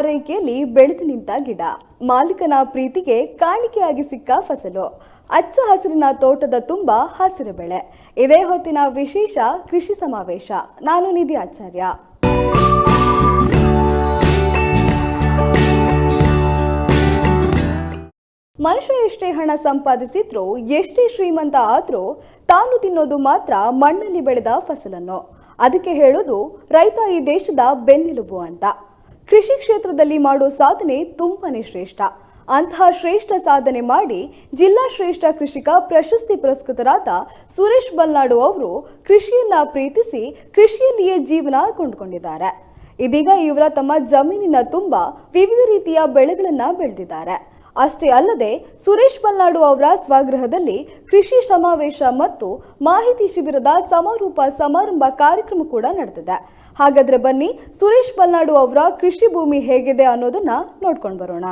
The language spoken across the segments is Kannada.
ಆರೈಕೆಯಲ್ಲಿ ಬೆಳೆದು ನಿಂತ ಗಿಡ, ಮಾಲೀಕನ ಪ್ರೀತಿಗೆ ಕಾಣಿಕೆಯಾಗಿ ಸಿಕ್ಕ ಫಸಲು, ಅಚ್ಚ ಹಸಿರಿನ ತೋಟದ ತುಂಬ ಹಸಿರು ಬೆಳೆ. ಇದೇ ಹೊತ್ತಿನ ವಿಶೇಷ ಕೃಷಿ ಸಮಾವೇಶ. ನಾನು ನಿಧಿ ಆಚಾರ್ಯ. ಮನುಷ್ಯ ಎಷ್ಟೇ ಹಣ ಸಂಪಾದಿಸಿದ್ರೂ, ಎಷ್ಟೇ ಶ್ರೀಮಂತ ಆದ್ರೂ ತಾನು ತಿನ್ನೋದು ಮಾತ್ರ ಮಣ್ಣಲ್ಲಿ ಬೆಳೆದ ಫಸಲನ್ನು. ಅದಕ್ಕೆ ಹೇಳೋದು ರೈತ ಈ ದೇಶದ ಬೆನ್ನೆಲುಬು ಅಂತ. ಕೃಷಿ ಕ್ಷೇತ್ರದಲ್ಲಿ ಮಾಡೋ ಸಾಧನೆ ತುಂಬಾನೇ ಶ್ರೇಷ್ಠ. ಅಂತಹ ಶ್ರೇಷ್ಠ ಸಾಧನೆ ಮಾಡಿ ಜಿಲ್ಲಾ ಶ್ರೇಷ್ಠ ಕೃಷಿಕ ಪ್ರಶಸ್ತಿ ಪುರಸ್ಕೃತರಾದ ಸುರೇಶ್ ಬಲ್ನಾಡು ಅವರು ಕೃಷಿಯನ್ನ ಪ್ರೀತಿಸಿ ಕೃಷಿಯಲ್ಲಿಯೇ ಜೀವನ ಕೊಂಡುಕೊಂಡಿದ್ದಾರೆ. ಇದೀಗ ಇವರ ತಮ್ಮ ಜಮೀನಿನ ತುಂಬ ವಿವಿಧ ರೀತಿಯ ಬೆಳೆಗಳನ್ನ ಬೆಳೆದಿದ್ದಾರೆ. ಅಷ್ಟೇ ಅಲ್ಲದೆ ಸುರೇಶ್ ಬಲ್ನಾಡು ಅವರ ಸ್ವಗೃಹದಲ್ಲಿ ಕೃಷಿ ಸಮಾವೇಶ ಮತ್ತು ಮಾಹಿತಿ ಶಿಬಿರದ ಸಮಾರೋಪ ಸಮಾರಂಭ ಕಾರ್ಯಕ್ರಮ ಕೂಡ ನಡೆದಿದೆ. ಹಾಗಾದ್ರೆ ಬನ್ನಿ, ಸುರೇಶ್ ಬಲ್ನಾಡು ಅವರ ಕೃಷಿ ಭೂಮಿ ಹೇಗಿದೆ ಅನ್ನೋದನ್ನ ನೋಡ್ಕೊಂಡು ಬರೋಣ.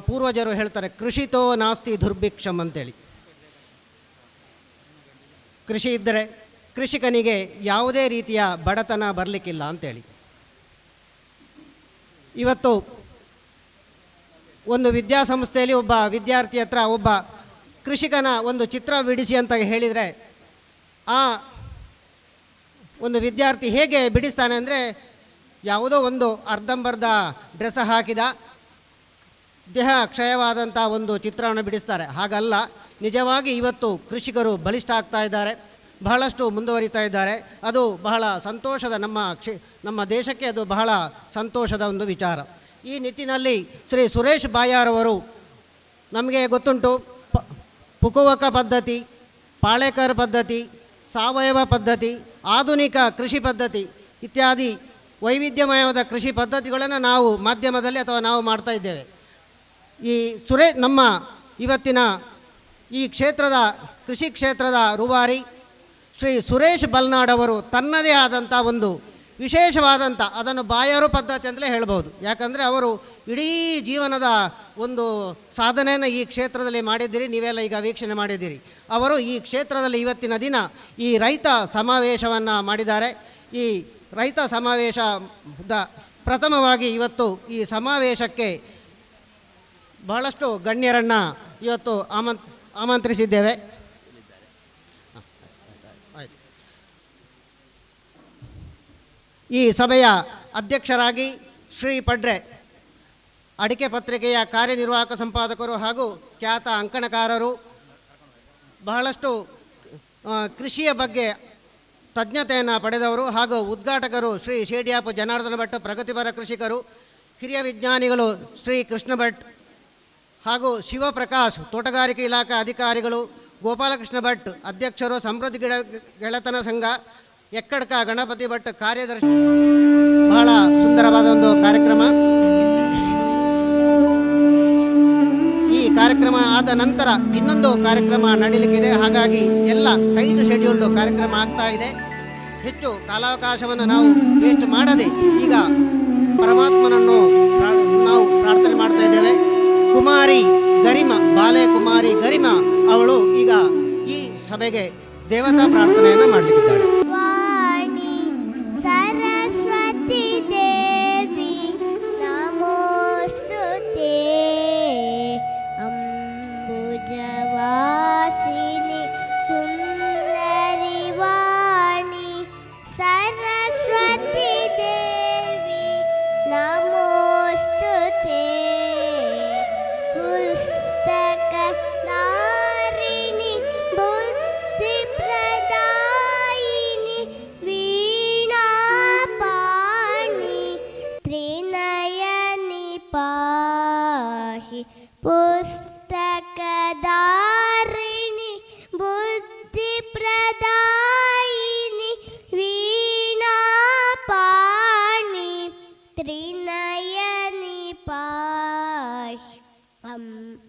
ಪೂರ್ವಜರು ಹೇಳ್ತಾರೆ, ಕೃಷಿತೋ ನಾಸ್ತಿ ದುರ್ಭಿಕ್ಷಂ ಅಂತೇಳಿ. ಕೃಷಿ ಇದ್ದರೆ ಕೃಷಿಕನಿಗೆ ಯಾವುದೇ ರೀತಿಯ ಬಡತನ ಬರಲಿಕ್ಕಿಲ್ಲ ಅಂತೇಳಿ. ಇವತ್ತು ಒಂದು ವಿದ್ಯಾಸಂಸ್ಥೆಯಲ್ಲಿ ಒಬ್ಬ ವಿದ್ಯಾರ್ಥಿ ಹತ್ರ ಒಬ್ಬ ಕೃಷಿಕನ ಒಂದು ಚಿತ್ರ ಬಿಡಿಸಿ ಅಂತ ಹೇಳಿದರೆ, ಆ ಒಂದು ವಿದ್ಯಾರ್ಥಿ ಹೇಗೆ ಬಿಡಿಸ್ತಾನೆ ಅಂದರೆ, ಯಾವುದೋ ಒಂದು ಅರ್ಧಂಬರ್ಧ ಡ್ರೆಸ್ ಹಾಕಿದ ದೇಹ ಕ್ಷಯವಾದಂಥ ಒಂದು ಚಿತ್ರವನ್ನು ಬಿಡಿಸ್ತಾರೆ. ಹಾಗಲ್ಲ, ನಿಜವಾಗಿ ಇವತ್ತು ಕೃಷಿಕರು ಬಲಿಷ್ಠ ಆಗ್ತಾ ಇದ್ದಾರೆ, ಬಹಳಷ್ಟು ಮುಂದುವರಿತಾ ಇದ್ದಾರೆ. ಅದು ಬಹಳ ಸಂತೋಷದ, ನಮ್ಮ ದೇಶಕ್ಕೆ ಅದು ಬಹಳ ಸಂತೋಷದ ಒಂದು ವಿಚಾರ. ಈ ನಿಟ್ಟಿನಲ್ಲಿ ಶ್ರೀ ಸುರೇಶ್ ಬಾಯಾರವರು, ನಮಗೆ ಗೊತ್ತುಂಟು ಪುಕುವಕ ಪದ್ಧತಿ, ಪಾಳೇಕರ್ ಪದ್ಧತಿ, ಸಾವಯವ ಪದ್ಧತಿ, ಆಧುನಿಕ ಕೃಷಿ ಪದ್ಧತಿ ಇತ್ಯಾದಿ ವೈವಿಧ್ಯಮಯವಾದ ಕೃಷಿ ಪದ್ಧತಿಗಳನ್ನು ನಾವು ಮಾಧ್ಯಮದಲ್ಲಿ ಅಥವಾ ನಾವು ಮಾಡ್ತಾ ಇದ್ದೇವೆ. ಈ ನಮ್ಮ ಇವತ್ತಿನ ಈ ಕ್ಷೇತ್ರದ ಕೃಷಿ ಕ್ಷೇತ್ರದ ರೂವಾರಿ ಶ್ರೀ ಸುರೇಶ್ ಬಲ್ನಾಡ್ ಅವರು ತನ್ನದೇ ಆದಂಥ ಒಂದು ವಿಶೇಷವಾದಂಥ, ಅದನ್ನು ಬಾಯಾರು ಪದ್ಧತಿ ಅಂತಲೇ ಹೇಳ್ಬೋದು. ಯಾಕಂದರೆ ಅವರು ಇಡೀ ಜೀವನದ ಒಂದು ಸಾಧನೆಯನ್ನು ಈ ಕ್ಷೇತ್ರದಲ್ಲಿ ಮಾಡಿದ್ದೀರಿ, ನೀವೆಲ್ಲ ಈಗ ವೀಕ್ಷಣೆ ಮಾಡಿದ್ದೀರಿ. ಅವರು ಈ ಕ್ಷೇತ್ರದಲ್ಲಿ ಇವತ್ತಿನ ದಿನ ಈ ರೈತ ಸಮಾವೇಶವನ್ನು ಮಾಡಿದ್ದಾರೆ. ಈ ರೈತ ಸಮಾವೇಶದ ಪ್ರಥಮವಾಗಿ ಇವತ್ತು ಈ ಸಮಾವೇಶಕ್ಕೆ ಬಹಳಷ್ಟು ಗಣ್ಯರನ್ನು ಇವತ್ತು ಆಮಂತ್ರಿಸಿದ್ದೇವೆ. ಈ ಸಭೆಯ ಅಧ್ಯಕ್ಷರಾಗಿ ಶ್ರೀ ಪಡ್ರೆ, ಅಡಿಕೆ ಪತ್ರಿಕೆಯ ಕಾರ್ಯನಿರ್ವಾಹಕ ಸಂಪಾದಕರು ಹಾಗೂ ಖ್ಯಾತ ಅಂಕಣಕಾರರು, ಬಹಳಷ್ಟು ಕೃಷಿಯ ಬಗ್ಗೆ ತಜ್ಞತೆಯನ್ನು ಪಡೆದವರು ಹಾಗೂ ಉದ್ಘಾಟಕರು ಶ್ರೀ ಶೇಡಿಯಾಪು ಜನಾರ್ದನ ಭಟ್, ಪ್ರಗತಿಪರ ಕೃಷಿಕರು, ಹಿರಿಯ ವಿಜ್ಞಾನಿಗಳು ಶ್ರೀ ಕೃಷ್ಣ ಭಟ್ ಹಾಗೂ ಶಿವಪ್ರಕಾಶ್, ತೋಟಗಾರಿಕೆ ಇಲಾಖೆ ಅಧಿಕಾರಿಗಳು, ಗೋಪಾಲಕೃಷ್ಣ ಭಟ್ ಅಧ್ಯಕ್ಷರು, ಸಮೃದ್ಧಿ ಗೆಳೆತನ ಸಂಘ, ಎಕ್ಕಡ್ಕ ಗಣಪತಿ ಭಟ್ ಕಾರ್ಯದರ್ಶಿ. ಬಹಳ ಸುಂದರವಾದ ಒಂದು ಕಾರ್ಯಕ್ರಮ. ಈ ಕಾರ್ಯಕ್ರಮ ಆದ ನಂತರ ಇನ್ನೊಂದು ಕಾರ್ಯಕ್ರಮ ನಡೀಲಿಕ್ಕಿದೆ. ಹಾಗಾಗಿ ಎಲ್ಲ ಟೈಟ್ ಶೆಡ್ಯೂಲ್ಡ್ ಕಾರ್ಯಕ್ರಮ ಆಗ್ತಾ ಇದೆ. ಹೆಚ್ಚು ಕಾಲಾವಕಾಶವನ್ನು ನಾವು ವೇಸ್ಟ್ ಮಾಡದೆ ಈಗ ಪರಮಾತ್ಮನನ್ನು ನಾವು ಪ್ರಾರ್ಥನೆ ಮಾಡ್ತಾ ಇದ್ದೇವೆ. ಕುಮಾರಿ ಗರಿಮಾ, ಬಾಲೆ ಕುಮಾರಿ ಗರಿಮಾ ಅವಳು ಈಗ ಈ ಸಭೆಗೆ ದೇವತಾ ಪ್ರಾರ್ಥನೆಯನ್ನು ಮಾಡಲಿಕ್ಕಿದ್ದಾಳೆ. ವಾಣಿ ಸರಸ್ವತಿ ದೇವಿ ನಮೋಸ್ತುತೆ, ಅಂಬುಜವಾಸಿನಿ ಸುಂದರಿ ವಾಣಿ ಸರಸ್ವತಿ ದೇವಿ ನಮೋಸ್ತುತೆ, ಪುಸ್ತಕ ನಾರಿಣಿ ಬುದ್ಧಿ ಪ್ರದಾಯಿನಿ ವೀಣಾ ಪಾಣಿ ತ್ರಿನಯನಿ ಪಾಹಿ, ಪುಸ್ತಕದಾರಿಣಿ ಬುದ್ಧಿ ಪ್ರದಾಯಿನಿ ವೀಣಾ ಪಾಣಿ ತ್ರಿನಯನಿ ಪಾಹಿ, ಅಂಬುಜವಾಸಿನಿ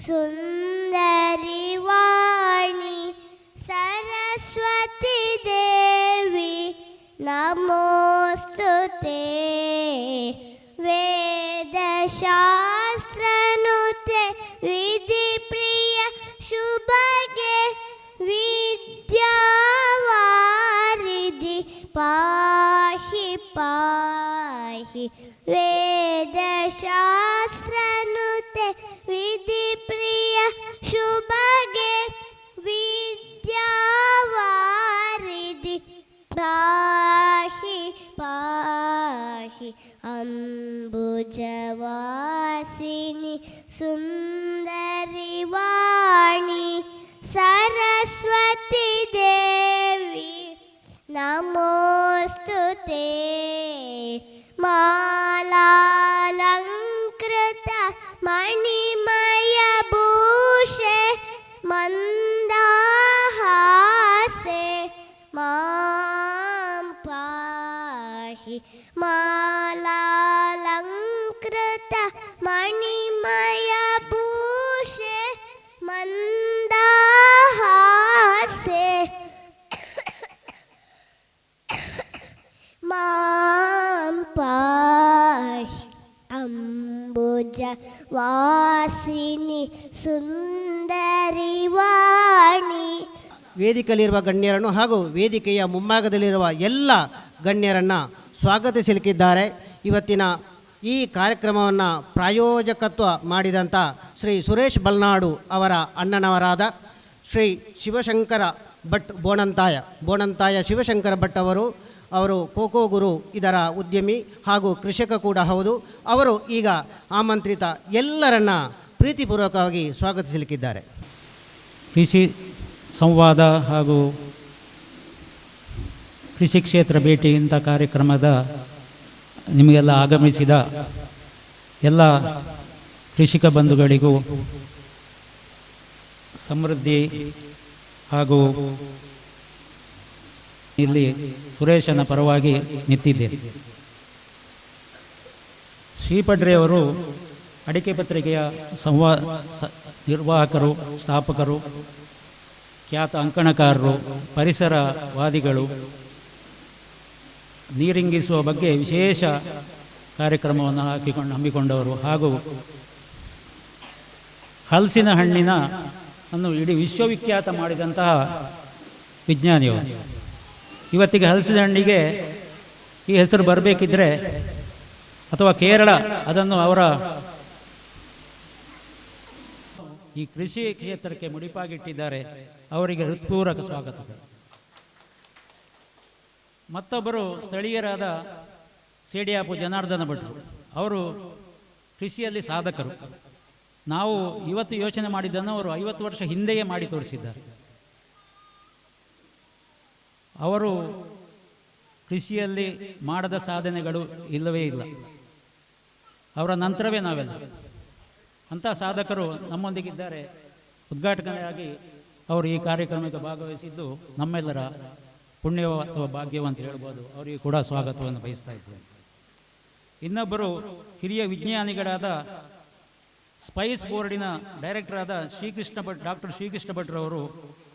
ಸುಂದರಿ ವಾಣಿ ಸರಸ್ವತಿ ದೇವಿ ನಮೋಸ್ತುತೆ, ವೇದಶಾಸ್ತ್ರನುತೆ ವಿಧಿ ಪ್ರಿಯ ಶುಭಗೆ ವಿದ್ಯಾವಾರಿಧಿ ಪಾಹಿ ಪಾಹಿ, ವೇದಶಾಸ್ತ್ರನುತೆ ವಿಧಿ ಪ್ರಿಯ ಶುಭಗೆ ವಿದ್ಯಾವಾರಿಧಿ ಪಾಹಿ ಪಾಹಿ, ಅಂಬುಜವಾಸಿನಿ ಸುಂದರಿ ವಾಣಿ ಸರಸ್ವತಿ ದೇವಿ ನಮೋಸ್ತುತೆ, ಮಾಲಾಲಂಕೃತ ಮಣಿಮಯ ಭೂಷೆ ಮಂದಹಾಸೆ ಮಾಂ ಪಾಹಿ, ಮಾಲಾಲಂಕೃತ ಮಣಿಮಯ ಭೂಷೆ ಮಂದಹಾಸೆ ಮಾಂ ಪಾಹಿ ವೇದಿಕೆಯಲ್ಲಿರುವ ಗಣ್ಯರನ್ನು ಹಾಗೂ ವೇದಿಕೆಯ ಮುಂಭಾಗದಲ್ಲಿರುವ ಎಲ್ಲ ಗಣ್ಯರನ್ನು ಸ್ವಾಗತಿಸಲಿಕ್ಕಿದ್ದಾರೆ. ಇವತ್ತಿನ ಈ ಕಾರ್ಯಕ್ರಮವನ್ನು ಪ್ರಾಯೋಜಕತ್ವ ಮಾಡಿದಂಥ ಶ್ರೀ ಸುರೇಶ್ ಬಲ್ನಾಡು ಅವರ ಅಣ್ಣನವರಾದ ಶ್ರೀ ಶಿವಶಂಕರ ಭಟ್ ಬೋಣಂತಾಯ ಶಿವಶಂಕರ ಭಟ್ ಅವರು ಕೋಕೋ ಗುರು ಇದರ ಉದ್ಯಮಿ ಹಾಗೂ ಕೃಷಿಕ ಕೂಡ ಹೌದು. ಅವರು ಈಗ ಆಮಂತ್ರಿತ ಎಲ್ಲರನ್ನ ಪ್ರೀತಿಪೂರ್ವಕವಾಗಿ ಸ್ವಾಗತಿಸಲಿಕ್ಕಿದ್ದಾರೆ. ಕೃಷಿ ಸಂವಾದ ಹಾಗೂ ಕೃಷಿ ಕ್ಷೇತ್ರ ಭೇಟಿ ಇಂಥ ಕಾರ್ಯಕ್ರಮದ ನಿಮಗೆಲ್ಲ ಆಗಮಿಸಿದ ಎಲ್ಲ ಕೃಷಿಕ ಬಂಧುಗಳಿಗೂ ಸಮೃದ್ಧಿ ಹಾಗೂ ಇಲ್ಲಿ ಸುರೇಶನ ಪರವಾಗಿ ನಿಂತಿದ್ದೇನೆ. ಶ್ರೀಪಡ್ರೆಯವರು ಅಡಿಕೆ ಪತ್ರಿಕೆಯ ನಿರ್ವಾಹಕರು, ಸ್ಥಾಪಕರು, ಖ್ಯಾತ ಅಂಕಣಕಾರರು, ಪರಿಸರವಾದಿಗಳು, ನೀರಿಂಗಿಸುವ ಬಗ್ಗೆ ವಿಶೇಷ ಕಾರ್ಯಕ್ರಮವನ್ನು ಹಮ್ಮಿಕೊಂಡವರು ಹಾಗೂ ಹಲಸಿನ ಹಣ್ಣಿನ ಅನ್ನು ಇಡೀ ವಿಶ್ವವಿಖ್ಯಾತ ಮಾಡಿದಂತಹ ವಿಜ್ಞಾನಿಯವರು. ಇವತ್ತಿಗೆ ಹಲಸಿನ ಹಣ್ಣಿಗೆ ಈ ಹೆಸರು ಬರಬೇಕಿದ್ರೆ ಅಥವಾ ಕೇರಳ ಅದನ್ನು ಅವರ ಈ ಕೃಷಿ ಕ್ಷೇತ್ರಕ್ಕೆ ಮುಡಿಪಾಗಿಟ್ಟಿದ್ದಾರೆ. ಅವರಿಗೆ ಹೃತ್ಪೂರ್ವಕ ಸ್ವಾಗತ. ಮತ್ತೊಬ್ಬರು ಸ್ಥಳೀಯರಾದ ಸೇಡಿಯಾಪು ಜನಾರ್ದನ ಭಟ್ರು. ಅವರು ಕೃಷಿಯಲ್ಲಿ ಸಾಧಕರು. ನಾವು ಇವತ್ತು ಯೋಚನೆ ಮಾಡಿದ್ದನ್ನು ಅವರು 50 ವರ್ಷ ಹಿಂದೆಯೇ ಮಾಡಿ ತೋರಿಸಿದ್ದಾರೆ. ಅವರು ಕೃಷಿಯಲ್ಲಿ ಮಾಡದ ಸಾಧನೆಗಳು ಇಲ್ಲವೇ ಇಲ್ಲ. ಅವರ ನಂತರವೇ ನಾವೆಲ್ಲ ಅಂಥ ಸಾಧಕರು ನಮ್ಮೊಂದಿಗಿದ್ದಾರೆ. ಉದ್ಘಾಟನೆಯಾಗಿ ಅವರು ಈ ಕಾರ್ಯಕ್ರಮಕ್ಕೆ ಭಾಗವಹಿಸಿದ್ದು ನಮ್ಮೆಲ್ಲರ ಪುಣ್ಯವ ಅಥವಾ ಭಾಗ್ಯವ ಅಂತ ಹೇಳ್ಬೋದು. ಅವರಿಗೆ ಕೂಡ ಸ್ವಾಗತವನ್ನು ಬಯಸ್ತಾ ಇದ್ದೇನೆ. ಇನ್ನೊಬ್ಬರು ಹಿರಿಯ ವಿಜ್ಞಾನಿಗಳಾದ ಸ್ಪೈಸ್ ಬೋರ್ಡಿನ ಡೈರೆಕ್ಟರ್ ಆದ ಡಾಕ್ಟರ್ ಶ್ರೀಕೃಷ್ಣ ಭಟ್ರವರು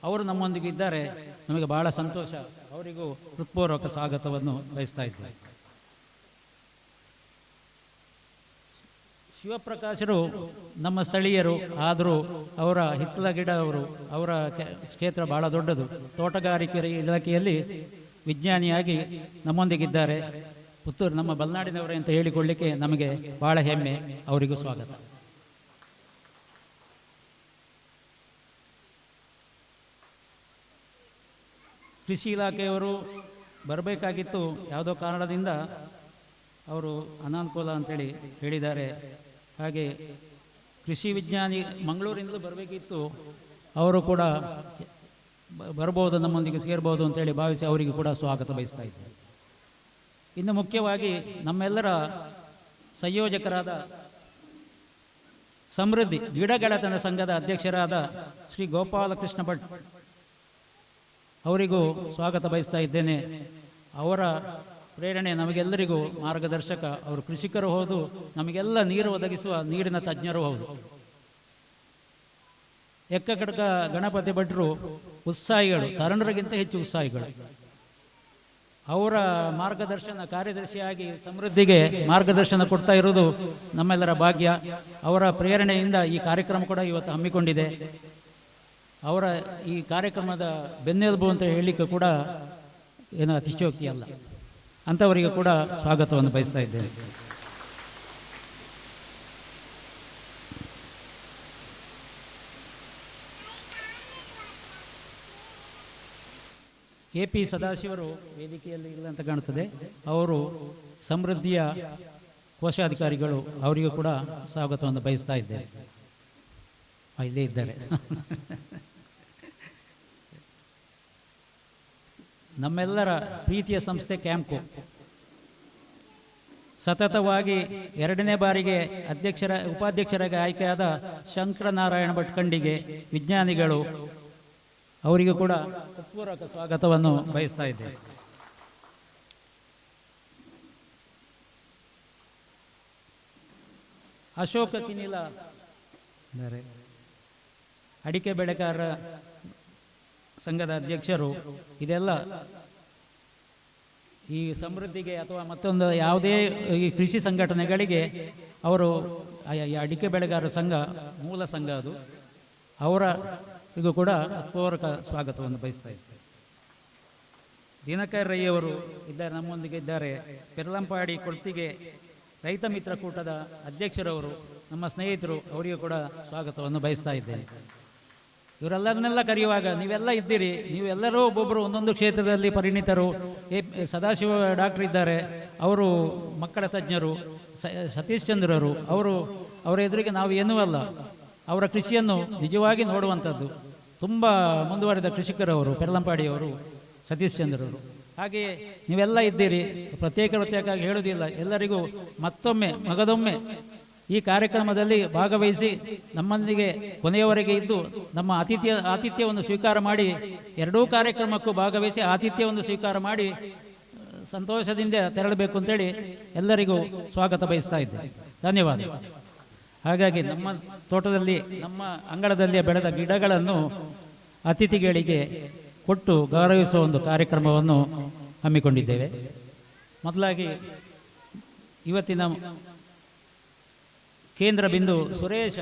ಅವರು ನಮ್ಮೊಂದಿಗಿದ್ದಾರೆ. ನಮಗೆ ಬಹಳ ಸಂತೋಷ. ಅವರಿಗೂ ಹೃತ್ಪೂರ್ವಕ ಸ್ವಾಗತವನ್ನು ಬಯಸ್ತಾ ಇದ್ದೇವೆ. ಶಿವಪ್ರಕಾಶರು ನಮ್ಮ ಸ್ಥಳೀಯರು, ಆದರೂ ಅವರ ಹಿತ್ತಲ ಗಿಡ ಅವರ ಕ್ಷೇತ್ರ ಬಹಳ ದೊಡ್ಡದು. ತೋಟಗಾರಿಕೆ ಇಲಾಖೆಯಲ್ಲಿ ವಿಜ್ಞಾನಿಯಾಗಿ ನಮ್ಮೊಂದಿಗಿದ್ದಾರೆ. ಪುತ್ತೂರು ನಮ್ಮ ಬಲ್ನಾಡಿನವರೇ ಅಂತ ಹೇಳಿಕೊಳ್ಳಿಕ್ಕೆ ನಮಗೆ ಬಹಳ ಹೆಮ್ಮೆ. ಅವರಿಗೂ ಸ್ವಾಗತ. ಕೃಷಿ ಇಲಾಖೆಯವರು ಬರಬೇಕಾಗಿತ್ತು, ಯಾವುದೋ ಕಾರಣದಿಂದ ಅವರು ಅನಾನುಕೂಲ ಅಂತೇಳಿ ಹೇಳಿದ್ದಾರೆ. ಹಾಗೆ ಕೃಷಿ ವಿಜ್ಞಾನಿ ಮಂಗಳೂರಿಂದಲೂ ಬರಬೇಕಿತ್ತು, ಅವರು ಕೂಡ ಬರ್ಬೋದು, ನಮ್ಮೊಂದಿಗೆ ಸೇರ್ಬೋದು ಅಂತೇಳಿ ಭಾವಿಸಿ ಅವರಿಗೆ ಕೂಡ ಸ್ವಾಗತ ಬಯಸ್ತಾ ಇದ್ದಾರೆ. ಇನ್ನು ಮುಖ್ಯವಾಗಿ ನಮ್ಮೆಲ್ಲರ ಸಂಯೋಜಕರಾದ ಸಮೃದ್ಧಿ ಗಿಡಗೆಳತನ ಸಂಘದ ಅಧ್ಯಕ್ಷರಾದ ಶ್ರೀ ಗೋಪಾಲಕೃಷ್ಣ ಭಟ್ ಅವರಿಗೂ ಸ್ವಾಗತ ಬಯಸ್ತಾ ಇದ್ದೇನೆ. ಅವರ ಪ್ರೇರಣೆ ನಮಗೆಲ್ಲರಿಗೂ ಮಾರ್ಗದರ್ಶಕ. ಅವರು ಕೃಷಿಕರು ಹೌದು, ನಮಗೆಲ್ಲ ನೀರು ಒದಗಿಸುವ ನೀರಿನ ತಜ್ಞರು ಹೌದು. ಎಕ್ಕಕಡಕ ಗಣಪತಿ ಭಟ್ರು ಉತ್ಸಾಹಿಗಳು, ತರುಣರಿಗಿಂತ ಹೆಚ್ಚು ಉತ್ಸಾಹಿಗಳು. ಅವರ ಮಾರ್ಗದರ್ಶನ, ಕಾರ್ಯದರ್ಶಿಯಾಗಿ ಸಮೃದ್ಧಿಗೆ ಮಾರ್ಗದರ್ಶನ ಕೊಡ್ತಾ ಇರೋದು ನಮ್ಮೆಲ್ಲರ ಭಾಗ್ಯ. ಅವರ ಪ್ರೇರಣೆಯಿಂದ ಈ ಕಾರ್ಯಕ್ರಮ ಕೂಡ ಇವತ್ತು ಹಮ್ಮಿಕೊಂಡಿದೆ. ಅವರ ಈ ಕಾರ್ಯಕ್ರಮದ ಬೆನ್ನೆಲುಬು ಅಂತ ಹೇಳಲಿಕ್ಕೆ ಕೂಡ ಏನು ಅತಿಶಯೋಕ್ತಿ ಅಲ್ಲ. ಅಂಥವರಿಗೆ ಕೂಡ ಸ್ವಾಗತವನ್ನು ಬಯಸ್ತಾ ಇದ್ದೇನೆ. AP ಸದಾಶಿವರು ವೇದಿಕೆಯಲ್ಲಿ ಇಲ್ಲ ಅಂತ ಕಾಣುತ್ತದೆ. ಅವರು ಸಮೃದ್ಧಿಯ ಕೋಶಾಧಿಕಾರಿಗಳು. ಅವರಿಗೂ ಕೂಡ ಸ್ವಾಗತವನ್ನು ಬಯಸ್ತಾ ಇದ್ದೇನೆ. ಇಲ್ಲೇ ಇದ್ದಾರೆ. ನಮ್ಮೆಲ್ಲರ ಪ್ರೀತಿಯ ಸಂಸ್ಥೆ ಕ್ಯಾಂಪ್ಕೋ ಸತತವಾಗಿ 2ನೇ ಬಾರಿಗೆ ಉಪಾಧ್ಯಕ್ಷರಾಗಿ ಆಯ್ಕೆಯಾದ ಶಂಕರನಾರಾಯಣ ಭಟ್ ಖಂಡಿಗೆ ವಿಜ್ಞಾನಿಗಳು, ಅವರಿಗೂ ಕೂಡ ಹೃತ್ಪೂರ್ವಕ ಸ್ವಾಗತವನ್ನು ಬಯಸ್ತಾ ಇದ್ದೇವೆ. ಅಶೋಕ ಕಿನಿಲ ಅಡಿಕೆ ಬೆಳೆಗಾರರ ಸಂಘದ ಅಧ್ಯಕ್ಷರು. ಇದೆಲ್ಲ ಈ ಸಮೃದ್ಧಿಗೆ ಅಥವಾ ಮತ್ತೊಂದು ಯಾವುದೇ ಈ ಕೃಷಿ ಸಂಘಟನೆಗಳಿಗೆ ಅವರು ಅಡಿಕೆ ಬೆಳೆಗಾರರ ಸಂಘ ಮೂಲ ಸಂಘ ಅದು. ಅವರ ಇದು ಕೂಡ ಹೃತ್ಪೂರ್ವಕ ಸ್ವಾಗತವನ್ನು ಬಯಸ್ತಾ ಇದ್ದೇವೆ. ದಿನಕರ್ ರೈ ಅವರು ಇದ್ದಾರೆ, ನಮ್ಮೊಂದಿಗೆ ಇದ್ದಾರೆ. ಪೆರ್ಲಂಪಾಡಿ ಕೊಳ್ತಿಗೆ ರೈತ ಮಿತ್ರ ಕೂಟದ ಅಧ್ಯಕ್ಷರವರು, ನಮ್ಮ ಸ್ನೇಹಿತರು, ಅವರಿಗೂ ಕೂಡ ಸ್ವಾಗತವನ್ನು ಬಯಸ್ತಾ ಇದ್ದೇನೆ. ಇವರೆಲ್ಲರನ್ನೆಲ್ಲ ಕರೆಯುವಾಗ ನೀವೆಲ್ಲ ಇದ್ದೀರಿ, ನೀವೆಲ್ಲರೂ ಒಬ್ಬೊಬ್ಬರು ಒಂದೊಂದು ಕ್ಷೇತ್ರದಲ್ಲಿ ಪರಿಣಿತರು. ಸದಾಶಿವ ಡಾಕ್ಟರ್ ಇದ್ದಾರೆ, ಅವರು ಮಕ್ಕಳ ತಜ್ಞರು. ಸತೀಶ್ ಚಂದ್ರರು ಅವರ ಎದುರಿಗೆ ನಾವು ಏನೂ ಅಲ್ಲ. ಅವರ ಕೃಷಿಯನ್ನು ನಿಜವಾಗಿ ನೋಡುವಂಥದ್ದು ತುಂಬ ಮುಂದುವರೆದ ಕೃಷಿಕರವರು ಪೆರ್ಲಂಪಾಡಿಯವರು, ಸತೀಶ್ ಚಂದ್ರವರು. ಹಾಗೆಯೇ ನೀವೆಲ್ಲ ಇದ್ದೀರಿ, ಪ್ರತ್ಯೇಕವಾಗಿ ಹೇಳುವುದಿಲ್ಲ. ಎಲ್ಲರಿಗೂ ಮತ್ತೊಮ್ಮೆ ಮಗದೊಮ್ಮೆ ಈ ಕಾರ್ಯಕ್ರಮದಲ್ಲಿ ಭಾಗವಹಿಸಿ ನಮ್ಮೊಂದಿಗೆ ಕೊನೆಯವರೆಗೆ ಇದ್ದು ನಮ್ಮ ಆತಿಥ್ಯವನ್ನು ಸ್ವೀಕಾರ ಮಾಡಿ, ಎರಡೂ ಕಾರ್ಯಕ್ರಮಕ್ಕೂ ಭಾಗವಹಿಸಿ ಆತಿಥ್ಯವನ್ನು ಸ್ವೀಕಾರ ಮಾಡಿ ಸಂತೋಷದಿಂದ ತೆರಳಬೇಕು ಅಂತೇಳಿ ಎಲ್ಲರಿಗೂ ಸ್ವಾಗತ ಬಯಸ್ತಾ ಇದ್ದೆ. ಧನ್ಯವಾದ. ಹಾಗಾಗಿ ನಮ್ಮ ತೋಟದಲ್ಲಿ, ನಮ್ಮ ಅಂಗಳದಲ್ಲಿ ಬೆಳೆದ ಗಿಡಗಳನ್ನು ಅತಿಥಿಗಳಿಗೆ ಕೊಟ್ಟು ಗೌರವಿಸುವ ಒಂದು ಕಾರ್ಯಕ್ರಮವನ್ನು ಹಮ್ಮಿಕೊಂಡಿದ್ದೇವೆ. ಮೊದಲಾಗಿ ಇವತ್ತಿನ ಕೇಂದ್ರ ಬಿಂದು ಸುರೇಶ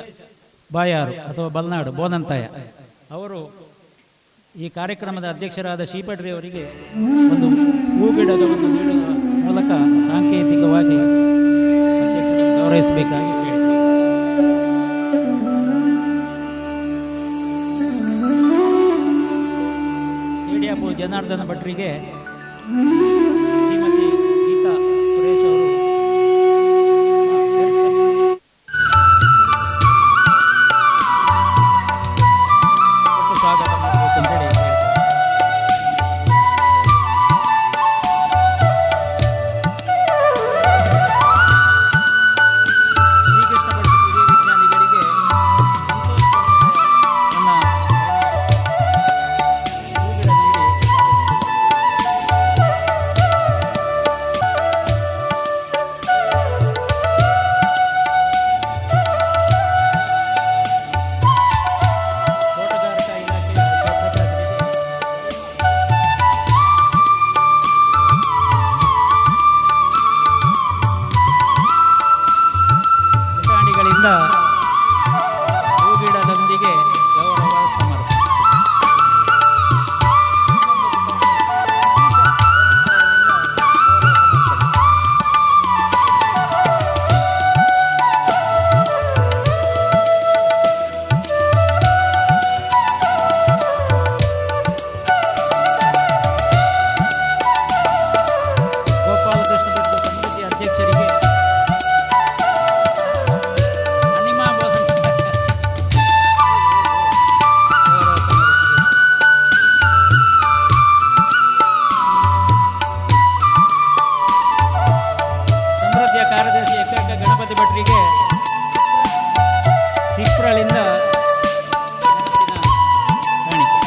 ಬಾಯಾರು ಅಥವಾ ಬಲ್ನಾಡು ಬೋನಂತಾಯ ಅವರು ಈ ಕಾರ್ಯಕ್ರಮದ ಅಧ್ಯಕ್ಷರಾದ ಶ್ರೀಪಡ್ರಿ ಅವರಿಗೆ ಒಂದು ಹೂಗಿಡಗಳನ್ನು ನೀಡುವ ಮೂಲಕ ಸಾಂಕೇತಿಕವಾಗಿ ಗೌರವಿಸಬೇಕಾಗಿ ಕೇಳಿದೆ. ಸೇಡಿಯಾಪು ಜನಾರ್ದನ ಭಟ್ರಿಗೆ ಶ್ರೀಮತಿ ಗೀತಾ ಸುರೇಶ್ ಅವರು ಸ್ವಾಗತ ಮಾಡಬೇಕು ಅಂತೇಳಿ ಹೇಳ್ತಾರೆ. ಶ್ರೀಕೃಷ್ಣ ಭಟ್ ಹಿರಿಯ ವಿಜ್ಞಾನಿಗಳಿಗೆ ನನ್ನ ಹೂಗಿಡ ನೀಡಿ ತೋಟಗಾರಿಕಾ ಇಲಾಖೆಯ ಜಯಪ್ರಕಾಶರಿಗೆ ಪುಟಾಣಿಗಳಿಂದ ಹೂಗಿಡದೊಂದಿಗೆ ಗೌರವ ಸಮರ್ಪಣೆ. ಗೋಪಾಲಕೃಷ್ಣ ಭಟ್ ಸಮಿತಿ ಅಧ್ಯಕ್ಷರಿಗೆ ಅನಿಮಾ ಬೋಧನ್ ಗೌರವ ಸಮರ್ಪಿಸಿದೆ. ಸಮೃದ್ಧಿಯ ಕಾರ್ಯದರ್ಶಿ ಏಕೈಕ ಗಣಪತಿ ಭಟ್ರಿಗೆ ತಿಕ್ರಳಿಂದ ನೆನಪಿನ ಕಾಣಿಕೆ.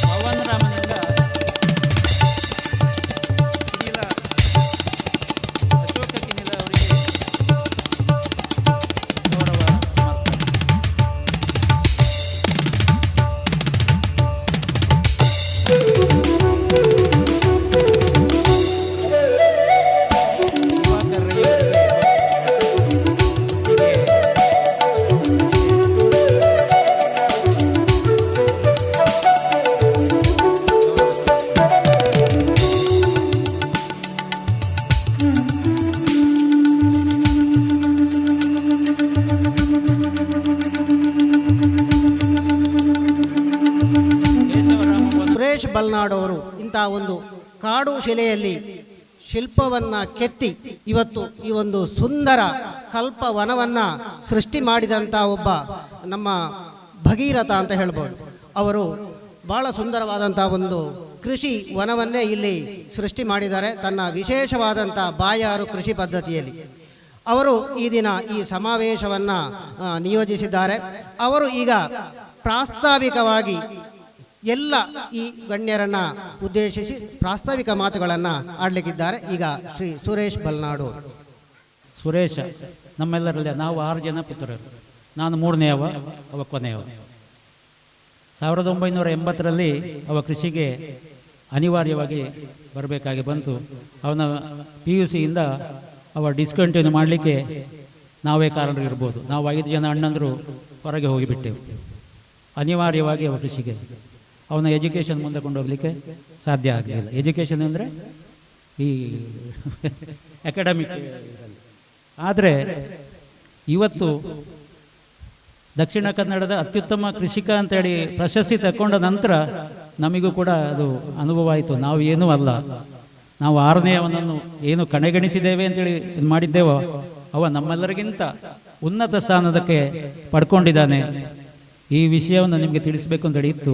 ಪವನ್ ರಾಮನಿಂದ ಶ್ರೀಲ ಅಶೋಕ ಕಿನಿಲ ಅವರಿಗೆ ಗೌರವ ಸಮರ್ಪಣೆ. ದಿವಾಕರ್ ರೈ ಅವರಿಗೆ ಕೇಶವರಾಮ ಬೋನ ಸುರೇಶ್ ಬಲ್ನಾಡು ಅವರು ಇಂಥ ಒಂದು ಕಾಡು ಶಿಲೆಯಲ್ಲಿ ಶಿಲ್ಪವನ್ನು ಕೆತ್ತಿ ಇವತ್ತು ಈ ಒಂದು ಸುಂದರ ಕಲ್ಪವನವನ್ನು ಸೃಷ್ಟಿ ಮಾಡಿದಂಥ ಒಬ್ಬ ನಮ್ಮ ಭಗೀರಥ ಅಂತ ಹೇಳ್ಬೋದು. ಅವರು ಭಾಳ ಸುಂದರವಾದಂಥ ಒಂದು ಕೃಷಿ ವನವನ್ನೇ ಇಲ್ಲಿ ಸೃಷ್ಟಿ ಮಾಡಿದ್ದಾರೆ ತನ್ನ ವಿಶೇಷವಾದಂಥ ಬಾಯಾರು ಕೃಷಿ ಪದ್ಧತಿಯಲ್ಲಿ. ಅವರು ಈ ದಿನ ಈ ಸಮಾವೇಶವನ್ನು ನಿಯೋಜಿಸಿದ್ದಾರೆ. ಅವರು ಈಗ ಪ್ರಾಸ್ತಾವಿಕವಾಗಿ ಎಲ್ಲ ಈ ಗಣ್ಯರನ್ನು ಉದ್ದೇಶಿಸಿ ಪ್ರಾಸ್ತಾವಿಕ ಮಾತುಗಳನ್ನು ಆಡಲಿಕ್ಕಿದ್ದಾರೆ. ಈಗ ಶ್ರೀ ಸುರೇಶ್ ಬಲ್ನಾಡು. ಸುರೇಶ ನಮ್ಮೆಲ್ಲರಲ್ಲಿ ನಾವು 6 ಜನ ಪುತ್ರರು. ನಾನು 3ನೇಯವ, ಅವ ಕೊನೆಯವ. 1980ರಲ್ಲಿ ಅವ ಕೃಷಿಗೆ ಅನಿವಾರ್ಯವಾಗಿ ಬರಬೇಕಾಗಿ ಬಂತು. ಅವನ PUC ಇಂದ ಅವ ಡಿಸ್ಕಂಟಿನ್ಯೂ ಮಾಡಲಿಕ್ಕೆ ನಾವೇ ಕಾರಣ ಇರ್ಬೋದು. ನಾವು 5 ಜನ ಅಣ್ಣಂದರು ಹೊರಗೆ ಹೋಗಿಬಿಟ್ಟೆವು. ಅನಿವಾರ್ಯವಾಗಿ ಅವ ಕೃಷಿಗೆ ಅವನ ಎಜುಕೇಷನ್ ಮುಂದೆ ಕೊಂಡೋಗ್ಲಿಕ್ಕೆ ಸಾಧ್ಯ ಆಗಲಿಲ್ಲ. ಎಜುಕೇಷನ್ ಅಂದರೆ ಈ ಅಕಾಡೆಮಿಕ್. ಆದರೆ ಇವತ್ತು ದಕ್ಷಿಣ ಕನ್ನಡದ ಅತ್ಯುತ್ತಮ ಕೃಷಿಕ ಅಂತೇಳಿ ಪ್ರಶಸ್ತಿ ತಗೊಂಡ ನಂತರ ನಮಗೂ ಕೂಡ ಅದು ಅನುಭವ ಆಯಿತು. ನಾವು ಏನೂ ಅಲ್ಲ, ನಾವು 6ನೇ ಅವನನ್ನು ಏನು ಕಡೆಗಣಿಸಿದ್ದೇವೆ ಅಂತೇಳಿ ಇದು ಮಾಡಿದ್ದೇವೋ ಅವ ನಮ್ಮೆಲ್ಲರಿಗಿಂತ ಉನ್ನತ ಸ್ಥಾನದಕ್ಕೆ ಪಡ್ಕೊಂಡಿದ್ದಾನೆ. ಈ ವಿಷಯವನ್ನು ನಿಮಗೆ ತಿಳಿಸಬೇಕು ಅಂತೇಳಿ ಇತ್ತು.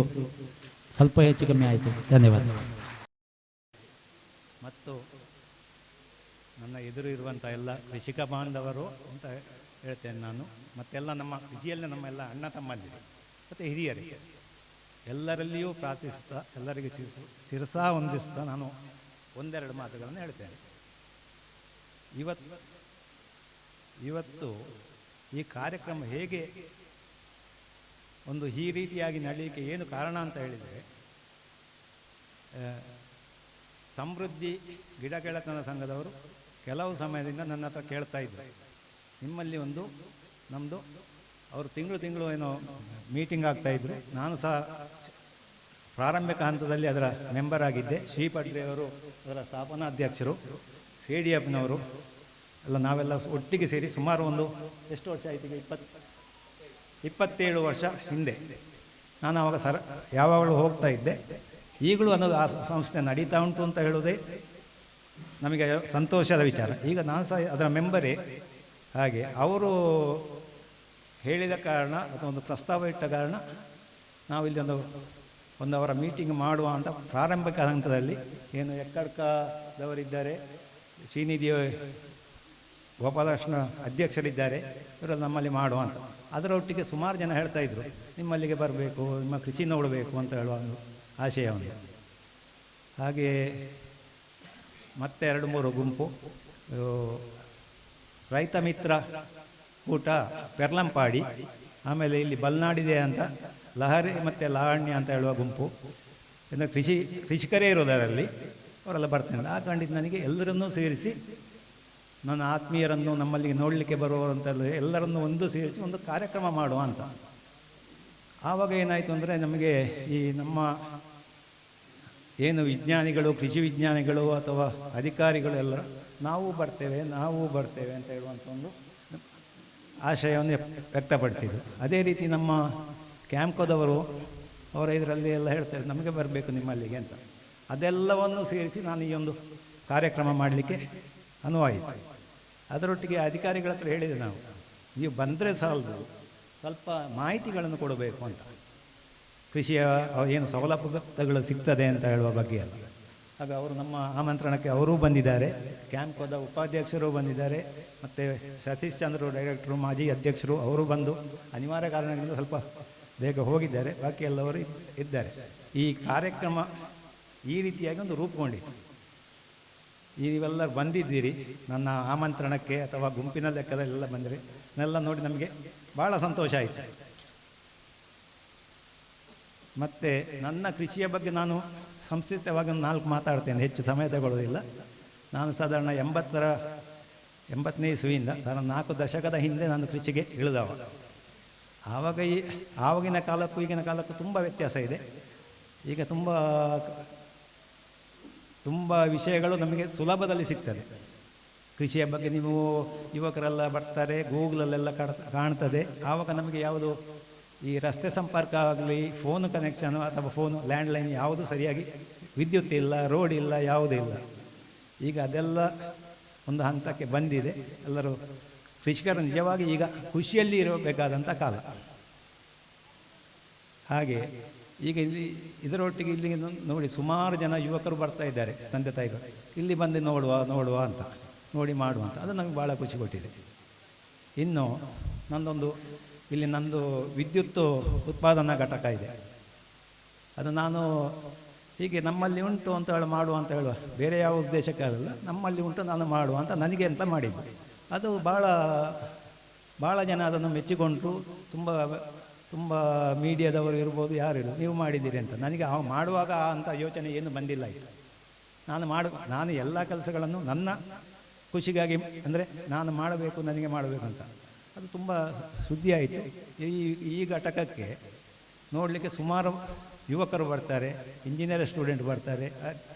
ಸ್ವಲ್ಪ ಹೆಚ್ಚು ಕಮ್ಮಿ ಆಯಿತು. ಧನ್ಯವಾದ. ಮತ್ತು ನನ್ನ ಎದುರು ಇರುವಂಥ ಎಲ್ಲ ಕೃಷಿಕ ಬಾಂಧವರು ಅಂತ ಹೇಳ್ತೇನೆ ನಾನು. ಮತ್ತೆಲ್ಲ ನಮ್ಮ ಕೃಷಿಯಲ್ಲಿ ನಮ್ಮ ಎಲ್ಲ ಅಣ್ಣ ತಮ್ಮಂದಿರು ಮತ್ತು ಹಿರಿಯರಿಗೆ ಎಲ್ಲರಲ್ಲಿಯೂ ಪ್ರಾರ್ಥಿಸುತ್ತಾ ಎಲ್ಲರಿಗೆ ಶಿರಸಾ ಹೊಂದಿಸ್ತಾ ನಾನು ಒಂದೆರಡು ಮಾತುಗಳನ್ನು ಹೇಳ್ತೇನೆ. ಇವತ್ತು ಈ ಕಾರ್ಯಕ್ರಮ ಹೇಗೆ ಈ ರೀತಿಯಾಗಿ ನಡೆಯಲಿಕ್ಕೆ ಏನು ಕಾರಣ ಅಂತ ಹೇಳಿದರೆ, ಸಮೃದ್ಧಿ ಗಿಡಗೆಳತನ ಸಂಘದವರು ಕೆಲವು ಸಮಯದಿಂದ ನನ್ನ ಹತ್ರ ಕೇಳ್ತಾ ಇದ್ದರು, ನಿಮ್ಮಲ್ಲಿ ನಮ್ಮದು ಅವರು ತಿಂಗಳು ಏನೋ ಮೀಟಿಂಗ್ ಆಗ್ತಾಯಿದ್ರು. ನಾನು ಸಹ ಪ್ರಾರಂಭಿಕ ಹಂತದಲ್ಲಿ ಅದರ ಮೆಂಬರ್ ಆಗಿದ್ದೆ. ಶ್ರೀಪಡ್ರೆಯವರು ಅದರ ಸ್ಥಾಪನಾಧ್ಯಕ್ಷರು, CDFನವರು ಎಲ್ಲ ನಾವೆಲ್ಲ ಒಟ್ಟಿಗೆ ಸೇರಿ ಸುಮಾರು ಎಷ್ಟು ವರ್ಷ ಆಯ್ತು, 27 ವರ್ಷ ಹಿಂದೆ ನಾನು ಆವಾಗ ಯಾವಾಗಲೂ ಹೋಗ್ತಾ ಇದ್ದೆ. ಈಗಲೂ ಆ ಸಂಸ್ಥೆ ನಡೀತಾ ಉಂಟು ಅಂತ ಹೇಳೋದೇ ನಮಗೆ ಸಂತೋಷದ ವಿಚಾರ. ಈಗ ನಾನು ಸಹ ಅದರ ಮೆಂಬರೇ. ಹಾಗೆ ಅವರು ಹೇಳಿದ ಕಾರಣ ಅಥವಾ ಒಂದು ಪ್ರಸ್ತಾವ ಇಟ್ಟ ಕಾರಣ ನಾವು ಇಲ್ಲಿ ಅವರ ಮೀಟಿಂಗ್ ಮಾಡುವ ಅಂತ ಪ್ರಾರಂಭಿಕ ಹಂತದಲ್ಲಿ ಏನು ಎಕ್ಕಡ್ಕದವರಿದ್ದಾರೆ, ಶ್ರೀನಿಧಿ ಗೋಪಾಲಕೃಷ್ಣ ಅಧ್ಯಕ್ಷರಿದ್ದಾರೆ, ಇವರೆಲ್ಲ ನಮ್ಮಲ್ಲಿ ಮಾಡುವ ಅಂತ. ಅದರೊಟ್ಟಿಗೆ ಸುಮಾರು ಜನ ಹೇಳ್ತಾ ಇದ್ರು, ನಿಮ್ಮಲ್ಲಿಗೆ ಬರಬೇಕು, ನಿಮ್ಮ ಕೃಷಿ ನೋಡಬೇಕು ಅಂತ ಹೇಳುವ ಒಂದು ಆಶಯವನ್ನು. ಹಾಗೆಯೇ ಮತ್ತೆ 2-3 ಗುಂಪು ರೈತ ಮಿತ್ರ ಕೂಟ ಪೆರ್ಲಂಪಾಡಿ, ಆಮೇಲೆ ಇಲ್ಲಿ ಬಲ್ನಾಡಿದೆ ಅಂತ ಲಹರಿ ಮತ್ತು ಲಾವಣ್ಯ ಅಂತ ಹೇಳುವ ಗುಂಪು, ಇನ್ನು ಕೃಷಿಕರೇ ಇರೋದರಲ್ಲಿ ಅವರೆಲ್ಲ ಬರ್ತೇನೆ. ಆ ಕಂಡಿದ್ದು ನನಗೆ ಎಲ್ಲರನ್ನೂ ಸೇರಿಸಿ ನನ್ನ ಆತ್ಮೀಯರನ್ನು ನಮ್ಮಲ್ಲಿಗೆ ನೋಡಲಿಕ್ಕೆ ಬರುವಂತೆಲ್ಲ ಎಲ್ಲರನ್ನೂ ಸೇರಿಸಿ ಒಂದು ಕಾರ್ಯಕ್ರಮ ಮಾಡುವ ಅಂತ. ಆವಾಗ ಏನಾಯಿತು ಅಂದರೆ, ನಮಗೆ ಈ ನಮ್ಮ ಏನು ವಿಜ್ಞಾನಿಗಳು, ಕೃಷಿ ವಿಜ್ಞಾನಿಗಳು ಅಥವಾ ಅಧಿಕಾರಿಗಳು ಎಲ್ಲ ನಾವು ಬರ್ತೇವೆ ಅಂತ ಹೇಳುವಂಥ ಒಂದು ಆಶಯವನ್ನು ವ್ಯಕ್ತಪಡಿಸಿದರು. ಅದೇ ರೀತಿ ನಮ್ಮ ಕ್ಯಾಂಪ್ಕೋದವರು ಅವರ ಇದರಲ್ಲಿ ಎಲ್ಲ ಹೇಳ್ತಾರೆ, ನಮಗೆ ಬರಬೇಕು ನಿಮ್ಮಲ್ಲಿಗೆ ಅಂತ. ಅದೆಲ್ಲವನ್ನು ಸೇರಿಸಿ ನಾನು ಈ ಒಂದು ಕಾರ್ಯಕ್ರಮ ಮಾಡಲಿಕ್ಕೆ ಅನುವಾಯಿತು. ಅದರೊಟ್ಟಿಗೆ ಅಧಿಕಾರಿಗಳ ಹತ್ರ ಹೇಳಿದೆ, ನೀವು ಬಂದರೆ ಸಾಲದು, ಸ್ವಲ್ಪ ಮಾಹಿತಿಗಳನ್ನು ಕೊಡಬೇಕು ಅಂತ, ಕೃಷಿಯ ಏನು ಸೌಲಭ್ಯಗಳು ಸಿಗ್ತದೆ ಅಂತ ಹೇಳುವ ಬಗ್ಗೆ ಅಲ್ಲ. ಆಗ ಅವರು ನಮ್ಮ ಆಮಂತ್ರಣಕ್ಕೆ ಅವರೂ ಬಂದಿದ್ದಾರೆ, ಕ್ಯಾಂಪ್ಕೋದ ಉಪಾಧ್ಯಕ್ಷರು ಬಂದಿದ್ದಾರೆ, ಮತ್ತು ಸತೀಶ್ ಚಂದ್ರು ಡೈರೆಕ್ಟ್ರು, ಮಾಜಿ ಅಧ್ಯಕ್ಷರು ಅವರು ಬಂದು ಅನಿವಾರ್ಯ ಕಾರಣಗಳಿಂದ ಸ್ವಲ್ಪ ಬೇಗ ಹೋಗಿದ್ದಾರೆ. ಬಾಕಿ ಎಲ್ಲವರು ಇದ್ದಾರೆ. ಈ ಕಾರ್ಯಕ್ರಮ ಈ ರೀತಿಯಾಗಿ ಒಂದು ರೂಪುಗೊಂಡಿತ್ತು. ನೀವೆಲ್ಲರೂ ಬಂದಿದ್ದೀರಿ ನನ್ನ ಆಮಂತ್ರಣಕ್ಕೆ ಅಥವಾ ಗುಂಪಿನ ಲೆಕ್ಕದಲ್ಲೆಲ್ಲ ಬಂದರೆ ನೆಲ್ಲ ನೋಡಿ ನಮಗೆ ಭಾಳ ಸಂತೋಷ ಆಯಿತು. ಮತ್ತು ನನ್ನ ಕೃಷಿಯ ಬಗ್ಗೆ ನಾನು ಸಂಸ್ಕೃತವಾಗಿ 4 ಮಾತಾಡ್ತೇನೆ, ಹೆಚ್ಚು ಸಮಯ ತಗೊಳ್ಳೋದಿಲ್ಲ. ನಾನು ಸಾಧಾರಣ 80ನೇ ಇಸ್ವಿಯಿಂದ 4 ದಶಕದ ಹಿಂದೆ ನಾನು ಕೃಷಿಗೆ ಇಳಿದವ. ಆವಾಗಿನ ಕಾಲಕ್ಕೂ ಈಗಿನ ಕಾಲಕ್ಕೂ ತುಂಬ ವ್ಯತ್ಯಾಸ ಇದೆ. ಈಗ ತುಂಬ ವಿಷಯಗಳು ನಮಗೆ ಸುಲಭದಲ್ಲಿ ಸಿಗ್ತದೆ. ಕೃಷಿಯ ಬಗ್ಗೆ ನೀವು ಯುವಕರೆಲ್ಲ ಬರ್ತಾರೆ, ಗೂಗಲಲ್ಲೆಲ್ಲ ಕಾಣ್ತದೆ. ಆವಾಗ ನಮಗೆ ಯಾವುದು ಈ ರಸ್ತೆ ಸಂಪರ್ಕ ಆಗಲಿ, ಫೋನ್ ಕನೆಕ್ಷನ್ ಅಥವಾ ಲ್ಯಾಂಡ್ಲೈನ್ ಯಾವುದು ಸರಿಯಾಗಿ, ವಿದ್ಯುತ್ ಇಲ್ಲ, ರೋಡ್ ಇಲ್ಲ, ಯಾವುದೂ ಇಲ್ಲ. ಈಗ ಅದೆಲ್ಲ ಒಂದು ಹಂತಕ್ಕೆ ಬಂದಿದೆ. ಎಲ್ಲರೂ ಕೃಷಿಕರು ನಿಜವಾಗಿ ಈಗ ಖುಷಿಯಲ್ಲಿ ಇರಬೇಕಾದಂಥ ಕಾಲ. ಹಾಗೆ ಈಗ ಇದರೊಟ್ಟಿಗೆ ಇಲ್ಲಿ ನೋಡಿ ಸುಮಾರು ಜನ ಯುವಕರು ಬರ್ತಾ ಇದ್ದಾರೆ, ತಂದೆ ತಾಯಿಗಳು ಇಲ್ಲಿ ಬಂದು ನೋಡುವ ಅಂತ, ನೋಡಿ ಮಾಡುವ ಅಂತ. ಅದು ನಮಗೆ ಭಾಳ ಖುಷಿ ಕೊಟ್ಟಿದೆ. ಇನ್ನು ಇಲ್ಲಿ ನಂದು ವಿದ್ಯುತ್ ಉತ್ಪಾದನಾ ಘಟಕ ಇದೆ. ಅದು ನಾನು ಹೀಗೆ ನಮ್ಮಲ್ಲಿ ಉಂಟು ಅಂತ ಮಾಡುವ ಅಂತ ಹೇಳುವ, ಬೇರೆ ಯಾವ ಉದ್ದೇಶಕ್ಕಾಗಲ್ಲ, ನಮ್ಮಲ್ಲಿ ಉಂಟು ನಾನು ಮಾಡುವ ಅಂತ ನನಗೆ ಅಂತ ಮಾಡಿದ್ದು. ಅದು ಭಾಳ ಜನ ಅದನ್ನು ಮೆಚ್ಚಿಕೊಂಡ್ರು, ತುಂಬ ತುಂಬ ಮೀಡಿಯಾದವರು ಇರ್ಬೋದು, ಯಾರಿಲ್ಲ, ನೀವು ಮಾಡಿದ್ದೀರಿ ಅಂತ. ನನಗೆ ಮಾಡುವಾಗ ಅಂಥ ಯೋಚನೆ ಏನು ಬಂದಿಲ್ಲ ಇತ್ತು. ನಾನು ಎಲ್ಲ ಕೆಲಸಗಳನ್ನು ನನ್ನ ಖುಷಿಗಾಗಿ, ಅಂದರೆ ನಾನು ಮಾಡಬೇಕು, ನನಗೆ ಮಾಡಬೇಕು ಅಂತ. ಅದು ತುಂಬ ಸುದ್ದಿ ಆಯಿತು. ಈ ಘಟಕಕ್ಕೆ ನೋಡಲಿಕ್ಕೆ ಸುಮಾರು ಯುವಕರು ಬರ್ತಾರೆ, ಇಂಜಿನಿಯರ್ ಸ್ಟೂಡೆಂಟ್ ಬರ್ತಾರೆ,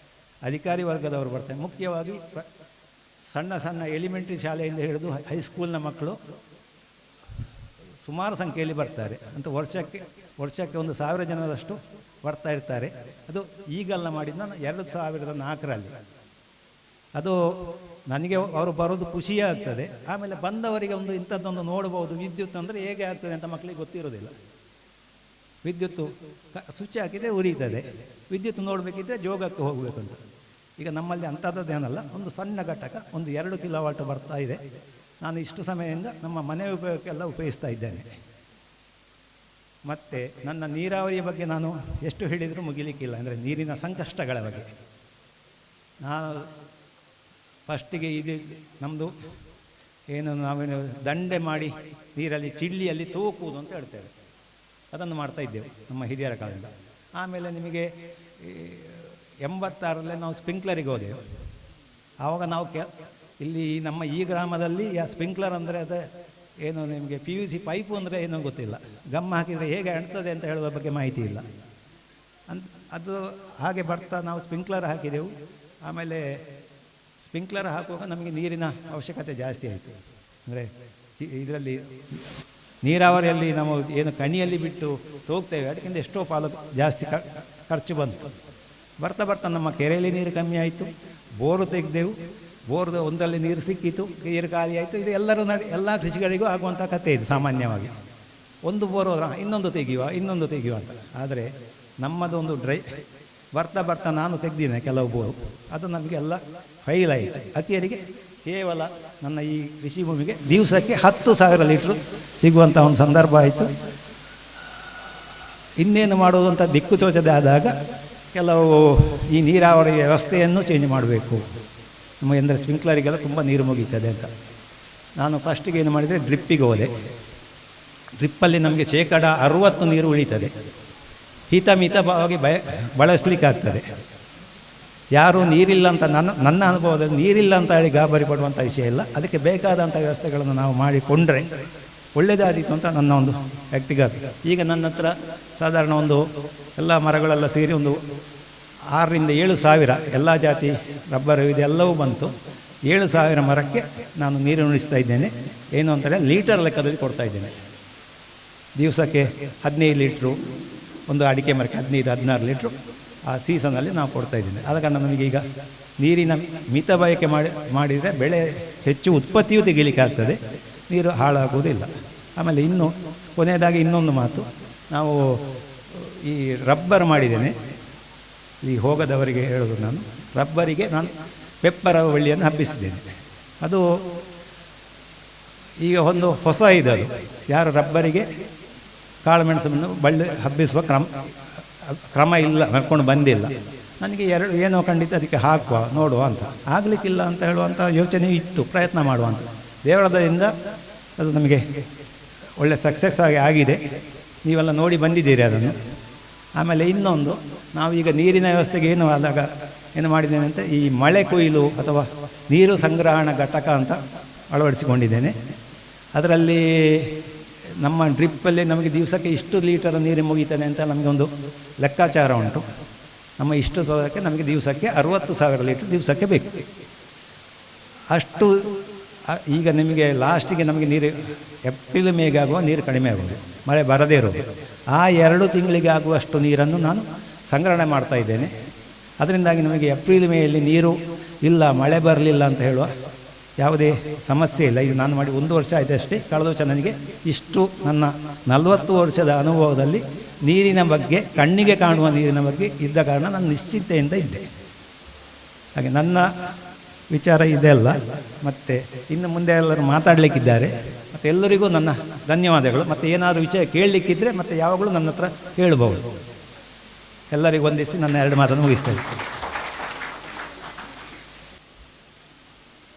ಅಧಿಕಾರಿ ವರ್ಗದವರು ಬರ್ತಾರೆ. ಮುಖ್ಯವಾಗಿ ಸಣ್ಣ ಸಣ್ಣ ಎಲಿಮೆಂಟ್ರಿ ಶಾಲೆಯಿಂದ ಹಿಡಿದು ಹೈಸ್ಕೂಲ್ನ ಮಕ್ಕಳು ಸುಮಾರು ಸಂಖ್ಯೆಯಲ್ಲಿ ಬರ್ತಾರೆ ಅಂತ. ವರ್ಷಕ್ಕೆ 1,000 ಜನರಷ್ಟು ಬರ್ತಾ ಇರ್ತಾರೆ. ಅದು ಈಗಲ್ಲ ಮಾಡಿದ್ದು, ನಾನು 2004ರಲ್ಲಿ. ಅದು ನನಗೆ ಅವರು ಬರೋದು ಖುಷಿಯೇ ಆಗ್ತದೆ. ಆಮೇಲೆ ಬಂದವರಿಗೆ ಇಂಥದ್ದೊಂದು ನೋಡ್ಬೋದು. ವಿದ್ಯುತ್ ಅಂದರೆ ಹೇಗೆ ಆಗ್ತದೆ ಅಂತ ಮಕ್ಕಳಿಗೆ ಗೊತ್ತಿರೋದಿಲ್ಲ. ವಿದ್ಯುತ್ತು ಸ್ವಿಚ್ ಹಾಕಿದರೆ ಉರಿಯುತ್ತದೆ, ವಿದ್ಯುತ್ ನೋಡಬೇಕಿದ್ರೆ ಜೋಗಕ್ಕೆ ಹೋಗಬೇಕಂತ. ಈಗ ನಮ್ಮಲ್ಲಿ ಅಂಥದ್ದೇನಲ್ಲ, ಒಂದು ಸಣ್ಣ ಘಟಕ 2 ಕಿಲೋವಾಟ್ ಬರ್ತಾ ಇದೆ. ನಾನು ಇಷ್ಟು ಸಮಯದಿಂದ ನಮ್ಮ ಮನೆ ಉಪಯೋಗಕ್ಕೆಲ್ಲ ಉಪಯೋಗಿಸ್ತಾ ಇದ್ದೇನೆ. ಮತ್ತು ನನ್ನ ನೀರಾವರಿಯ ಬಗ್ಗೆ ನಾನು ಎಷ್ಟು ಹೇಳಿದರೂ ಮುಗಿಲಿಕ್ಕಿಲ್ಲ. ಅಂದರೆ ನೀರಿನ ಸಂಕಷ್ಟಗಳ ಬಗ್ಗೆ ನಾನು ಫಸ್ಟಿಗೆ ಇದು ನಮ್ಮದು ಏನು ನಾವೇನು ದಂಡೆ ಮಾಡಿ ನೀರಲ್ಲಿ ಚಿಳ್ಳಿಯಲ್ಲಿ ತೂಕುವುದು ಅಂತ ಹೇಳ್ತೇವೆ, ಅದನ್ನು ಮಾಡ್ತಾ ಇದ್ದೇವೆ ನಮ್ಮ ಹಿರಿಯರ ಕಾಲದಿಂದ. ಆಮೇಲೆ ನಿಮಗೆ 86ರಲ್ಲೇ ನಾವು ಸ್ಪ್ರಿಂಕ್ಲರಿಗೆ ಹೋದೆವು. ಆವಾಗ ನಾವು ಇಲ್ಲಿ ನಮ್ಮ ಈ ಗ್ರಾಮದಲ್ಲಿ ಸ್ಪ್ರಿಂಕ್ಲರ್ ಅಂದರೆ ಅದು ಏನು ನಿಮಗೆ PVC ಪೈಪು ಅಂದರೆ ಏನೋ ಗೊತ್ತಿಲ್ಲ, ಗಮ್ ಹಾಕಿದರೆ ಹೇಗೆ ಅಂಟ್ತದೆ ಅಂತ ಹೇಳುವ ಬಗ್ಗೆ ಮಾಹಿತಿ ಇಲ್ಲ. ಅದು ಹಾಗೆ ಬರ್ತಾ ನಾವು ಸ್ಪ್ರಿಂಕ್ಲರ್ ಹಾಕಿದೆವು. ಆಮೇಲೆ ಸ್ಪ್ರಿಂಕ್ಲರ್ ಹಾಕುವಾಗ ನಮಗೆ ನೀರಿನ ಅವಶ್ಯಕತೆ ಜಾಸ್ತಿ ಆಯಿತು. ಅಂದರೆ ಇದರಲ್ಲಿ ನೀರಾವರಿಯಲ್ಲಿ ನಾವು ಏನು ಕಣಿಯಲ್ಲಿ ಬಿಟ್ಟು ಹೋಗ್ತೇವೆ, ಅದಕ್ಕಿಂತ ಎಷ್ಟೋ ಪಾಲು ಜಾಸ್ತಿ ಖರ್ಚು ಬಂತು. ಬರ್ತಾ ಬರ್ತಾ ನಮ್ಮ ಕೆರೆಯಲ್ಲಿ ನೀರು ಕಮ್ಮಿ ಆಯಿತು. ಬೋರು ತೆಗೆದೆವು, ಬೋರ್ದು ಒಂದರಲ್ಲಿ ನೀರು ಸಿಕ್ಕಿತು, ನೀರು ಖಾಲಿ ಆಯಿತು. ಇದು ಎಲ್ಲ ಕೃಷಿಗಳಿಗೂ ಆಗುವಂಥ ಕಥೆ ಇದು. ಸಾಮಾನ್ಯವಾಗಿ ಒಂದು ಬೋರ್ ಹೋದ್ರೆ ಇನ್ನೊಂದು ತೆಗೆಯುವ ಅಂತ. ಆದರೆ ನಮ್ಮದೊಂದು ಬರ್ತಾ ಬರ್ತಾ ನಾನು ತೆಗೆದಿದ್ದೇನೆ ಕೆಲವು ಬೋರು, ಅದು ನಮಗೆಲ್ಲ ಫೈಲ್ ಆಯಿತು. ಅಕ್ಕಿಯರಿಗೆ ಕೇವಲ ನನ್ನ ಈ ಕೃಷಿ ಭೂಮಿಗೆ ದಿವಸಕ್ಕೆ 10,000 ಲೀಟ್ರು ಸಿಗುವಂಥ ಒಂದು ಸಂದರ್ಭ ಆಯಿತು. ಇನ್ನೇನು ಮಾಡೋದು ಅಂತ ದಿಕ್ಕು ತೋಚದೆ ಆದಾಗ ಕೆಲವು ಈ ನೀರಾವರಿ ವ್ಯವಸ್ಥೆಯನ್ನು ಚೇಂಜ್ ಮಾಡಬೇಕು ನಮ್ಮ, ಅಂದರೆ ಸ್ಪ್ರಿಂಕ್ಲರಿಗೆಲ್ಲ ತುಂಬ ನೀರು ಮುಗೀತದೆ ಅಂತ. ನಾನು ಫಸ್ಟಿಗೆ ಏನು ಮಾಡಿದರೆ ಡ್ರಿಪ್ಪಿಗೆ ಹೋದೆ. ಡ್ರಿಪ್ಪಲ್ಲಿ ನಮಗೆ 60% ನೀರು ಉಳಿತದೆ, ಹಿತಮಿತವಾಗಿ ಬಳಸಲಿಕ್ಕಾಗ್ತದೆ. ಯಾರೂ ನೀರಿಲ್ಲ ಅಂತ ನನ್ನ ಅನುಭವದಲ್ಲಿ ನೀರಿಲ್ಲ ಅಂತ ಹೇಳಿ ಗಾಬರಿ ಪಡುವಂಥ ವಿಷಯ ಇಲ್ಲ. ಅದಕ್ಕೆ ಬೇಕಾದಂಥ ವ್ಯವಸ್ಥೆಗಳನ್ನು ನಾವು ಮಾಡಿಕೊಂಡ್ರೆ ಒಳ್ಳೆಯದಾದೀತು ಅಂತ ನನ್ನ ಒಂದು ವ್ಯಕ್ತಿಗತ. ಈಗ ನನ್ನ ಹತ್ರ ಸಾಧಾರಣ ಎಲ್ಲ ಮರಗಳೆಲ್ಲ ಸೇರಿ 6,000 to 7,000 ಎಲ್ಲ ಜಾತಿ ರಬ್ಬರು ಇದೆಲ್ಲವೂ ಬಂತು. 7,000 ಮರಕ್ಕೆ ನಾನು ನೀರು ಉಣಿಸ್ತಾ ಇದ್ದೇನೆ. ಏನು ಅಂತಾರೆ ಲೀಟರ್ ಲೆಕ್ಕದಲ್ಲಿ ಕೊಡ್ತಾ ಇದ್ದೇನೆ. ದಿವಸಕ್ಕೆ 15 ಲೀಟ್ರು, ಒಂದು ಅಡಿಕೆ ಮರಕ್ಕೆ 15-16 ಲೀಟ್ರು ಆ ಸೀಸನಲ್ಲಿ ನಾವು ಕೊಡ್ತಾ ಇದ್ದೇನೆ. ಆದ ಕಾರಣ ನಮಗೆ ಈಗ ನೀರಿನ ಮಿತ ಬಳಕೆ ಮಾಡಿದರೆ ಬೆಳೆ ಹೆಚ್ಚು ಉತ್ಪತ್ತಿಯೂ ತೆಗೀಲಿಕ್ಕೆ ಆಗ್ತದೆ, ನೀರು ಹಾಳಾಗುವುದಿಲ್ಲ. ಆಮೇಲೆ ಕೊನೆಯದಾಗಿ ಇನ್ನೊಂದು ಮಾತು, ನಾವು ಈ ರಬ್ಬರ್ ಮಾಡಿದ್ದೇನೆ. ಈ ಹೋಗದವರಿಗೆ ಹೇಳೋದು, ನಾನು ರಬ್ಬರಿಗೆ ಪೆಪ್ಪರ ಬಳ್ಳಿಯನ್ನು ಹಬ್ಬಿಸಿದ್ದೇನೆ. ಅದು ಈಗ ಒಂದು ಹೊಸ ಇದದು, ಯಾರು ರಬ್ಬರಿಗೆ ಕಾಳುಮೆಣಸನ್ನು ಬಳ್ಳಿ ಹಬ್ಬಿಸುವ ಕ್ರಮ ಇಲ್ಲ, ನಡ್ಕೊಂಡು ಬಂದಿಲ್ಲ. ನನಗೆ ಏನೋ ಖಂಡಿತ ಅದಕ್ಕೆ ಹಾಕುವ ನೋಡುವ ಅಂತ, ಆಗಲಿಕ್ಕಿಲ್ಲ ಅಂತ ಹೇಳುವಂಥ ಯೋಚನೆ ಇತ್ತು, ಪ್ರಯತ್ನ ಮಾಡುವಂಥ. ದೇವರದಿಂದ ಅದು ನಮಗೆ ಒಳ್ಳೆ ಸಕ್ಸಸ್ ಆಗಿದೆ. ನೀವೆಲ್ಲ ನೋಡಿ ಬಂದಿದ್ದೀರಿ ಅದನ್ನು. ಆಮೇಲೆ ಇನ್ನೊಂದು, ನಾವೀಗ ನೀರಿನ ವ್ಯವಸ್ಥೆಗೆ ಏನು ಆದಾಗ ಏನು ಮಾಡಿದ್ದೇನೆ ಅಂತ, ಈ ಮಳೆ ಕೊಯ್ಲು ಅಥವಾ ನೀರು ಸಂಗ್ರಹಣಾ ಘಟಕ ಅಂತ ಅಳವಡಿಸಿಕೊಂಡಿದ್ದೇನೆ. ಅದರಲ್ಲಿ ನಮ್ಮ ಡ್ರಿಪ್ಪಲ್ಲಿ ನಮಗೆ ದಿವಸಕ್ಕೆ ಇಷ್ಟು ಲೀಟರ್ ನೀರು ಮುಗಿತಾನೆ ಅಂತ ನಮಗೆ ಒಂದು ಲೆಕ್ಕಾಚಾರ ಉಂಟು. ನಮ್ಮ ಇಷ್ಟು ಸೋದಕ್ಕೆ ನಮಗೆ ದಿವಸಕ್ಕೆ 60,000 ಲೀಟರ್ ದಿವಸಕ್ಕೆ ಬೇಕು. ಅಷ್ಟು ಈಗ ನಿಮಗೆ ಲಾಸ್ಟಿಗೆ ನಮಗೆ ನೀರು ಏಪ್ರಿಲ್ ಮೇಗೆ ಆಗುವ ನೀರು ಕಡಿಮೆ ಆಗೋದು, ಮಳೆ ಬರದೇ ಇರೋದು. ಆ 2 ತಿಂಗಳಿಗೆ ಆಗುವಷ್ಟು ನೀರನ್ನು ನಾನು ಸಂಗ್ರಹಣೆ ಮಾಡ್ತಾ ಇದ್ದೇನೆ. ಅದರಿಂದಾಗಿ ನಮಗೆ ಏಪ್ರಿಲ್ ಮೇಯಲ್ಲಿ ನೀರು ಇಲ್ಲ, ಮಳೆ ಬರಲಿಲ್ಲ ಅಂತ ಹೇಳುವ ಯಾವುದೇ ಸಮಸ್ಯೆ ಇಲ್ಲ. ಈಗ ನಾನು ಮಾಡಿ 1 ವರ್ಷ ಆಯಿತಷ್ಟೇ. ಕಳೆದ ವರ್ಷ ನನಗೆ ಇಷ್ಟು ನನ್ನ 40 ವರ್ಷದ ಅನುಭವದಲ್ಲಿ ನೀರಿನ ಬಗ್ಗೆ, ಕಣ್ಣಿಗೆ ಕಾಣುವ ನೀರಿನ ಬಗ್ಗೆ ಇದ್ದ ಕಾರಣ ನಾನು ನಿಶ್ಚಿಂತೆಯಿಂದ ಇದ್ದೆ. ಹಾಗೆ ನನ್ನ ವಿಚಾರ ಇದೆಲ್ಲ. ಮತ್ತು ಇನ್ನು ಮುಂದೆ ಎಲ್ಲರೂ ಮಾತಾಡಲಿಕ್ಕಿದ್ದಾರೆ. ಮತ್ತು ಎಲ್ಲರಿಗೂ ನನ್ನ ಧನ್ಯವಾದಗಳು. ಮತ್ತು ಏನಾದರೂ ವಿಷಯ ಕೇಳಲಿಕ್ಕಿದ್ರೆ ಮತ್ತು ಯಾವಾಗಲೂ ನನ್ನ ಹತ್ರ ಕೇಳಬಹುದು. ಎಲ್ಲರಿಗೂ ವಂದಿಸಿ ನನ್ನ 2 ಮಾತನ್ನು ಮುಗಿಸ್ತೇನೆ.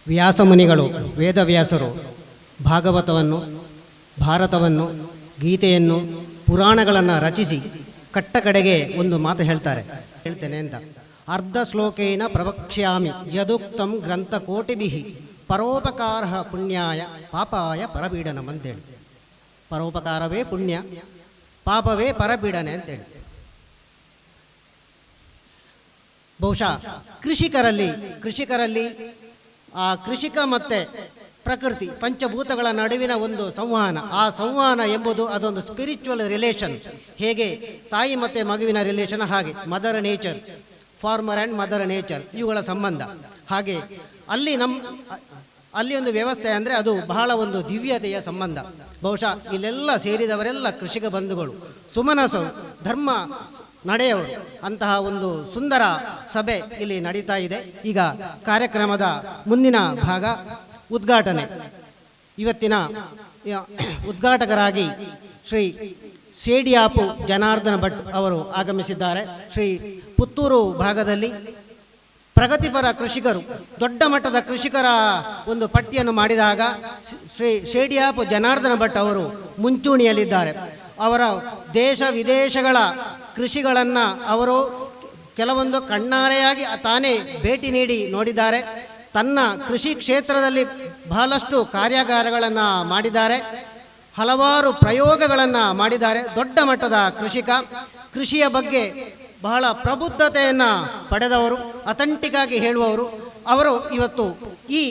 ವ್ಯಾಸಮುನಿಗಳು, ವೇದವ್ಯಾಸರು ಭಾಗವತವನ್ನು, ಭಾರತವನ್ನು, ಗೀತೆಯನ್ನು, ಪುರಾಣಗಳನ್ನು ರಚಿಸಿ ಕಟ್ಟ ಕಡೆಗೆ ಒಂದು ಮಾತು ಹೇಳ್ತೇನೆ ಅಂತ. ಅರ್ಧ ಶ್ಲೋಕೇನ ಪ್ರವಕ್ಷ್ಯಾಮಿ ಯದುಕ್ತಂ ಗ್ರಂಥಕೋಟಿಭಿಃ ಪರೋಪಕಾರ ಪುಣ್ಯಾಯ ಪಾಪಾಯ ಪರಪೀಡನಂ ಅಂತೇಳಿ. ಪರೋಪಕಾರವೇ ಪುಣ್ಯ, ಪಾಪವೇ ಪರಪೀಡನೆ ಅಂತೇಳಿ. ಬಹುಶಃ ಕೃಷಿಕರಲ್ಲಿ ಆ ಕೃಷಿಕ ಮತ್ತು ಪ್ರಕೃತಿ ಪಂಚಭೂತಗಳ ನಡುವಿನ ಒಂದು ಸಂವಹನ, ಆ ಸಂವಹನ ಎಂಬುದು ಅದೊಂದು ಸ್ಪಿರಿಚುವಲ್ ರಿಲೇಷನ್. ಹೇಗೆ ತಾಯಿ ಮತ್ತು ಮಗುವಿನ ರಿಲೇಷನ್, ಹಾಗೆ mother nature, farmer and mother nature ಇವುಗಳ ಸಂಬಂಧ. ಹಾಗೆ ಅಲ್ಲಿ ಒಂದು ವ್ಯವಸ್ಥೆ ಅಂದರೆ ಅದು ಬಹಳ ಒಂದು ದಿವ್ಯತೆಯ ಸಂಬಂಧ. ಬಹುಶಃ ಇಲ್ಲೆಲ್ಲ ಸೇರಿದವರೆಲ್ಲ ಕೃಷಿಕ ಬಂಧುಗಳು, ಸುಮನಸರು, ಧರ್ಮ ನಡೆಯವರು. ಅಂತಹ ಒಂದು ಸುಂದರ ಸಭೆ ಇಲ್ಲಿ ನಡೀತಾ ಇದೆ. ಈಗ ಕಾರ್ಯಕ್ರಮದ ಮುಂದಿನ ಭಾಗ ಉದ್ಘಾಟನೆ. ಇವತ್ತಿನ ಉದ್ಘಾಟಕರಾಗಿ ಶ್ರೀ ಸೇಡಿಯಾಪು ಜನಾರ್ದನ ಭಟ್ ಅವರು ಆಗಮಿಸಿದ್ದಾರೆ. ಶ್ರೀ ಪುತ್ತೂರು ಭಾಗದಲ್ಲಿ ಪ್ರಗತಿಪರ ಕೃಷಿಕರು, ದೊಡ್ಡ ಮಟ್ಟದ ಕೃಷಿಕರ ಒಂದು ಪಟ್ಟಿಯನ್ನು ಮಾಡಿದಾಗ ಶ್ರೀ ಸೇಡಿಯಾಪು ಜನಾರ್ದನ ಭಟ್ ಅವರು ಮುಂಚೂಣಿಯಲ್ಲಿದ್ದಾರೆ. ಅವರ ದೇಶ ವಿದೇಶಗಳ ಕೃಷಿಗಳನ್ನು ಅವರು ಕೆಲವೊಂದು ಕಣ್ಣಾರೆಯಾಗಿ ತಾನೇ ಭೇಟಿ ನೀಡಿ ನೋಡಿದ್ದಾರೆ. ತನ್ನ ಕೃಷಿ ಕ್ಷೇತ್ರದಲ್ಲಿ ಬಹಳಷ್ಟು ಕಾರ್ಯಾಗಾರಗಳನ್ನು ಮಾಡಿದ್ದಾರೆ, ಹಲವಾರು ಪ್ರಯೋಗಗಳನ್ನು ಮಾಡಿದ್ದಾರೆ. ದೊಡ್ಡ ಮಟ್ಟದ ಕೃಷಿಕ, ಕೃಷಿಯ ಬಗ್ಗೆ ಬಹಳ ಪ್ರಬುದ್ಧತೆಯನ್ನು ಪಡೆದವರು, ಅಥೆಂಟಿಕ್ಕಾಗಿ ಹೇಳುವವರು. ಅವರು ಇವತ್ತು ಈ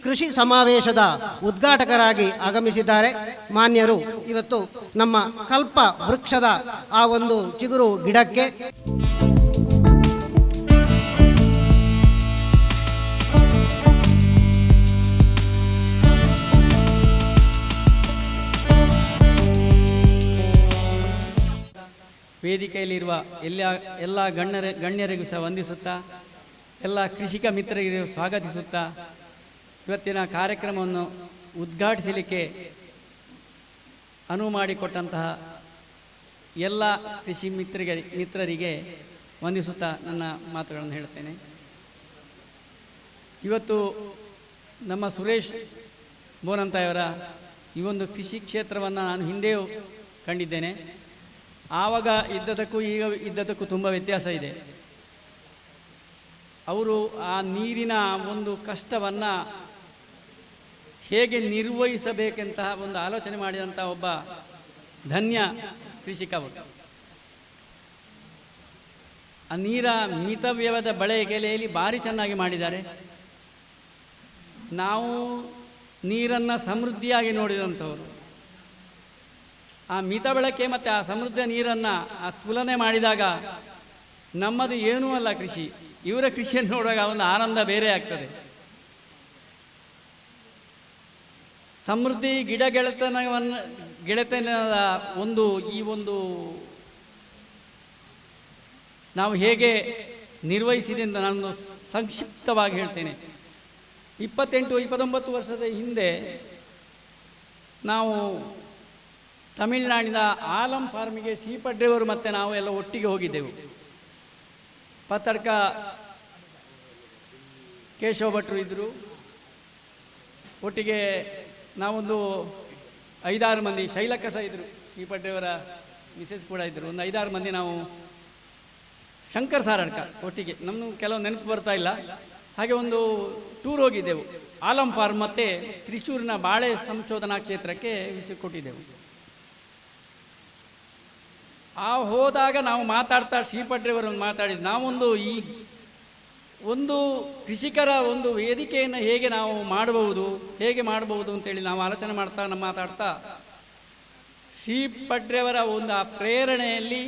ಕೃಷಿ ಸಮಾವೇಶದ ಉದ್ಘಾಟಕರಾಗಿ ಆಗಮಿಸಿದ್ದಾರೆ. ಮಾನ್ಯರು ಇವತ್ತು ನಮ್ಮ ಕಲ್ಪ ವೃಕ್ಷದ ಆ ಒಂದು ಚಿಗುರು ಗಿಡಕ್ಕೆ ವೇದಿಕೆಯಲ್ಲಿರುವ ಎಲ್ಲ ಗಣ್ಯರಿಗೂ ಸಹ ವಂದಿಸುತ್ತಾ, ಎಲ್ಲ ಕೃಷಿಕ ಮಿತ್ರರಿಗೂ ಸ್ವಾಗತಿಸುತ್ತಾ, ಇವತ್ತಿನ ಕಾರ್ಯಕ್ರಮವನ್ನು ಉದ್ಘಾಟಿಸಲಿಕ್ಕೆ ಅನುವು ಮಾಡಿಕೊಟ್ಟಂತಹ ಎಲ್ಲ ಕೃಷಿ ಮಿತ್ರರಿಗೆ ವಂದಿಸುತ್ತಾ ನನ್ನ ಮಾತುಗಳನ್ನು ಹೇಳ್ತೇನೆ. ಇವತ್ತು ನಮ್ಮ ಸುರೇಶ್ ಬೋನಂತಾಯವರ ಈ ಒಂದು ಕೃಷಿ ಕ್ಷೇತ್ರವನ್ನು ನಾನು ಹಿಂದೆಯೂ ಕಂಡಿದ್ದೇನೆ. ಆವಾಗ ಇದ್ದದಕ್ಕೂ ಈಗ ಇದ್ದದಕ್ಕೂ ತುಂಬ ವ್ಯತ್ಯಾಸ ಇದೆ. ಅವರು ಆ ನೀರಿನ ಒಂದು ಕಷ್ಟವನ್ನು ಹೇಗೆ ನಿರ್ವಹಿಸಬೇಕೆಂತಹ ಒಂದು ಆಲೋಚನೆ ಮಾಡಿದಂಥ ಒಬ್ಬ ಧನ್ಯ ಕೃಷಿಕ ಅವರು. ಆ ನೀರ ಮಿತವ್ಯಯದ ಬಳಕೆಯಲ್ಲಿ ಭಾರಿ ಚೆನ್ನಾಗಿ ಮಾಡಿದ್ದಾರೆ. ನಾವು ನೀರನ್ನು ಸಮೃದ್ಧಿಯಾಗಿ ನೋಡಿದಂಥವರು. ಆ ಮಿತ ಬಳಕೆ ಮತ್ತು ಆ ಸಮೃದ್ಧ ನೀರನ್ನು ಆ ತುಲನೆ ಮಾಡಿದಾಗ ನಮ್ಮದು ಏನೂ ಅಲ್ಲ ಕೃಷಿ, ಇವರ ಕೃಷಿಯನ್ನು ನೋಡುವಾಗ ಒಂದು ಆನಂದ ಬೇರೆ ಆಗ್ತದೆ. ಸಮೃದ್ಧಿ ಗೆಳೆತನದ ಈ ಒಂದು ನಾವು ಹೇಗೆ ನಿರ್ವಹಿಸಿದೆ ಅಂತ ನಾನು ಸಂಕ್ಷಿಪ್ತವಾಗಿ ಹೇಳ್ತೇನೆ. 28-29 ವರ್ಷದ ಹಿಂದೆ ನಾವು ತಮಿಳುನಾಡಿನ ಆಲಂ ಫಾರ್ಮಿಗೆ ಶ್ರೀಪಡ್ರೆಯವರು ಮತ್ತು ನಾವು ಎಲ್ಲ ಒಟ್ಟಿಗೆ ಹೋಗಿದ್ದೆವು. ಪತ್ತಡ್ಕ ಕೇಶವ ಭಟ್ರು ಇದ್ದರು, ಒಟ್ಟಿಗೆ ನಾವೊಂದು 5-6 ಮಂದಿ, ಶೈಲಕ್ಕ ಸಹ ಇದ್ದರು, ಶ್ರೀಪಡ್ರೆಯವರ ಮಿಸೆಸ್ ಕೂಡ ಇದ್ದರು. ಒಂದು 5-6 ಮಂದಿ ನಾವು ಶಂಕರ್ ಸಾರಡ್ಕ ಒಟ್ಟಿಗೆ, ನಮ್ಮನ್ನು ಕೆಲವು ನೆನಪು ಬರ್ತಾ ಇಲ್ಲ, ಹಾಗೆ ಒಂದು ಟೂರ್ ಹೋಗಿದ್ದೆವು. ಆಲಂ ಫಾರ್ಮ್ ಮತ್ತು ತ್ರಿಶೂರಿನ ಬಾಳೆ ಸಂಶೋಧನಾ ಕ್ಷೇತ್ರಕ್ಕೆ ವಿಸಿಟ್ ಕೊಟ್ಟಿದ್ದೆವು. ಆ ಹೋದಾಗ ನಾವು ಮಾತಾಡ್ತಾ ಶ್ರೀಪಡ್ರೆಯವರನ್ನು ಮಾತಾಡಿದ್ದು, ನಾವೊಂದು ಈ ಒಂದು ಕೃಷಿಕರ ಒಂದು ವೇದಿಕೆಯನ್ನು ಹೇಗೆ ನಾವು ಮಾಡಬಹುದು ಅಂತೇಳಿ ನಾವು ಆಲೋಚನೆ ಮಾತಾಡ್ತಾ ಶ್ರೀಪಡ್ರೆಯವರ ಒಂದು ಆ ಪ್ರೇರಣೆಯಲ್ಲಿ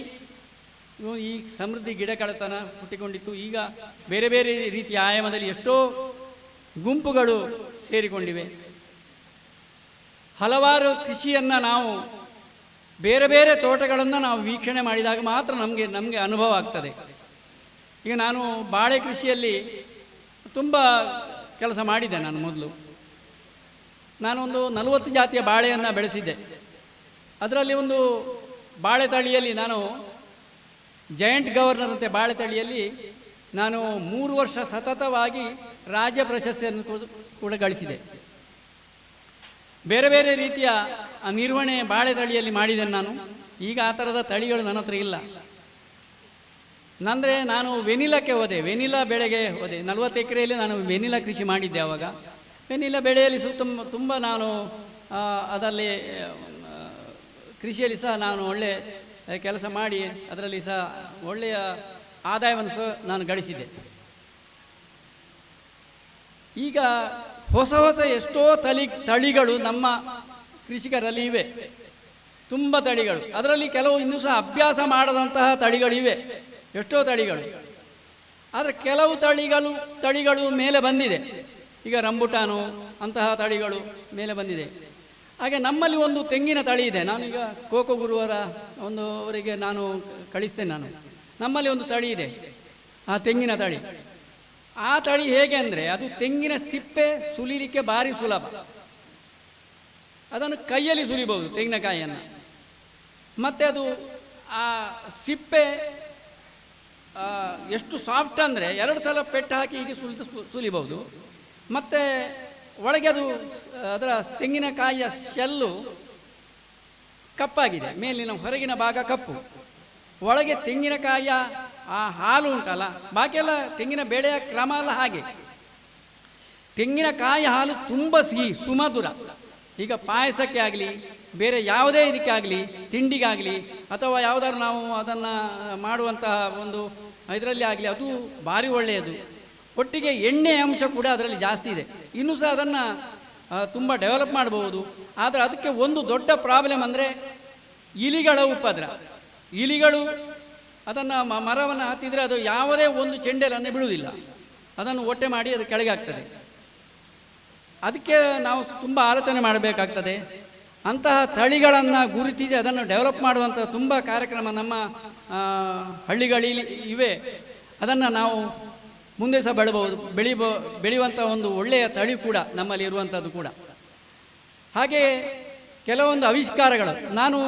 ಈ ಸಮೃದ್ಧಿ ಗಿಡಕಳತನ ಹುಟ್ಟಿಕೊಂಡಿತ್ತು. ಈಗ ಬೇರೆ ಬೇರೆ ರೀತಿಯ ಆಯಾಮದಲ್ಲಿ ಎಷ್ಟೋ ಗುಂಪುಗಳು ಸೇರಿಕೊಂಡಿವೆ. ಹಲವಾರು ಕೃಷಿಯನ್ನು ನಾವು ಬೇರೆ ಬೇರೆ ತೋಟಗಳನ್ನು ನಾವು ವೀಕ್ಷಣೆ ಮಾಡಿದಾಗ ಮಾತ್ರ ನಮಗೆ ಅನುಭವ ಆಗ್ತದೆ. ಈಗ ನಾನು ಬಾಳೆ ಕೃಷಿಯಲ್ಲಿ ತುಂಬ ಕೆಲಸ ಮಾಡಿದ್ದೆ. ನಾನೊಂದು 40 ಜಾತಿಯ ಬಾಳೆಯನ್ನು ಬೆಳೆಸಿದ್ದೆ. ಅದರಲ್ಲಿ ಒಂದು ಬಾಳೆ ತಳಿಯಲ್ಲಿ ನಾನು ಜಯಂಟ್ ಗವರ್ನರ್ ಅಂತೆ ಬಾಳೆ ತಳಿಯಲ್ಲಿ ನಾನು 3 ವರ್ಷ ಸತತವಾಗಿ ರಾಜ್ಯ ಪ್ರಶಸ್ತಿಯನ್ನು ಕೂಡ ಗಳಿಸಿದೆ. ಬೇರೆ ಬೇರೆ ರೀತಿಯ ನಿರ್ವಹಣೆ ಬಾಳೆ ತಳಿಯಲ್ಲಿ ಮಾಡಿದ್ದೇನೆ ನಾನು. ಈಗ ಆ ಥರದ ತಳಿಗಳು ನನ್ನ ಹತ್ರ ಇಲ್ಲ. ಅಂದರೆ ನಾನು ವೆನಿಲಾಕ್ಕೆ ಹೋದೆ, ವೆನಿಲಾ ಬೆಳೆಗೆ ಹೋದೆ. 40 ಎಕರೆಯಲ್ಲಿ ನಾನು ವೆನಿಲಾ ಕೃಷಿ ಮಾಡಿದ್ದೆ ಆವಾಗ. ವೆನಿಲಾ ಬೆಳೆಯಲ್ಲಿ ತುಂಬ ನಾನು ಅದರಲ್ಲಿ ಕೃಷಿಯಲ್ಲಿ ಸಹ ನಾನು ಒಳ್ಳೆ ಕೆಲಸ ಮಾಡಿ ಅದರಲ್ಲಿ ಸಹ ಒಳ್ಳೆಯ ಆದಾಯವನ್ನು ಸಹ ನಾನು ಗಳಿಸಿದೆ. ಈಗ ಹೊಸ ಎಷ್ಟೋ ತಳಿಗಳು ನಮ್ಮ ಕೃಷಿಕರಲ್ಲಿ ಇವೆ, ತುಂಬ ತಳಿಗಳು. ಅದರಲ್ಲಿ ಕೆಲವು ಇನ್ನೂ ಸಹ ಅಭ್ಯಾಸ ಮಾಡದಂತಹ ತಳಿಗಳಿವೆ, ಎಷ್ಟೋ ತಳಿಗಳು. ಆದರೆ ಕೆಲವು ತಳಿಗಳು ಮೇಲೆ ಬಂದಿದೆ. ಈಗ ರಂಬುಟಾನು ಅಂತಹ ತಳಿಗಳು ಮೇಲೆ ಬಂದಿದೆ. ಹಾಗೆ ನಮ್ಮಲ್ಲಿ ಒಂದು ತೆಂಗಿನ ತಳಿ ಇದೆ. ನಾನೀಗ ಕೋಕೋ ಗುರುವರ ಅವರಿಗೆ ನಾನು ಕಳಿಸ್ತೇನೆ. ನಮ್ಮಲ್ಲಿ ಒಂದು ತಳಿ ಇದೆ, ಆ ತೆಂಗಿನ ತಳಿ. ಆ ತಳಿ ಹೇಗೆ ಅಂದರೆ, ಅದು ತೆಂಗಿನ ಸಿಪ್ಪೆ ಸುಲಿಲಿಕ್ಕೆ ಭಾರಿ ಸುಲಭ. ಅದನ್ನು ಕೈಯಲ್ಲಿ ಸುಲಿಬಹುದು ತೆಂಗಿನಕಾಯಿಯನ್ನು. ಮತ್ತು ಅದು ಆ ಸಿಪ್ಪೆ ಎಷ್ಟು ಸಾಫ್ಟ್ ಅಂದರೆ 2 ಸಲ ಪೆಟ್ಟು ಹಾಕಿ ಹೀಗೆ ಸುಲಿಬಹುದು. ಮತ್ತು ಒಳಗೆ ಅದು ಅದರ ತೆಂಗಿನಕಾಯಿಯ ಶೆಲ್ಲು ಕಪ್ಪಾಗಿದೆ, ಮೇಲಿನ ಹೊರಗಿನ ಭಾಗ ಕಪ್ಪು, ಒಳಗೆ ತೆಂಗಿನಕಾಯಿಯ ಆ ಹಾಲು ಉಂಟಲ್ಲ, ಬಾಕಿಯೆಲ್ಲ ತೆಂಗಿನ ಬೆಳೆಯ ಕ್ರಮ ಅಲ್ಲ ಹಾಗೆ. ತೆಂಗಿನಕಾಯಿ ಹಾಲು ತುಂಬ ಸಿಹಿ, ಸುಮಧುರ. ಈಗ ಪಾಯಸಕ್ಕೆ ಆಗಲಿ, ಬೇರೆ ಯಾವುದೇ ಇದಕ್ಕೆ ಆಗಲಿ, ತಿಂಡಿಗಾಗಲಿ, ಅಥವಾ ಯಾವುದಾದ್ರು ನಾವು ಅದನ್ನು ಮಾಡುವಂತಹ ಒಂದು ಇದರಲ್ಲಿ ಆಗಲಿ, ಅದು ಭಾರಿ ಒಳ್ಳೆಯದು. ಒಟ್ಟಿಗೆ ಎಣ್ಣೆ ಅಂಶ ಕೂಡ ಅದರಲ್ಲಿ ಜಾಸ್ತಿ ಇದೆ. ಇನ್ನೂ ಸಹ ಅದನ್ನು ತುಂಬ ಡೆವಲಪ್ ಮಾಡಬಹುದು. ಆದರೆ ಅದಕ್ಕೆ ಒಂದು ದೊಡ್ಡ ಪ್ರಾಬ್ಲಮ್ ಅಂದರೆ ಇಲಿಗಳ ಉಪದ್ರ. ಇಲಿಗಳು ಅದನ್ನು ಮರವನ್ನು ಹತ್ತಿದರೆ ಅದು ಯಾವುದೇ ಒಂದು ಚೆಂಡೆಲನ್ನೇ ಬಿಡುವುದಿಲ್ಲ, ಅದನ್ನು ಒಟ್ಟೆ ಮಾಡಿ ಅದು ಕೆಳಗೆ ಆಗ್ತದೆ. ಅದಕ್ಕೆ ನಾವು ತುಂಬ ಆಲೋಚನೆ ಮಾಡಬೇಕಾಗ್ತದೆ. ಅಂತಹ ತಳಿಗಳನ್ನು ಗುರುತಿಸಿ ಅದನ್ನು ಡೆವಲಪ್ ಮಾಡುವಂಥ ತುಂಬ ಕಾರ್ಯಕ್ರಮ ನಮ್ಮ ಹಳ್ಳಿಗಳಲ್ಲಿ ಇವೆ. ಅದನ್ನು ನಾವು ಮುಂದೆ ಸಹ ಬೆಳೆಯುವಂಥ ಒಂದು ಒಳ್ಳೆಯ ತಳಿ ಕೂಡ ನಮ್ಮಲ್ಲಿ ಇರುವಂಥದ್ದು ಕೂಡ. ಹಾಗೆ ಕೆಲವೊಂದು ಆವಿಷ್ಕಾರಗಳು, ನಾನು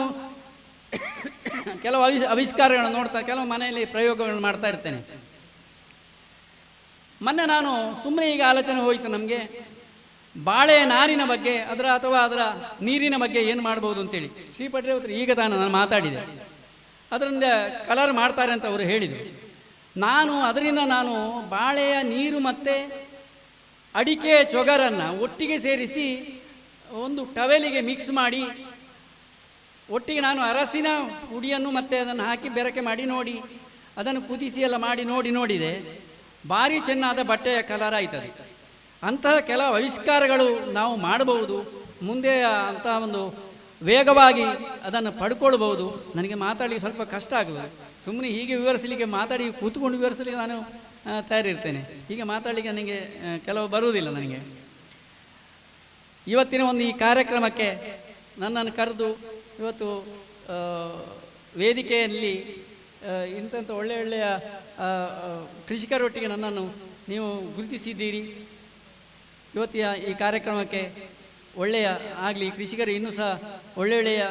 ಕೆಲವು ಆವಿಷ್ಕಾರಗಳನ್ನು ನೋಡ್ತಾ ಕೆಲವು ಮನೆಯಲ್ಲಿ ಪ್ರಯೋಗಗಳನ್ನು ಮಾಡ್ತಾ ಇರ್ತೇನೆ. ಮೊನ್ನೆ ನಾನು ಸುಮ್ಮನೆ ಈಗ ಆಲೋಚನೆ ಹೋಯಿತು ನಮಗೆ, ಬಾಳೆ ನಾರಿನ ಬಗ್ಗೆ ಅದರ ನೀರಿನ ಬಗ್ಗೆ ಏನು ಮಾಡ್ಬೋದು ಅಂತೇಳಿ. ಶ್ರೀಪಟ್ರೆ ಹತ್ರ ಈಗ ನಾನು ಮಾತಾಡಿದೆ, ಅದರಿಂದ ಕಲರ್ ಮಾಡ್ತಾರೆ ಅಂತ ಅವರು ಹೇಳಿದರು. ಅದರಿಂದ ನಾನು ಬಾಳೆಯ ನೀರು ಮತ್ತು ಅಡಿಕೆ ಚೊಗರನ್ನು ಒಟ್ಟಿಗೆ ಸೇರಿಸಿ ಒಂದು ಟವೆಲಿಗೆ ಮಿಕ್ಸ್ ಮಾಡಿ ಒಟ್ಟಿಗೆ ನಾನು ಅರಸಿನ ಪುಡಿಯನ್ನು ಮತ್ತು ಅದನ್ನು ಹಾಕಿ ಬೆರಕೆ ಮಾಡಿ ನೋಡಿ, ಅದನ್ನು ಕುದಿಸಿ ಎಲ್ಲ ಮಾಡಿ ನೋಡಿದೆ. ಭಾರಿ ಚೆನ್ನಾದ ಬಟ್ಟೆಯ ಕಲರ್ ಆಯ್ತದೆ. ಅಂತಹ ಕೆಲವು ಆವಿಷ್ಕಾರಗಳು ನಾವು ಮಾಡಬಹುದು. ಮುಂದೆ ಅಂತಹ ಒಂದು ವೇಗವಾಗಿ ಅದನ್ನು ಪಡ್ಕೊಳ್ಬೋದು. ನನಗೆ ಮಾತಾಡಲಿಕ್ಕೆ ಸ್ವಲ್ಪ ಕಷ್ಟ ಆಗುವುದು. ಸುಮ್ಮನೆ ಹೀಗೆ ವಿವರಿಸಲಿಕ್ಕೆ ಕೂತ್ಕೊಂಡು ವಿವರಿಸಲಿಕ್ಕೆ ನಾನು ತಯಾರಿರ್ತೇನೆ. ಹೀಗೆ ಮಾತಾಡಲಿಕ್ಕೆ ನನಗೆ ಕೆಲವು ಬರುವುದಿಲ್ಲ. ನನಗೆ ಇವತ್ತಿನ ಒಂದು ಈ ಕಾರ್ಯಕ್ರಮಕ್ಕೆ ನನ್ನನ್ನು ಕರೆದು ಇವತ್ತು ವೇದಿಕೆಯಲ್ಲಿ ಇಂಥ ಒಳ್ಳೆಯ ಕೃಷಿಕರೊಟ್ಟಿಗೆ ನನ್ನನ್ನು ನೀವು ಗುರುತಿಸಿದ್ದೀರಿ. ಇವತ್ತಿನ ಈ ಕಾರ್ಯಕ್ರಮಕ್ಕೆ ಒಳ್ಳೆಯ ಆಗಲಿ, ಕೃಷಿಕರು ಇನ್ನೂ ಸಹ ಒಳ್ಳೆಯ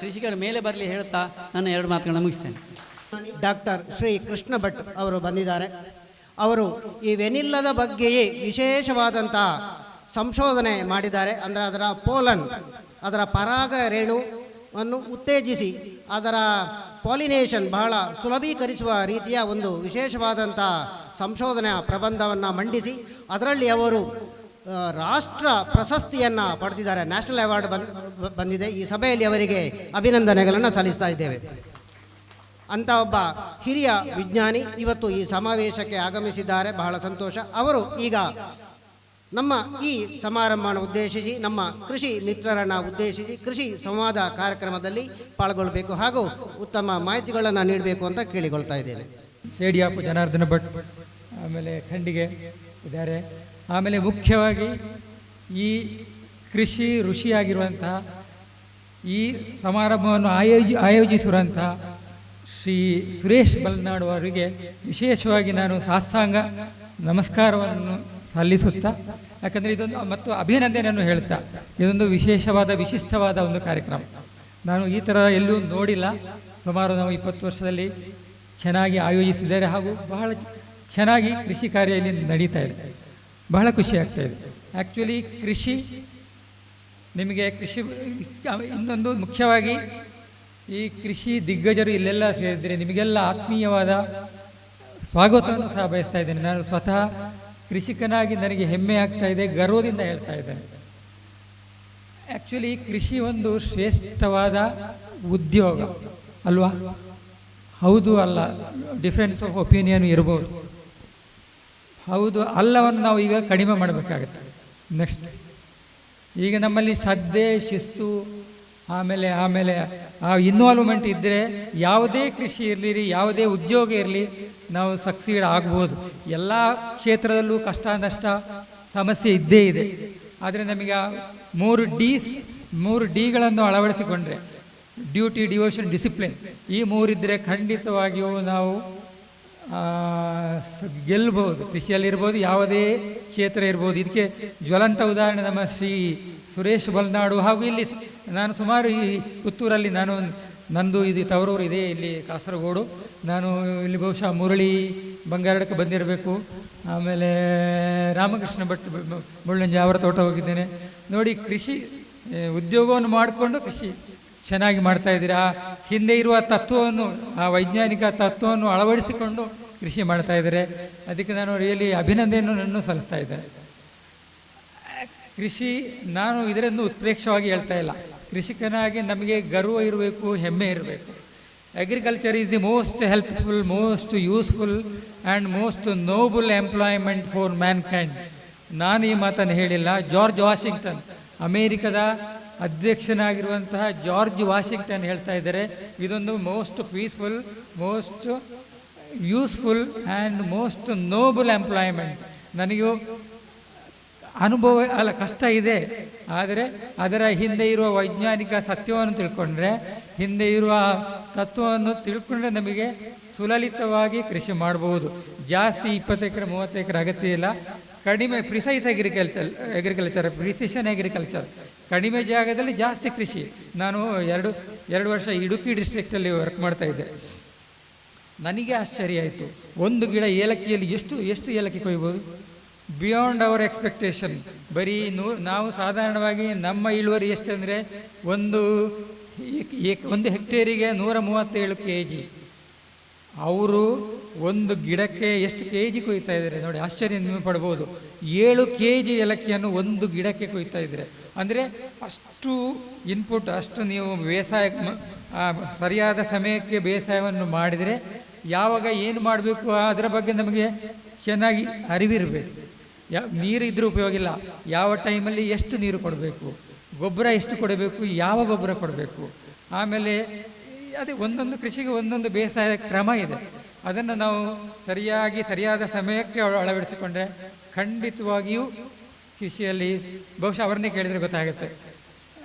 ಕೃಷಿಕರ ಮೇಲೆ ಬರಲಿ ಹೇಳ್ತಾ ನನ್ನ 2 ಮಾತುಗಳನ್ನು ಮುಗಿಸ್ತೇನೆ. ಡಾಕ್ಟರ್ ಶ್ರೀ ಕೃಷ್ಣ ಭಟ್ ಅವರು ಬಂದಿದ್ದಾರೆ. ಅವರು ಈ ವೆನಿಲ್ಲದ ಬಗ್ಗೆಯೇ ವಿಶೇಷವಾದಂಥ ಸಂಶೋಧನೆ ಮಾಡಿದ್ದಾರೆ. ಅಂದರೆ ಅದರ ಪೋಲನ್, ಅದರ ಪರಾಗ ರೇಣುವನ್ನು ಉತ್ತೇಜಿಸಿ ಅದರ ಪಾಲಿನೇಷನ್ ಬಹಳ ಸುಲಭೀಕರಿಸುವ ರೀತಿಯ ಒಂದು ವಿಶೇಷವಾದಂಥ ಸಂಶೋಧನೆಯ ಪ್ರಬಂಧವನ್ನು ಮಂಡಿಸಿ ಅದರಲ್ಲಿ ಅವರು ರಾಷ್ಟ್ರ ಪ್ರಶಸ್ತಿಯನ್ನು ಪಡೆದಿದ್ದಾರೆ. ನ್ಯಾಷನಲ್ ಅವಾರ್ಡ್ ಬಂದಿದೆ. ಈ ಸಭೆಯಲ್ಲಿ ಅವರಿಗೆ ಅಭಿನಂದನೆಗಳನ್ನು ಸಲ್ಲಿಸ್ತಾ ಇದ್ದೇವೆ. ಅಂಥ ಒಬ್ಬ ಹಿರಿಯ ವಿಜ್ಞಾನಿ ಇವತ್ತು ಈ ಸಮಾವೇಶಕ್ಕೆ ಆಗಮಿಸಿದ್ದಾರೆ. ಬಹಳ ಸಂತೋಷ. ಅವರು ಈಗ ನಮ್ಮ ಈ ಸಮಾರಂಭವನ್ನು ಉದ್ದೇಶಿಸಿ, ನಮ್ಮ ಕೃಷಿ ಮಿತ್ರರನ್ನು ಉದ್ದೇಶಿಸಿ ಕೃಷಿ ಸಂವಾದ ಕಾರ್ಯಕ್ರಮದಲ್ಲಿ ಪಾಲ್ಗೊಳ್ಳಬೇಕು ಹಾಗೂ ಉತ್ತಮ ಮಾಹಿತಿಗಳನ್ನು ನೀಡಬೇಕು ಅಂತ ಕೇಳಿಕೊಳ್ತಾ ಇದ್ದೇನೆ. ಸೇಡಿಯಾಪು ಜನಾರ್ದನ ಭಟ್, ಆಮೇಲೆ ಖಂಡಿಗೆ ಇದ್ದಾರೆ. ಆಮೇಲೆ ಮುಖ್ಯವಾಗಿ ಈ ಕೃಷಿ ಋಷಿಯಾಗಿರುವಂತಹ ಈ ಸಮಾರಂಭವನ್ನು ಆಯೋಜಿಸಿರುವಂತಹ ಶ್ರೀ ಸುರೇಶ್ ಬಲ್ನಾಡು ಅವರಿಗೆ ವಿಶೇಷವಾಗಿ ನಾನು ಸಾಷ್ಟಾಂಗ ನಮಸ್ಕಾರವನ್ನು ಸಲ್ಲಿಸುತ್ತಾ, ಯಾಕಂದರೆ ಇದೊಂದು ಮತ್ತು ಅಭಿನಂದನೆಯನ್ನು ಹೇಳ್ತಾ, ಇದೊಂದು ವಿಶಿಷ್ಟವಾದ ಒಂದು ಕಾರ್ಯಕ್ರಮ. ನಾನು ಈ ಥರ ಎಲ್ಲೂ ನೋಡಿಲ್ಲ. ಸುಮಾರು ನಾವು 20 ವರ್ಷದಲ್ಲಿ ಚೆನ್ನಾಗಿ ಆಯೋಜಿಸಿದ್ದಾರೆ ಹಾಗೂ ಬಹಳ ಚೆನ್ನಾಗಿ ಕೃಷಿ ಕಾರ್ಯ ಇಲ್ಲಿ ನಡೀತಾ ಇದೆ. ಬಹಳ ಖುಷಿ ಆಗ್ತಾ ಇದೆ. ಆ್ಯಕ್ಚುಲಿ ಕೃಷಿ ಇನ್ನೊಂದು ಮುಖ್ಯವಾಗಿ ಈ ಕೃಷಿ ದಿಗ್ಗಜರು ಇಲ್ಲೆಲ್ಲ ಸೇರಿದರೆ ನಿಮಗೆಲ್ಲ ಆತ್ಮೀಯವಾದ ಸ್ವಾಗತವನ್ನು ಸಹ ಬಯಸ್ತಾ ಇದ್ದೇನೆ. ನಾನು ಸ್ವತಃ ಕೃಷಿಕನಾಗಿ ನನಗೆ ಹೆಮ್ಮೆ ಆಗ್ತಾ ಇದೆ, ಗರ್ವದಿಂದ ಹೇಳ್ತಾ ಇದ್ದೇನೆ. ಆ್ಯಕ್ಚುಲಿ ಕೃಷಿ ಒಂದು ಶ್ರೇಷ್ಠವಾದ ಉದ್ಯೋಗ ಅಲ್ವಾ? ಹೌದು ಅಲ್ಲ, ಡಿಫ್ರೆನ್ಸ್ ಆಫ್ ಒಪಿನಿಯನ್ ಇರ್ಬೋದು. ಹೌದು ಅಲ್ಲವನ್ನು ನಾವು ಈಗ ಕಡಿಮೆ ಮಾಡಬೇಕಾಗತ್ತೆ. ನೆಕ್ಸ್ಟ್, ಈಗ ನಮ್ಮಲ್ಲಿ ಶ್ರದ್ಧೆ, ಶಿಸ್ತು, ಆಮೇಲೆ ಆ ಇನ್ವಾಲ್ವ್ಮೆಂಟ್ ಇದ್ದರೆ ಯಾವುದೇ ಕೃಷಿ ಇರಲಿ, ಯಾವುದೇ ಉದ್ಯೋಗ ಇರಲಿ, ನಾವು ಸಕ್ಸೀಡ್ ಆಗ್ಬೋದು. ಎಲ್ಲ ಕ್ಷೇತ್ರದಲ್ಲೂ ಕಷ್ಟ ನಷ್ಟ ಸಮಸ್ಯೆ ಇದ್ದೇ ಇದೆ. ಆದರೆ ನಮಗೆ 3 ಡಿಗಳನ್ನು ಅಳವಡಿಸಿಕೊಂಡ್ರೆ, ಡ್ಯೂಟಿ, ಡಿವೋಷನ್, ಡಿಸಿಪ್ಲಿನ್, ಈ 3 ಇದ್ದರೆ ಖಂಡಿತವಾಗಿಯೂ ನಾವು ಗೆಲ್ಲಬಹುದು. ಕೃಷಿಯಲ್ಲಿರ್ಬೋದು, ಯಾವುದೇ ಕ್ಷೇತ್ರ ಇರ್ಬೋದು. ಇದಕ್ಕೆ ಜ್ವಲಂತ ಉದಾಹರಣೆ ನಮ್ಮ ಶ್ರೀ ಸುರೇಶ್ ಬಲ್ನಾಡು. ಹಾಗೂ ಇಲ್ಲಿ ನಾನು ಸುಮಾರು ಈ ಪುತ್ತೂರಲ್ಲಿ ನಂದು ಇದು ತವರೂರು ಇದೆ, ಇಲ್ಲಿ ಕಾಸರಗೋಡು. ನಾನು ಇಲ್ಲಿ ಬಹುಶಃ ಮುರಳಿ ಬಂಗಾರಕ್ಕೆ ಬಂದಿರಬೇಕು. ಆಮೇಲೆ ರಾಮಕೃಷ್ಣ ಭಟ್ ಮುಳ್ಳಂಜಿ ಅವರ ತೋಟ ಹೋಗಿದ್ದೇನೆ. ನೋಡಿ, ಕೃಷಿ ಉದ್ಯೋಗವನ್ನು ಮಾಡಿಕೊಂಡು ಕೃಷಿ ಚೆನ್ನಾಗಿ ಮಾಡ್ತಾ ಇದ್ದೀರಾ. ಹಿಂದೆ ಇರುವ ತತ್ವವನ್ನು, ಆ ವೈಜ್ಞಾನಿಕ ತತ್ವವನ್ನು ಅಳವಡಿಸಿಕೊಂಡು ಕೃಷಿ ಮಾಡ್ತಾ ಇದ್ದಾರೆ. ಅದಕ್ಕೆ ನಾನು ರಿಯಲಿ ಅಭಿನಂದನೆಯನ್ನು ಸಲ್ಲಿಸ್ತಾ ಇದ್ದೇನೆ. ಕೃಷಿ, ನಾನು ಇದರನ್ನು ಉತ್ಪ್ರೇಕ್ಷವಾಗಿ ಹೇಳ್ತಾ ಇಲ್ಲ. ಕೃಷಿಕನಾಗಿ ನಮಗೆ ಗರ್ವ ಇರಬೇಕು, ಹೆಮ್ಮೆ ಇರಬೇಕು. Agriculture is the most helpful, most useful and most noble employment for mankind. ನಾನು ಈ ಮಾತನ್ನು ಹೇಳಿಲ್ಲ, ಜಾರ್ಜ್ ವಾಷಿಂಗ್ಟನ್, ಅಮೇರಿಕದ ಅಧ್ಯಕ್ಷನಾಗಿರುವಂತಹ ಜಾರ್ಜ್ ವಾಷಿಂಗ್ಟನ್ ಹೇಳ್ತಾ ಇದ್ದಾರೆ. ಇದೊಂದು most peaceful, most useful and most noble employment. ನನಗೂ ಅನುಭವ ಅಲ್ಲ, ಕಷ್ಟ ಇದೆ. ಆದರೆ ಅದರ ಹಿಂದೆ ಇರುವ ವೈಜ್ಞಾನಿಕ ಸತ್ಯವನ್ನು ತಿಳ್ಕೊಂಡ್ರೆ, ಹಿಂದೆ ಇರುವ ತತ್ವವನ್ನು ತಿಳ್ಕೊಂಡ್ರೆ ನಮಗೆ ಸುಲಲಿತವಾಗಿ ಕೃಷಿ ಮಾಡ್ಬೋದು. ಜಾಸ್ತಿ 20 ಎಕರೆ 30 ಎಕರೆ ಅಗತ್ಯ ಇಲ್ಲ. ಕಡಿಮೆ ಪ್ರಿಸೈಸ್ ಅಗ್ರಿಕಲ್ಚರ್, ಪ್ರಿಸಿಷನ್ ಅಗ್ರಿಕಲ್ಚರ್, ಕಡಿಮೆ ಜಾಗದಲ್ಲಿ ಜಾಸ್ತಿ ಕೃಷಿ. ನಾನು ಎರಡು ವರ್ಷ ಇಡುಕಿ ಡಿಸ್ಟ್ರಿಕ್ಟಲ್ಲಿ ವರ್ಕ್ ಮಾಡ್ತಾ ಇದ್ದೆ. ನನಗೆ ಆಶ್ಚರ್ಯ ಆಯಿತು. ಒಂದು ಗಿಡ ಏಲಕ್ಕಿಯಲ್ಲಿ ಎಷ್ಟು ಏಲಕ್ಕಿ ಕೊಯ್ಬೋದು? Beyond our expectation. ಬರೀ ನಾವು ಸಾಧಾರಣವಾಗಿ ನಮ್ಮ ಇಳುವರಿ ಎಷ್ಟಂದರೆ ಒಂದು ಹೆಕ್ಟೇರಿಗೆ 137 kg. ಅವರು ಒಂದು ಗಿಡಕ್ಕೆ ಎಷ್ಟು kg ಕೊಯ್ತಾ ಇದ್ದಾರೆ ನೋಡಿ, ಆಶ್ಚರ್ಯ ನೀವು ಪಡ್ಬೋದು. 7 kg ಏಲಕ್ಕಿಯನ್ನು ಒಂದು ಗಿಡಕ್ಕೆ ಕೊಯ್ತಾ ಇದ್ದಾರೆ. ಅಂದರೆ ಅಷ್ಟು ಇನ್ಪುಟ್, ಅಷ್ಟು ನೀವು ಬೇಸಾಯ ಸರಿಯಾದ ಸಮಯಕ್ಕೆ ಬೇಸಾಯವನ್ನು ಮಾಡಿದರೆ ಯಾವಾಗ ಏನು ಮಾಡಬೇಕು ಅದರ ಬಗ್ಗೆ ನಮಗೆ ಚೆನ್ನಾಗಿ ಅರಿವಿರಬೇಕು. ನೀರು ಇದ್ರೂ ಉಪಯೋಗ ಇಲ್ಲ. ಯಾವ ಟೈಮಲ್ಲಿ ಎಷ್ಟು ನೀರು ಕೊಡಬೇಕು, ಗೊಬ್ಬರ ಎಷ್ಟು ಕೊಡಬೇಕು, ಯಾವ ಗೊಬ್ಬರ ಕೊಡಬೇಕು. ಆಮೇಲೆ ಅದೇ ಒಂದೊಂದು ಕೃಷಿಗೆ ಒಂದೊಂದು ಬೇಸಾಯ ಕ್ರಮ ಇದೆ. ಅದನ್ನು ನಾವು ಸರಿಯಾದ ಸಮಯಕ್ಕೆ ಅಳವಡಿಸಿಕೊಂಡ್ರೆ ಖಂಡಿತವಾಗಿಯೂ ಕೃಷಿಯಲ್ಲಿ ಬಹುಶಃ ಅವರನ್ನೇ ಕೇಳಿದರೆ ಗೊತ್ತಾಗುತ್ತೆ.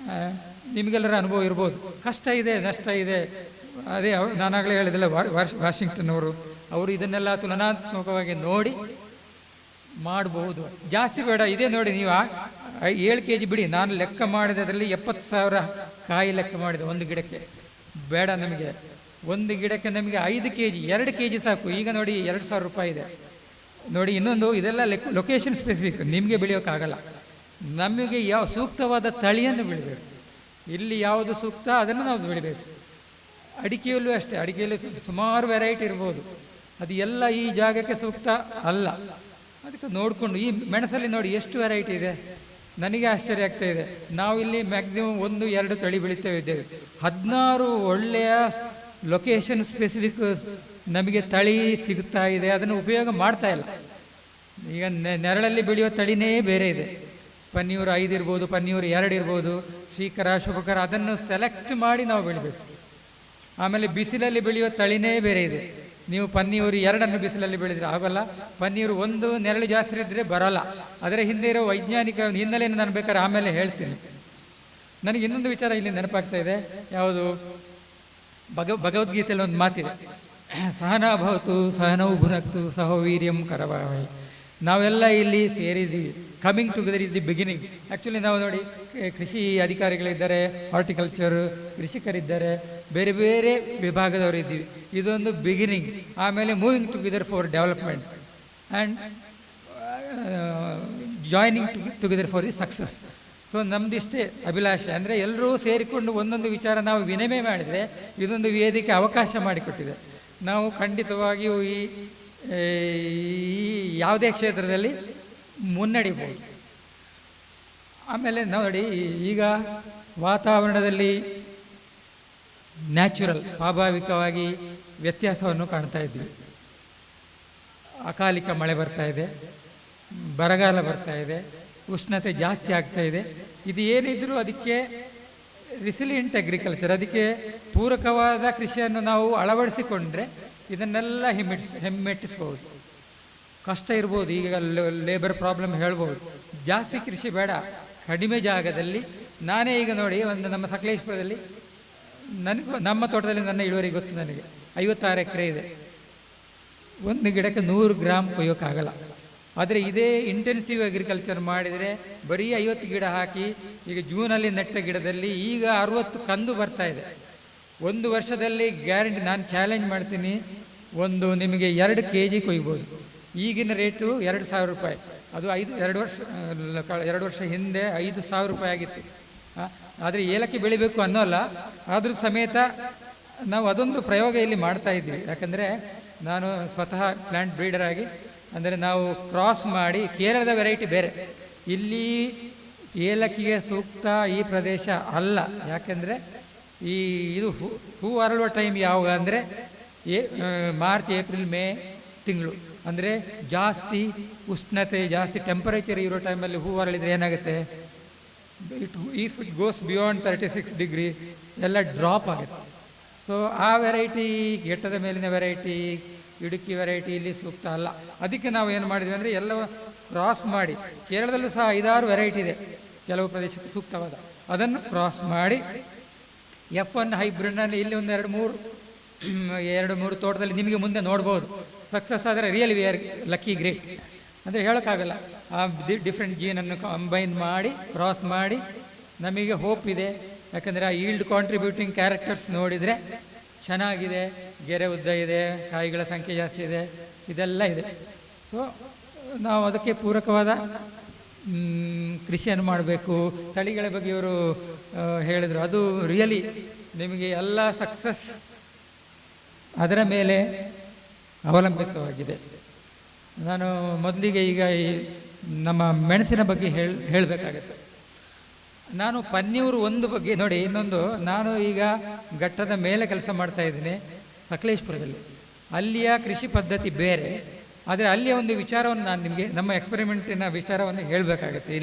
ನಿಮಗೆಲ್ಲರ ಅನುಭವ ಇರ್ಬೋದು. ಕಷ್ಟ ಇದೆ, ನಷ್ಟ ಇದೆ. ಅದೇ ನಾನಾಗಲೇ ಹೇಳಿದಲ್ಲ, ವಾಷಿಂಗ್ಟನ್ ಅವರು ಇದನ್ನೆಲ್ಲ ತುಲನಾತ್ಮಕವಾಗಿ ನೋಡಿ ಮಾಡಬಹುದು. ಜಾಸ್ತಿ ಬೇಡ. ಇದೇ ನೋಡಿ, ನೀವು 7 kg ಬಿಡಿ. ನಾನು ಲೆಕ್ಕ ಮಾಡಿದೆ, ಅದರಲ್ಲಿ 70,000 ಕಾಯಿ ಲೆಕ್ಕ ಮಾಡಿದೆ ಒಂದು ಗಿಡಕ್ಕೆ. ಬೇಡ ನಮಗೆ. ಒಂದು ಗಿಡಕ್ಕೆ ನಮಗೆ 5 kg 2 kg ಸಾಕು. ಈಗ ನೋಡಿ 2,000 ರೂಪಾಯಿ ಇದೆ ನೋಡಿ. ಇನ್ನೊಂದು, ಇದೆಲ್ಲ ಲೊಕೇಶನ್ ಸ್ಪೆಸಿಫಿಕ್, ನಿಮಗೆ ಬೆಳೆಯೋಕ್ಕಾಗಲ್ಲ. ನಮಗೆ ಯಾವ ಸೂಕ್ತವಾದ ತಳಿಯನ್ನು ಬೆಳಿಬೇಕು. ಇಲ್ಲಿ ಯಾವುದು ಸೂಕ್ತ ಅದನ್ನು ನಾವು ಬೆಳಿಬೇಕು. ಅಡಿಕೆಯಲ್ಲೂ ಅಷ್ಟೇ. ಅಡಿಕೆಯಲ್ಲಿ ಸುಮಾರು ವೆರೈಟಿ ಇರ್ಬೋದು, ಅದು ಎಲ್ಲ ಈ ಜಾಗಕ್ಕೆ ಸೂಕ್ತ ಅಲ್ಲ. ಅದಕ್ಕೆ ನೋಡಿಕೊಂಡು, ಈ ಮೆಣಸಲ್ಲಿ ನೋಡಿ ಎಷ್ಟು ವೆರೈಟಿ ಇದೆ. ನನಗೆ ಆಶ್ಚರ್ಯ ಆಗ್ತಾ ಇದೆ. ನಾವು ಇಲ್ಲಿ ಮ್ಯಾಕ್ಸಿಮಮ್ 1-2 ತಳಿ ಬೆಳೀತೇವೆ ಇದ್ದೇವೆ. 16 ಒಳ್ಳೆಯ ಲೊಕೇಶನ್ ಸ್ಪೆಸಿಫಿಕ್ ನಮಗೆ ತಳಿ ಸಿಗ್ತಾ ಇದೆ. ಅದನ್ನು ಉಪಯೋಗ ಮಾಡ್ತಾ ಇಲ್ಲ. ಈಗ ನೆರಳಲ್ಲಿ ಬೆಳೆಯುವ ತಳಿನೇ ಬೇರೆ ಇದೆ. ಪನ್ನೀರು 5 ಇರ್ಬೋದು, ಪನ್ನೀರು 2 ಇರ್ಬೋದು, ಶ್ರೀಕರ, ಶುಭಕರ, ಅದನ್ನು ಸೆಲೆಕ್ಟ್ ಮಾಡಿ ನಾವು ಬೆಳಿಬೇಕು. ಆಮೇಲೆ ಬಿಸಿಲಲ್ಲಿ ಬೆಳೆಯುವ ತಳಿನೇ ಬೇರೆ ಇದೆ. ನೀವು ಪನ್ನೀರು 2 ಬಿಸಿಲಲ್ಲಿ ಬೆಳೆದರೆ ಆಗೋಲ್ಲ. ಪನ್ನೀರು 1 ನೆರಳು ಜಾಸ್ತಿ ಇದ್ದರೆ ಬರೋಲ್ಲ. ಅದರ ಹಿಂದೆ ಇರೋ ವೈಜ್ಞಾನಿಕ ಹಿನ್ನೆಲೆಯನ್ನು ನಾನು ಬೇಕಾದ್ರೆ ಆಮೇಲೆ ಹೇಳ್ತೀನಿ. ನನಗೆ ಇನ್ನೊಂದು ವಿಚಾರ ಇಲ್ಲಿ ನೆನಪಾಗ್ತಾ ಇದೆ. ಯಾವುದು, ಭಗವದ್ಗೀತೆಯಲ್ಲಿ ಒಂದು ಮಾತಿದೆ, ಸಹನಾ ಭವತು ಸಹನೌ ಭುನಕ್ತು ಸಹೋ ವೀರ್ಯಂ ಕರವಾವಹೈ. ನಾವೆಲ್ಲ ಇಲ್ಲಿ ಸೇರಿದ್ದೀವಿ. Coming together is the beginning. Actually ನಾವು ನೋಡಿ, ಕೃಷಿ ಅಧಿಕಾರಿಗಳಿದ್ದಾರೆ, ಹಾರ್ಟಿಕಲ್ಚರ್ ಕೃಷಿಕರಿದ್ದಾರೆ, ಬೇರೆ ಬೇರೆ ವಿಭಾಗದವರು ಇದ್ದೀವಿ. ಇದೊಂದು ಬಿಗಿನಿಂಗ್. ಆಮೇಲೆ moving together for development and joining together for the success. So ನಮ್ಮದಿಷ್ಟೇ ಅಭಿಲಾಷೆ, ಅಂದರೆ ಎಲ್ಲರೂ ಸೇರಿಕೊಂಡು ಒಂದೊಂದು ವಿಚಾರ ನಾವು ವಿನಿಮಯ ಮಾಡಿದರೆ ಇದೊಂದು ವೇದಿಕೆ ಅವಕಾಶ ಮಾಡಿಕೊಟ್ಟಿದೆ. ನಾವು ಖಂಡಿತವಾಗಿಯೂ ಈ ಯಾವುದೇ ಕ್ಷೇತ್ರದಲ್ಲಿ ಮುನ್ನಡಿಬೋದು. ಆಮೇಲೆ ನೋಡಿ, ಈಗ ವಾತಾವರಣದಲ್ಲಿ ನ್ಯಾಚುರಲ್ ಸ್ವಾಭಾವಿಕವಾಗಿ ವ್ಯತ್ಯಾಸವನ್ನು ಕಾಣ್ತಾ ಇದ್ವಿ. ಅಕಾಲಿಕ ಮಳೆ ಬರ್ತಾ ಇದೆ, ಬರಗಾಲ ಬರ್ತಾ ಇದೆ, ಉಷ್ಣತೆ ಜಾಸ್ತಿ ಆಗ್ತಾ ಇದೆ. ಇದು ಏನಿದ್ರೂ ಅದಕ್ಕೆ ರಿಸಿಲಿಯಂಟ್ ಅಗ್ರಿಕಲ್ಚರ್, ಅದಕ್ಕೆ ಪೂರಕವಾದ ಕೃಷಿಯನ್ನು ನಾವು ಅಳವಡಿಸಿಕೊಂಡ್ರೆ ಇದನ್ನೆಲ್ಲ ಹಿಮ್ಮೆಟ್ಟಿಸ್ಬೋದು. ಕಷ್ಟ ಇರ್ಬೋದು, ಈಗ ಲೇಬರ್ ಪ್ರಾಬ್ಲಮ್ ಹೇಳ್ಬೋದು. ಜಾಸ್ತಿ ಕೃಷಿ ಬೇಡ, ಕಡಿಮೆ ಜಾಗದಲ್ಲಿ. ನಾನೇ ಈಗ ನೋಡಿ, ಒಂದು ನಮ್ಮ ಸಕಲೇಶ್ಪುರದಲ್ಲಿ ನಮ್ಮ ತೋಟದಲ್ಲಿ ನನ್ನ ಇಳುವರಿ ಗೊತ್ತು ನನಗೆ, 56 ಎಕರೆ ಇದೆ. ಒಂದು ಗಿಡಕ್ಕೆ 100 ಗ್ರಾಮ್ ಕೊಯ್ಯೋಕ್ಕಾಗಲ್ಲ. ಆದರೆ ಇದೇ ಇಂಟೆನ್ಸಿವ್ ಅಗ್ರಿಕಲ್ಚರ್ ಮಾಡಿದರೆ ಬರೀ 50 ಗಿಡ ಹಾಕಿ, ಈಗ ಜೂನಲ್ಲಿ ನೆಟ್ಟ ಗಿಡದಲ್ಲಿ ಈಗ 60 ಕಂದು ಬರ್ತಾ ಇದೆ. ಒಂದು ವರ್ಷದಲ್ಲಿ ಗ್ಯಾರಂಟಿ, ನಾನು ಚಾಲೆಂಜ್ ಮಾಡ್ತೀನಿ, ನಿಮಗೆ 2 kg ಕೊಯ್ಬೋದು. ಈಗಿನ ರೇಟು 2,000 ರೂಪಾಯಿ. ಅದು 2 ವರ್ಷ ಹಿಂದೆ 5,000 ರೂಪಾಯಿ ಆಗಿತ್ತು. ಆದರೆ ಏಲಕ್ಕಿ ಬೆಳಿಬೇಕು ಅನ್ನೋಲ್ಲ, ಆದರೂ ಸಮೇತ ನಾವು ಅದೊಂದು ಪ್ರಯೋಗ ಇಲ್ಲಿ ಮಾಡ್ತಾ ಇದ್ವಿ. ಯಾಕಂದರೆ ನಾನು ಸ್ವತಃ ಪ್ಲ್ಯಾಂಟ್ ಬ್ರೀಡರ್ ಆಗಿ, ಅಂದರೆ ನಾವು ಕ್ರಾಸ್ ಮಾಡಿ, ಕೇರಳದ ವೆರೈಟಿ ಬೇರೆ, ಇಲ್ಲಿ ಏಲಕ್ಕಿಗೆ ಸೂಕ್ತ ಈ ಪ್ರದೇಶ ಅಲ್ಲ. ಯಾಕೆಂದರೆ ಇದು ಹೂ ಅರಳುವ ಟೈಮ್ ಯಾವಾಗ ಅಂದರೆ ಮಾರ್ಚ್, ಏಪ್ರಿಲ್, ಮೇ ತಿಂಗಳು. ಅಂದರೆ ಜಾಸ್ತಿ ಉಷ್ಣತೆ, ಜಾಸ್ತಿ ಟೆಂಪರೇಚರ್ ಇರೋ ಟೈಮಲ್ಲಿ ಹೂ ಅರಳಿದರೆ ಏನಾಗುತ್ತೆ, if it goes beyond 36 degree ಎಲ್ಲ ಡ್ರಾಪ್ ಆಗುತ್ತೆ. ಸೊ ಆ ವೆರೈಟಿ, ಘಟ್ಟದ ಮೇಲಿನ ವೆರೈಟಿ, ಇಡುಕಿ ವೆರೈಟಿ ಇಲ್ಲಿ ಸೂಕ್ತ ಅಲ್ಲ. ಅದಕ್ಕೆ ನಾವು ಏನು ಮಾಡಿದ್ವಿ ಅಂದರೆ ಎಲ್ಲ ಕ್ರಾಸ್ ಮಾಡಿ, ಕೇರಳದಲ್ಲೂ ಸಹ 5-6 ವೆರೈಟಿ ಇದೆ ಕೆಲವು ಪ್ರದೇಶಕ್ಕೆ ಸೂಕ್ತವಾದ, ಅದನ್ನು ಕ್ರಾಸ್ ಮಾಡಿ F1 ಹೈಬ್ರಿಡ್ನಲ್ಲಿ ಇಲ್ಲಿ ಒಂದು 2-3 ತೋಟದಲ್ಲಿ ನಿಮಗೆ ಮುಂದೆ ನೋಡ್ಬೋದು. ಸಕ್ಸಸ್ ಆದರೆ really we are lucky, great ಅಂದರೆ ಹೇಳೋಕ್ಕಾಗಲ್ಲ. ಆ ಡಿಫ್ರೆಂಟ್ ಜೀನನ್ನು ಕಂಬೈನ್ ಮಾಡಿ, ಕ್ರಾಸ್ ಮಾಡಿ ನಮಗೆ ಹೋಪ್ ಇದೆ. ಯಾಕಂದರೆ ಆ ಈಲ್ಡ್ ಕಾಂಟ್ರಿಬ್ಯೂಟಿಂಗ್ ಕ್ಯಾರೆಕ್ಟರ್ಸ್ ನೋಡಿದರೆ ಚೆನ್ನಾಗಿದೆ, ಗೆರೆ ಉದ್ದ ಇದೆ, ಕಾಯಿಗಳ ಸಂಖ್ಯೆ ಜಾಸ್ತಿ ಇದೆ, ಇದೆಲ್ಲ ಇದೆ. ಸೊ ನಾವು ಅದಕ್ಕೆ ಪೂರಕವಾದ ಕೃಷಿಯನ್ನು ಮಾಡಬೇಕು. ತಳಿಗಳ ಬಗ್ಗೆ ಇವರು ಹೇಳಿದರು, ಅದು ರಿಯಲಿ ನಿಮಗೆ ಎಲ್ಲ ಸಕ್ಸಸ್ ಅದರ ಮೇಲೆ ಅವಲಂಬಿತವಾಗಿದೆ. ನಾನು ಮೊದಲಿಗೆ ಈಗ ನಮ್ಮ ಮೆಣಸಿನ ಬಗ್ಗೆ ಹೇಳಬೇಕಾಗತ್ತೆ. ನಾನು ಪನ್ನೀರು ಒಂದು ಬಗ್ಗೆ ನೋಡಿ, ಇನ್ನೊಂದು, ನಾನು ಈಗ ಘಟ್ಟದ ಮೇಲೆ ಕೆಲಸ ಮಾಡ್ತಾ ಇದ್ದೀನಿ ಸಕಲೇಶ್ಪುರದಲ್ಲಿ. ಅಲ್ಲಿಯ ಕೃಷಿ ಪದ್ಧತಿ ಬೇರೆ, ಆದರೆ ಅಲ್ಲಿಯ ಒಂದು ವಿಚಾರವನ್ನು ನಾನು ನಿಮಗೆ, ನಮ್ಮ ಎಕ್ಸ್ಪೆರಿಮೆಂಟಿನ ವಿಚಾರವನ್ನು ಹೇಳಬೇಕಾಗತ್ತೆ.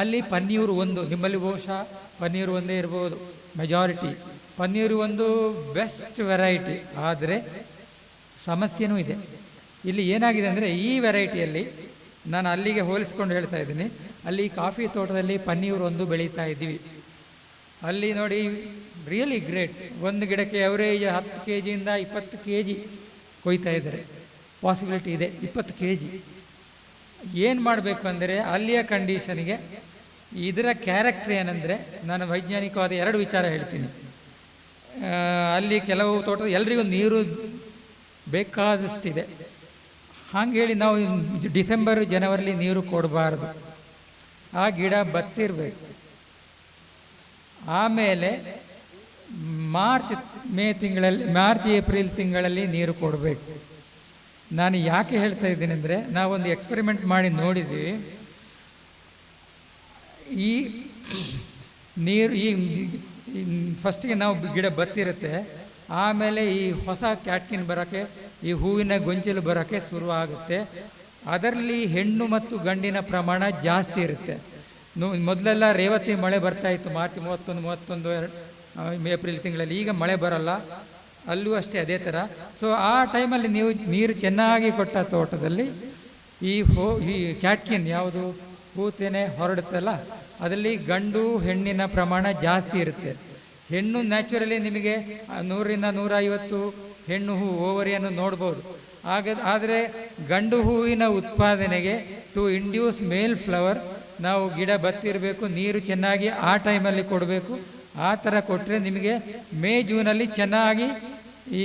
ಅಲ್ಲಿ ಪನ್ನೀರು ಒಂದು, ನಿಮ್ಮಲ್ಲಿ ಬಹುಶಃ ಪನ್ನೀರು ಒಂದೇ ಇರ್ಬೋದು ಮೆಜಾರಿಟಿ. ಪನ್ನೀರು ಒಂದು ಬೆಸ್ಟ್ ವೆರೈಟಿ, ಆದರೆ ಸಮಸ್ಯೆನೂ ಇದೆ. ಇಲ್ಲಿ ಏನಾಗಿದೆ ಅಂದರೆ, ಈ ವೆರೈಟಿಯಲ್ಲಿ ನಾನು ಅಲ್ಲಿಗೆ ಹೋಲಿಸ್ಕೊಂಡು ಹೇಳ್ತಾ ಇದ್ದೀನಿ, ಅಲ್ಲಿ ಕಾಫಿ ತೋಟದಲ್ಲಿ ಪನ್ನೀರು ಒಂದು ಬೆಳೀತಾ ಇದ್ದೀವಿ. ಅಲ್ಲಿ ನೋಡಿ ರಿಯಲಿ ಗ್ರೇಟ್, ಒಂದು ಗಿಡಕ್ಕೆ ಅವರೇಜ್ 10 kg 20 kg ಕೊಯ್ತಾ ಇದ್ದಾರೆ. ಪಾಸಿಬಿಲಿಟಿ ಇದೆ 20 kg. ಏನು ಮಾಡಬೇಕು ಅಂದರೆ, ಅಲ್ಲಿಯ ಕಂಡೀಷನ್ಗೆ ಇದರ ಕ್ಯಾರೆಕ್ಟರ್ ಏನಂದರೆ, ನಾನು ವೈಜ್ಞಾನಿಕವಾದ 2 ವಿಚಾರ ಹೇಳ್ತೀನಿ. ಅಲ್ಲಿ ಕೆಲವು ತೋಟದ ಎಲ್ರಿಗೂ ನೀರು ಬೇಕಾದಷ್ಟಿದೆ. ಹಾಗೇಳಿ ನಾವು ಡಿಸೆಂಬರ್ ಜನವರಿಲಿ ನೀರು ಕೊಡಬಾರ್ದು, ಆ ಗಿಡ ಬತ್ತಿರಬೇಕು. ಆಮೇಲೆ ಮಾರ್ಚ್ ಏಪ್ರಿಲ್ ತಿಂಗಳಲ್ಲಿ ನೀರು ಕೊಡಬೇಕು. ನಾನು ಯಾಕೆ ಹೇಳ್ತಾ ಇದ್ದೀನಿ ಅಂದರೆ, ನಾವೊಂದು ಎಕ್ಸ್ಪೆರಿಮೆಂಟ್ ಮಾಡಿ ನೋಡಿದ್ವಿ. ಈ ನೀರು ಫಸ್ಟಿಗೆ ನಾವು ಗಿಡ ಬತ್ತಿರುತ್ತೆ, ಆಮೇಲೆ ಈ ಹೊಸ ಕ್ಯಾಟ್ಕಿನ್ ಬರೋಕ್ಕೆ, ಈ ಹೂವಿನ ಗೊಂಚಲು ಬರೋಕ್ಕೆ ಶುರುವಾಗುತ್ತೆ. ಅದರಲ್ಲಿ ಹೆಣ್ಣು ಮತ್ತು ಗಂಡಿನ ಪ್ರಮಾಣ ಜಾಸ್ತಿ ಇರುತ್ತೆ. ಮೊದಲೆಲ್ಲ ರೇವತಿ ಮಳೆ ಬರ್ತಾಯಿತ್ತು, ಮಾರ್ಚ್ 31 ಏಪ್ರಿಲ್ ತಿಂಗಳಲ್ಲಿ. ಈಗ ಮಳೆ ಬರೋಲ್ಲ, ಅಲ್ಲೂ ಅಷ್ಟೇ ಅದೇ ಥರ. ಸೊ ಆ ಟೈಮಲ್ಲಿ ನೀವು ನೀರು ಚೆನ್ನಾಗಿ ಕೊಟ್ಟ ತೋಟದಲ್ಲಿ ಈ ಕ್ಯಾಟ್ಕಿನ್ ಯಾವುದು ಹೂತೇನೆ ಹೊರಡುತ್ತಲ್ಲ, ಅದರಲ್ಲಿ ಗಂಡು ಹೆಣ್ಣಿನ ಪ್ರಮಾಣ ಜಾಸ್ತಿ ಇರುತ್ತೆ. ಹೆಣ್ಣು ನ್ಯಾಚುರಲಿ ನಿಮಗೆ 100-150 ಹೆಣ್ಣು ಹೂ ಓವರಿಯನ್ನು ನೋಡ್ಬೋದು. ಆದರೆ ಗಂಡು ಹೂವಿನ ಉತ್ಪಾದನೆಗೆ ಟು ಇಂಡ್ಯೂಸ್ ಮೇಲ್ ಫ್ಲವರ್ ನಾವು ಗಿಡ ಬತ್ತಿರಬೇಕು, ನೀರು ಚೆನ್ನಾಗಿ ಆ ಟೈಮಲ್ಲಿ ಕೊಡಬೇಕು. ಆ ಥರ ಕೊಟ್ಟರೆ ನಿಮಗೆ ಮೇ ಜೂನಲ್ಲಿ ಚೆನ್ನಾಗಿ ಈ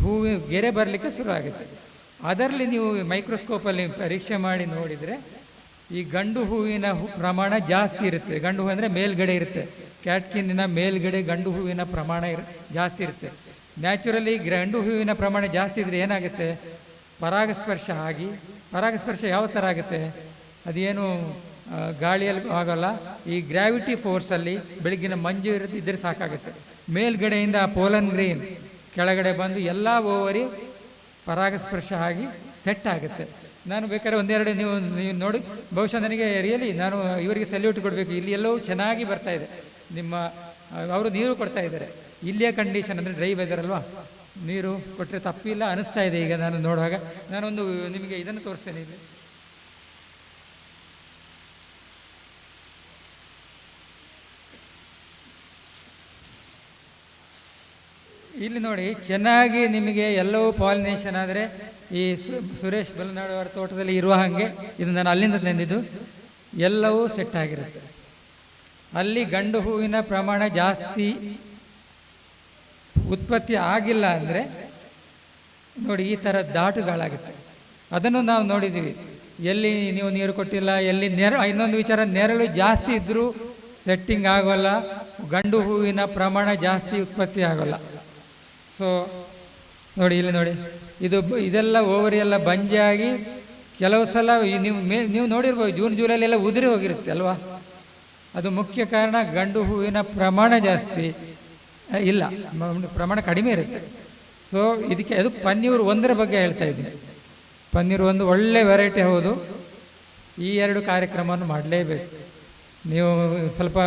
ಹೂವು ಗೆರೆ ಬರಲಿಕ್ಕೆ ಶುರು ಆಗುತ್ತೆ. ಅದರಲ್ಲಿ ನೀವು ಮೈಕ್ರೋಸ್ಕೋಪಲ್ಲಿ ಪರೀಕ್ಷೆ ಮಾಡಿ ನೋಡಿದರೆ ಈ ಗಂಡು ಹೂವಿನ ಪ್ರಮಾಣ ಜಾಸ್ತಿ ಇರುತ್ತೆ. ಗಂಡು ಹೂವು ಅಂದರೆ ಮೇಲ್ಗಡೆ ಇರುತ್ತೆ. ಕ್ಯಾಟ್ಕಿನ್ನಿನ ಮೇಲ್ಗಡೆ ಗಂಡು ಹೂವಿನ ಪ್ರಮಾಣ ಜಾಸ್ತಿ ಇರುತ್ತೆ. ನ್ಯಾಚುರಲಿ ಗಂಡು ಹೂವಿನ ಪ್ರಮಾಣ ಜಾಸ್ತಿ ಇದ್ದರೆ ಏನಾಗುತ್ತೆ, ಪರಾಗಸ್ಪರ್ಶ ಆಗಿ, ಪರಾಗಸ್ಪರ್ಶ ಯಾವ ಥರ ಆಗುತ್ತೆ, ಅದೇನು ಗಾಳಿಯಲ್ಲಿ ಆಗೋಲ್ಲ, ಈ ಗ್ರಾವಿಟಿ ಫೋರ್ಸಲ್ಲಿ ಬೆಳಗ್ಗಿನ ಮಂಜು ಇದ್ದರೆ ಸಾಕಾಗುತ್ತೆ. ಮೇಲ್ಗಡೆಯಿಂದ ಪೋಲನ್ ಗ್ರೇನ್ ಕೆಳಗಡೆ ಬಂದು ಎಲ್ಲ ಓವರಿ ಪರಾಗಸ್ಪರ್ಶ ಆಗಿ ಸೆಟ್ ಆಗುತ್ತೆ. ನಾನು ಬೇಕಾದ್ರೆ ಒಂದೆರಡು ನೀವು ನೋಡಿ, ಬಹುಶಃ ನನಗೆ ರಿಯಲಿ ನಾನು ಇವರಿಗೆ ಸಲ್ಯೂಟ್ ಕೊಡಬೇಕು. ಇಲ್ಲಿ ಎಲ್ಲವೂ ಚೆನ್ನಾಗಿ ಬರ್ತಾ ಇದೆ. ನಿಮ್ಮ ಅವರು ನೀರು ಕೊಡ್ತಾ ಇದ್ದಾರೆ. ಇಲ್ಲಿಯ ಕಂಡೀಷನ್ ಅಂದರೆ ಡ್ರೈ ವೆದರ್ ಅಲ್ವಾ, ನೀರು ಕೊಟ್ಟರೆ ತಪ್ಪಿಲ್ಲ ಅನಿಸ್ತಾ ಇದೆ ಈಗ ನಾನು ನೋಡುವಾಗ. ನಾನೊಂದು ನಿಮಗೆ ಇದನ್ನು ತೋರಿಸ್ತೇನೆ. ಇಲ್ಲಿ ಇಲ್ಲಿ ನೋಡಿ, ಚೆನ್ನಾಗಿ ನಿಮಗೆ ಎಲ್ಲವೂ ಪಾಲಿನೇಷನ್ ಆದರೆ ಈ ಸುರೇಶ್ ಬಲನಾಡು ಅವರ ತೋಟದಲ್ಲಿ ಇರುವ ಹಾಗೆ, ಇದು ನಾನು ಅಲ್ಲಿಂದ ತಂದಿದ್ದು, ಎಲ್ಲವೂ ಸೆಟ್ ಆಗಿರುತ್ತೆ. ಅಲ್ಲಿ ಗಂಡು ಹೂವಿನ ಪ್ರಮಾಣ ಜಾಸ್ತಿ ಉತ್ಪತ್ತಿ ಆಗಿಲ್ಲ ಅಂದರೆ ನೋಡಿ ಈ ಥರ ದಾಟುಗಳಾಗುತ್ತೆ. ಅದನ್ನು ನಾವು ನೋಡಿದ್ದೀವಿ. ಎಲ್ಲಿ ನೀವು ನೀರು ಕೊಟ್ಟಿಲ್ಲ, ಎಲ್ಲಿ ಇನ್ನೊಂದು ವಿಚಾರ, ನೆರಳು ಜಾಸ್ತಿ ಇದ್ದರೂ ಸೆಟ್ಟಿಂಗ್ ಆಗೋಲ್ಲ, ಗಂಡು ಹೂವಿನ ಪ್ರಮಾಣ ಜಾಸ್ತಿ ಉತ್ಪತ್ತಿ ಆಗೋಲ್ಲ. ಸೊ ನೋಡಿ, ಇಲ್ಲಿ ನೋಡಿ, ಇದೆಲ್ಲ ಓವರಿ ಎಲ್ಲ ಬಂಜಾಗಿ ಕೆಲವು ಸಲ ನೀವು ನೋಡಿರ್ಬೋದು, ಜೂನ್ ಜುಲೈಲೆಲ್ಲ ಉದುರಿ ಹೋಗಿರುತ್ತೆ ಅಲ್ವಾ. ಅದು ಮುಖ್ಯ ಕಾರಣ ಗಂಡು ಹೂವಿನ ಪ್ರಮಾಣ ಜಾಸ್ತಿ ಇಲ್ಲ, ಪ್ರಮಾಣ ಕಡಿಮೆ ಇರುತ್ತೆ. ಸೊ ಇದಕ್ಕೆ ಅದು ಪನ್ನೀರು ಒಂದರ ಬಗ್ಗೆ ಹೇಳ್ತಾ ಇದ್ದೀನಿ. ಪನ್ನೀರು ಒಂದು ಒಳ್ಳೆ ವೆರೈಟಿ ಹೌದು. ಈ ಎರಡು ಕಾರ್ಯಕ್ರಮವನ್ನು ಮಾಡಲೇಬೇಕು. ನೀವು ಸ್ವಲ್ಪ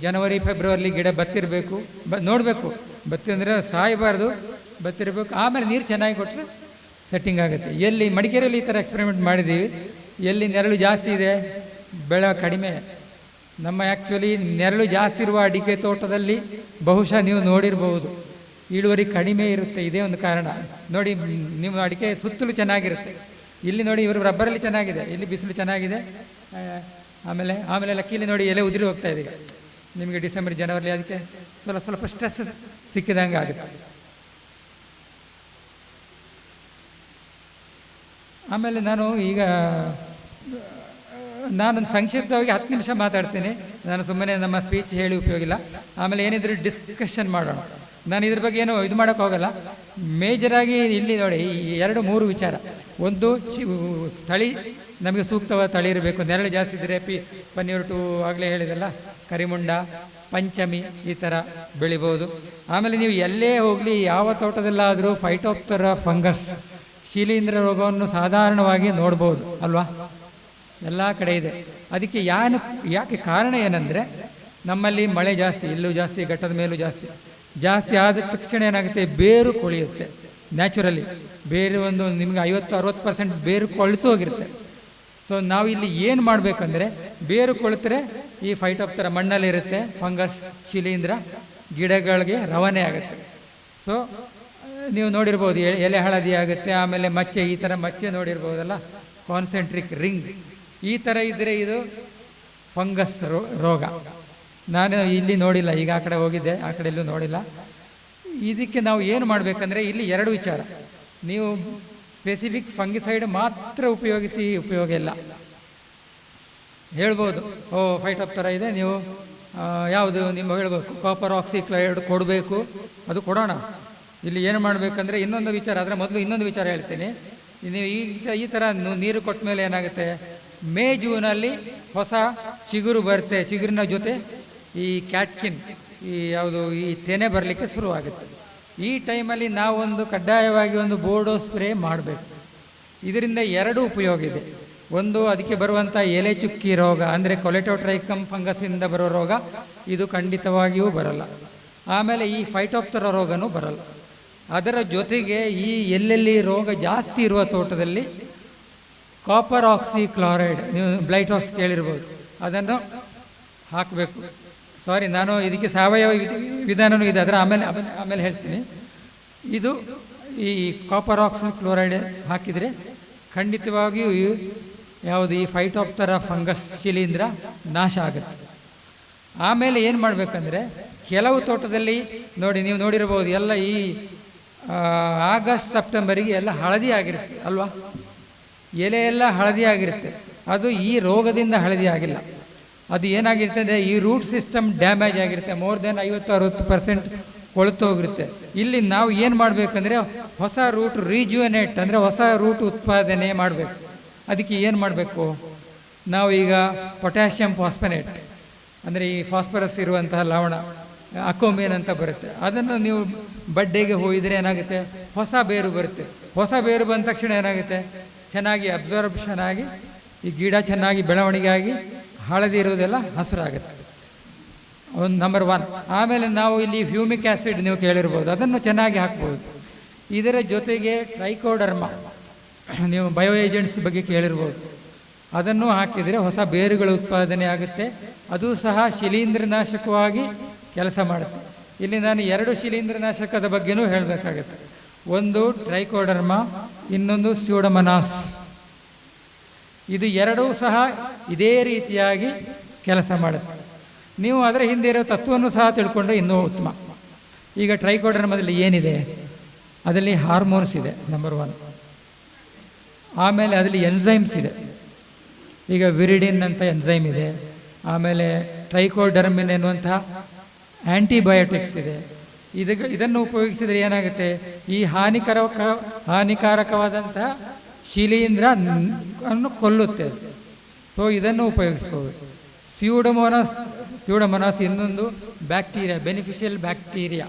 ಜನವರಿ ಫೆಬ್ರವರಿ ಗಿಡ ಬತ್ತಿರಬೇಕು, ನೋಡಬೇಕು, ಬತ್ತಿ ಅಂದರೆ ಸಾಯಬಾರ್ದು, ಬತ್ತಿರಬೇಕು. ಆಮೇಲೆ ನೀರು ಚೆನ್ನಾಗಿ ಕೊಟ್ಟರೆ ಸೆಟ್ಟಿಂಗ್ ಆಗುತ್ತೆ. ಎಲ್ಲಿ ಮಡಿಕೇರಿಯಲ್ಲಿ ಈ ಥರ ಎಕ್ಸ್ಪೆರಿಮೆಂಟ್ ಮಾಡಿದ್ದೀವಿ. ಎಲ್ಲಿ ನೆರಳು ಜಾಸ್ತಿ ಇದೆ, ಬೆಳೆ ಕಡಿಮೆ. ನಮ್ಮ ಆ್ಯಕ್ಚುಲಿ ನೆರಳು ಜಾಸ್ತಿ ಇರುವ ಅಡಿಕೆ ತೋಟದಲ್ಲಿ ಬಹುಶಃ ನೀವು ನೋಡಿರ್ಬೋದು, ಇಳುವರಿ ಕಡಿಮೆ ಇರುತ್ತೆ. ಇದೇ ಒಂದು ಕಾರಣ. ನೋಡಿ, ನಿಮ್ಮ ಅಡಿಕೆ ಸುತ್ತಲೂ ಚೆನ್ನಾಗಿರುತ್ತೆ. ಇಲ್ಲಿ ನೋಡಿ, ಇವರು ರಬ್ಬರಲ್ಲಿ ಚೆನ್ನಾಗಿದೆ, ಇಲ್ಲಿ ಬಿಸಿಲು ಚೆನ್ನಾಗಿದೆ. ಆಮೇಲೆ ಲಕ್ಕಿಲಿ ನೋಡಿ ಎಲೆ ಉದುರಿ ಹೋಗ್ತಾ ಇದೆ ಈಗ ನಿಮಗೆ ಡಿಸೆಂಬರ್ ಜನವರಿ. ಅದಕ್ಕೆ ಸ್ವಲ್ಪ ಸ್ಟ್ರೆಸ್ ಸಿಕ್ಕಿದಂಗೆ ಆಗುತ್ತೆ. ಆಮೇಲೆ ನಾನು ಸಂಕ್ಷಿಪ್ತವಾಗಿ 10 ನಿಮಿಷ ಮಾತಾಡ್ತೀನಿ. ನಾನು ಸುಮ್ಮನೆ ನಮ್ಮ ಸ್ಪೀಚ್ ಹೇಳಿ ಉಪಯೋಗ ಇಲ್ಲ. ಆಮೇಲೆ ಏನಿದ್ರು ಡಿಸ್ಕಷನ್ ಮಾಡೋಣ. ನಾನು ಇದ್ರ ಬಗ್ಗೆ ಏನು ಇದು ಮಾಡೋಕ್ಕೆ ಹೋಗಲ್ಲ. ಮೇಜರಾಗಿ ಇಲ್ಲಿ ನೋಡಿ, ಈ 2-3 ವಿಚಾರ. ಒಂದು ತಳಿ, ನಮಗೆ ಸೂಕ್ತವಾದ ತಳಿ ಇರಬೇಕು. ನೆರಳು ಜಾಸ್ತಿ ಇದ್ದರೆ ಪನ್ನೀರು 2 ಆಗಲೇ ಹೇಳಿದಲ್ಲ, ಕರಿಮುಂಡ, ಪಂಚಮಿ ಈ ಥರ ಬೆಳಿಬೋದು. ಆಮೇಲೆ ನೀವು ಎಲ್ಲೇ ಹೋಗಲಿ, ಯಾವ ತೋಟದಲ್ಲಾದರೂ ಫೈಟೋಪ್ತರಾ ಫಂಗಸ್, ಶಿಲೀಂಧ್ರ ರೋಗವನ್ನು ಸಾಧಾರಣವಾಗಿ ನೋಡ್ಬೋದು ಅಲ್ವಾ, ಎಲ್ಲ ಕಡೆ ಇದೆ. ಅದಕ್ಕೆ ಯಾಕೆ ಕಾರಣ ಏನಂದರೆ, ನಮ್ಮಲ್ಲಿ ಮಳೆ ಜಾಸ್ತಿ, ಇಲ್ಲೂ ಜಾಸ್ತಿ, ಘಟ್ಟದ ಮೇಲೂ ಜಾಸ್ತಿ ಆದ ತಕ್ಷಣ ಏನಾಗುತ್ತೆ, ಬೇರು ಕೊಳೆಯುತ್ತೆ. ನ್ಯಾಚುರಲಿ ಬೇರು ನಿಮಗೆ 50-60% ಬೇರು ಕೊಳೆತು ಹೋಗಿರುತ್ತೆ. ಸೊ ನಾವು ಇಲ್ಲಿ ಏನು ಮಾಡಬೇಕಂದ್ರೆ, ಬೇರು ಕೊಳೆತರೆ ಈ ಫೈಟೋಪ್ತರಾ ಮಣ್ಣಲ್ಲಿರುತ್ತೆ, ಫಂಗಸ್, ಶಿಲೀಂಧ್ರ ಗಿಡಗಳಿಗೆ ರವಾನೆ ಆಗುತ್ತೆ. ಸೊ ನೀವು ನೋಡಿರ್ಬೋದು, ಎಲೆ ಹಳದಿ ಆಗುತ್ತೆ. ಆಮೇಲೆ ಮಚ್ಚೆ, ಈ ಥರ ಮಚ್ಚೆ ನೋಡಿರ್ಬೋದಲ್ಲ, ಕಾನ್ಸೆಂಟ್ರಿಕ್ ರಿಂಗ್, ಈ ಥರ ಇದ್ದರೆ ಇದು ಫಂಗಸ್ ರೋಗ. ನಾನು ಇಲ್ಲಿ ನೋಡಿಲ್ಲ, ಈಗ ಆ ಕಡೆ ಹೋಗಿದ್ದೆ, ಆ ಕಡೆ ಎಲ್ಲೂ ನೋಡಿಲ್ಲ. ಇದಕ್ಕೆ ನಾವು ಏನು ಮಾಡಬೇಕಂದ್ರೆ, ಇಲ್ಲಿ 2 ವಿಚಾರ. ನೀವು ಸ್ಪೆಸಿಫಿಕ್ ಫಂಗಿಸೈಡ್ ಮಾತ್ರ ಉಪಯೋಗಿಸಿ ಉಪಯೋಗ ಇಲ್ಲ. ಹೇಳ್ಬೋದು, ಫೈಟೋಪ್ತರಾ ಇದೆ, ನೀವು ಯಾವುದು ನಿಮ್ಮ ಹೇಳ್ಬೇಕು, ಕಾಪರ್ ಆಕ್ಸಿಕ್ಲೈಡ್ ಕೊಡಬೇಕು, ಅದು ಕೊಡೋಣ. ಇಲ್ಲಿ ಏನು ಮಾಡಬೇಕಂದ್ರೆ ಇನ್ನೊಂದು ವಿಚಾರ, ಅದರ ಮೊದಲು ಇನ್ನೊಂದು ವಿಚಾರ ಹೇಳ್ತೀನಿ. ನೀವು ಈ ಥರ ನೀರು ಕೊಟ್ಟ ಮೇಲೆ ಏನಾಗುತ್ತೆ, ಮೇ ಜೂನಲ್ಲಿ ಹೊಸ ಚಿಗುರು ಬರುತ್ತೆ. ಚಿಗುರಿನ ಜೊತೆ ಈ ಕ್ಯಾಟ್ಕಿನ್, ಈ ತೆನೆ ಬರಲಿಕ್ಕೆ ಶುರುವಾಗುತ್ತೆ. ಈ ಟೈಮಲ್ಲಿ ನಾವೊಂದು ಕಡ್ಡಾಯವಾಗಿ ಒಂದು ಬೋರ್ಡೋ ಸ್ಪ್ರೇ ಮಾಡಬೇಕು. ಇದರಿಂದ 2 ಉಪಯೋಗ ಇದೆ. ಒಂದು, ಅದಕ್ಕೆ ಬರುವಂಥ ಎಲೆ ಚುಕ್ಕಿ ರೋಗ, ಅಂದರೆ ಕೊಲೆಟೋಟ್ರೈಕಮ್ ಫಂಗಸ್ಸಿಂದ ಬರೋ ರೋಗ, ಇದು ಖಂಡಿತವಾಗಿಯೂ ಬರಲ್ಲ. ಆಮೇಲೆ ಈ ಫೈಟೋಪ್ತರಾ ರೋಗನೂ ಬರಲ್ಲ. ಅದರ ಜೊತೆಗೆ ಈ ಎಲ್ಲೆಲ್ಲಿ ರೋಗ ಜಾಸ್ತಿ ಇರುವ ತೋಟದಲ್ಲಿ ಕಾಪರ್ ಆಕ್ಸಿಕ್ಲೋರೈಡ್, ನೀವು ಬ್ಲೈಟಾಕ್ಸ್ ಕೇಳಿರ್ಬೋದು, ಅದನ್ನು ಹಾಕಬೇಕು. ಸಾರಿ, ನಾನು ಇದಕ್ಕೆ ಸಾವಯವ ವಿಧಾನವೂ ಇದೆ, ಅದರ ಆಮೇಲೆ ಹೇಳ್ತೀನಿ. ಇದು ಈ ಕಾಪರ್ ಆಕ್ಸಿಕ್ಲೋರೈಡ್ ಹಾಕಿದರೆ ಖಂಡಿತವಾಗಿಯೂ ಯಾವುದು ಈ ಫೈಟೋಪ್ತರಾ ಫಂಗಸ್, ಶಿಲೀಂಧ್ರ ನಾಶ ಆಗುತ್ತೆ. ಆಮೇಲೆ ಏನು ಮಾಡಬೇಕಂದ್ರೆ, ಕೆಲವು ತೋಟದಲ್ಲಿ ನೋಡಿ, ನೀವು ನೋಡಿರ್ಬೋದು, ಎಲ್ಲ ಈ ಆಗಸ್ಟ್ ಸೆಪ್ಟೆಂಬರಿಗೆ ಎಲ್ಲ ಹಳದಿ ಆಗಿರುತ್ತೆ ಅಲ್ವಾ. ಎಲೆ ಎಲ್ಲ ಹಳದಿ ಆಗಿರುತ್ತೆ. ಅದು ಈ ರೋಗದಿಂದ ಹಳದಿ ಆಗಿಲ್ಲ, ಅದು ಏನಾಗಿರುತ್ತೆ ಅಂದರೆ ಈ ರೂಟ್ ಸಿಸ್ಟಮ್ ಡ್ಯಾಮೇಜ್ ಆಗಿರುತ್ತೆ. ಮೋರ್ ದೆನ್ 50-60% ಕೊಳೆತು ಹೋಗಿರುತ್ತೆ. ಇಲ್ಲಿ ನಾವು ಏನು ಮಾಡಬೇಕಂದ್ರೆ ಹೊಸ ರೂಟ್ ರೀಜುವನೇಟ್ ಅಂದರೆ ಹೊಸ ರೂಟ್ ಉತ್ಪಾದನೆ ಮಾಡಬೇಕು. ಅದಕ್ಕೆ ಏನು ಮಾಡಬೇಕು, ನಾವು ಈಗ ಪೊಟ್ಯಾಷಿಯಂ ಫಾಸ್ಫನೇಟ್ ಅಂದರೆ ಈ ಫಾಸ್ಫರಸ್ ಇರುವಂತಹ ಲವಣ ಅಕೋಮೇನ್ ಅಂತ ಬರುತ್ತೆ. ಅದನ್ನು ನೀವು ಬಡ್ಡೆಗೆ ಹೋಯಿದರೆ ಏನಾಗುತ್ತೆ, ಹೊಸ ಬೇರು ಬರುತ್ತೆ. ಹೊಸ ಬೇರು ಬಂದ ತಕ್ಷಣ ಏನಾಗುತ್ತೆ, ಚೆನ್ನಾಗಿ ಅಬ್ಸಾರ್ಬ್ಷನ್ ಆಗಿ ಈ ಗಿಡ ಚೆನ್ನಾಗಿ ಬೆಳವಣಿಗೆ ಆಗಿ ಹಳದಿ ಇರೋದೆಲ್ಲ ಹಸಿರಾಗುತ್ತೆ. ಒಂದು ನಂಬರ್ 1. ಆಮೇಲೆ ನಾವು ಇಲ್ಲಿ ಹ್ಯೂಮಿಕ್ ಆ್ಯಸಿಡ್ ನೀವು ಕೇಳಿರ್ಬೋದು, ಅದನ್ನು ಚೆನ್ನಾಗಿ ಹಾಕ್ಬೋದು. ಇದರ ಜೊತೆಗೆ ಟ್ರೈಕೋಡರ್ಮ, ನೀವು ಬಯೋ ಏಜೆಂಟ್ಸ್ ಬಗ್ಗೆ ಕೇಳಿರ್ಬೋದು, ಅದನ್ನು ಹಾಕಿದರೆ ಹೊಸ ಬೇರುಗಳ ಉತ್ಪಾದನೆ ಆಗುತ್ತೆ. ಅದು ಸಹ ಶಿಲೀಂಧ್ರನಾಶಕವಾಗಿ ಕೆಲಸ ಮಾಡುತ್ತೆ. ಇಲ್ಲಿ ನಾನು 2 ಶಿಲೀಂಧ್ರನಾಶಕದ ಬಗ್ಗೆನೂ ಹೇಳಬೇಕಾಗತ್ತೆ. ಒಂದು ಟ್ರೈಕೋಡರ್ಮ, ಇನ್ನೊಂದು ಸ್ಯೂಡೋಮೋನಾಸ್. ಇದು ಎರಡೂ ಸಹ ಇದೇ ರೀತಿಯಾಗಿ ಕೆಲಸ ಮಾಡುತ್ತೆ. ನೀವು ಅದರ ಹಿಂದೆ ಇರೋ ತತ್ವವನ್ನು ಸಹ ತಿಳ್ಕೊಂಡ್ರೆ ಇನ್ನೂ ಉತ್ತಮ. ಈಗ ಟ್ರೈಕೋಡರ್ಮದಲ್ಲಿ ಏನಿದೆ, ಅದರಲ್ಲಿ ಹಾರ್ಮೋನ್ಸ್ ಇದೆ ನಂಬರ್ 1. ಆಮೇಲೆ ಅದರಲ್ಲಿ ಎನ್ಸೈಮ್ಸ್ ಇದೆ. ಈಗ ವಿರಿಡಿನ್ ಅಂತ ಎನ್ಸೈಮ್ ಇದೆ. ಆಮೇಲೆ ಟ್ರೈಕೋಡರ್ಮಿನ್ ಎನ್ನುವಂತಹ ಆ್ಯಂಟಿಬಯೋಟಿಕ್ಸ್ ಇದೆ. ಇದನ್ನು ಉಪಯೋಗಿಸಿದರೆ ಏನಾಗುತ್ತೆ, ಈ ಹಾನಿಕಾರಕವಾದಂತಹ ಶಿಲೀಂಧ್ರ ಅನ್ನು ಕೊಲ್ಲುತ್ತೆ. ಸೊ ಇದನ್ನು ಉಪಯೋಗಿಸ್ಬೋದು. ಸ್ಯೂಡೋಮೋನಾಸ್ ಇನ್ನೊಂದು ಬ್ಯಾಕ್ಟೀರಿಯಾ, ಬೆನಿಫಿಷಿಯಲ್ ಬ್ಯಾಕ್ಟೀರಿಯಾ.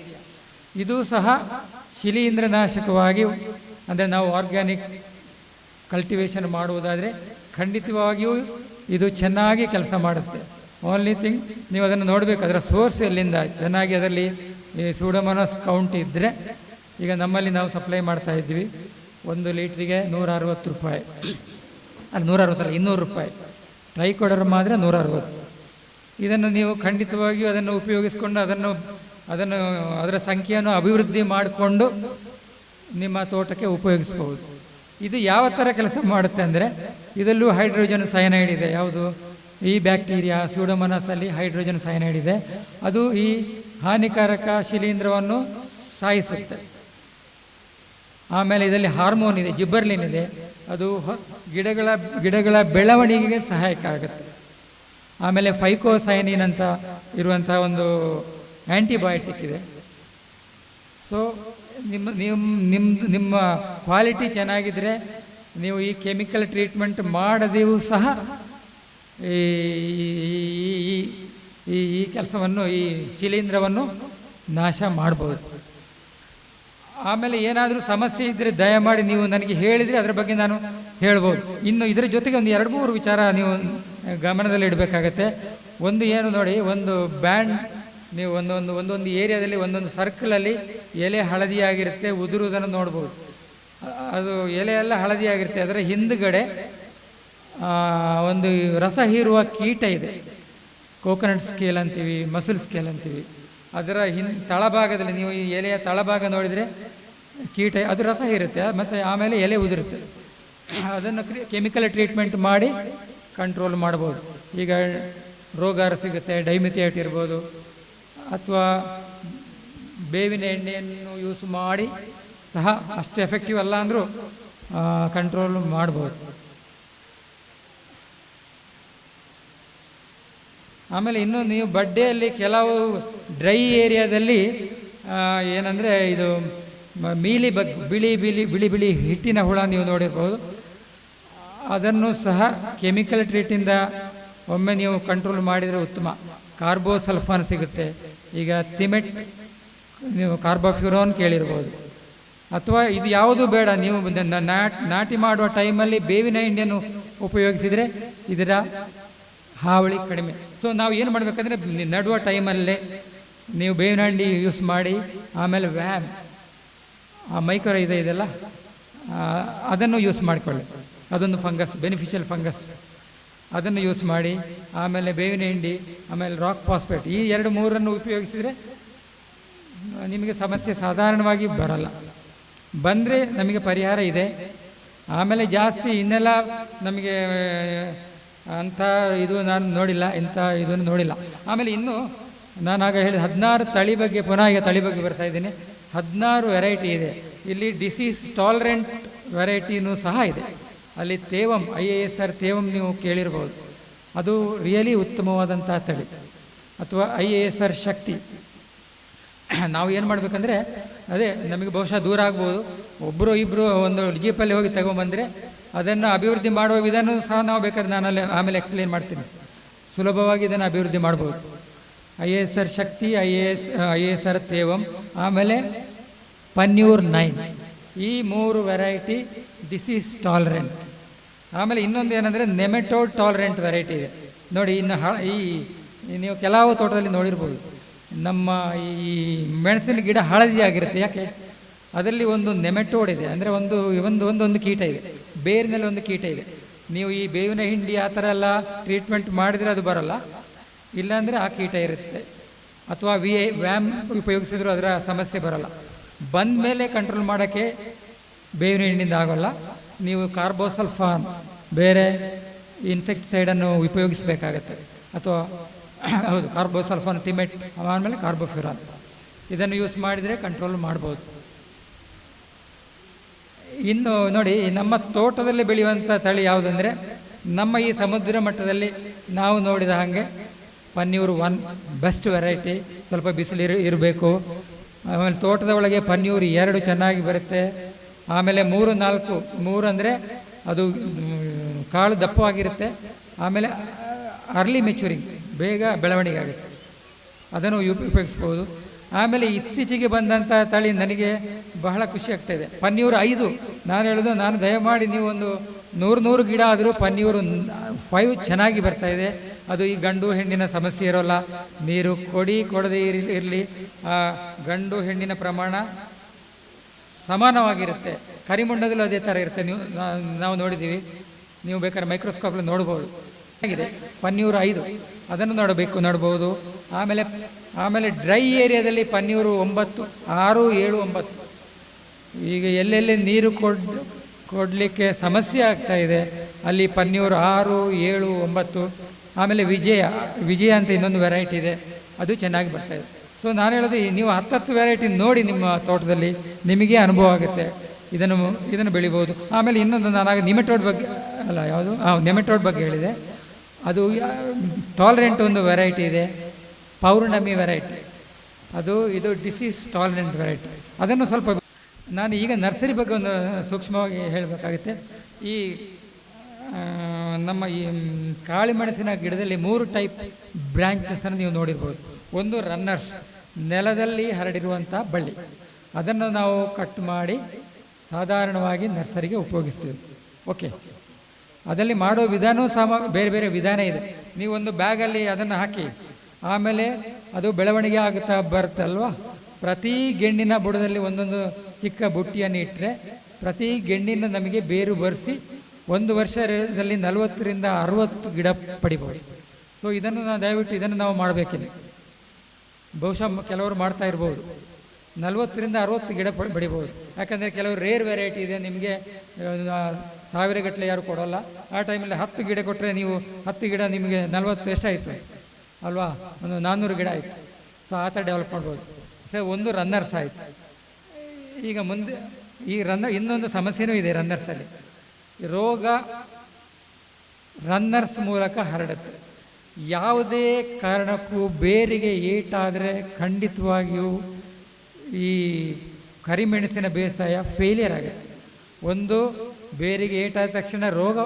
ಇದು ಸಹ ಶಿಲೀಂಧ್ರನಾಶಕವಾಗಿ, ಅಂದರೆ ನಾವು ಆರ್ಗ್ಯಾನಿಕ್ ಕಲ್ಟಿವೇಷನ್ ಮಾಡುವುದಾದರೆ ಖಂಡಿತವಾಗಿಯೂ ಇದು ಚೆನ್ನಾಗಿ ಕೆಲಸ ಮಾಡುತ್ತೆ. ಓನ್ಲಿ ಥಿಂಗ್ ನೀವು ಅದನ್ನು ನೋಡಬೇಕು, ಅದರ ಸೋರ್ಸ್ ಎಲ್ಲಿಂದ ಚೆನ್ನಾಗಿ ಅದರಲ್ಲಿ ಈ ಸ್ಯೂಡೋಮೋನಾಸ್ ಕೌಂಟ್ ಇದ್ದರೆ. ಈಗ ನಮ್ಮಲ್ಲಿ ನಾವು ಸಪ್ಲೈ ಮಾಡ್ತಾ ಇದ್ವಿ, 1 ಲೀಟ್ರಿಗೆ 160 ರೂಪಾಯಿ, ಅದು 160 200 ರೂಪಾಯಿ. ಟ್ರೈಕೋಡರ್ಮ ಆದರೆ 160. ಇದನ್ನು ನೀವು ಖಂಡಿತವಾಗಿಯೂ ಅದನ್ನು ಉಪಯೋಗಿಸ್ಕೊಂಡು ಅದರ ಸಂಖ್ಯೆಯನ್ನು ಅಭಿವೃದ್ಧಿ ಮಾಡಿಕೊಂಡು ನಿಮ್ಮ ತೋಟಕ್ಕೆ ಉಪಯೋಗಿಸ್ಬೋದು. ಇದು ಯಾವ ಥರ ಕೆಲಸ ಮಾಡುತ್ತೆ ಅಂದರೆ, ಇದರಲ್ಲೂ ಹೈಡ್ರೋಜನ್ ಸಯನೈಡ್ ಇದೆ. ಯಾವುದು, ಈ ಬ್ಯಾಕ್ಟೀರಿಯಾ ಸ್ಯೂಡೋಮೋನಾಸಲ್ಲಿ ಹೈಡ್ರೋಜನ್ ಸಯನೈಡ್ ಇದೆ. ಅದು ಈ ಹಾನಿಕಾರಕ ಶಿಲೀಂಧ್ರವನ್ನು ಸಾಯಿಸುತ್ತೆ. ಆಮೇಲೆ ಇದರಲ್ಲಿ ಹಾರ್ಮೋನ್ ಇದೆ, ಜಿಬ್ಬರ್ಲಿನ್ ಇದೆ. ಅದು ಗಿಡಗಳ ಬೆಳವಣಿಗೆಗೆ ಸಹಾಯಕ ಆಗುತ್ತೆ. ಆಮೇಲೆ ಫೈಕೋಸೈನಿನ್ ಅಂತ ಇರುವಂಥ ಒಂದು ಆ್ಯಂಟಿಬಯೋಟಿಕ್ ಇದೆ. ಸೊ ನಿಮ್ಮ ಕ್ವಾಲಿಟಿ ಚೆನ್ನಾಗಿದ್ದರೆ ನೀವು ಈ ಕೆಮಿಕಲ್ ಟ್ರೀಟ್ಮೆಂಟ್ ಮಾಡದೆಯೂ ಸಹ ಈ ಕೆಲಸವನ್ನು, ಈ ಶಿಲೀಂಧ್ರವನ್ನು ನಾಶ ಮಾಡ್ಬೋದು. ಆಮೇಲೆ ಏನಾದರೂ ಸಮಸ್ಯೆ ಇದ್ದರೆ ದಯಮಾಡಿ ನೀವು ನನಗೆ ಹೇಳಿದರೆ ಅದರ ಬಗ್ಗೆ ನಾನು ಹೇಳ್ಬೋದು. ಇನ್ನು ಇದರ ಜೊತೆಗೆ ಒಂದು 2-3 ವಿಚಾರ ನೀವು ಗಮನದಲ್ಲಿ ಇಡಬೇಕಾಗತ್ತೆ. ಒಂದು ಏನು ನೋಡಿ, ಒಂದು ಬ್ಯಾಂಡ್ ನೀವು ಒಂದೊಂದು ಏರಿಯಾದಲ್ಲಿ ಒಂದೊಂದು ಸರ್ಕಲಲ್ಲಿ ಎಲೆ ಹಳದಿಯಾಗಿರುತ್ತೆ, ಉದುರುವುದನ್ನು ನೋಡ್ಬೋದು. ಅದು ಎಲೆ ಎಲ್ಲ ಹಳದಿಯಾಗಿರುತ್ತೆ. ಅದರ ಹಿಂದುಗಡೆ ಒಂದು ರಸ ಹೀರುವ ಕೀಟ ಇದೆ, ಕೋಕೋನಟ್ ಸ್ಕೇಲ್ ಅಂತೀವಿ, ಮಸೂಲ್ ಸ್ಕೇಲ್ ಅಂತೀವಿ. ಅದರ ತಳಭಾಗದಲ್ಲಿ ನೀವು ಈ ಎಲೆಯ ತಳಭಾಗ ನೋಡಿದರೆ ಕೀಟ, ಅದು ರಸ ಇರುತ್ತೆ, ಮತ್ತು ಆಮೇಲೆ ಎಲೆ ಉದುರುತ್ತೆ. ಅದನ್ನು ಕೆಮಿಕಲ್ ಟ್ರೀಟ್ಮೆಂಟ್ ಮಾಡಿ ಕಂಟ್ರೋಲ್ ಮಾಡ್ಬೋದು. ಈಗ ರೋಗಾರ ಸಿಗುತ್ತೆ, ಡೈಮಿಥಿಯೇಟ್ ಇರ್ಬೋದು, ಅಥವಾ ಬೇವಿನ ಎಣ್ಣೆಯನ್ನು ಯೂಸ್ ಮಾಡಿ ಸಹ ಅಷ್ಟು ಎಫೆಕ್ಟಿವ್ ಅಲ್ಲ ಅಂದರೂ ಕಂಟ್ರೋಲ್ ಮಾಡ್ಬೋದು. ಆಮೇಲೆ ಇನ್ನು ನೀವು ಬಡ್ಡೆಯಲ್ಲಿ ಕೆಲವು ಡ್ರೈ ಏರಿಯಾದಲ್ಲಿ ಏನಂದರೆ ಇದು ಮೀಲಿ ಬಿಳಿ ಹಿಟ್ಟಿನ ಹುಳ ನೀವು ನೋಡಿರ್ಬೋದು. ಅದನ್ನು ಸಹ ಕೆಮಿಕಲ್ ಟ್ರೀಟಿಂದ ಒಮ್ಮೆ ನೀವು ಕಂಟ್ರೋಲ್ ಮಾಡಿದರೆ ಉತ್ತಮ. ಕಾರ್ಬೋಸಲ್ಫಾನ್ ಸಿಗುತ್ತೆ. ಈಗ ಥಿಮೆಟ್, ನೀವು ಕಾರ್ಬೋಫ್ಯೂರೋನ್ ಕೇಳಿರ್ಬೋದು. ಅಥವಾ ಇದು ಯಾವುದೂ ಬೇಡ, ನೀವು ನಾಟಿ ಮಾಡುವ ಟೈಮಲ್ಲಿ ಬೇವಿನ ಹಿಂಡಿಯನ್ನು ಉಪಯೋಗಿಸಿದರೆ ಇದರ ಹಾವಳಿ ಕಡಿಮೆ. ಸೊ ನಾವು ಏನು ಮಾಡಬೇಕಂದ್ರೆ, ನಡುವ ಟೈಮಲ್ಲೇ ನೀವು ಬೇವಿನ ಹಿಂಡಿ ಯೂಸ್ ಮಾಡಿ, ಆಮೇಲೆ ವ್ಯಾಮ್ ಮೈಕ್ರೋ ಇದೆಯಲ್ಲ ಅದನ್ನು ಯೂಸ್ ಮಾಡಿಕೊಳ್ಳಿ. ಅದೊಂದು ಫಂಗಸ್, ಬೆನಿಫಿಷಿಯಲ್ ಫಂಗಸ್, ಅದನ್ನು ಯೂಸ್ ಮಾಡಿ. ಆಮೇಲೆ ಬೇವಿನ ಹಿಂಡಿ, ಆಮೇಲೆ ರಾಕ್ ಫಾಸ್ಫೇಟ್, ಈ 2-3 ಉಪಯೋಗಿಸಿದರೆ ನಿಮಗೆ ಸಮಸ್ಯೆ ಸಾಧಾರಣವಾಗಿ ಬರಲ್ಲ. ಬಂದರೆ ನಮಗೆ ಪರಿಹಾರ ಇದೆ. ಆಮೇಲೆ ಜಾಸ್ತಿ ಇನ್ನೆಲ್ಲ ನಮಗೆ ಅಂಥ ಇದು ನಾನು ನೋಡಿಲ್ಲ, ಇಂಥ ಇದನ್ನು ನೋಡಿಲ್ಲ. ಆಮೇಲೆ ಇನ್ನು ನಾನು ಆಗ ಹೇಳಿದ 16 ತಳಿ ಬಗ್ಗೆ, ಪುನಃ ಈಗ ತಳಿ ಬಗ್ಗೆ ಬರ್ತಾ ಇದ್ದೀನಿ. 16 ವೆರೈಟಿ ಇದೆ. ಇಲ್ಲಿ ಡಿಸೀಸ್ ಟಾಲರೆಂಟ್ ವೆರೈಟಿನೂ ಸಹ ಇದೆ. ಅಲ್ಲಿ ತೇವಂ IASR ತೇವಂ ನೀವು ಕೇಳಿರ್ಬೋದು, ಅದು ರಿಯಲಿ ಉತ್ತಮವಾದಂಥ ತಳಿ. ಅಥವಾ IASR ಶಕ್ತಿ. ನಾವು ಏನು ಮಾಡಬೇಕಂದ್ರೆ ಅದೇ ನಮಗೆ ಬಹುಶಃ ದೂರ ಆಗ್ಬೋದು, ಒಬ್ಬರು ಇಬ್ಬರು ಒಂದು ಜೀಪಲ್ಲಿ ಹೋಗಿ ತಗೊಂಬಂದರೆ ಅದನ್ನು ಅಭಿವೃದ್ಧಿ ಮಾಡುವ ವಿಧಾನ ಸಹ ನಾವು ಬೇಕಾದ್ರೆ ನಾನಲ್ಲಿ ಆಮೇಲೆ ಎಕ್ಸ್ಪ್ಲೇನ್ ಮಾಡ್ತೀನಿ. ಸುಲಭವಾಗಿ ಇದನ್ನು ಅಭಿವೃದ್ಧಿ ಮಾಡ್ಬೋದು. IASR ಶಕ್ತಿ, IASR ತೇವಂ, ಆಮೇಲೆ ಪನ್ಯೂರ್ 9, ಈ 3 ವೆರೈಟಿ ಡಿಸೀಸ್ ಟಾಲರೆಂಟ್. ಆಮೇಲೆ ಇನ್ನೊಂದು ಏನಂದರೆ ನೆಮೆಟೋಡ್ ಟಾಲರೆಂಟ್ ವೆರೈಟಿ ಇದೆ ನೋಡಿ. ಇನ್ನು ನೀವು ಕೆಲವು ತೋಟದಲ್ಲಿ ನೋಡಿರ್ಬೋದು, ನಮ್ಮ ಈ ಮೆಣಸಿನ ಗಿಡ ಹಳದಿ ಆಗಿರುತ್ತೆ. ಯಾಕೆ? ಅದರಲ್ಲಿ ಒಂದು ನೆಮೆಟೋಡ್ ಇದೆ, ಅಂದರೆ ಒಂದು ಕೀಟ ಇದೆ, ಬೇರಿನಲ್ಲಿ ಒಂದು ಕೀಟ ಇದೆ. ನೀವು ಈ ಬೇವಿನ ಹಿಂಡಿ ಆ ಥರ ಎಲ್ಲ ಟ್ರೀಟ್ಮೆಂಟ್ ಮಾಡಿದರೆ ಅದು ಬರೋಲ್ಲ, ಇಲ್ಲಾಂದರೆ ಆ ಕೀಟ ಇರುತ್ತೆ. ಅಥವಾ ವ್ಯಾಮ್ ಉಪಯೋಗಿಸಿದ್ರು ಅದರ ಸಮಸ್ಯೆ ಬರೋಲ್ಲ. ಬಂದ ಮೇಲೆ ಕಂಟ್ರೋಲ್ ಮಾಡೋಕ್ಕೆ ಬೇವಿನ ಹಿಂಡಿಯಿಂದ ಆಗೋಲ್ಲ. ನೀವು ಕಾರ್ಬೋಸಲ್ಫಾನ್ ಬೇರೆ ಇನ್ಸೆಕ್ಟಿಸೈಡನ್ನು ಉಪಯೋಗಿಸಬೇಕಾಗತ್ತೆ. ಅಥವಾ ಹೌದು, ಕಾರ್ಬೋಸಲ್ಫಾನ್, ತಿಮೆಟ್, ಆಮೇಲೆ ಕಾರ್ಬೋಫ್ಯೂರಾನ್, ಇದನ್ನು ಯೂಸ್ ಮಾಡಿದರೆ ಕಂಟ್ರೋಲ್ ಮಾಡ್ಬೋದು. ಇನ್ನು ನೋಡಿ, ನಮ್ಮ ತೋಟದಲ್ಲಿ ಬೆಳೆಯುವಂಥ ತಳಿ ಯಾವುದಂದರೆ, ನಮ್ಮ ಈ ಸಮುದ್ರ ಮಟ್ಟದಲ್ಲಿ ನಾವು ನೋಡಿದ ಹಾಗೆ ಪನ್ಯೂರ್ 1 ಬೆಸ್ಟ್ ವೆರೈಟಿ. ಸ್ವಲ್ಪ ಬಿಸಿಲು ಇರಬೇಕು. ಆಮೇಲೆ ತೋಟದ ಒಳಗೆ ಪನ್ಯೂರ್ 2 ಚೆನ್ನಾಗಿ ಬರುತ್ತೆ. ಆಮೇಲೆ 3, 4, 3 ಅಂದರೆ ಅದು ಕಾಳು ದಪ್ಪವಾಗಿರುತ್ತೆ. ಆಮೇಲೆ ಅರ್ಲಿ ಮೆಚೂರಿಂಗ್, ಬೇಗ ಬೆಳವಣಿಗೆ ಆಗುತ್ತೆ, ಅದನ್ನು ಉಪಯೋಗಿಸ್ಬೋದು. ಆಮೇಲೆ ಇತ್ತೀಚೆಗೆ ಬಂದಂಥ ತಳಿ ನನಗೆ ಬಹಳ ಖುಷಿ ಆಗ್ತಾಯಿದೆ, ಪನ್ಯೂರ್ 5. ನಾನು ಹೇಳೋದು, ನಾನು ದಯಮಾಡಿ ನೀವು ಒಂದು 100 ಗಿಡ ಆದರೂ ಪನ್ಯೂರ್ 5 ಚೆನ್ನಾಗಿ ಬರ್ತಾಯಿದೆ. ಅದು ಈ ಗಂಡು ಹೆಣ್ಣಿನ ಸಮಸ್ಯೆ ಇರೋಲ್ಲ. ನೀರು ಕೊಡದೇ ಇರಲಿ, ಆ ಗಂಡು ಹೆಣ್ಣಿನ ಪ್ರಮಾಣ ಸಮಾನವಾಗಿರುತ್ತೆ. ಕರಿಮುಂಡದಲ್ಲೂ ಅದೇ ಥರ ಇರುತ್ತೆ. ನಾವು ನೋಡಿದ್ದೀವಿ, ನೀವು ಬೇಕಾದ್ರೆ ಮೈಕ್ರೋಸ್ಕೋಪಲ್ಲಿ ನೋಡ್ಬೋದು. ಆಗಿದೆ ಪನ್ಯೂರ್ 5, ಅದನ್ನು ನೋಡ್ಬೋದು. ಆಮೇಲೆ ಡ್ರೈ ಏರಿಯಾದಲ್ಲಿ ಪನ್ಯೂರ್ 9, 6, 7, 9. ಈಗ ಎಲ್ಲೆಲ್ಲಿ ನೀರು ಕೊಡಲಿಕ್ಕೆ ಸಮಸ್ಯೆ ಆಗ್ತಾ ಇದೆ ಅಲ್ಲಿ ಪನ್ಯೂರ್ 6, 7, 9. ಆಮೇಲೆ ವಿಜಯ ಅಂತ ಇನ್ನೊಂದು ವೆರೈಟಿ ಇದೆ, ಅದು ಚೆನ್ನಾಗಿ ಬರ್ತಾಯಿದೆ. ಸೊ ನಾನು ಹೇಳೋದು, ನೀವು 10 ವೆರೈಟಿ ನೋಡಿ ನಿಮ್ಮ ತೋಟದಲ್ಲಿ, ನಿಮಗೆ ಅನುಭವ ಆಗುತ್ತೆ. ಇದನ್ನು ಬೆಳಿಬೋದು. ಆಮೇಲೆ ಇನ್ನೊಂದು, ನಾನು ನಿಮೆಟೋಡ್ ಬಗ್ಗೆ ನೆಮೆಟೋಡ್ ಬಗ್ಗೆ ಹೇಳಿದೆ. ಅದು ಟಾಲರೆಂಟ್ ಒಂದು ವೆರೈಟಿ ಇದೆ, ಪೌರ್ಣಮಿ ವೆರೈಟಿ. ಇದು ಡಿಸೀಸ್ ಟಾಲರೆಂಟ್ ವೆರೈಟಿ. ಅದನ್ನು ಸ್ವಲ್ಪ ನಾನು ಈಗ ನರ್ಸರಿ ಬಗ್ಗೆ ಒಂದು ಸೂಕ್ಷ್ಮವಾಗಿ ಹೇಳಬೇಕಾಗುತ್ತೆ. ಈ ನಮ್ಮ ಈ ಕಾಳುಮೆಣಸಿನ ಗಿಡದಲ್ಲಿ 3 ಟೈಪ್ ಬ್ರ್ಯಾಂಚಸನ್ನು ನೀವು ನೋಡಿರ್ಬೋದು. ಒಂದು ರನ್ನರ್ಸ್, ನೆಲದಲ್ಲಿ ಹರಡಿರುವಂಥ ಬಳ್ಳಿ, ಅದನ್ನು ನಾವು ಕಟ್ ಮಾಡಿ ಸಾಧಾರಣವಾಗಿ ನರ್ಸರಿಗೆ ಉಪಯೋಗಿಸ್ತೀವಿ. ಓಕೆ, ಅದರಲ್ಲಿ ಮಾಡೋ ವಿಧಾನವೂ ಸಹ ಬೇರೆ ಬೇರೆ ವಿಧಾನ ಇದೆ. ನೀವೊಂದು ಬ್ಯಾಗಲ್ಲಿ ಅದನ್ನು ಹಾಕಿ, ಆಮೇಲೆ ಅದು ಬೆಳವಣಿಗೆ ಆಗುತ್ತಾ ಬರುತ್ತಲ್ವ, ಪ್ರತಿ ಗೆಣ್ಣಿನ ಬುಡದಲ್ಲಿ ಒಂದೊಂದು ಚಿಕ್ಕ ಬುಟ್ಟಿಯನ್ನು ಇಟ್ಟರೆ ಪ್ರತಿ ಗೆಣ್ಣಿನ ನಮಗೆ ಬೇರು ಬರೆಸಿ 1 ವರ್ಷದಲ್ಲಿ 40 ರಿಂದ 60 ಗಿಡ ಪಡಿಬೋದು. ಸೊ ಇದನ್ನು ದಯವಿಟ್ಟು ನಾವು ಮಾಡಬೇಕಿಲ್ಲ. ಬಹುಶಃ ಕೆಲವರು ಮಾಡ್ತಾ ಇರ್ಬೋದು, 40 ರಿಂದ 60 ಗಿಡ ಪಡಿಬೋದು. ಯಾಕಂದರೆ ಕೆಲವರು ರೇರ್ ವೆರೈಟಿ ಇದೆ, ನಿಮಗೆ 1000 ಗಟ್ಟಲೆ ಯಾರು ಕೊಡೋಲ್ಲ. ಆ ಟೈಮಲ್ಲಿ 10 ಗಿಡ ಕೊಟ್ಟರೆ ನೀವು 10 ಗಿಡ ನಿಮಗೆ 40 ಎಷ್ಟಾಯಿತು ಅಲ್ವಾ, ಒಂದು 400 ಗಿಡ ಆಯಿತು. ಸೊ ಆ ಥರ ಡೆವಲಪ್ ಮಾಡ್ಬೋದು. ಸೊ ಒಂದು ರನ್ನರ್ಸ್ ಆಯಿತು. ಈಗ ಮುಂದೆ ಈ ಇನ್ನೊಂದು ಸಮಸ್ಯೆನೂ ಇದೆ ರನ್ನರ್ಸಲ್ಲಿ. ರೋಗ ರನ್ನರ್ಸ್ ಮೂಲಕ ಹರಡುತ್ತೆ. ಯಾವುದೇ ಕಾರಣಕ್ಕೂ ಬೇರಿಗೆ ಏಟಾದರೆ ಖಂಡಿತವಾಗಿಯೂ ಈ ಕರಿಮೆಣಸಿನ ಬೇಸಾಯ ಫೇಲಿಯರ್ ಆಗುತ್ತೆ. ಒಂದು, ಬೇರಿಗೆ ಏಟಾದ ತಕ್ಷಣ ರೋಗ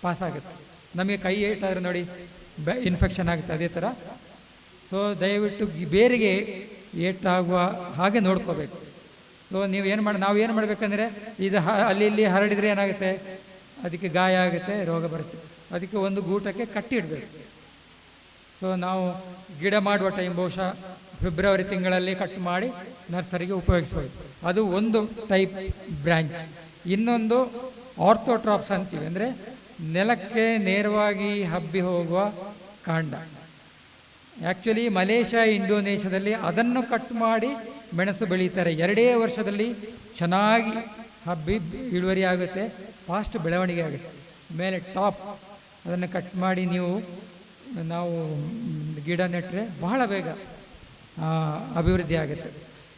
ಪಾಸಾಗುತ್ತೆ. ನಮಗೆ ಕೈ ಏಟಾದರೆ ನೋಡಿ ಇನ್ಫೆಕ್ಷನ್ ಆಗುತ್ತೆ, ಅದೇ ಥರ. ಸೊ ದಯವಿಟ್ಟು ಬೇರಿಗೆ ಏಟಾಗುವ ಹಾಗೆ ನೋಡ್ಕೋಬೇಕು. ಸೊ ನಾವು ಏನು ಮಾಡಬೇಕಂದ್ರೆ, ಇದು ಅಲ್ಲಿ ಇಲ್ಲಿ ಹರಡಿದರೆ ಏನಾಗುತ್ತೆ, ಅದಕ್ಕೆ ಗಾಯ ಆಗುತ್ತೆ, ರೋಗ ಬರುತ್ತೆ. ಅದಕ್ಕೆ ಒಂದು ಗೂಟಕ್ಕೆ ಕಟ್ಟಿಡಬೇಕು. ಸೊ ನಾವು ಗಿಡ ಮಾಡುವ ಟೈಮ್ ಬಹುಶಃ ಫೆಬ್ರವರಿ ತಿಂಗಳಲ್ಲಿ ಕಟ್ ಮಾಡಿ ನರ್ಸರಿಗೆ ಉಪಯೋಗಿಸ್ಬೋದು. ಅದು ಒಂದು ಟೈಪ್ ಬ್ರ್ಯಾಂಚ್. ಇನ್ನೊಂದು ಆರ್ಥೋಟ್ರಾಪ್ಸ್ ಅಂತೀವಿ, ಅಂದರೆ ನೆಲಕ್ಕೆ ನೇರವಾಗಿ ಹಬ್ಬಿ ಹೋಗುವ ಕಾಂಡ. ಆ್ಯಕ್ಚುಲಿ ಮಲೇಷ್ಯಾ, ಇಂಡೋನೇಷ್ಯಾದಲ್ಲಿ ಅದನ್ನು ಕಟ್ ಮಾಡಿ ಮೆಣಸು ಬೆಳೀತಾರೆ. 2 ವರ್ಷದಲ್ಲಿ ಚೆನ್ನಾಗಿ ಹಬ್ಬಿ ಇಳುವರಿ ಆಗುತ್ತೆ, ಫಾಸ್ಟ್ ಬೆಳವಣಿಗೆ ಆಗುತ್ತೆ. ಮೇಲೆ ಟಾಪ್ ಅದನ್ನು ಕಟ್ ಮಾಡಿ ನಾವು ಗಿಡ ನೆಟ್ಟರೆ ಬಹಳ ಬೇಗ ಅಭಿವೃದ್ಧಿ ಆಗುತ್ತೆ.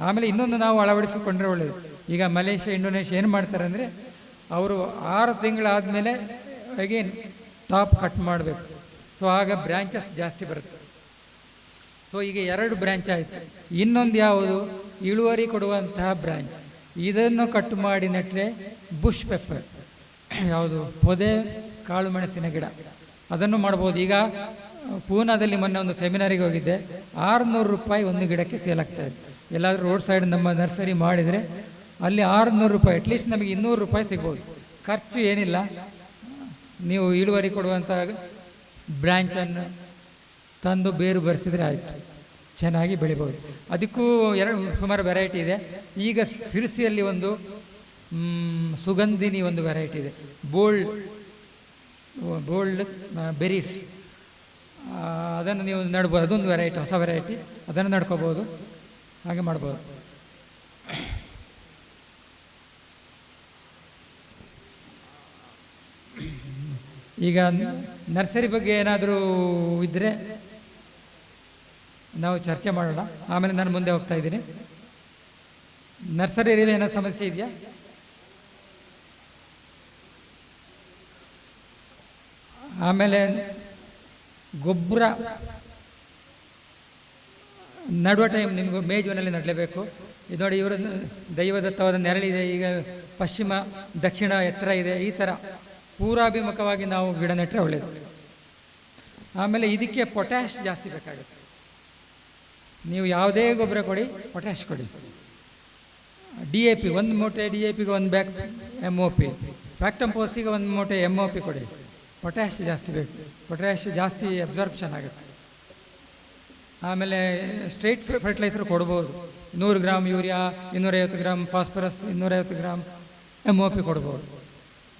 ಆಮೇಲೆ ಇನ್ನೊಂದು ನಾವು ಅಳವಡಿಸಿಕೊಂಡ್ರೆ ಒಳ್ಳೆಯದು. ಈಗ ಮಲೇಷ್ಯಾ, ಇಂಡೋನೇಷ್ಯಾ ಏನು ಮಾಡ್ತಾರೆ ಅಂದರೆ, ಅವರು 6 ತಿಂಗಳಾದಮೇಲೆ ಅಗೇನ್ ಟಾಪ್ ಕಟ್ ಮಾಡಬೇಕು. ಸೊ ಆಗ ಬ್ರ್ಯಾಂಚಸ್ ಜಾಸ್ತಿ ಬರುತ್ತೆ. ಸೊ ಈಗ 2 ಬ್ರ್ಯಾಂಚ್ ಆಯಿತು. ಇನ್ನೊಂದು ಯಾವುದು ಇಳುವರಿ ಕೊಡುವಂತಹ ಬ್ರ್ಯಾಂಚ್, ಇದನ್ನು ಕಟ್ ಮಾಡಿ ನೆಟ್ಟರೆ ಬುಷ್ ಪೆಪ್ಪರ್, ಯಾವುದು ಪೊದೆ ಕಾಳು ಮೆಣಸಿನ ಗಿಡ, ಅದನ್ನು ಮಾಡ್ಬೋದು. ಈಗ ಪೂನಾದಲ್ಲಿ ಮೊನ್ನೆ ಒಂದು ಸೆಮಿನಾರಿಗೆ ಹೋಗಿದ್ದೆ, 600 ರೂಪಾಯಿ ಒಂದು ಗಿಡಕ್ಕೆ ಸೇಲ್ ಆಗ್ತಾ ಇದೆ. ಎಲ್ಲಾದರೂ ರೋಡ್ ಸೈಡ್ ನಮ್ಮ ನರ್ಸರಿ ಮಾಡಿದರೆ ಅಲ್ಲಿ 600 ರೂಪಾಯಿ, ಅಟ್ಲೀಸ್ಟ್ ನಮಗೆ 200 ರೂಪಾಯಿ ಸಿಗ್ಬೋದು. ಖರ್ಚು ಏನಿಲ್ಲ. ನೀವು ಇಳುವರಿ ಕೊಡುವಂಥ ಬ್ರ್ಯಾಂಚನ್ನು ತಂದು ಬೇರು ಬರೆಸಿದರೆ ಆಯಿತು, ಚೆನ್ನಾಗಿ ಬೆಳಿಬೋದು. ಅದಕ್ಕೂ ಸುಮಾರು ವೆರೈಟಿ ಇದೆ. ಈಗ ಸಿರಿಸಿಯಲ್ಲಿ ಒಂದು ಸುಗಂಧಿನಿ ಒಂದು ವೆರೈಟಿ ಇದೆ, ಬೋಲ್ಡ್ ಬೆರೀಸ್, ಅದನ್ನು ನೀವು ನಡ್ಬೋದು. ಅದೊಂದು ವೆರೈಟಿ, ಹೊಸ ವೆರೈಟಿ, ಅದನ್ನು ನಡ್ಕೋಬೋದು, ಹಾಗೆ ಮಾಡ್ಬೋದು. ಈಗ ನರ್ಸರಿ ಬಗ್ಗೆ ಏನಾದರೂ ಇದ್ದರೆ ನಾವು ಚರ್ಚೆ ಮಾಡೋಣ. ಆಮೇಲೆ ನಾನು ಮುಂದೆ ಹೋಗ್ತಾ ಇದ್ದೀನಿ. ನರ್ಸರಿಯಲ್ಲಿ ಏನೋ ಸಮಸ್ಯೆ ಇದೆಯಾ? ಆಮೇಲೆ ಗೊಬ್ಬರ ನಡುವ ಟೈಮ್ ನಿಮಗೂ ಮೇ ಜೂನಲ್ಲಿ ನಡಲೇಬೇಕು. ಇದು ನೋಡಿ, ಇವರು ದೈವದತ್ತವಾದ ನೆರಳಿದೆ, ಈಗ ಪಶ್ಚಿಮ ದಕ್ಷಿಣ ಎತ್ತರ ಇದೆ, ಈ ಥರ ಪೂರ್ವಾಭಿಮುಖವಾಗಿ ನಾವು ಗಿಡ ನೆಟ್ಟರೆ ಒಳ್ಳೆಯದು. ಆಮೇಲೆ ಇದಕ್ಕೆ ಪೊಟ್ಯಾಶ್ ಜಾಸ್ತಿ ಬೇಕಾಗುತ್ತೆ. ನೀವು ಯಾವುದೇ ಗೊಬ್ಬರ ಕೊಡಿ, ಪೊಟ್ಯಾಶ್ ಕೊಡಿ. DAP, 1 ಮೂಟೆ DAPಗೆ 1 ಬ್ಯಾಗ್ MOP, ಫ್ಯಾಕ್ಟಂಪೋಸಿಗೆ 1 ಮೂಟೆ MOP ಕೊಡಿ. ಪೊಟ್ಯಾಶ್ ಜಾಸ್ತಿ ಬೇಕು, ಪೊಟ್ಯಾಶ್ ಜಾಸ್ತಿ ಅಬ್ಸಾರ್ಪ್ಷನ್ ಆಗುತ್ತೆ. ಆಮೇಲೆ ಸ್ಟ್ರೈಟ್ ಫರ್ಟಿಲೈಸರ್ ಕೊಡ್ಬೋದು. 100 gram urea, 250 gram phosphorus, 250 gram MOP ಕೊಡ್ಬೋದು.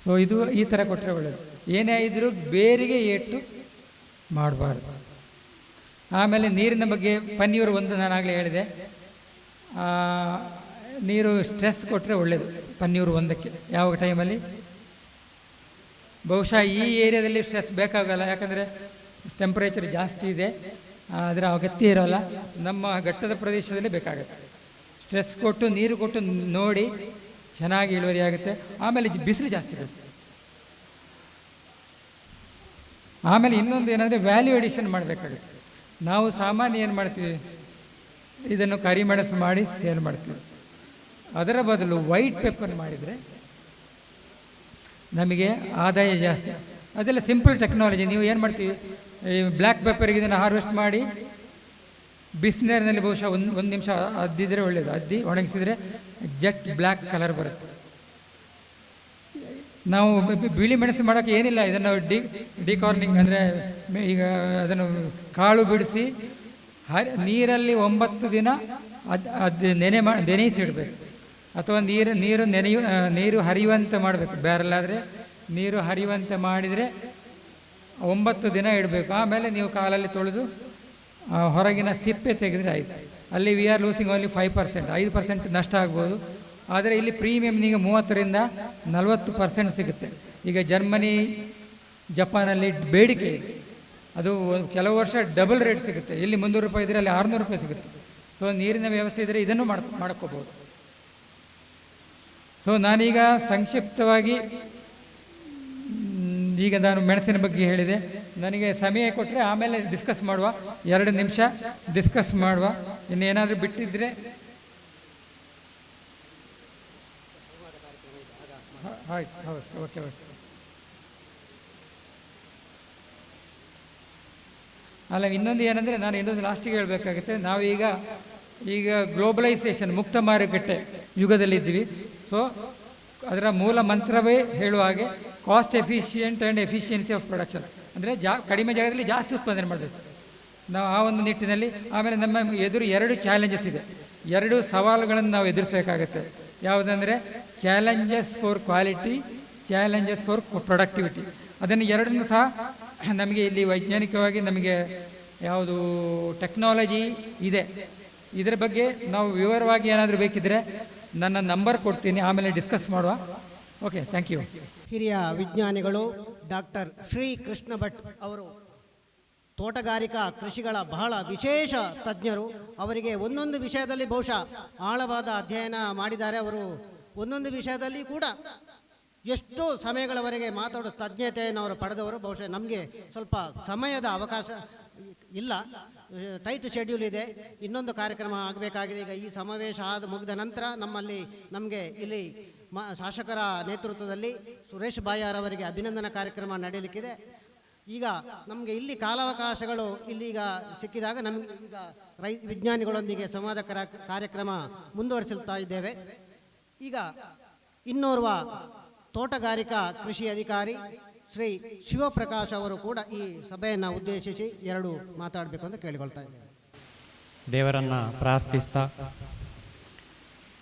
ಸೊ ಇದು ಈ ಥರ ಕೊಟ್ಟರೆ ಒಳ್ಳೆಯದು. ಏನೇ ಇದ್ದರೂ ಬೇರಿಗೆ ಏಟು ಮಾಡಬಾರ್ದು. ಆಮೇಲೆ ನೀರಿನ ಬಗ್ಗೆ ಪನ್ನೀರು ಒಂದು ನಾನಾಗಲೇ ಹೇಳಿದೆ, ನೀರು ಸ್ಟ್ರೆಸ್ ಕೊಟ್ಟರೆ ಒಳ್ಳೆಯದು. ಪನ್ನೀರು ಒಂದಕ್ಕೆ ಯಾವ ಟೈಮಲ್ಲಿ, ಬಹುಶಃ ಈ ಏರಿಯಾದಲ್ಲಿ ಸ್ಟ್ರೆಸ್ ಬೇಕಾಗಲ್ಲ, ಯಾಕಂದರೆ ಟೆಂಪ್ರೇಚರ್ ಜಾಸ್ತಿ ಇದೆ, ಅದರ ಅಗತ್ಯ ಇರೋಲ್ಲ. ನಮ್ಮ ಘಟ್ಟದ ಪ್ರದೇಶದಲ್ಲಿ ಬೇಕಾಗುತ್ತೆ. ಸ್ಟ್ರೆಸ್ ಕೊಟ್ಟು ನೀರು ಕೊಟ್ಟು ನೋಡಿ ಚೆನ್ನಾಗಿ ಇಳುವರಿ ಆಗುತ್ತೆ. ಆಮೇಲೆ ಬಿಸಿಲು ಜಾಸ್ತಿ ಬೇಕು. ಆಮೇಲೆ ಇನ್ನೊಂದು ಏನಂದರೆ ವ್ಯಾಲ್ಯೂ ಎಡಿಷನ್ ಮಾಡಬೇಕಾಗುತ್ತೆ. ನಾವು ಸಾಮಾನ್ಯ ಏನು ಮಾಡ್ತೀವಿ, ಇದನ್ನು ಕರಿಮೆಣಸು ಮಾಡಿ ಸೇಲ್ ಮಾಡ್ತೀವಿ. ಅದರ ಬದಲು ವೈಟ್ ಪೆಪ್ಪರ್ ಮಾಡಿದರೆ ನಮಗೆ ಆದಾಯ ಜಾಸ್ತಿ. ಅದೆಲ್ಲ ಸಿಂಪಲ್ ಟೆಕ್ನಾಲಜಿ. ನೀವು ಏನು ಮಾಡ್ತೀವಿ, ಈ ಬ್ಲ್ಯಾಕ್ ಪೆಪ್ಪರಿಗೆ ಇದನ್ನು ಹಾರ್ವೆಸ್ಟ್ ಮಾಡಿ ಬಿಸಿನೀರಿನಲ್ಲಿ ಬಹುಶಃ ಒಂದು ನಿಮಿಷ ಅದ್ದಿದ್ರೆ ಒಳ್ಳೆಯದು. ಅದ್ದಿ ಒಣಗಿಸಿದರೆ ಜೆಟ್ ಬ್ಲ್ಯಾಕ್ ಕಲರ್ ಬರುತ್ತೆ. ನಾವು ಬಿಳಿ ಮೆಣಸು ಮಾಡೋಕ್ಕೆ ಏನಿಲ್ಲ, ಇದನ್ನು ಡಿಕಾರ್ನಿಂಗ್ ಅಂದರೆ ಈಗ ಅದನ್ನು ಕಾಳು ಬಿಡಿಸಿ ನೀರಲ್ಲಿ 9 ದಿನ ಅದು ನೆನೆಸಿಡಬೇಕು, ಅಥವಾ ನೀರು ಹರಿಯುವಂತೆ ಮಾಡಬೇಕು. ಬ್ಯಾರಲ್ಲಾದರೆ ನೀರು ಹರಿಯುವಂತೆ ಮಾಡಿದರೆ 9 ದಿನ ಇಡಬೇಕು. ಆಮೇಲೆ ನೀವು ಕಾಲಲ್ಲಿ ತೊಳೆದು ಹೊರಗಿನ ಸಿಪ್ಪೆ ತೆಗೆದರೆ ಆಯಿತು. ಅಲ್ಲಿ ವಿ ಆರ್ ಲೂಸಿಂಗ್ ಓನ್ಲಿ 5%, 5% ನಷ್ಟ ಆಗ್ಬೋದು. ಆದರೆ ಇಲ್ಲಿ ಪ್ರೀಮಿಯಮ್ ಈಗ 30ರಿಂದ 40% ಸಿಗುತ್ತೆ. ಈಗ ಜರ್ಮನಿ, ಜಪಾನಲ್ಲಿ ಬೇಡಿಕೆ ಇದೆ, ಅದು ಕೆಲವು ವರ್ಷ ಡಬಲ್ ರೇಟ್ ಸಿಗುತ್ತೆ. ಇಲ್ಲಿ 300 ರೂಪಾಯಿ ಇದ್ದರೆ ಅಲ್ಲಿ 600 ರೂಪಾಯಿ ಸಿಗುತ್ತೆ. ಸೊ ನೀರಿನ ವ್ಯವಸ್ಥೆ ಇದ್ದರೆ ಇದನ್ನು ಮಾಡ್ಕೋಬೋದು. ಸೊ ನಾನೀಗ ಸಂಕ್ಷಿಪ್ತವಾಗಿ ಈಗ ನಾನು ಮೆಣಸಿನ ಬಗ್ಗೆ ಹೇಳಿದೆ. ನನಗೆ ಸಮಯ ಕೊಟ್ಟರೆ ಆಮೇಲೆ ಡಿಸ್ಕಸ್ ಮಾಡುವ, 2 ನಿಮಿಷ ಡಿಸ್ಕಸ್ ಮಾಡುವ. ಇನ್ನೇನಾದರೂ ಬಿಟ್ಟಿದ್ದರೆ ಆಯ್ತು. ಹೌದು, ಓಕೆ. ಅಲ್ಲ, ಇನ್ನೊಂದು ಏನಂದರೆ, ನಾನು ಇನ್ನೊಂದು ಲಾಸ್ಟಿಗೆ ಹೇಳಬೇಕಾಗುತ್ತೆ. ಈಗ ಗ್ಲೋಬಲೈಸೇಷನ್, ಮುಕ್ತ ಮಾರುಕಟ್ಟೆ ಯುಗದಲ್ಲಿದ್ದೀವಿ. ಸೊ ಅದರ ಮೂಲ ಮಂತ್ರವೇ ಹೇಳುವ ಹಾಗೆ cost efficient and efficiency of production, ಅಂದರೆ ಕಡಿಮೆ ಜಾಗದಲ್ಲಿ ಜಾಸ್ತಿ ಉತ್ಪಾದನೆ ಮಾಡಬೇಕು ನಾವು, ಆ ಒಂದು ನಿಟ್ಟಿನಲ್ಲಿ. ಆಮೇಲೆ ನಮ್ಮ ಎದುರು 2 ಚಾಲೆಂಜಸ್ ಇದೆ, 2 ಸವಾಲುಗಳನ್ನು ನಾವು ಎದುರಿಸಬೇಕಾಗತ್ತೆ. ಯಾವುದಂದರೆ challenges for quality, challenges for productivity. ಅದನ್ನು 2 ಸಹ ನಮಗೆ ಇಲ್ಲಿ ವೈಜ್ಞಾನಿಕವಾಗಿ ನಮಗೆ ಯಾವುದು ಟೆಕ್ನಾಲಜಿ ಇದೆ, ಇದರ ಬಗ್ಗೆ ನಾವು ವಿವರವಾಗಿ ಏನಾದರೂ ಬೇಕಿದ್ದರೆ ನನ್ನ ನಂಬರ್ ಕೊಡ್ತೀನಿ, ಆಮೇಲೆ ಡಿಸ್ಕಸ್ ಮಾಡುವ. Okay, thank you. ಹಿರಿಯ ವಿಜ್ಞಾನಿಗಳು ಡಾಕ್ಟರ್ ಶ್ರೀ ಕೃಷ್ಣ ಭಟ್ ಅವರು ತೋಟಗಾರಿಕಾ ಕೃಷಿಗಳ ಬಹಳ ವಿಶೇಷ ತಜ್ಞರು. ಅವರಿಗೆ ಒಂದೊಂದು ವಿಷಯದಲ್ಲಿ ಬಹುಶಃ ಆಳವಾದ ಅಧ್ಯಯನ ಮಾಡಿದ್ದಾರೆ. ಅವರು ಒಂದೊಂದು ವಿಷಯದಲ್ಲಿ ಕೂಡ ಎಷ್ಟು ಸಮಯಗಳವರೆಗೆ ಮಾತಾಡೋ ತಜ್ಞತೆಯನ್ನು ಅವರು ಪಡೆದವರು. ಬಹುಶಃ ನಮಗೆ ಸ್ವಲ್ಪ ಸಮಯದ ಅವಕಾಶ ಇಲ್ಲ, ಟೈಟ್ ಶೆಡ್ಯೂಲ್ ಇದೆ, ಇನ್ನೊಂದು ಕಾರ್ಯಕ್ರಮ ಆಗಬೇಕಾಗಿದೆ. ಈಗ ಈ ಸಮಾವೇಶ ಮುಗಿದ ನಂತರ ನಮಗೆ ಇಲ್ಲಿ ಶಾಸಕರ ನೇತೃತ್ವದಲ್ಲಿ ಸುರೇಶ್ ಬಾಯಾರ್ ಅವರಿಗೆ ಅಭಿನಂದನಾ ಕಾರ್ಯಕ್ರಮ ನಡೆಯಲಿಕ್ಕಿದೆ. ಈಗ ನಮಗೆ ಇಲ್ಲಿ ಕಾಲಾವಕಾಶಗಳು ಇಲ್ಲಿಗ ಸಿಕ್ಕಿದಾಗ ನಮಗೆ ಈಗ ವಿಜ್ಞಾನಿಗಳೊಂದಿಗೆ ಸಂವಾದ ಕಾರ್ಯಕ್ರಮ ಮುಂದುವರಿಸುತ್ತಾ ಇದ್ದೇವೆ. ಈಗ ಇನ್ನೋರ್ವ ತೋಟಗಾರಿಕಾ ಕೃಷಿ ಅಧಿಕಾರಿ ಶ್ರೀ ಶಿವಪ್ರಕಾಶ್ ಅವರು ಕೂಡ ಈ ಸಭೆಯನ್ನು ಉದ್ದೇಶಿಸಿ ಎರಡು ಮಾತಾಡಬೇಕು ಅಂತ ಕೇಳಿಕೊಳ್ತಾ ಇದ್ದೇವೆ. ದೇವರನ್ನು ಪ್ರಾರ್ಥಿಸ್ತಾ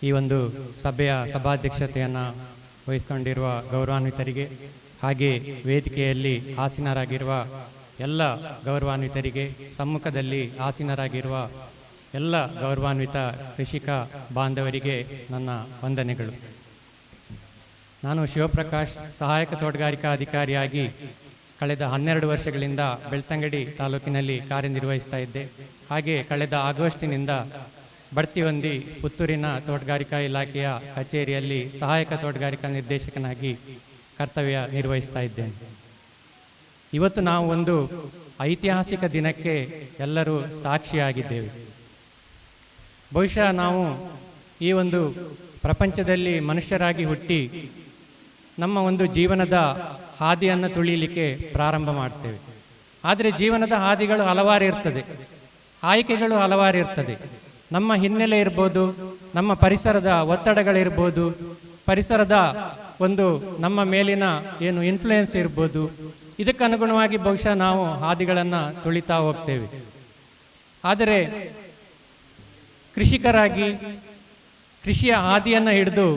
ಈ ಒಂದು ಸಭೆಯ ಸಭಾಧ್ಯಕ್ಷತೆಯನ್ನು ವಹಿಸಿಕೊಂಡಿರುವ ಗೌರವಾನ್ವಿತರಿಗೆ, ಹಾಗೆ ವೇದಿಕೆಯಲ್ಲಿ ಆಸೀನರಾಗಿರುವ ಎಲ್ಲ ಗೌರವಾನ್ವಿತರಿಗೆ, ಸಮ್ಮುಖದಲ್ಲಿ ಆಸೀನರಾಗಿರುವ ಎಲ್ಲ ಗೌರವಾನ್ವಿತ ಕೃಷಿಕ ಬಾಂಧವರಿಗೆ ನನ್ನ ವಂದನೆಗಳು. ನಾನು ಶಿವಪ್ರಕಾಶ್, ಸಹಾಯಕ ತೋಟಗಾರಿಕಾ ಅಧಿಕಾರಿಯಾಗಿ ಕಳೆದ 12 ವರ್ಷಗಳಿಂದ ಬೆಳ್ತಂಗಡಿ ತಾಲೂಕಿನಲ್ಲಿ ಕಾರ್ಯನಿರ್ವಹಿಸ್ತಾ ಇದ್ದೆ. ಹಾಗೆ ಕಳೆದ ಆಗಸ್ಟಿನಿಂದ ಬಡ್ತಿ ಹೊಂದಿ ಪುತ್ತೂರಿನ ತೋಟಗಾರಿಕಾ ಇಲಾಖೆಯ ಕಚೇರಿಯಲ್ಲಿ ಸಹಾಯಕ ತೋಟಗಾರಿಕಾ ನಿರ್ದೇಶಕನಾಗಿ ಕರ್ತವ್ಯ ನಿರ್ವಹಿಸ್ತಾ ಇದ್ದೇನೆ. ಇವತ್ತು ನಾವು ಒಂದು ಐತಿಹಾಸಿಕ ದಿನಕ್ಕೆ ಎಲ್ಲರೂ ಸಾಕ್ಷಿಯಾಗಿದ್ದೇವೆ. ಬಹುಶಃ ನಾವು ಈ ಒಂದು ಪ್ರಪಂಚದಲ್ಲಿ ಮನುಷ್ಯರಾಗಿ ಹುಟ್ಟಿ ನಮ್ಮ ಒಂದು ಜೀವನದ ಹಾದಿಯನ್ನು ತುಳಿಯಲಿಕ್ಕೆ ಪ್ರಾರಂಭ ಮಾಡ್ತೇವೆ. ಆದರೆ ಜೀವನದ ಹಾದಿಗಳು ಹಲವಾರು ಇರ್ತದೆ, ಆಯ್ಕೆಗಳು ಹಲವಾರು ಇರ್ತದೆ. ನಮ್ಮ ಹಿನ್ನೆಲೆ ಇರ್ಬೋದು, ನಮ್ಮ ಪರಿಸರದ ಒತ್ತಡಗಳಿರ್ಬೋದು, ಪರಿಸರದ ಒಂದು ನಮ್ಮ ಮೇಲಿನ ಏನು ಇನ್ಫ್ಲುಯೆನ್ಸ್ ಇರ್ಬೋದು, ಇದಕ್ಕನುಗುಣವಾಗಿ ಬಹುಶಃ ನಾವು ಹಾದಿಗಳನ್ನು ತುಳಿತಾ ಹೋಗ್ತೇವೆ. ಆದರೆ ಕೃಷಿಕರಾಗಿ ಕೃಷಿಯ ಹಾದಿಯನ್ನು ಹಿಡಿದು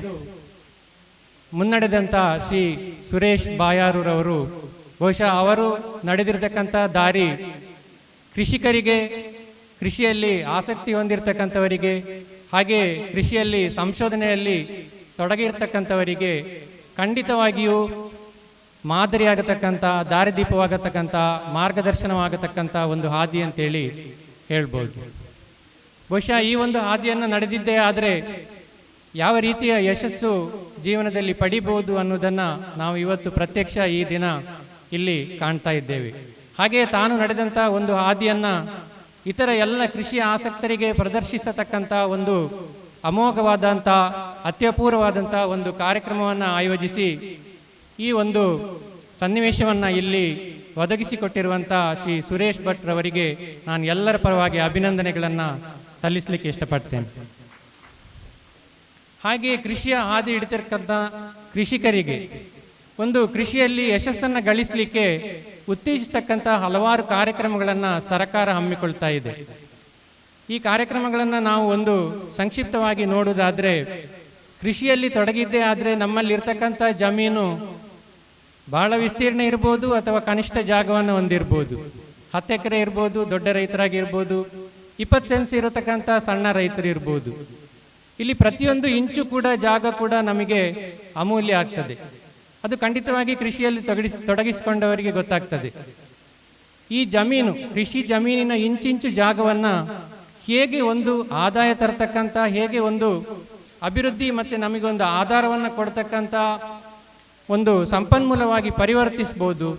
ಮುನ್ನಡೆದಂಥ ಶ್ರೀ ಸುರೇಶ್ ಬಾಯಾರೂರವರು, ಬಹುಶಃ ಅವರು ನಡೆದಿರ್ತಕ್ಕಂಥ ದಾರಿ ಕೃಷಿಕರಿಗೆ, ಕೃಷಿಯಲ್ಲಿ ಆಸಕ್ತಿ ಹೊಂದಿರತಕ್ಕಂಥವರಿಗೆ, ಹಾಗೆ ಕೃಷಿಯಲ್ಲಿ ಸಂಶೋಧನೆಯಲ್ಲಿ ತೊಡಗಿರ್ತಕ್ಕಂಥವರಿಗೆ ಖಂಡಿತವಾಗಿಯೂ ಮಾದರಿಯಾಗತಕ್ಕಂಥ, ದಾರಿದೀಪವಾಗತಕ್ಕಂಥ, ಮಾರ್ಗದರ್ಶನವಾಗತಕ್ಕಂಥ ಒಂದು ಹಾದಿ ಅಂತೇಳಿ ಹೇಳ್ಬೋದು. ಬಹುಶಃ ಈ ಒಂದು ಹಾದಿಯನ್ನು ನಡೆದಿದ್ದೇ ಆದರೆ ಯಾವ ರೀತಿಯ ಯಶಸ್ಸು ಜೀವನದಲ್ಲಿ ಪಡಿಬಹುದು ಅನ್ನೋದನ್ನು ನಾವು ಇವತ್ತು ಪ್ರತ್ಯಕ್ಷ ಈ ದಿನ ಇಲ್ಲಿ ಕಾಣ್ತಾ ಇದ್ದೇವೆ. ಹಾಗೆಯೇ ತಾನು ನಡೆದಂಥ ಒಂದು ಹಾದಿಯನ್ನು ಇತರ ಎಲ್ಲ ಕೃಷಿ ಆಸಕ್ತರಿಗೆ ಪ್ರದರ್ಶಿಸತಕ್ಕಂಥ ಒಂದು ಅಮೋಘವಾದಂಥ, ಅತ್ಯಪೂರ್ವವಾದಂಥ ಒಂದು ಕಾರ್ಯಕ್ರಮವನ್ನು ಆಯೋಜಿಸಿ ಈ ಒಂದು ಸನ್ನಿವೇಶವನ್ನು ಇಲ್ಲಿ ಒದಗಿಸಿಕೊಟ್ಟಿರುವಂಥ ಶ್ರೀ ಸುರೇಶ್ ಭಟ್ ರವರಿಗೆ ನಾನು ಎಲ್ಲರ ಪರವಾಗಿ ಅಭಿನಂದನೆಗಳನ್ನು ಸಲ್ಲಿಸಲಿಕ್ಕೆ ಇಷ್ಟಪಡ್ತೇನೆ. ಹಾಗೆಯೇ ಕೃಷಿಯ ಹಾದಿ ಹಿಡಿತಿರ್ತಕ್ಕಂಥ ಕೃಷಿಕರಿಗೆ ಒಂದು ಕೃಷಿಯಲ್ಲಿ ಯಶಸ್ಸನ್ನು ಗಳಿಸಲಿಕ್ಕೆ ಉತ್ತೇಜಿಸತಕ್ಕಂಥ ಹಲವಾರು ಕಾರ್ಯಕ್ರಮಗಳನ್ನು ಸರ್ಕಾರ ಹಮ್ಮಿಕೊಳ್ತಾ ಇದೆ. ಈ ಕಾರ್ಯಕ್ರಮಗಳನ್ನು ನಾವು ಒಂದು ಸಂಕ್ಷಿಪ್ತವಾಗಿ ನೋಡುವುದಾದರೆ, ಕೃಷಿಯಲ್ಲಿ ತೊಡಗಿದ್ದೇ ಆದರೆ ನಮ್ಮಲ್ಲಿರ್ತಕ್ಕಂಥ ಜಮೀನು ಬಹಳ ವಿಸ್ತೀರ್ಣ ಇರ್ಬೋದು ಅಥವಾ ಕನಿಷ್ಠ ಜಾಗವನ್ನು ಹೊಂದಿರ್ಬೋದು. 10 ಎಕರೆ ಇರ್ಬೋದು, ದೊಡ್ಡ ರೈತರಾಗಿರ್ಬೋದು, 20 ಸೆನ್ಸ್ ಇರತಕ್ಕಂಥ ಸಣ್ಣ ರೈತರು ಇರ್ಬೋದು. ಇಲ್ಲಿ ಪ್ರತಿಯೊಂದು ಇಂಚು ಕೂಡ, ಜಾಗ ಕೂಡ ನಮಗೆ ಅಮೂಲ್ಯ ಆಗ್ತದೆ. ಅದು ಖಂಡಿತವಾಗಿ ಕೃಷಿಯಲ್ಲಿ ತೊಡಗಿಸಿಕೊಂಡವರಿಗೆ ಗೊತ್ತಾಗ್ತದೆ. ಈ ಜಮೀನು, ಕೃಷಿ ಜಮೀನಿನ ಇಂಚಿಂಚು ಜಾಗವನ್ನು ಹೇಗೆ ಒಂದು ಆದಾಯ ತರತಕ್ಕಂಥ, ಹೇಗೆ ಒಂದು ಅಭಿವೃದ್ಧಿ ಮತ್ತು ನಮಗೊಂದು ಆಧಾರವನ್ನು ಕೊಡ್ತಕ್ಕಂಥ ಒಂದು ಸಂಪನ್ಮೂಲವಾಗಿ ಪರಿವರ್ತಿಸ್ಬೋದು,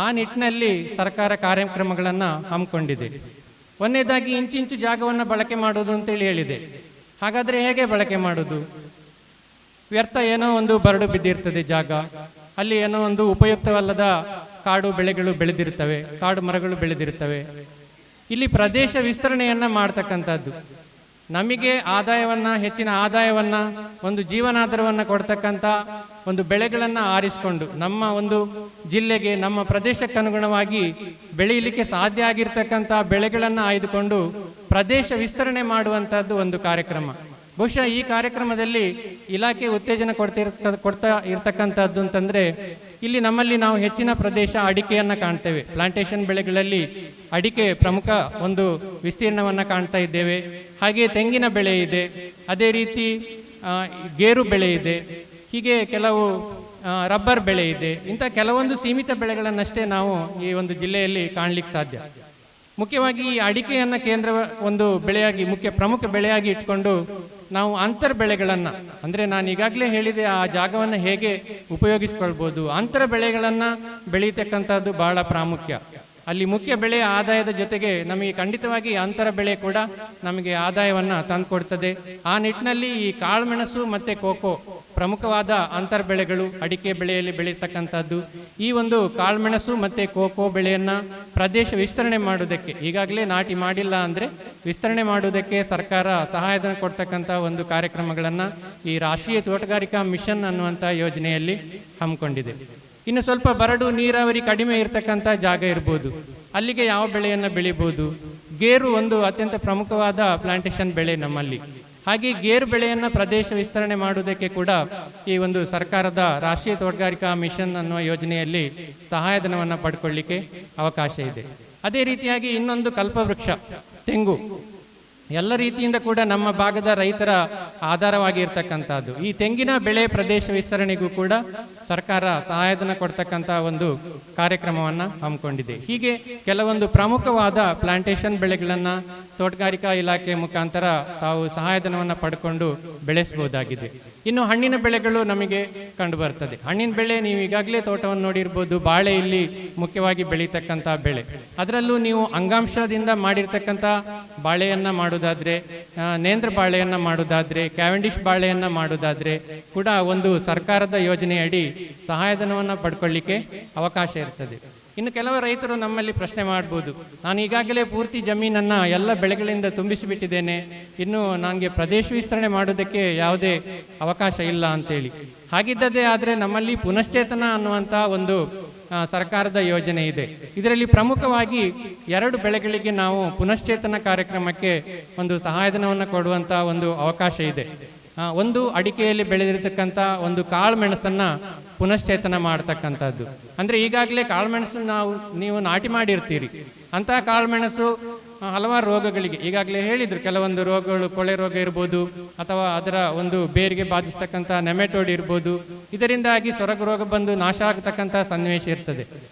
ಆ ನಿಟ್ಟಿನಲ್ಲಿ ಸರ್ಕಾರ ಕಾರ್ಯಕ್ರಮಗಳನ್ನು ಹಮ್ಮಿಕೊಂಡಿದೆ. ಒಂದನೇದಾಗಿ ಇಂಚಿಂಚು ಜಾಗವನ್ನು ಬಳಕೆ ಮಾಡೋದು ಅಂತೇಳಿ ಹೇಳಿದೆ. ಹಾಗಾದರೆ ಹೇಗೆ ಬಳಕೆ ಮಾಡೋದು? ವ್ಯರ್ಥ ಏನೋ ಒಂದು ಬರಡು ಬಿದ್ದಿರ್ತದೆ ಜಾಗ, ಅಲ್ಲಿ ಏನೋ ಒಂದು ಉಪಯುಕ್ತವಲ್ಲದ ಕಾಡು ಬೆಳೆಗಳು ಬೆಳೆದಿರ್ತವೆ, ಕಾಡು ಮರಗಳು ಬೆಳೆದಿರ್ತವೆ. ಇಲ್ಲಿ ಪ್ರದೇಶ ವಿಸ್ತರಣೆಯನ್ನು ಮಾಡ್ತಕ್ಕಂಥದ್ದು, ನಮಗೆ ಆದಾಯವನ್ನು, ಹೆಚ್ಚಿನ ಆದಾಯವನ್ನು, ಒಂದು ಜೀವನಾಧಾರವನ್ನು ಕೊಡ್ತಕ್ಕಂಥ ಒಂದು ಬೆಳೆಗಳನ್ನು ಆರಿಸಿಕೊಂಡು ನಮ್ಮ ಒಂದು ಜಿಲ್ಲೆಗೆ, ನಮ್ಮ ಪ್ರದೇಶಕ್ಕನುಗುಣವಾಗಿ ಬೆಳೆಯಲಿಕ್ಕೆ ಸಾಧ್ಯ ಆಗಿರ್ತಕ್ಕಂಥ ಬೆಳೆಗಳನ್ನು ಆಯ್ದುಕೊಂಡು ಪ್ರದೇಶ ವಿಸ್ತರಣೆ ಮಾಡುವಂಥದ್ದು ಒಂದು ಕಾರ್ಯಕ್ರಮ. ಬಹುಶಃ ಈ ಕಾರ್ಯಕ್ರಮದಲ್ಲಿ ಇಲಾಖೆ ಉತ್ತೇಜನ ಕೊಡ್ತಾ ಇರ್ತಕ್ಕಂಥದ್ದು ಅಂತಂದರೆ, ಇಲ್ಲಿ ನಮ್ಮಲ್ಲಿ ನಾವು ಹೆಚ್ಚಿನ ಪ್ರದೇಶ ಅಡಿಕೆಯನ್ನು ಕಾಣ್ತೇವೆ. ಪ್ಲಾಂಟೇಶನ್ ಬೆಳೆಗಳಲ್ಲಿ ಅಡಿಕೆ ಪ್ರಮುಖ ಒಂದು ವಿಸ್ತೀರ್ಣವನ್ನು ಕಾಣ್ತಾ ಇದ್ದೇವೆ. ಹಾಗೆಯೇ ತೆಂಗಿನ ಬೆಳೆ ಇದೆ, ಅದೇ ರೀತಿ ಗೇರು ಬೆಳೆ ಇದೆ, ಹೀಗೆ ಕೆಲವು ರಬ್ಬರ್ ಬೆಳೆ ಇದೆ. ಇಂಥ ಕೆಲವೊಂದು ಸೀಮಿತ ಬೆಳೆಗಳನ್ನಷ್ಟೇ ನಾವು ಈ ಒಂದು ಜಿಲ್ಲೆಯಲ್ಲಿ ಕಾಣಲಿಕ್ಕೆ ಸಾಧ್ಯ. ಮುಖ್ಯವಾಗಿ ಈ ಅಡಿಕೆಯನ್ನು ಕೇಂದ್ರ ಒಂದು ಬೆಳೆಯಾಗಿ ಪ್ರಮುಖ ಬೆಳೆಯಾಗಿ ಇಟ್ಕೊಂಡು ನಾವು ಅಂತರ್ ಬೆಳೆಗಳನ್ನು, ಅಂದರೆ ನಾನು ಈಗಾಗಲೇ ಹೇಳಿದೆ ಆ ಜಾಗವನ್ನು ಹೇಗೆ ಉಪಯೋಗಿಸ್ಕೊಳ್ಬೋದು, ಅಂತರ ಬೆಳೆಗಳನ್ನು ಬೆಳೀತಕ್ಕಂಥದ್ದು ಬಹಳ ಪ್ರಾಮುಖ್ಯ. ಅಲ್ಲಿ ಮುಖ್ಯ ಬೆಳೆ ಆದಾಯದ ಜೊತೆಗೆ ನಮಗೆ ಖಂಡಿತವಾಗಿ ಅಂತರ ಬೆಳೆ ಕೂಡ ನಮಗೆ ಆದಾಯವನ್ನು ತಂದುಕೊಡ್ತದೆ. ಆ ನಿಟ್ಟಿನಲ್ಲಿ ಈ ಕಾಳುಮೆಣಸು ಮತ್ತು ಕೋಕೋ ಪ್ರಮುಖವಾದ ಅಂತರ ಬೆಳೆಗಳು ಅಡಿಕೆ ಬೆಳೆಯಲ್ಲಿ ಬೆಳೀತಕ್ಕಂಥದ್ದು. ಈ ಒಂದು ಕಾಳುಮೆಣಸು ಮತ್ತು ಕೋಕೋ ಬೆಳೆಯನ್ನು ಪ್ರದೇಶ ವಿಸ್ತರಣೆ ಮಾಡೋದಕ್ಕೆ, ಈಗಾಗಲೇ ನಾಟಿ ಮಾಡಿಲ್ಲ ಅಂದರೆ ವಿಸ್ತರಣೆ ಮಾಡೋದಕ್ಕೆ ಸರ್ಕಾರ ಸಹಾಯಧನ ಕೊಡ್ತಕ್ಕಂಥ ಒಂದು ಕಾರ್ಯಕ್ರಮಗಳನ್ನು ಈ ರಾಷ್ಟ್ರೀಯ ತೋಟಗಾರಿಕಾ ಮಿಷನ್ ಅನ್ನುವಂಥ ಯೋಜನೆಯಲ್ಲಿ ಹಮ್ಮಿಕೊಂಡಿದೆ. ಇನ್ನು ಸ್ವಲ್ಪ ಬರಡು ನೀರಾವರಿ ಕಡಿಮೆ ಇರತಕ್ಕಂಥ ಜಾಗ ಇರ್ಬೋದು, ಅಲ್ಲಿಗೆ ಯಾವ ಬೆಳೆಯನ್ನು ಬೆಳಿಬೋದು? ಗೇರು ಒಂದು ಅತ್ಯಂತ ಪ್ರಮುಖವಾದ ಪ್ಲಾಂಟೇಶನ್ ಬೆಳೆ ನಮ್ಮಲ್ಲಿ. ಹಾಗೆ ಗೇರು ಬೆಳೆಯನ್ನು ಪ್ರದೇಶ ವಿಸ್ತರಣೆ ಮಾಡುವುದಕ್ಕೆ ಕೂಡ ಈ ಒಂದು ಸರ್ಕಾರದ ರಾಷ್ಟ್ರೀಯ ತೋಟಗಾರಿಕಾ ಮಿಷನ್ ಅನ್ನುವ ಯೋಜನೆಯಲ್ಲಿ ಸಹಾಯಧನವನ್ನು ಪಡ್ಕೊಳ್ಳಿಕ್ಕೆ ಅವಕಾಶ ಇದೆ. ಅದೇ ರೀತಿಯಾಗಿ ಇನ್ನೊಂದು ಕಲ್ಪವೃಕ್ಷ ತೆಂಗು ಎಲ್ಲ ರೀತಿಯಿಂದ ಕೂಡ ನಮ್ಮ ಭಾಗದ ರೈತರ ಆಧಾರವಾಗಿ ಇರ್ತಕ್ಕಂಥದ್ದು. ಈ ತೆಂಗಿನ ಬೆಳೆ ಪ್ರದೇಶ ವಿಸ್ತರಣೆಗೂ ಕೂಡ ಸರ್ಕಾರ ಸಹಾಯಧನ ಕೊಡ್ತಕ್ಕಂಥ ಒಂದು ಕಾರ್ಯಕ್ರಮವನ್ನು ಹಮ್ಮಿಕೊಂಡಿದೆ. ಹೀಗೆ ಕೆಲವೊಂದು ಪ್ರಮುಖವಾದ ಪ್ಲಾಂಟೇಶನ್ ಬೆಳೆಗಳನ್ನು ತೋಟಗಾರಿಕಾ ಇಲಾಖೆ ಮುಖಾಂತರ ತಾವು ಸಹಾಯಧನವನ್ನು ಪಡ್ಕೊಂಡು ಬೆಳೆಸಬಹುದಾಗಿದೆ. ಇನ್ನು ಹಣ್ಣಿನ ಬೆಳೆಗಳು ನಮಗೆ ಕಂಡು ಬರ್ತದೆ. ಹಣ್ಣಿನ ಬೆಳೆ ನೀವು ಈಗಾಗಲೇ ತೋಟವನ್ನು ನೋಡಿರ್ಬೋದು. ಬಾಳೆ ಇಲ್ಲಿ ಮುಖ್ಯವಾಗಿ ಬೆಳೀತಕ್ಕಂಥ ಬೆಳೆ. ಅದರಲ್ಲೂ ನೀವು ಅಂಗಾಂಶದಿಂದ ಮಾಡಿರ್ತಕ್ಕಂಥ ಬಾಳೆಯನ್ನು ಮಾಡೋದಾದರೆ, ನೇಂದ್ರ ಬಾಳೆಯನ್ನು ಮಾಡೋದಾದರೆ, ಕ್ಯಾವೆಂಡಿಶ್ ಬಾಳೆಯನ್ನು ಮಾಡೋದಾದರೆ ಕೂಡ ಒಂದು ಸರ್ಕಾರದ ಯೋಜನೆಯಡಿ ಸಹಾಯಧನವನ್ನು ಪಡ್ಕೊಳ್ಳಿಕ್ಕೆ ಅವಕಾಶ ಇರ್ತದೆ. ಇನ್ನು ಕೆಲವು ರೈತರು ನಮ್ಮಲ್ಲಿ ಪ್ರಶ್ನೆ ಮಾಡ್ಬೋದು, ನಾನು ಈಗಾಗಲೇ ಪೂರ್ತಿ ಜಮೀನನ್ನು ಎಲ್ಲ ಬೆಳೆಗಳಿಂದ ತುಂಬಿಸಿಬಿಟ್ಟಿದ್ದೇನೆ, ಇನ್ನು ನನಗೆ ಪ್ರದೇಶ ವಿಸ್ತರಣೆ ಮಾಡೋದಕ್ಕೆ ಯಾವುದೇ ಅವಕಾಶ ಇಲ್ಲ ಅಂತೇಳಿ. ಹಾಗಿದ್ದದೇ ಆದರೆ ನಮ್ಮಲ್ಲಿ ಪುನಶ್ಚೇತನ ಅನ್ನುವಂಥ ಒಂದು ಸರ್ಕಾರದ ಯೋಜನೆ ಇದೆ. ಇದರಲ್ಲಿ ಪ್ರಮುಖವಾಗಿ 2 ಬೆಳೆಗಳಿಗೆ ನಾವು ಪುನಶ್ಚೇತನ ಕಾರ್ಯಕ್ರಮಕ್ಕೆ ಒಂದು ಸಹಾಯಧನವನ್ನು ಕೊಡುವಂಥ ಒಂದು ಅವಕಾಶ ಇದೆ. ಒಂದು ಅಡಿಕೆಯಲ್ಲಿ ಬೆಳೆದಿರತಕ್ಕಂಥ ಒಂದು ಕಾಳುಮೆಣಸನ್ನು ಪುನಶ್ಚೇತನ ಮಾಡ್ತಕ್ಕಂಥದ್ದು. ಅಂದರೆ ಈಗಾಗಲೇ ಕಾಳುಮೆಣಸು ನೀವು ನಾಟಿ ಮಾಡಿರ್ತೀರಿ. ಅಂತಹ ಕಾಳುಮೆಣಸು ಹಲವಾರು ರೋಗಗಳಿಗೆ ಈಗಾಗಲೇ ಹೇಳಿದರು. ಕೆಲವೊಂದು ರೋಗಗಳು ಕೊಳೆ ರೋಗ ಇರ್ಬೋದು, ಅಥವಾ ಅದರ ಒಂದು ಬೇರಿಗೆ ಬಾಧಿಸ್ತಕ್ಕಂಥ ನೆಮೆಟೋಡ್ ಇರ್ಬೋದು. ಇದರಿಂದಾಗಿ ಸೊರಗು ರೋಗ ಬಂದು ನಾಶ ಆಗತಕ್ಕಂಥ ಸನ್ನಿವೇಶ ಇರ್ತದೆ.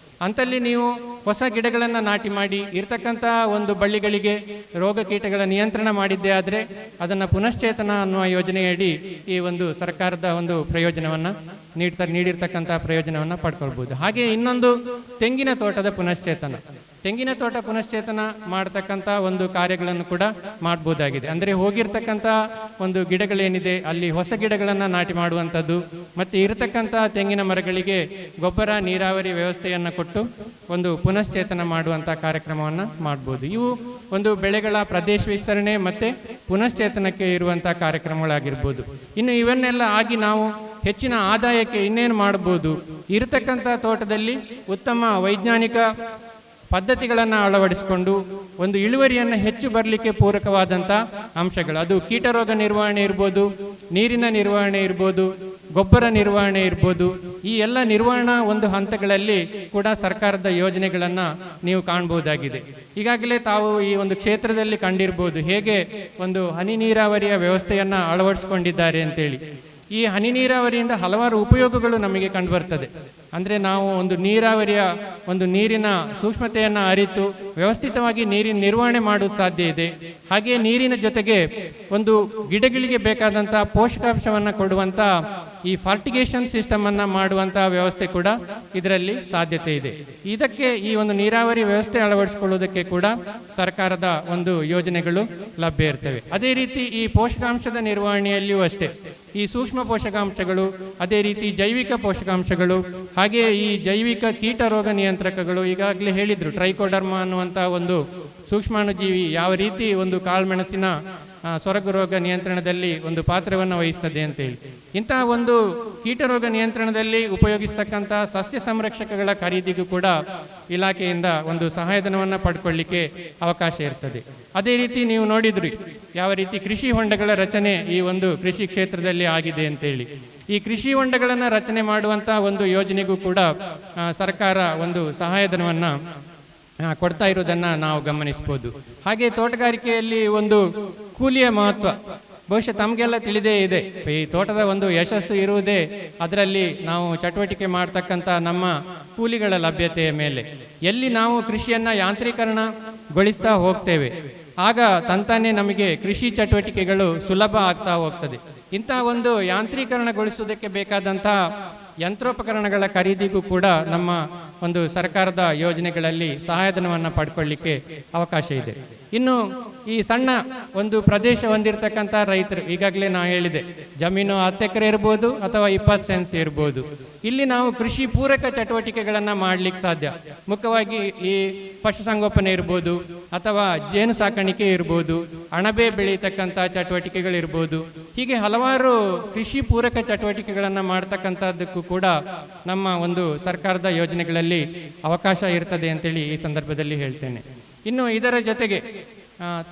ಅಂತಲ್ಲಿ ನೀವು ಹೊಸ ಗಿಡಗಳನ್ನು ನಾಟಿ ಮಾಡಿ ಇರ್ತಕ್ಕಂಥ ಒಂದು ಬಳ್ಳಿಗಳಿಗೆ ರೋಗ ಕೀಟಗಳ ನಿಯಂತ್ರಣ ಮಾಡಿದ್ದೇ ಆದರೆ ಅದನ್ನು ಪುನಶ್ಚೇತನ ಅನ್ನುವ ಯೋಜನೆಯಡಿ ಈ ಒಂದು ಸರ್ಕಾರದ ಒಂದು ಪ್ರಯೋಜನವನ್ನು ನೀಡಿರ್ತಕ್ಕಂಥ ಪ್ರಯೋಜನವನ್ನು ಪಡ್ಕೊಳ್ಬೋದು. ಹಾಗೆ ಇನ್ನೊಂದು ತೆಂಗಿನ ತೋಟದ ಪುನಶ್ಚೇತನ, ತೆಂಗಿನ ತೋಟ ಪುನಶ್ಚೇತನ ಮಾಡತಕ್ಕಂಥ ಒಂದು ಕಾರ್ಯಗಳನ್ನು ಕೂಡ ಮಾಡ್ಬೋದಾಗಿದೆ. ಅಂದರೆ ಹೋಗಿರ್ತಕ್ಕಂಥ ಒಂದು ಗಿಡಗಳೇನಿದೆ ಅಲ್ಲಿ ಹೊಸ ಗಿಡಗಳನ್ನು ನಾಟಿ ಮಾಡುವಂಥದ್ದು, ಮತ್ತು ಇರತಕ್ಕಂಥ ತೆಂಗಿನ ಮರಗಳಿಗೆ ಗೊಬ್ಬರ ನೀರಾವರಿ ವ್ಯವಸ್ಥೆಯನ್ನು ಕೊಟ್ಟು ಒಂದು ಪುನಶ್ಚೇತನ ಮಾಡುವಂಥ ಕಾರ್ಯಕ್ರಮವನ್ನು ಮಾಡ್ಬೋದು. ಇವು ಒಂದು ಬೆಳೆಗಳ ಪ್ರದೇಶ ವಿಸ್ತರಣೆ ಮತ್ತು ಪುನಶ್ಚೇತನಕ್ಕೆ ಇರುವಂಥ ಕಾರ್ಯಕ್ರಮಗಳಾಗಿರ್ಬೋದು. ಇನ್ನು ಇವನ್ನೆಲ್ಲ ಆಗಿ ನಾವು ಹೆಚ್ಚಿನ ಆದಾಯಕ್ಕೆ ಇನ್ನೇನು ಮಾಡ್ಬೋದು? ಇರತಕ್ಕಂಥ ತೋಟದಲ್ಲಿ ಉತ್ತಮ ವೈಜ್ಞಾನಿಕ ಪದ್ಧತಿಗಳನ್ನು ಅಳವಡಿಸಿಕೊಂಡು ಒಂದು ಇಳುವರಿಯನ್ನು ಹೆಚ್ಚು ಬರಲಿಕ್ಕೆ ಪೂರಕವಾದಂಥ ಅಂಶಗಳು, ಅದು ಕೀಟರೋಗ ನಿರ್ವಹಣೆ ಇರ್ಬೋದು, ನೀರಿನ ನಿರ್ವಹಣೆ ಇರ್ಬೋದು, ಗೊಬ್ಬರ ನಿರ್ವಹಣೆ ಇರ್ಬೋದು. ಈ ಎಲ್ಲ ನಿರ್ವಹಣಾ ಒಂದು ಹಂತಗಳಲ್ಲಿ ಕೂಡ ಸರ್ಕಾರದ ಯೋಜನೆಗಳನ್ನು ನೀವು ಕಾಣಬಹುದಾಗಿದೆ. ಈಗಾಗಲೇ ತಾವು ಈ ಒಂದು ಕ್ಷೇತ್ರದಲ್ಲಿ ಕಂಡಿರ್ಬೋದು ಹೇಗೆ ಒಂದು ಹನಿ ನೀರಾವರಿಯ ವ್ಯವಸ್ಥೆಯನ್ನು ಅಳವಡಿಸ್ಕೊಂಡಿದ್ದಾರೆ ಅಂತೇಳಿ. ಈ ಹನಿ ನೀರಾವರಿಯಿಂದ ಹಲವಾರು ಉಪಯೋಗಗಳು ನಮಗೆ ಕಂಡುಬರ್ತದೆ. ಅಂದರೆ ನಾವು ಒಂದು ನೀರಾವರಿಯ ಒಂದು ನೀರಿನ ಸೂಕ್ಷ್ಮತೆಯನ್ನು ಅರಿತು ವ್ಯವಸ್ಥಿತವಾಗಿ ನೀರಿನ ನಿರ್ವಹಣೆ ಮಾಡೋದು ಸಾಧ್ಯ ಇದೆ. ಹಾಗೆ ನೀರಿನ ಜೊತೆಗೆ ಒಂದು ಗಿಡಗಳಿಗೆ ಬೇಕಾದಂಥ ಪೋಷಕಾಂಶವನ್ನು ಕೊಡುವಂಥ ಈ ಫರ್ಟಿಗೇಷನ್ ಸಿಸ್ಟಮನ್ನು ಮಾಡುವಂಥ ವ್ಯವಸ್ಥೆ ಕೂಡ ಇದರಲ್ಲಿ ಸಾಧ್ಯತೆ ಇದೆ. ಇದಕ್ಕೆ ಈ ಒಂದು ನೀರಾವರಿ ವ್ಯವಸ್ಥೆ ಅಳವಡಿಸಿಕೊಳ್ಳುವುದಕ್ಕೆ ಕೂಡ ಸರ್ಕಾರದ ಒಂದು ಯೋಜನೆಗಳು ಲಭ್ಯ ಇರ್ತವೆ. ಅದೇ ರೀತಿ ಈ ಪೋಷಕಾಂಶದ ನಿರ್ವಹಣೆಯಲ್ಲಿಯೂ ಅಷ್ಟೇ ಈ ಸೂಕ್ಷ್ಮ ಪೋಷಕಾಂಶಗಳು, ಅದೇ ರೀತಿ ಜೈವಿಕ ಪೋಷಕಾಂಶಗಳು, ಹಾಗೆ ಈ ಜೈವಿಕ ಕೀಟ ರೋಗ ನಿಯಂತ್ರಕಗಳು ಈಗಾಗಲೇ ಹೇಳಿದರು. ಟ್ರೈಕೋಡರ್ಮ ಅನ್ನುವಂಥ ಒಂದು ಸೂಕ್ಷ್ಮಾಣುಜೀವಿ ಯಾವ ರೀತಿ ಒಂದು ಕಾಳುಮೆಣಸಿನ ಸೊರಗು ರೋಗ ನಿಯಂತ್ರಣದಲ್ಲಿ ಒಂದು ಪಾತ್ರವನ್ನು ವಹಿಸ್ತದೆ ಅಂತೇಳಿ. ಇಂತಹ ಒಂದು ಕೀಟರೋಗ ನಿಯಂತ್ರಣದಲ್ಲಿ ಉಪಯೋಗಿಸ್ತಕ್ಕಂಥ ಸಸ್ಯ ಸಂರಕ್ಷಕಗಳ ಖರೀದಿಗೂ ಕೂಡ ಇಲಾಖೆಯಿಂದ ಒಂದು ಸಹಾಯಧನವನ್ನು ಪಡ್ಕೊಳ್ಳಿಕ್ಕೆ ಅವಕಾಶ ಇರ್ತದೆ. ಅದೇ ರೀತಿ ನೀವು ನೋಡಿದ್ರಿ ಯಾವ ರೀತಿ ಕೃಷಿ ಹೊಂಡಗಳ ರಚನೆ ಈ ಒಂದು ಕೃಷಿ ಕ್ಷೇತ್ರದಲ್ಲಿ ಆಗಿದೆ ಅಂತೇಳಿ. ಈ ಕೃಷಿ ಹೊಂಡಗಳನ್ನು ರಚನೆ ಮಾಡುವಂಥ ಒಂದು ಯೋಜನೆಗೂ ಕೂಡ ಸರ್ಕಾರ ಒಂದು ಸಹಾಯಧನವನ್ನು ಕೊಡ್ತಾ ಇರೋದನ್ನು ನಾವು ಗಮನಿಸ್ಬೋದು. ಹಾಗೆ ತೋಟಗಾರಿಕೆಯಲ್ಲಿ ಒಂದು ಕೂಲಿಯ ಮಹತ್ವ ಬಹುಶಃ ತಮಗೆಲ್ಲ ತಿಳಿದೇ ಇದೆ. ಈ ತೋಟದ ಒಂದು ಯಶಸ್ಸು ಇರುವುದೇ ಅದರಲ್ಲಿ ನಾವು ಚಟುವಟಿಕೆ ಮಾಡ್ತಕ್ಕಂಥ ನಮ್ಮ ಕೂಲಿಗಳ ಲಭ್ಯತೆಯ ಮೇಲೆ. ಎಲ್ಲಿ ನಾವು ಕೃಷಿಯನ್ನು ಯಾಂತ್ರೀಕರಣ ಗೊಳಿಸ್ತಾ ಹೋಗ್ತೇವೆ. ಆಗ ತಂತಾನೇ ನಮಗೆ ಕೃಷಿ ಚಟುವಟಿಕೆಗಳು ಸುಲಭ ಆಗ್ತಾ ಹೋಗ್ತದೆ. ಇಂಥ ಒಂದು ಯಾಂತ್ರೀಕರಣಗೊಳಿಸುವುದಕ್ಕೆ ಬೇಕಾದಂತಹ ಯಂತ್ರೋಪಕರಣಗಳ ಖರೀದಿಗೂ ಕೂಡ ನಮ್ಮ ಒಂದು ಸರ್ಕಾರದ ಯೋಜನೆಗಳಲ್ಲಿ ಸಹಾಯಧನವನ್ನು ಪಡ್ಕೊಳ್ಳಿಕ್ಕೆ ಅವಕಾಶ ಇದೆ. ಇನ್ನು ಈ ಸಣ್ಣ ಒಂದು ಪ್ರದೇಶ ಹೊಂದಿರತಕ್ಕಂಥ ರೈತರು, ಈಗಾಗಲೇ ನಾನು ಹೇಳಿದೆ, ಜಮೀನು 10 ಎಕರೆ ಇರ್ಬೋದು ಅಥವಾ 20 ಸೆನ್ಸ್ ಇರ್ಬೋದು. ಇಲ್ಲಿ ನಾವು ಕೃಷಿ ಪೂರಕ ಚಟುವಟಿಕೆಗಳನ್ನು ಮಾಡಲಿಕ್ಕೆ ಸಾಧ್ಯ. ಮುಖ್ಯವಾಗಿ ಈ ಪಶುಸಂಗೋಪನೆ ಇರ್ಬೋದು, ಅಥವಾ ಜೇನು ಸಾಕಾಣಿಕೆ ಇರ್ಬೋದು, ಅಣಬೆ ಬೆಳೀತಕ್ಕಂಥ ಚಟುವಟಿಕೆಗಳಿರ್ಬೋದು. ಹೀಗೆ ಹಲವಾರು ಕೃಷಿ ಪೂರಕ ಚಟುವಟಿಕೆಗಳನ್ನು ಮಾಡ್ತಕ್ಕಂಥದ್ದಕ್ಕೂ ಕೂಡ ನಮ್ಮ ಒಂದು ಸರ್ಕಾರದ ಯೋಜನೆಗಳಲ್ಲಿ ಅವಕಾಶ ಇರ್ತದೆ ಅಂತೇಳಿ ಈ ಸಂದರ್ಭದಲ್ಲಿ ಹೇಳ್ತೇನೆ. ಇನ್ನು ಇದರ ಜೊತೆಗೆ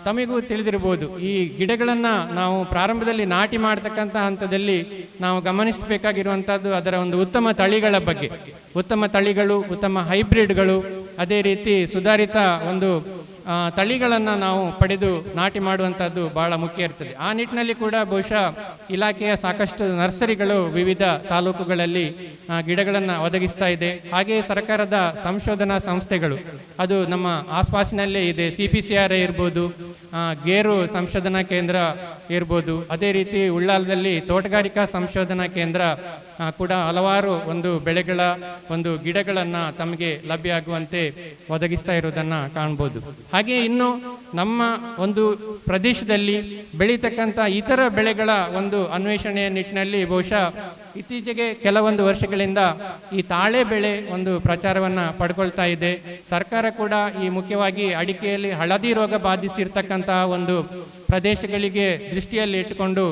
ತಮಗೂ ತಿಳಿದಿರ್ಬೋದು, ಈ ಗಿಡಗಳನ್ನು ನಾವು ಪ್ರಾರಂಭದಲ್ಲಿ ನಾಟಿ ಮಾಡ್ತಕ್ಕಂಥ ಹಂತದಲ್ಲಿ ನಾವು ಗಮನಿಸಬೇಕಾಗಿರುವಂಥದ್ದು ಅದರ ಒಂದು ಉತ್ತಮ ತಳಿಗಳ ಬಗ್ಗೆ. ಉತ್ತಮ ತಳಿಗಳು, ಉತ್ತಮ ಹೈಬ್ರಿಡ್ಗಳು, ಅದೇ ರೀತಿ ಸುಧಾರಿತ ಒಂದು ತಳಿಗಳನ್ನು ನಾವು ಪಡೆದು ನಾಟಿ ಮಾಡುವಂಥದ್ದು ಬಹಳ ಮುಖ್ಯ ಇರ್ತದೆ. ಆ ನಿಟ್ಟಿನಲ್ಲಿ ಕೂಡ ಬಹುಶಃ ಇಲಾಖೆಯ ಸಾಕಷ್ಟು ನರ್ಸರಿಗಳು ವಿವಿಧ ತಾಲೂಕುಗಳಲ್ಲಿ ಗಿಡಗಳನ್ನು ಒದಗಿಸ್ತಾ ಇದೆ. ಹಾಗೆಯೇ ಸರ್ಕಾರದ ಸಂಶೋಧನಾ ಸಂಸ್ಥೆಗಳು, ಅದು ನಮ್ಮ ಆಸ್ಪಾಸಿನಲ್ಲೇ ಇದೆ. CPCRI ಇರ್ಬೋದು, ಗೇರು ಸಂಶೋಧನಾ ಕೇಂದ್ರ ಇರ್ಬೋದು, ಅದೇ ರೀತಿ ಉಳ್ಳಾಲದಲ್ಲಿ ತೋಟಗಾರಿಕಾ ಸಂಶೋಧನಾ ಕೇಂದ್ರ ಕೂಡ ಹಲವಾರು ಒಂದು ಬೆಳೆಗಳ ಒಂದು ಗಿಡಗಳನ್ನು ತಮಗೆ ಲಭ್ಯ ಆಗುವಂತೆ ಒದಗಿಸ್ತಾ ಇರೋದನ್ನು ಕಾಣ್ಬೋದು. ಹಾಗೆ ಇನ್ನು ನಮ್ಮ ಒಂದು ಪ್ರದೇಶದಲ್ಲಿ ಬೆಳೀತಕ್ಕಂಥ ಇತರ ಬೆಳೆಗಳ ಒಂದು ಅನ್ವೇಷಣೆಯ ನಿಟ್ಟಿನಲ್ಲಿ ಬಹುಶಃ ಇತ್ತೀಚೆಗೆ ಕೆಲವೊಂದು ವರ್ಷಗಳಿಂದ ಈ ತಾಳೆ ಬೆಳೆ ಒಂದು ಪ್ರಚಾರವನ್ನು ಪಡ್ಕೊಳ್ತಾ ಇದೆ. ಸರ್ಕಾರ ಕೂಡ ಈ ಮುಖ್ಯವಾಗಿ ಅಡಿಕೆಯಲ್ಲಿ ಹಳದಿ ರೋಗ ಬಾಧಿಸಿರ್ತಕ್ಕಂತಹ ಒಂದು ಪ್ರದೇಶಗಳಿಗೆ ದೃಷ್ಟಿಯಲ್ಲಿ ಇಟ್ಟುಕೊಂಡು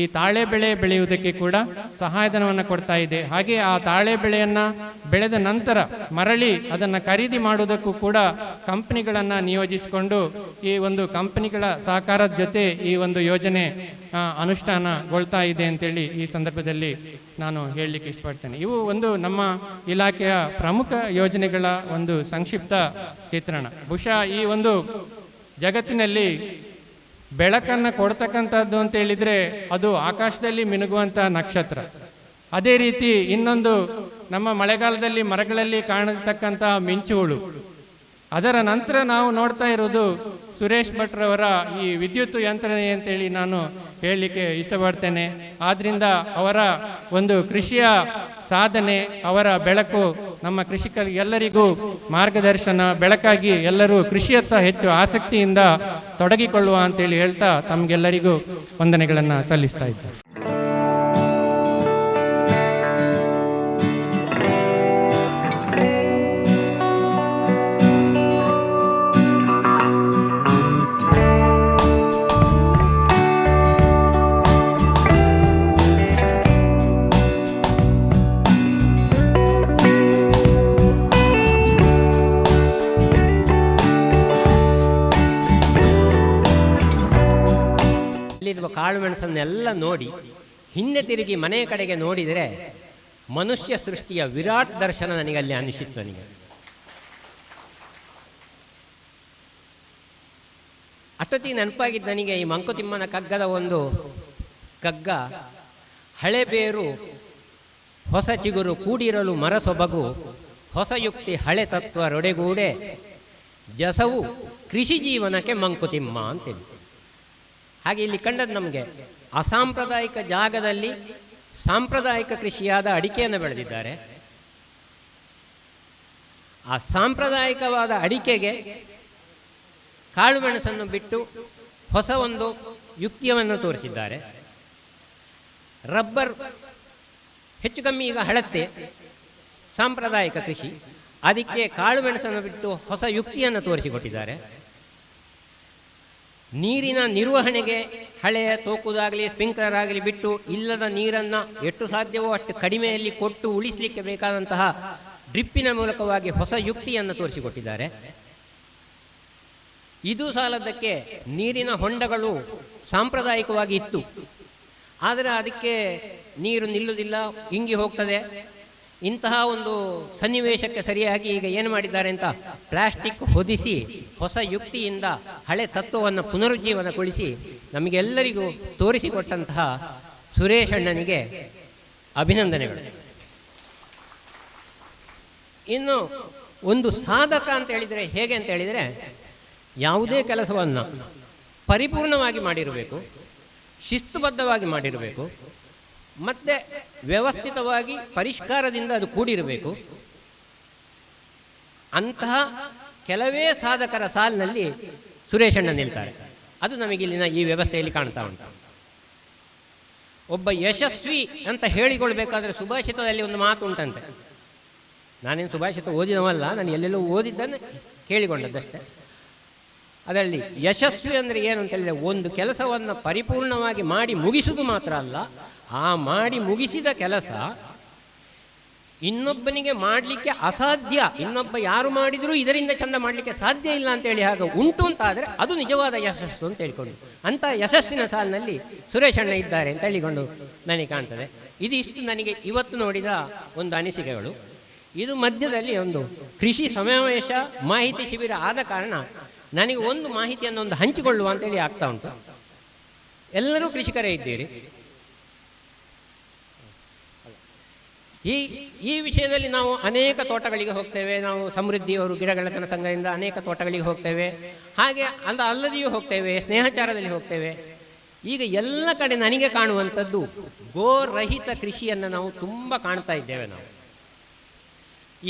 ಈ ತಾಳೆ ಬೆಳೆ ಬೆಳೆಯುವುದಕ್ಕೆ ಕೂಡ ಸಹಾಯಧನವನ್ನು ಕೊಡ್ತಾ ಇದೆ. ಹಾಗೆ ಆ ತಾಳೆ ಬೆಳೆಯನ್ನು ಬೆಳೆದ ನಂತರ ಮರಳಿ ಅದನ್ನು ಖರೀದಿ ಮಾಡುವುದಕ್ಕೂ ಕೂಡ ಕಂಪನಿಗಳನ್ನು ನಿಯೋಜಿಸಿಕೊಂಡು ಈ ಒಂದು ಕಂಪನಿಗಳ ಸಹಕಾರದ ಜೊತೆ ಈ ಒಂದು ಯೋಜನೆ ಅನುಷ್ಠಾನಗೊಳ್ತಾ ಇದೆ ಅಂತೇಳಿ ಈ ಸಂದರ್ಭದಲ್ಲಿ ನಾನು ಹೇಳಲಿಕ್ಕೆ ಇಷ್ಟಪಡ್ತೇನೆ. ಇವು ಒಂದು ನಮ್ಮ ಇಲಾಖೆಯ ಪ್ರಮುಖ ಯೋಜನೆಗಳ ಒಂದು ಸಂಕ್ಷಿಪ್ತ ಚಿತ್ರಣ. ಬಹುಶಃ ಈ ಒಂದು ಜಗತ್ತಿನಲ್ಲಿ ಬೆಳಕನ್ನು ಕೊಡ್ತಕ್ಕಂಥದ್ದು ಅಂತ ಹೇಳಿದರೆ ಅದು ಆಕಾಶದಲ್ಲಿ ಮಿನುಗುವಂಥ ನಕ್ಷತ್ರ. ಅದೇ ರೀತಿ ಇನ್ನೊಂದು ನಮ್ಮ ಮಳೆಗಾಲದಲ್ಲಿ ಮರಗಳಲ್ಲಿ ಕಾಣತಕ್ಕಂಥ ಮಿಂಚುಗಳು. ಅದರ ನಂತರ ನಾವು ನೋಡ್ತಾ ಇರೋದು ಸುರೇಶ್ ಭಟ್ರವರ ಈ ವಿದ್ಯುತ್ ಯಂತ್ರಣೆ ಅಂತೇಳಿ ನಾನು ಹೇಳಲಿಕ್ಕೆ ಇಷ್ಟಪಡ್ತೇನೆ. ಆದ್ದರಿಂದ ಅವರ ಒಂದು ಕೃಷಿಯ ಸಾಧನೆ, ಅವರ ಬೆಳಕು ನಮ್ಮ ಕೃಷಿಕರಿಗೆಲ್ಲರಿಗೂ ಮಾರ್ಗದರ್ಶನ, ಬೆಳಕಾಗಿ ಎಲ್ಲರೂ ಕೃಷಿಯತ್ತ ಹೆಚ್ಚು ಆಸಕ್ತಿಯಿಂದ ತೊಡಗಿಕೊಳ್ಳುವ ಅಂತೇಳಿ ಹೇಳ್ತಾ ತಮಗೆಲ್ಲರಿಗೂ ವಂದನೆಗಳನ್ನು ಸಲ್ಲಿಸ್ತಾ ಇದ್ದೇನೆ. ಕಾಳು ಮೆಣಸನ್ನೆಲ್ಲ ನೋಡಿ ಹಿಂದೆ ತಿರುಗಿ ಮನೆಯ ಕಡೆಗೆ ನೋಡಿದರೆ ಮನುಷ್ಯ ಸೃಷ್ಟಿಯ ವಿರಾಟ್ ದರ್ಶನ ನನಗೆ ಅಲ್ಲಿ ಅನಿಸಿತ್ತು. ನನಗೆ ಅಷ್ಟೊತ್ತಿಗೆ ನೆನಪಾಗಿದ್ದು ನನಗೆ ಈ ಮಂಕುತಿಮ್ಮನ ಕಗ್ಗದ ಒಂದು ಕಗ್ಗ, ಹಳೆ ಬೇರು ಹೊಸ ಚಿಗುರು ಕೂಡಿರಲು ಮರಸೊಬಗು, ಹೊಸ ಯುಕ್ತಿ ಹಳೆ ತತ್ವ ರೊಡೆಗೂಡೆ, ಜಸವು ಕೃಷಿ ಜೀವನಕ್ಕೆ ಮಂಕುತಿಮ್ಮ ಅಂತೇಳಿ. ಹಾಗೆ ಇಲ್ಲಿ ಕಂಡದ್ದು ನಮಗೆ ಅಸಾಂಪ್ರದಾಯಿಕ ಜಾಗದಲ್ಲಿ ಸಾಂಪ್ರದಾಯಿಕ ಕೃಷಿಯಾದ ಅಡಿಕೆಯನ್ನು ಬೆಳೆದಿದ್ದಾರೆ. ಆ ಸಾಂಪ್ರದಾಯಿಕವಾದ ಅಡಿಕೆಗೆ ಕಾಳು ಮೆಣಸನ್ನು ಬಿಟ್ಟು ಹೊಸ ಒಂದು ಯುಕ್ತಿಯನ್ನು ತೋರಿಸಿದ್ದಾರೆ. ರಬ್ಬರ್ ಹೆಚ್ಚು ಕಮ್ಮಿ ಈಗ ಹಳತ್ತೆ ಸಾಂಪ್ರದಾಯಿಕ ಕೃಷಿ, ಅದಕ್ಕೆ ಕಾಳು ಮೆಣಸನ್ನು ಬಿಟ್ಟು ಹೊಸ ಯುಕ್ತಿಯನ್ನು ತೋರಿಸಿಕೊಟ್ಟಿದ್ದಾರೆ. ನೀರಿನ ನಿರ್ವಹಣೆಗೆ ಹಳೆಯ ತೋಕುದಾಗಲಿ ಸ್ಪ್ರಿಂಕ್ಲರ್ ಆಗಲಿ ಬಿಟ್ಟು ಇಲ್ಲದ ನೀರನ್ನು ಎಷ್ಟು ಸಾಧ್ಯವೋ ಅಷ್ಟು ಕಡಿಮೆಯಲ್ಲಿ ಕೊಟ್ಟು ಉಳಿಸಲಿಕ್ಕೆ ಬೇಕಾದಂತಹ ಡ್ರಿಪ್ಪಿನ ಮೂಲಕವಾಗಿ ಹೊಸ ಯುಕ್ತಿಯನ್ನು ತೋರಿಸಿಕೊಟ್ಟಿದ್ದಾರೆ. ಇದು ಸಾಲದಕ್ಕೆ ನೀರಿನ ಹೊಂಡಗಳು ಸಾಂಪ್ರದಾಯಿಕವಾಗಿ ಇತ್ತು, ಆದರೆ ಅದಕ್ಕೆ ನೀರು ನಿಲ್ಲುವುದಿಲ್ಲ, ಇಂಗಿ ಹೋಗ್ತದೆ. ಇಂತಹ ಒಂದು ಸನ್ನಿವೇಶಕ್ಕೆ ಸರಿಯಾಗಿ ಈಗ ಏನು ಮಾಡಿದ್ದಾರೆ ಅಂತ ಪ್ಲಾಸ್ಟಿಕ್ ಹೊದಿಸಿ ಹೊಸ ಯುಕ್ತಿಯಿಂದ ಹಳೆ ತತ್ವವನ್ನು ಪುನರುಜ್ಜೀವನಗೊಳಿಸಿ ನಮಗೆಲ್ಲರಿಗೂ ತೋರಿಸಿಕೊಟ್ಟಂತಹ ಸುರೇಶ್ ಅಣ್ಣನಿಗೆ ಅಭಿನಂದನೆಗಳು. ಇನ್ನು ಒಂದು ಸಾಧಕ ಅಂತ ಹೇಳಿದರೆ ಹೇಗೆ ಅಂತ ಹೇಳಿದರೆ, ಯಾವುದೇ ಕೆಲಸವನ್ನು ಪರಿಪೂರ್ಣವಾಗಿ ಮಾಡಿರಬೇಕು, ಶಿಸ್ತುಬದ್ಧವಾಗಿ ಮಾಡಿರಬೇಕು, ಮತ್ತು ವ್ಯವಸ್ಥಿತವಾಗಿ ಪರಿಷ್ಕಾರದಿಂದ ಅದು ಕೂಡಿರಬೇಕು. ಅಂತಹ ಕೆಲವೇ ಸಾಧಕರ ಸಾಲಿನಲ್ಲಿ ಸುರೇಶಣ್ಣ ನಿಲ್ತಾರೆ. ಅದು ನಮಗಿಲ್ಲಿನ ಈ ವ್ಯವಸ್ಥೆಯಲ್ಲಿ ಕಾಣ್ತಾ ಉಂಟು. ಒಬ್ಬ ಯಶಸ್ವಿ ಅಂತ ಹೇಳಿಕೊಳ್ಬೇಕಾದ್ರೆ ಸುಭಾಷಿತದಲ್ಲಿ ಒಂದು ಮಾತು ಉಂಟಂತೆ. ನಾನೇನು ಸುಭಾಷಿತ ಓದಿದವಲ್ಲ, ನಾನು ಎಲ್ಲೆಲ್ಲೋ ಓದಿದ್ದನ್ನು ಕೇಳಿಕೊಂಡದ್ದಷ್ಟೇ. ಅದರಲ್ಲಿ ಯಶಸ್ವಿ ಅಂದರೆ ಏನು ಅಂತ ಹೇಳಿದರೆ, ಒಂದು ಕೆಲಸವನ್ನು ಪರಿಪೂರ್ಣವಾಗಿ ಮಾಡಿ ಮುಗಿಸುವುದು ಮಾತ್ರ ಅಲ್ಲ, ಆ ಮಾಡಿ ಮುಗಿಸಿದ ಕೆಲಸ ಇನ್ನೊಬ್ಬನಿಗೆ ಮಾಡಲಿಕ್ಕೆ ಅಸಾಧ್ಯ, ಇನ್ನೊಬ್ಬ ಯಾರು ಮಾಡಿದರೂ ಇದರಿಂದ ಚಂದ ಮಾಡಲಿಕ್ಕೆ ಸಾಧ್ಯ ಇಲ್ಲ ಅಂತೇಳಿ ಹಾಗೆ ಉಂಟು ಅಂತಾದರೆ ಅದು ನಿಜವಾದ ಯಶಸ್ಸು ಅಂತ ಹೇಳಿಕೊಂಡು, ಅಂಥ ಯಶಸ್ಸಿನ ಸಾಲಿನಲ್ಲಿ ಸುರೇಶಣ್ಣ ಇದ್ದಾರೆ ಅಂತ ಹೇಳಿಕೊಂಡು ನನಗೆ ಕಾಣ್ತದೆ. ಇದಿಷ್ಟು ನನಗೆ ಇವತ್ತು ನೋಡಿದ ಒಂದು ಅನಿಸಿಕೆಗಳು. ಇದು ಮಧ್ಯದಲ್ಲಿ ಒಂದು ಕೃಷಿ ಸಮಾವೇಶ ಮಾಹಿತಿ ಶಿಬಿರ ಆದ ಕಾರಣ ನನಗೆ ಒಂದು ಮಾಹಿತಿಯನ್ನು ಒಂದು ಹಂಚಿಕೊಳ್ಳುವ ಅಂತೇಳಿ ಆಗ್ತಾ ಉಂಟು. ಎಲ್ಲರೂ ಕೃಷಿಕರೇ ಇದ್ದೀರಿ. ಈ ವಿಷಯದಲ್ಲಿ ನಾವು ಅನೇಕ ತೋಟಗಳಿಗೆ ಹೋಗ್ತೇವೆ. ನಾವು ಸಮೃದ್ಧಿಯವರು ಗಿಡಗಳತನ ಸಂಘದಿಂದ ಅನೇಕ ತೋಟಗಳಿಗೆ ಹೋಗ್ತೇವೆ. ಹಾಗೆ ಅಲ್ಲದೆಯೂ ಹೋಗ್ತೇವೆ, ಸ್ನೇಹಚಾರದಲ್ಲಿ ಹೋಗ್ತೇವೆ. ಈಗ ಎಲ್ಲ ಕಡೆ ನನಗೆ ಕಾಣುವಂಥದ್ದು ಗೋರಹಿತ ಕೃಷಿಯನ್ನು ನಾವು ತುಂಬ ಕಾಣ್ತಾ ಇದ್ದೇವೆ. ನಾವು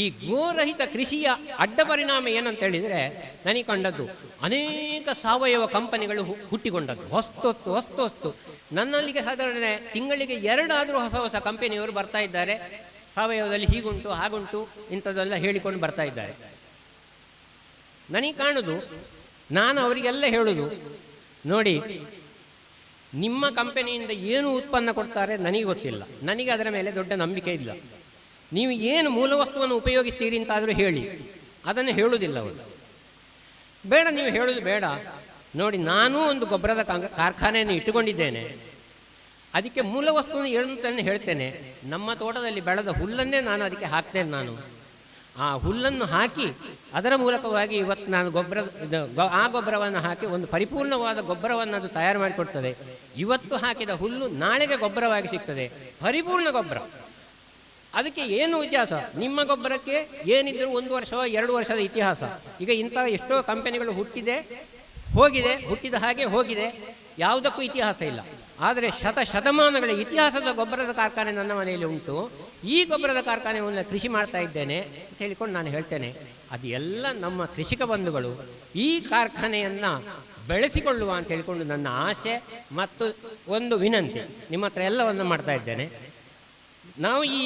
ಈ ಗೋರಹಿತ ಕೃಷಿಯ ಅಡ್ಡ ಪರಿಣಾಮ ಏನಂತ ಹೇಳಿದರೆ, ನನಗೆ ಕಂಡದ್ದು ಅನೇಕ ಸಾವಯವ ಕಂಪನಿಗಳು ಹುಟ್ಟಿಕೊಂಡದ್ದು ಹೊಸ್ತು. ನನ್ನಲ್ಲಿಗೆ ಸಾಧಾರಣ ತಿಂಗಳಿಗೆ 2 ಆದರೂ ಹೊಸ ಹೊಸ ಕಂಪನಿಯವರು ಬರ್ತಾ ಇದ್ದಾರೆ. ಸಾವಯವದಲ್ಲಿ ಹೀಗುಂಟು ಹಾಗುಂಟು ಇಂಥದ್ದೆಲ್ಲ ಹೇಳಿಕೊಂಡು ಬರ್ತಾ ಇದ್ದಾರೆ. ನನಗೆ ಕಾಣುದು, ನಾನು ಅವರಿಗೆಲ್ಲ ಹೇಳುದು, ನೋಡಿ ನಿಮ್ಮ ಕಂಪನಿಯಿಂದ ಏನು ಉತ್ಪನ್ನ ಕೊಡ್ತಾರೆ ನನಗೆ ಗೊತ್ತಿಲ್ಲ, ನನಗೆ ಅದರ ಮೇಲೆ ದೊಡ್ಡ ನಂಬಿಕೆ ಇಲ್ಲ. ನೀವು ಏನು ಮೂಲವಸ್ತುವನ್ನು ಉಪಯೋಗಿಸ್ತೀರಿ ಅಂತಾದರೂ ಹೇಳಿ, ಅದನ್ನು ಹೇಳುವುದಿಲ್ಲ ಅವರು. ಬೇಡ, ನೀವು ಹೇಳೋದು ಬೇಡ. ನೋಡಿ, ನಾನೂ ಒಂದು ಗೊಬ್ಬರದ ಕಾರ್ಖಾನೆಯನ್ನು ಇಟ್ಟುಕೊಂಡಿದ್ದೇನೆ, ಅದಕ್ಕೆ ಮೂಲವಸ್ತುವನ್ನು ಹೇಳುತ್ತೇನೆ ಹೇಳ್ತೇನೆ. ನಮ್ಮ ತೋಟದಲ್ಲಿ ಬೆಳೆದ ಹುಲ್ಲನ್ನೇ ನಾನು ಅದಕ್ಕೆ ಹಾಕ್ತೇನೆ. ನಾನು ಆ ಹುಲ್ಲನ್ನು ಹಾಕಿ ಅದರ ಮೂಲಕವಾಗಿ ಇವತ್ತು ನಾನು ಆ ಗೊಬ್ಬರವನ್ನು ಹಾಕಿ ಒಂದು ಪರಿಪೂರ್ಣವಾದ ಗೊಬ್ಬರವನ್ನು ಅದು ತಯಾರು ಮಾಡಿಕೊಡ್ತದೆ. ಇವತ್ತು ಹಾಕಿದ ಹುಲ್ಲು ನಾಳೆಗೆ ಗೊಬ್ಬರವಾಗಿ ಸಿಗ್ತದೆ, ಪರಿಪೂರ್ಣ ಗೊಬ್ಬರ. ಅದಕ್ಕೆ ಏನು ಇತಿಹಾಸ? ನಿಮ್ಮ ಗೊಬ್ಬರಕ್ಕೆ ಏನಿದ್ದರೂ 1 ವರ್ಷವೋ 2 ವರ್ಷದ ಇತಿಹಾಸ. ಈಗ ಇಂಥ ಎಷ್ಟೋ ಕಂಪನಿಗಳು ಹೋಗಿದೆ, ಹುಟ್ಟಿದ ಹಾಗೆ ಹೋಗಿದೆ, ಯಾವುದಕ್ಕೂ ಇತಿಹಾಸ ಇಲ್ಲ. ಆದರೆ ಶತಮಾನಗಳ ಇತಿಹಾಸದ ಗೊಬ್ಬರದ ಕಾರ್ಖಾನೆ ನನ್ನ ಮನೆಯಲ್ಲಿ ಉಂಟು. ಈ ಗೊಬ್ಬರದ ಕಾರ್ಖಾನೆಯನ್ನು ಕೃಷಿ ಮಾಡ್ತಾ ಇದ್ದೇನೆ ಅಂತ ಹೇಳಿಕೊಂಡು ನಾನು ಹೇಳ್ತೇನೆ. ಅದು ಎಲ್ಲ ನಮ್ಮ ಕೃಷಿಕ ಬಂಧುಗಳು ಈ ಕಾರ್ಖಾನೆಯನ್ನು ಬೆಳೆಸಿಕೊಳ್ಳುವ ಅಂತ ಹೇಳಿಕೊಂಡು ನನ್ನ ಆಸೆ ಮತ್ತು ಒಂದು ವಿನಂತಿ ನಿಮ್ಮ ಹತ್ರ ಎಲ್ಲವನ್ನು ಮಾಡ್ತಾ ಇದ್ದೇನೆ. ನಾವು ಈ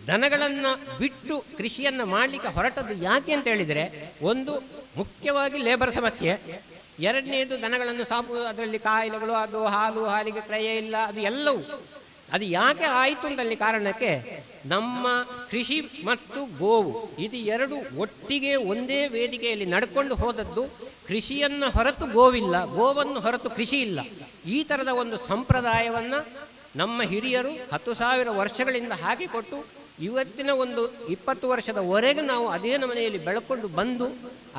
ದನಗಳನ್ನು ಬಿಟ್ಟು ಕೃಷಿಯನ್ನು ಮಾಡಲಿಕ್ಕೆ ಹೊರಟದ್ದು ಯಾಕೆ ಅಂತ ಹೇಳಿದರೆ, ಒಂದು ಮುಖ್ಯವಾಗಿ ಲೇಬರ್ ಸಮಸ್ಯೆ, ಎರಡನೇದು ದನಗಳನ್ನು ಸಾಕುವುದು, ಅದರಲ್ಲಿ ಕಾಯಿಲೆಗಳು, ಅದು ಹಾಲಿಗೆ ಕ್ರಯ ಇಲ್ಲ, ಅದು ಎಲ್ಲವೂ. ಅದು ಯಾಕೆ ಆಯಿತು ಅಂತಲ್ಲಿ ಕಾರಣಕ್ಕೆ ನಮ್ಮ ಕೃಷಿ ಮತ್ತು ಗೋವು ಇದು 2 ಒಟ್ಟಿಗೆ ಒಂದೇ ವೇದಿಕೆಯಲ್ಲಿ ನಡ್ಕೊಂಡು ಹೋದದ್ದು. ಕೃಷಿಯನ್ನು ಹೊರತು ಗೋವಿಲ್ಲ, ಗೋವನ್ನು ಹೊರತು ಕೃಷಿ ಇಲ್ಲ. ಈ ಥರದ ಒಂದು ಸಂಪ್ರದಾಯವನ್ನು ನಮ್ಮ ಹಿರಿಯರು 10,000 ವರ್ಷಗಳಿಂದ ಹಾಕಿಕೊಟ್ಟು ಇವತ್ತಿನ ಒಂದು 20 ವರ್ಷದವರೆಗೆ ನಾವು ಅದೇ ಮನೆಯಲ್ಲಿ ಬೆಳ್ಕೊಂಡು ಬಂದು,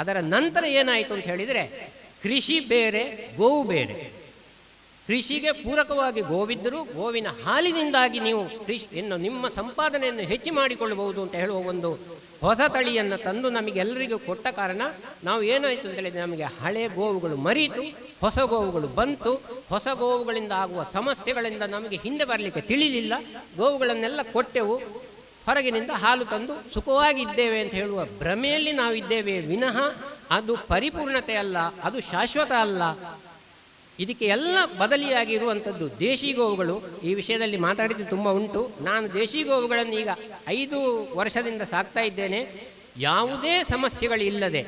ಅದರ ನಂತರ ಏನಾಯಿತು ಅಂತ ಹೇಳಿದರೆ, ಕೃಷಿ ಬೇರೆ, ಗೋವು ಬೇರೆ. ಕೃಷಿಗೆ ಪೂರಕವಾಗಿ ಗೋವಿದ್ದರೂ ಗೋವಿನ ಹಾಲಿನಿಂದಾಗಿ ನೀವು ಇನ್ನು ನಿಮ್ಮ ಸಂಪಾದನೆಯನ್ನು ಹೆಚ್ಚು ಮಾಡಿಕೊಳ್ಳಬಹುದು ಅಂತ ಹೇಳುವ ಒಂದು ಹೊಸ ತಳಿಯನ್ನು ತಂದು ನಮಗೆಲ್ಲರಿಗೂ ಕೊಟ್ಟ ಕಾರಣ ನಾವು ಏನಾಯಿತು ಅಂತ ಹೇಳಿದರೆ, ನಮಗೆ ಹಳೆ ಗೋವುಗಳು ಮರೀತು, ಹೊಸ ಗೋವುಗಳು ಬಂತು. ಹೊಸ ಗೋವುಗಳಿಂದ ಆಗುವ ಸಮಸ್ಯೆಗಳಿಂದ ನಮಗೆ ಹಿಂದೆ ಬರಲಿಕ್ಕೆ ತಿಳಿಲಿಲ್ಲ. ಗೋವುಗಳನ್ನೆಲ್ಲ ಕೊಟ್ಟೆವು, ಹೊರಗಿನಿಂದ ಹಾಲು ತಂದು ಸುಖವಾಗಿದ್ದೇವೆ ಅಂತ ಹೇಳುವ ಭ್ರಮೆಯಲ್ಲಿ ನಾವಿದ್ದೇವೆ ವಿನಃ ಅದು ಪರಿಪೂರ್ಣತೆ ಅಲ್ಲ, ಅದು ಶಾಶ್ವತ ಅಲ್ಲ. ಇದಕ್ಕೆ ಎಲ್ಲ ಬದಲಿಯಾಗಿರುವಂಥದ್ದು ದೇಶಿ ಗೋವುಗಳು. ಈ ವಿಷಯದಲ್ಲಿ ಮಾತಾಡಿದ್ದು ತುಂಬ ಉಂಟು. ನಾನು ದೇಶಿ ಗೋವುಗಳನ್ನು ಈಗ 5 ವರ್ಷದಿಂದ ಸಾಕ್ತಾ ಇದ್ದೇನೆ. ಯಾವುದೇ ಸಮಸ್ಯೆಗಳಿಲ್ಲದೆ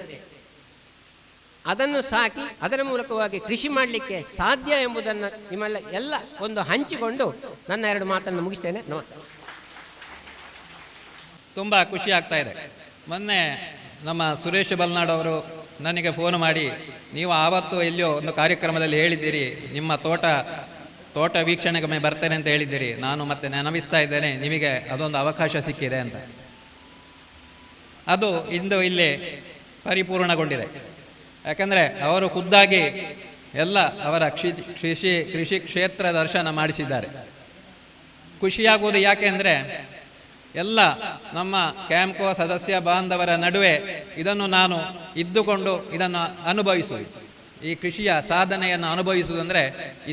ಅದನ್ನು ಸಾಕಿ ಅದರ ಮೂಲಕವಾಗಿ ಕೃಷಿ ಮಾಡಲಿಕ್ಕೆ ಸಾಧ್ಯ ಎಂಬುದನ್ನು ನಿಮ್ಮೆಲ್ಲ ಎಲ್ಲ ಒಂದು ಹಂಚಿಕೊಂಡು ನನ್ನ 2 ಮಾತನ್ನು ಮುಗಿಸ್ತೇನೆ. ನಮಸ್ಕಾರ. ತುಂಬ ಖುಷಿ ಆಗ್ತಾ ಇದೆ. ಮೊನ್ನೆ ನಮ್ಮ ಸುರೇಶ್ ಬಲ್ನಾಡ್ ಅವರು ನನಗೆ ಫೋನ್ ಮಾಡಿ, ನೀವು ಆವತ್ತು ಎಲ್ಲಿಯೋ ಒಂದು ಕಾರ್ಯಕ್ರಮದಲ್ಲಿ ಹೇಳಿದ್ದೀರಿ, ನಿಮ್ಮ ತೋಟ ವೀಕ್ಷಣೆಗೊಮ್ಮೆ ಬರ್ತೇನೆ ಅಂತ ಹೇಳಿದ್ದೀರಿ. ನಾನು ಮತ್ತೆ ನೆನಪಿಸ್ತಾ ಇದ್ದೇನೆ, ನಿಮಗೆ ಅದೊಂದು ಅವಕಾಶ ಸಿಕ್ಕಿದೆ ಅಂತ. ಅದು ಇಂದು ಇಲ್ಲಿ ಪರಿಪೂರ್ಣಗೊಂಡಿದೆ. ಯಾಕಂದರೆ ಅವರು ಖುದ್ದಾಗಿ ಎಲ್ಲ ಅವರ ಕೃಷಿ ಕ್ಷೇತ್ರ ದರ್ಶನ ಮಾಡಿಸಿದ್ದಾರೆ. ಖುಷಿಯಾಗುವುದು ಯಾಕೆ ಅಂದರೆ, ಎಲ್ಲ ನಮ್ಮ ಕ್ಯಾಂಪ್ಕೋ ಸದಸ್ಯ ಬಾಂಧವರ ನಡುವೆ ಇದನ್ನು ನಾನು ಇದ್ದುಕೊಂಡು ಇದನ್ನು ಅನುಭವಿಸುವುದು, ಈ ಕೃಷಿಯ ಸಾಧನೆಯನ್ನು ಅನುಭವಿಸುವುದಂದರೆ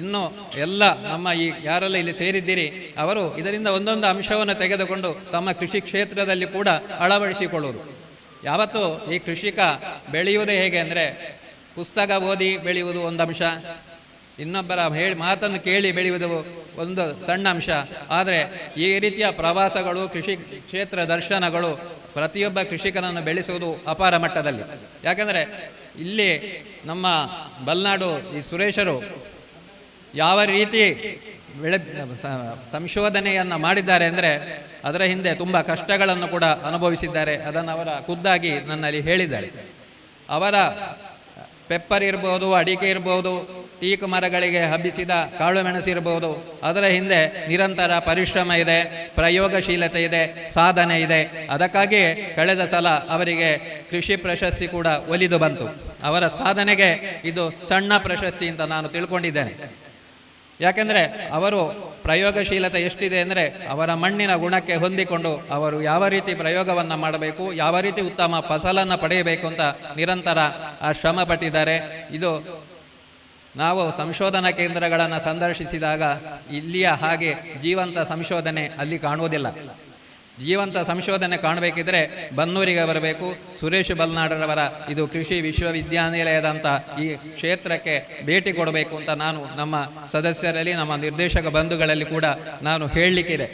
ಇನ್ನೂ ಎಲ್ಲ ನಮ್ಮ ಈ ಯಾರೆಲ್ಲ ಇಲ್ಲಿ ಸೇರಿದ್ದೀರಿ ಅವರು ಇದರಿಂದ ಒಂದೊಂದು ಅಂಶವನ್ನು ತೆಗೆದುಕೊಂಡು ತಮ್ಮ ಕೃಷಿ ಕ್ಷೇತ್ರದಲ್ಲಿ ಕೂಡ ಅಳವಡಿಸಿಕೊಳ್ಳುವುದು. ಯಾವತ್ತೂ ಈ ಕೃಷಿಕ ಬೆಳೆಯುವುದೇ ಹೇಗೆ ಅಂದರೆ, ಪುಸ್ತಕ ಓದಿ ಬೆಳೆಯುವುದು ಒಂದು ಅಂಶ, ಇನ್ನೊಬ್ಬರ ಮಾತನ್ನು ಕೇಳಿ ಬೆಳೆಯುವುದು ಒಂದು ಸಣ್ಣ ಅಂಶ. ಆದರೆ ಈ ರೀತಿಯ ಪ್ರವಾಸಗಳು, ಕೃಷಿ ಕ್ಷೇತ್ರ ದರ್ಶನಗಳು ಪ್ರತಿಯೊಬ್ಬ ಕೃಷಿಕನನ್ನು ಬೆಳೆಸುವುದು ಅಪಾರ ಮಟ್ಟದಲ್ಲಿ. ಯಾಕೆಂದರೆ ಇಲ್ಲಿ ನಮ್ಮ ಬಲ್ನಾಡು ಈ ಸುರೇಶರು ಯಾವ ರೀತಿ ಸಂಶೋಧನೆಯನ್ನು ಮಾಡಿದ್ದಾರೆ ಅಂದರೆ ಅದರ ಹಿಂದೆ ತುಂಬ ಕಷ್ಟಗಳನ್ನು ಕೂಡ ಅನುಭವಿಸಿದ್ದಾರೆ. ಅದನ್ನು ಅವರ ಖುದ್ದಾಗಿ ನನ್ನಲ್ಲಿ ಹೇಳಿದ್ದಾರೆ. ಅವರ ಪೆಪ್ಪರ್ ಇರ್ಬೋದು, ಅಡಿಕೆ ಇರ್ಬೋದು, ಟೀಕ್ ಮರಗಳಿಗೆ ಹಬ್ಬಿಸಿದ ಕಾಳು ಮೆಣಸಿರ್ಬೋದು, ಅದರ ಹಿಂದೆ ನಿರಂತರ ಪರಿಶ್ರಮ ಇದೆ, ಪ್ರಯೋಗಶೀಲತೆ ಇದೆ, ಸಾಧನೆ ಇದೆ. ಅದಕ್ಕಾಗಿ ಕಳೆದ ಸಲ ಅವರಿಗೆ ಕೃಷಿ ಪ್ರಶಸ್ತಿ ಕೂಡ ಒಲಿದು ಬಂತು. ಅವರ ಸಾಧನೆಗೆ ಇದು ಸಣ್ಣ ಪ್ರಶಸ್ತಿ ಅಂತ ನಾನು ತಿಳ್ಕೊಂಡಿದ್ದೇನೆ. ಯಾಕೆಂದರೆ ಅವರು ಪ್ರಯೋಗಶೀಲತೆ ಎಷ್ಟಿದೆ ಅಂದರೆ ಅವರ ಮಣ್ಣಿನ ಗುಣಕ್ಕೆ ಹೊಂದಿಕೊಂಡು ಅವರು ಯಾವ ರೀತಿ ಪ್ರಯೋಗವನ್ನು ಮಾಡಬೇಕು, ಯಾವ ರೀತಿ ಉತ್ತಮ ಫಸಲನ್ನು ಪಡೆಯಬೇಕು ಅಂತ ನಿರಂತರ ಶ್ರಮ ಪಟ್ಟಿದ್ದಾರೆ. ಇದು ನಾವು ಸಂಶೋಧನಾ ಕೇಂದ್ರಗಳನ್ನು ಸಂದರ್ಶಿಸಿದಾಗ ಇಲ್ಲಿಯ ಹಾಗೆ ಜೀವಂತ ಸಂಶೋಧನೆ ಅಲ್ಲಿ ಕಾಣುವುದಿಲ್ಲ. ಜೀವಂತ ಸಂಶೋಧನೆ ಕಾಣಬೇಕಿದ್ರೆ ಬನ್ನೂರಿಗೆ ಬರಬೇಕು. ಸುರೇಶ್ ಬಲ್ನಾಡರವರ ಇದು ಕೃಷಿ ವಿಶ್ವವಿದ್ಯಾನಿಲಯದಂಥ ಈ ಕ್ಷೇತ್ರಕ್ಕೆ ಭೇಟಿ ಕೊಡಬೇಕು ಅಂತ ನಾನು ನಮ್ಮ ಸದಸ್ಯರಲ್ಲಿ, ನಮ್ಮ ನಿರ್ದೇಶಕ ಬಂಧುಗಳಲ್ಲಿ ಕೂಡ ನಾನು ಹೇಳಲಿಕ್ಕಿದೆ.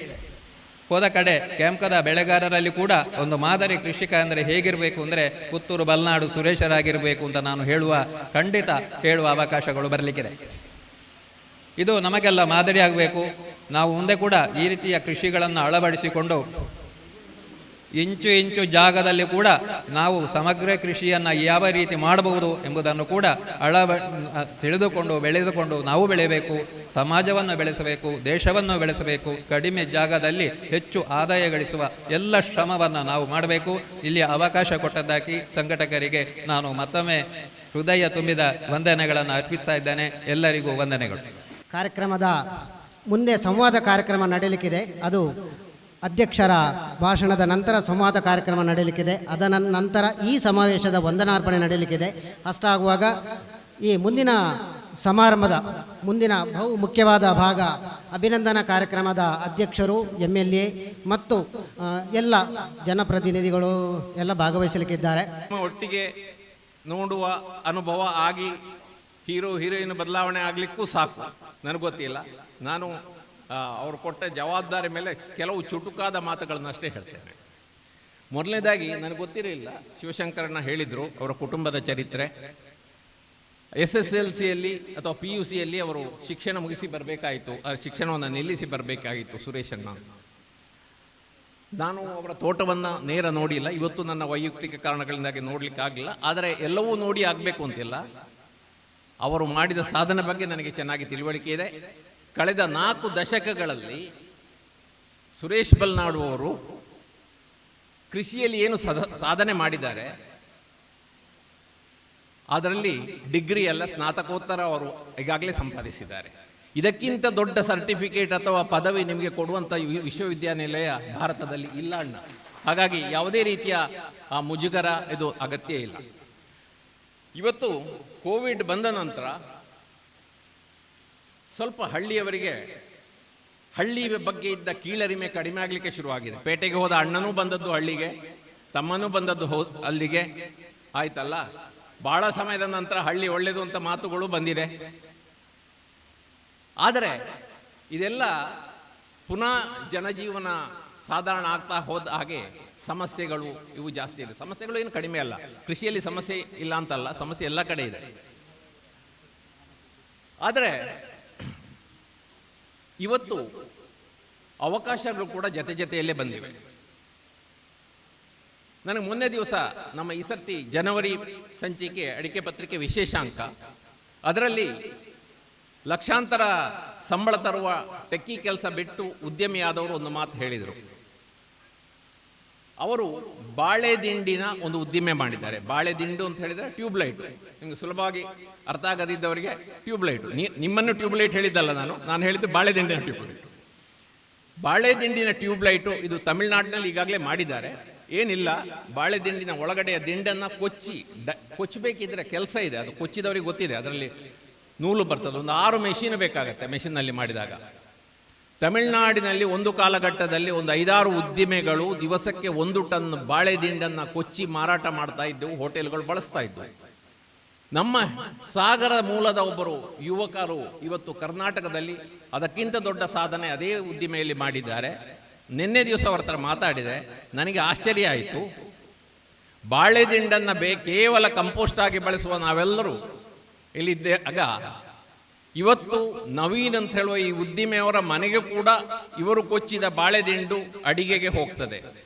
ಹೋದ ಕಡೆ ಕ್ಯಾಂಪ್ಕದ ಬೆಳೆಗಾರರಲ್ಲಿ ಕೂಡ ಒಂದು ಮಾದರಿ ಕೃಷಿಕ ಅಂದರೆ ಹೇಗಿರಬೇಕು ಅಂದರೆ ಪುತ್ತೂರು ಬಲ್ನಾಡು ಸುರೇಶರಾಗಿರಬೇಕು ಅಂತ ನಾನು ಖಂಡಿತ ಹೇಳುವ ಅವಕಾಶಗಳು ಬರಲಿಕ್ಕಿದೆ. ಇದು ನಮಗೆಲ್ಲ ಮಾದರಿ ಆಗಬೇಕು. ನಾವು ಮುಂದೆ ಕೂಡ ಈ ರೀತಿಯ ಕೃಷಿಗಳನ್ನು ಅಳವಡಿಸಿಕೊಂಡು ಇಂಚು ಜಾಗದಲ್ಲಿ ಕೂಡ ನಾವು ಸಮಗ್ರ ಕೃಷಿಯನ್ನು ಯಾವ ರೀತಿ ಮಾಡಬಹುದು ಎಂಬುದನ್ನು ಕೂಡ ತಿಳಿದುಕೊಂಡು ಬೆಳೆದುಕೊಂಡು ನಾವು ಬೆಳೆಯಬೇಕು, ಸಮಾಜವನ್ನು ಬೆಳೆಸಬೇಕು, ದೇಶವನ್ನು ಬೆಳೆಸಬೇಕು. ಕಡಿಮೆ ಜಾಗದಲ್ಲಿ ಹೆಚ್ಚು ಆದಾಯ ಗಳಿಸುವ ಎಲ್ಲ ಶ್ರಮವನ್ನು ನಾವು ಮಾಡಬೇಕು. ಇಲ್ಲಿ ಅವಕಾಶ ಕೊಟ್ಟದ್ದಾಗಿ ಸಂಘಟಕರಿಗೆ ನಾನು ಮತ್ತೊಮ್ಮೆ ಹೃದಯ ತುಂಬಿದ ವಂದನೆಗಳನ್ನು ಅರ್ಪಿಸ್ತಾ ಇದ್ದೇನೆ. ಎಲ್ಲರಿಗೂ ವಂದನೆಗಳು. ಕಾರ್ಯಕ್ರಮದ ಮುಂದೆ ಸಂವಾದ ಕಾರ್ಯಕ್ರಮ ನಡೆಯಲಿಕ್ಕಿದೆ. ಅದು ಅಧ್ಯಕ್ಷರ ಭಾಷಣದ ನಂತರ ಸಂವಾದ ಕಾರ್ಯಕ್ರಮ ನಡೆಯಲಿಕ್ಕಿದೆ. ಅದರ ನಂತರ ಈ ಸಮಾವೇಶದ ವಂದನಾರ್ಪಣೆ ನಡೆಯಲಿಕ್ಕಿದೆ. ಅಷ್ಟಾಗುವಾಗ ಈ ಮುಂದಿನ ಸಮಾರಂಭದ ಮುಂದಿನ ಬಹು ಮುಖ್ಯವಾದ ಭಾಗ ಅಭಿನಂದನಾ ಕಾರ್ಯಕ್ರಮದ ಅಧ್ಯಕ್ಷರು, MLA ಮತ್ತು ಎಲ್ಲ ಜನಪ್ರತಿನಿಧಿಗಳು ಎಲ್ಲ ಭಾಗವಹಿಸಲಿಕ್ಕಿದ್ದಾರೆ. ಒಟ್ಟಿಗೆ ನೋಡುವ ಅನುಭವ ಆಗಿ ಹೀರೋಯಿನ್ ಬದಲಾವಣೆ ಆಗಲಿಕ್ಕೂ ಸಾಕು. ನನಗೆ ಗೊತ್ತಿಲ್ಲ, ನಾನು ಅವರು ಕೊಟ್ಟ ಜವಾಬ್ದಾರಿ ಮೇಲೆ ಕೆಲವು ಚುಟುಕಾದ ಮಾತುಗಳನ್ನಷ್ಟೇ ಹೇಳ್ತೇನೆ. ಮೊದಲನೇದಾಗಿ ನನಗೆ ಗೊತ್ತಿರಲಿಲ್ಲ, ಶಿವಶಂಕರನ್ನ ಹೇಳಿದರು ಅವರ ಕುಟುಂಬದ ಚರಿತ್ರೆ. SSLCಯಲ್ಲಿ ಅಥವಾ PUCಯಲ್ಲಿ ಅವರು ಶಿಕ್ಷಣ ಮುಗಿಸಿ ಬರಬೇಕಾಯಿತು, ಶಿಕ್ಷಣವನ್ನು ನಿಲ್ಲಿಸಿ ಬರಬೇಕಾಗಿತ್ತು ಸುರೇಶಣ್ಣ. ನಾನು ಅವರ ತೋಟವನ್ನು ನೇರ ನೋಡಿಲ್ಲ, ಇವತ್ತು ನನ್ನ ವೈಯಕ್ತಿಕ ಕಾರಣಗಳಿಂದಾಗಿ ನೋಡಲಿಕ್ಕಾಗಲಿಲ್ಲ. ಆದರೆ ಎಲ್ಲವೂ ನೋಡಿ ಆಗಬೇಕು ಅಂತಿಲ್ಲ. ಅವರು ಮಾಡಿದ ಸಾಧನೆ ಬಗ್ಗೆ ನನಗೆ ಚೆನ್ನಾಗಿ ತಿಳುವಳಿಕೆ ಇದೆ. ಕಳೆದ 4 ದಶಕಗಳಲ್ಲಿ ಸುರೇಶ್ ಬಲ್ನಾಡು ಅವರು ಕೃಷಿಯಲ್ಲಿ ಏನು ಸಾಧನೆ ಮಾಡಿದ್ದಾರೆ, ಅದರಲ್ಲಿ ಡಿಗ್ರಿ ಅಲ್ಲ ಸ್ನಾತಕೋತ್ತರ ಅವರು ಈಗಾಗಲೇ ಸಂಪಾದಿಸಿದ್ದಾರೆ. ಇದಕ್ಕಿಂತ ದೊಡ್ಡ ಸರ್ಟಿಫಿಕೇಟ್ ಅಥವಾ ಪದವಿ ನಿಮಗೆ ಕೊಡುವಂಥ ವಿಶ್ವವಿದ್ಯಾನಿಲಯ ಭಾರತದಲ್ಲಿ ಇಲ್ಲ ಅಣ್ಣ. ಹಾಗಾಗಿ ಯಾವುದೇ ರೀತಿಯ ಮುಜುಗರ ಇದು ಅಗತ್ಯ ಇಲ್ಲ. ಇವತ್ತು ಕೋವಿಡ್ ಬಂದ ನಂತರ ಸ್ವಲ್ಪ ಹಳ್ಳಿಯವರಿಗೆ ಹಳ್ಳಿ ಬಗ್ಗೆ ಇದ್ದ ಕೀಳರಿಮೆ ಕಡಿಮೆ ಆಗಲಿಕ್ಕೆ ಶುರುವಾಗಿದೆ. ಪೇಟೆಗೆ ಹೋದ ಅಣ್ಣನೂ ಬಂದದ್ದು ಹಳ್ಳಿಗೆ, ತಮ್ಮನೂ ಬಂದದ್ದು ಅಲ್ಲಿಗೆ ಆಯ್ತಲ್ಲ. ಬಹಳ ಸಮಯದ ನಂತರ ಹಳ್ಳಿ ಒಳ್ಳೆಯದು ಅಂತ ಮಾತುಗಳು ಬಂದಿದೆ. ಆದರೆ ಇದೆಲ್ಲ ಪುನಃ ಜನಜೀವನ ಸಾಧಾರಣ ಆಗ್ತಾ ಹೋದ ಹಾಗೆ ಸಮಸ್ಯೆಗಳು ಇವು ಜಾಸ್ತಿ ಇದೆ. ಸಮಸ್ಯೆಗಳು ಏನು ಕಡಿಮೆ ಅಲ್ಲ, ಕೃಷಿಯಲ್ಲಿ ಸಮಸ್ಯೆ ಇಲ್ಲ ಅಂತಲ್ಲ, ಸಮಸ್ಯೆ ಎಲ್ಲ ಕಡೆ ಇದೆ. ಆದರೆ ಇವತ್ತು ಅವಕಾಶಗಳು ಕೂಡ ಜೊತೆಯಲ್ಲೇ ಬಂದಿವೆ. ನನಗೆ ಮೊನ್ನೆ ದಿವಸ ನಮ್ಮ ಈ ಸರ್ತಿ ಜನವರಿ ಸಂಚಿಕೆ ಅಡಿಕೆ ಪತ್ರಿಕೆ ವಿಶೇಷಾಂಕ, ಅದರಲ್ಲಿ ಲಕ್ಷಾಂತರ ಸಂಬಳ ತರುವ ಟೆಕ್ಕಿ ಕೆಲಸ ಬಿಟ್ಟು ಉದ್ಯಮಿಯಾದವರು ಒಂದು ಮಾತು ಹೇಳಿದರು. ಅವರು ಬಾಳೆ ದಿಂಡಿನ ಒಂದು ಉದ್ದಿಮೆ ಮಾಡಿದ್ದಾರೆ. ಬಾಳೆ ದಿಂಡು ಅಂತ ಹೇಳಿದರೆ ಟ್ಯೂಬ್ಲೈಟ್, ನಿಮ್ಗೆ ಸುಲಭವಾಗಿ ಅರ್ಥ ಆಗದಿದ್ದವರಿಗೆ ಟ್ಯೂಬ್ಲೈಟು. ನಿಮ್ಮನ್ನು ಟ್ಯೂಬ್ಲೈಟ್ ಹೇಳಿದ್ದಲ್ಲ, ನಾನು ಹೇಳಿದ್ದು ಬಾಳೆ ದಿಂಡಿನ ಟ್ಯೂಬ್ಲೈಟ್. ಬಾಳೆದಿಂಡಿನ ಟ್ಯೂಬ್ಲೈಟು ಇದು ತಮಿಳುನಾಡಿನಲ್ಲಿ ಈಗಾಗಲೇ ಮಾಡಿದ್ದಾರೆ. ಏನಿಲ್ಲ, ಬಾಳೆದಿಂಡಿನ ಒಳಗಡೆಯ ದಿಂಡನ್ನು ಕೊಚ್ಚಬೇಕಿದ್ರೆ ಕೆಲಸ ಇದೆ, ಅದು ಕೊಚ್ಚಿದವರಿಗೆ ಗೊತ್ತಿದೆ. ಅದರಲ್ಲಿ ನೂಲು ಬರ್ತದೆ, ಒಂದು 6 ಮೆಷಿನ್ ಬೇಕಾಗತ್ತೆ ಮೆಷಿನ್ನಲ್ಲಿ ಮಾಡಿದಾಗ. ತಮಿಳುನಾಡಿನಲ್ಲಿ ಒಂದು ಕಾಲಘಟ್ಟದಲ್ಲಿ ಒಂದು 5-6 ಉದ್ದಿಮೆಗಳು ದಿವಸಕ್ಕೆ 1 ಟನ್ ಬಾಳೆದಿಂಡನ್ನು ಕೊಚ್ಚಿ ಮಾರಾಟ ಮಾಡ್ತಾ ಇದ್ದವು, ಹೋಟೆಲ್ಗಳು ಬಳಸ್ತಾ ಇದ್ದವು. ನಮ್ಮ ಸಾಗರ ಮೂಲದ ಒಬ್ಬರು ಯುವಕರು ಇವತ್ತು ಕರ್ನಾಟಕದಲ್ಲಿ ಅದಕ್ಕಿಂತ ದೊಡ್ಡ ಸಾಧನೆ ಅದೇ ಉದ್ದಿಮೆಯಲ್ಲಿ ಮಾಡಿದ್ದಾರೆ. ನಿನ್ನೆ ದಿವಸ ಅವ್ರ ಹತ್ರ ಮಾತಾಡಿದೆ, ನನಗೆ ಆಶ್ಚರ್ಯ ಆಯಿತು. ಬಾಳೆದಿಂಡನ್ನು ಕೇವಲ ಕಂಪೋಸ್ಟ್ ಆಗಿ ಬಳಸುವ ನಾವೆಲ್ಲರೂ ಇಲ್ಲಿದ್ದೆ ಆಗ ಇವತ್ತು ನವೀನ್ ಅಂತ ಹೇಳುವ ಈ ಉದ್ದಿಮೆಯವರ ಮನೆಗೆ ಕೂಡ ಇವರು ಕೊಚ್ಚಿದ ಬಾಳೆದಿಂಡು ಅಡಿಗೆಗೆ ಹೋಗ್ತದೆ.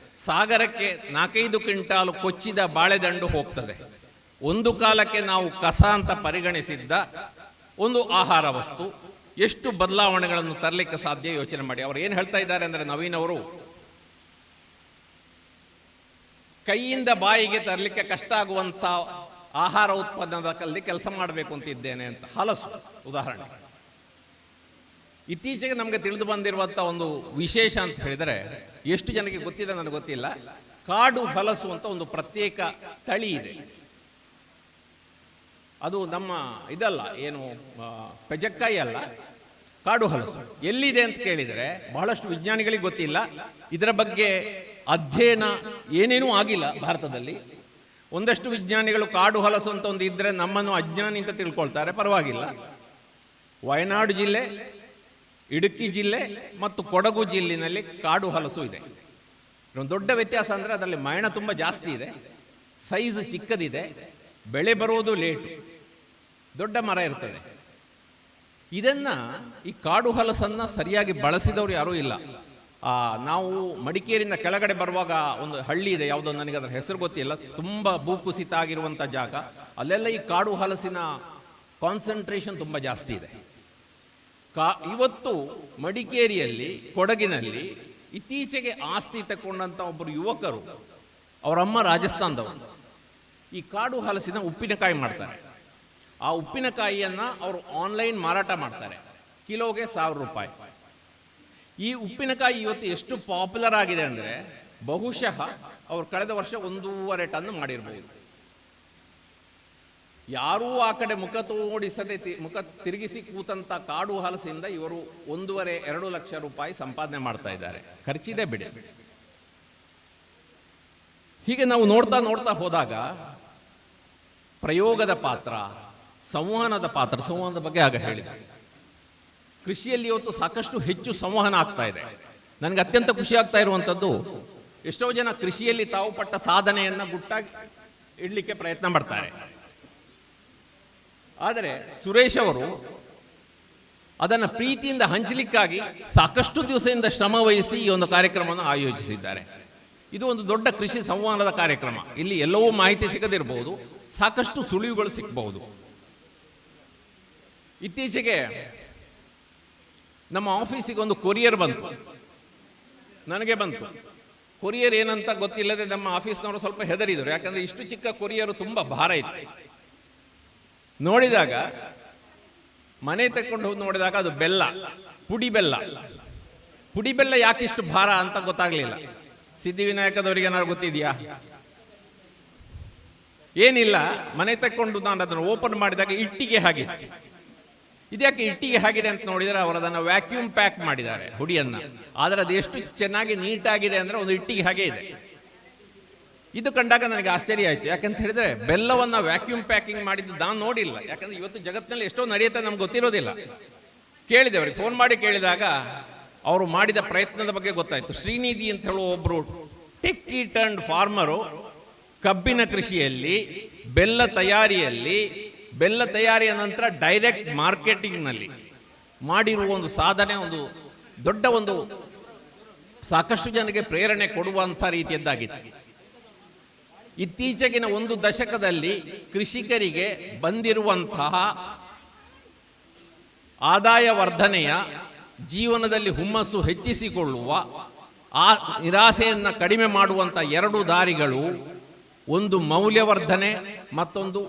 ಸಾಗರಕ್ಕೆ 4-5 ಕ್ವಿಂಟಾಲು ಕೊಚ್ಚಿದ ಬಾಳೆದಂಡು ಹೋಗ್ತದೆ. ಒಂದು ಕಾಲಕ್ಕೆ ನಾವು ಕಸ ಅಂತ ಪರಿಗಣಿಸಿದ್ದ ಒಂದು ಆಹಾರ ವಸ್ತು ಎಷ್ಟು ಬದಲಾವಣೆಗಳನ್ನು ತರಲಿಕ್ಕೆ ಸಾಧ್ಯ, ಯೋಚನೆ ಮಾಡಿ. ಅವರು ಏನು ಹೇಳ್ತಾ ಇದ್ದಾರೆ ಅಂದರೆ, ನವೀನ್ ಅವರು ಕೈಯಿಂದ ಬಾಯಿಗೆ ತರಲಿಕ್ಕೆ ಕಷ್ಟ ಆಗುವಂಥ ಆಹಾರ ಉತ್ಪನ್ನದಲ್ಲಿ ಕೆಲಸ ಮಾಡಬೇಕು ಅಂತಿದ್ದೇನೆ ಅಂತ. ಹಲಸು ಉದಾಹರಣೆ. ಇತ್ತೀಚೆಗೆ ನಮಗೆ ತಿಳಿದು ಬಂದಿರುವಂಥ ಒಂದು ವಿಶೇಷ ಅಂತ ಹೇಳಿದರೆ, ಎಷ್ಟು ಜನಕ್ಕೆ ಗೊತ್ತಿದೆ ನನಗೆ ಗೊತ್ತಿಲ್ಲ, ಕಾಡು ಹಲಸು ಅಂತ ಒಂದು ಪ್ರತ್ಯೇಕ ತಳಿ ಇದೆ. ಅದು ನಮ್ಮ ಇದಲ್ಲ, ಏನು ಪೆಜಕ್ಕಾಯಿ ಅಲ್ಲ, ಕಾಡು ಹಲಸು. ಎಲ್ಲಿದೆ ಅಂತ ಕೇಳಿದರೆ ಬಹಳಷ್ಟು ವಿಜ್ಞಾನಿಗಳಿಗೆ ಗೊತ್ತಿಲ್ಲ. ಇದರ ಬಗ್ಗೆ ಅಧ್ಯಯನ ಏನೇನೂ ಆಗಿಲ್ಲ ಭಾರತದಲ್ಲಿ. ಒಂದಷ್ಟು ವಿಜ್ಞಾನಿಗಳು ಕಾಡು ಹಲಸು ಅಂತ ಒಂದು ಇದ್ದರೆ ನಮ್ಮನ್ನು ಅಜ್ಞಾನಿ ಅಂತ ತಿಳ್ಕೊಳ್ತಾರೆ, ಪರವಾಗಿಲ್ಲ. ವಯನಾಡು ಜಿಲ್ಲೆ, ಇಡುಕ್ಕಿ ಜಿಲ್ಲೆ ಮತ್ತು ಕೊಡಗು ಜಿಲ್ಲೆಯಲ್ಲಿ ಕಾಡು ಹಲಸು ಇದೆ. ಒಂದು ದೊಡ್ಡ ವ್ಯತ್ಯಾಸ ಅಂದರೆ ಅದರಲ್ಲಿ ಮಯಣ ತುಂಬ ಜಾಸ್ತಿ ಇದೆ, ಸೈಜ್ ಚಿಕ್ಕದಿದೆ, ಬೆಳೆ ಬರುವುದು ಲೇಟು, ದೊಡ್ಡ ಮರ ಇರ್ತದೆ. ಇದನ್ನು ಈ ಕಾಡು ಹಲಸನ್ನು ಸರಿಯಾಗಿ ಬಳಸಿದವರು ಯಾರೂ ಇಲ್ಲ. ನಾವು ಮಡಿಕೇರಿಯಿಂದ ಕೆಳಗಡೆ ಬರುವಾಗ ಒಂದು ಹಳ್ಳಿ ಇದೆ, ಯಾವುದೋ ನನಗೆ ಅದರ ಹೆಸರು ಗೊತ್ತಿಲ್ಲ, ತುಂಬ ಭೂಕುಸಿತ ಆಗಿರುವಂಥ ಜಾಗ. ಅಲ್ಲೆಲ್ಲ ಈ ಕಾಡು ಹಲಸಿನ ಕಾನ್ಸಂಟ್ರೇಷನ್ ತುಂಬ ಜಾಸ್ತಿ ಇದೆ. ಇವತ್ತು ಮಡಿಕೇರಿಯಲ್ಲಿ, ಕೊಡಗಿನಲ್ಲಿ ಇತ್ತೀಚೆಗೆ ಆಸ್ತಿ ತಗೊಂಡಂಥ ಒಬ್ಬರು ಯುವಕರು, ಅವರಮ್ಮ ರಾಜಸ್ಥಾನದವರು, ಈ ಕಾಡು ಹಲಸಿನ ಉಪ್ಪಿನಕಾಯಿ ಮಾಡ್ತಾರೆ. ಆ ಉಪ್ಪಿನಕಾಯಿಯನ್ನು ಅವರು ಆನ್ಲೈನ್ ಮಾರಾಟ ಮಾಡ್ತಾರೆ, ಕಿಲೋಗೆ 1000 ರೂಪಾಯಿ. ಈ ಉಪ್ಪಿನಕಾಯಿ ಇವತ್ತು ಎಷ್ಟು ಪಾಪ್ಯುಲರ್ ಆಗಿದೆ ಅಂದರೆ, ಬಹುಶಃ ಅವರು ಕಳೆದ ವರ್ಷ 1.5 ಟನ್ ಮಾಡಿರ್ಬೋದು. ಯಾರೂ ಆ ಕಡೆ ಮುಖ ತಿರುಗಿಸಿ ಕೂತಂಥ ಕಾಡು ಹಲಸಿಂದ ಇವರು 1.5-2 ಲಕ್ಷ ರೂಪಾಯಿ ಸಂಪಾದನೆ ಮಾಡ್ತಾ ಇದ್ದಾರೆ. ಖರ್ಚಿದೆ ಬಿಡಿ. ಹೀಗೆ ನಾವು ನೋಡ್ತಾ ಹೋದಾಗ ಪ್ರಯೋಗದ ಪಾತ್ರ, ಸಂವಹನದ ಪಾತ್ರ, ಸಂವಹನದ ಬಗ್ಗೆ ಆಗ ಹೇಳಿದೆ. ಕೃಷಿಯಲ್ಲಿ ಇವತ್ತು ಸಾಕಷ್ಟು ಹೆಚ್ಚು ಸಂವಹನ ಆಗ್ತಾ ಇದೆ. ನನಗೆ ಅತ್ಯಂತ ಖುಷಿ ಆಗ್ತಾ ಇರುವಂಥದ್ದು, ಎಷ್ಟೋ ಜನ ಕೃಷಿಯಲ್ಲಿ ತಾವು ಪಟ್ಟ ಸಾಧನೆಯನ್ನು ಗುಟ್ಟಾಗಿ ಇಡಲಿಕ್ಕೆ ಪ್ರಯತ್ನ ಮಾಡ್ತಾರೆ. ಆದರೆ ಸುರೇಶ್ ಅವರು ಅದನ್ನು ಪ್ರೀತಿಯಿಂದ ಹಂಚಲಿಕ್ಕಾಗಿ ಸಾಕಷ್ಟು ದಿವಸದಿಂದ ಶ್ರಮ ವಹಿಸಿ ಈ ಒಂದು ಕಾರ್ಯಕ್ರಮವನ್ನು ಆಯೋಜಿಸಿದ್ದಾರೆ. ಇದು ಒಂದು ದೊಡ್ಡ ಕೃಷಿ ಸಂವಹನದ ಕಾರ್ಯಕ್ರಮ. ಇಲ್ಲಿ ಎಲ್ಲವೂ ಮಾಹಿತಿ ಸಿಗದಿರಬಹುದು, ಸಾಕಷ್ಟು ಸುಳಿವುಗಳು ಸಿಗಬಹುದು. ಇತ್ತೀಚೆಗೆ ನಮ್ಮ ಆಫೀಸಿಗೆ ಒಂದು ಕೊರಿಯರ್ ಬಂತು, ನನಗೆ ಬಂತು. ಕೊರಿಯರ್ ಏನಂತ ಗೊತ್ತಿಲ್ಲದೆ ನಮ್ಮ ಆಫೀಸ್ನವರು ಸ್ವಲ್ಪ ಹೆದರಿದರು, ಯಾಕಂದರೆ ಇಷ್ಟು ಚಿಕ್ಕ ಕೊರಿಯರು ತುಂಬ ಭಾರ ಇತ್ತು. ನೋಡಿದಾಗ, ಮನೆ ತಗೊಂಡು ಹೋಗಿ ನೋಡಿದಾಗ ಅದು ಬೆಲ್ಲ, ಪುಡಿ ಬೆಲ್ಲ. ಪುಡಿ ಬೆಲ್ಲ ಯಾಕಿಷ್ಟು ಭಾರ ಅಂತ ಗೊತ್ತಾಗಲಿಲ್ಲ. ಸಿದ್ಧಿವಿನಾಯಕದವರಿಗೆ ಏನಾದ್ರು ಗೊತ್ತಿದೆಯಾ? ಏನಿಲ್ಲ, ಮನೆ ತಕ್ಕೊಂಡು ನಾನು ಅದನ್ನು ಓಪನ್ ಮಾಡಿದಾಗ ಇಟ್ಟಿಗೆ ಆಗಿದೆ. ಇದ್ಯಾಕೆ ಇಟ್ಟಿಗೆ ಆಗಿದೆ ಅಂತ ನೋಡಿದರೆ ಅವರು ಅದನ್ನು ವ್ಯಾಕ್ಯೂಮ್ ಪ್ಯಾಕ್ ಮಾಡಿದ್ದಾರೆ ಹುಡಿಯನ್ನು. ಆದರೆ ಅದು ಎಷ್ಟು ಚೆನ್ನಾಗಿ ನೀಟಾಗಿದೆ ಅಂದರೆ ಒಂದು ಇಟ್ಟಿಗೆ ಹಾಗೆ ಇದೆ. ಇದು ಕಂಡಾಗ ನನಗೆ ಆಶ್ಚರ್ಯ ಆಯಿತು. ಯಾಕಂತ ಹೇಳಿದರೆ ಬೆಲ್ಲವನ್ನು ವ್ಯಾಕ್ಯೂಮ್ ಪ್ಯಾಕಿಂಗ್ ಮಾಡಿದ್ದು ನಾನು ನೋಡಿಲ್ಲ. ಯಾಕಂದರೆ ಇವತ್ತು ಜಗತ್ತಿನಲ್ಲಿ ಎಷ್ಟೋ ನಡೆಯುತ್ತೆ ನಮ್ಗೆ ಗೊತ್ತಿರೋದಿಲ್ಲ. ಕೇಳಿದೆ ಅವರಿಗೆ, ಫೋನ್ ಮಾಡಿ ಕೇಳಿದಾಗ ಅವರು ಮಾಡಿದ ಪ್ರಯತ್ನದ ಬಗ್ಗೆ ಗೊತ್ತಾಯಿತು. ಶ್ರೀನಿಧಿ ಅಂತ ಹೇಳುವ ಒಬ್ಬರು ಟೆಕ್ಕಿ ಟರ್ನ್ಡ್ ಫಾರ್ಮರು ಕಬ್ಬಿನ ಕೃಷಿಯಲ್ಲಿ, ಬೆಲ್ಲ ತಯಾರಿಯಲ್ಲಿ, ಬೆಲ್ಲ ತಯಾರಿಯ ನಂತರ ಡೈರೆಕ್ಟ್ ಮಾರ್ಕೆಟಿಂಗ್ನಲ್ಲಿ ಮಾಡಿರುವ ಒಂದು ಸಾಧನೆ, ಒಂದು ದೊಡ್ಡ ಒಂದು ಸಾಕಷ್ಟು ಜನಕ್ಕೆ ಪ್ರೇರಣೆ ಕೊಡುವಂಥ ರೀತಿಯದ್ದಾಗಿತ್ತು. ಇತ್ತೀಚೆಗಿನ ಒಂದು ದಶಕದಲ್ಲಿ ಕೃಷಿಕರಿಗೆ ಬಂದಿರುವಂತಹ ಆದಾಯ ವರ್ಧನೆಯ, ಜೀವನದಲ್ಲಿ ಹುಮ್ಮಸ್ಸು ಹೆಚ್ಚಿಸಿಕೊಳ್ಳುವ, ಆ ನಿರಾಸೆಯನ್ನು ಕಡಿಮೆ ಮಾಡುವಂಥ 2 ದಾರಿಗಳು, ಒಂದು ಮೌಲ್ಯವರ್ಧನೆ, ಮತ್ತೊಂದು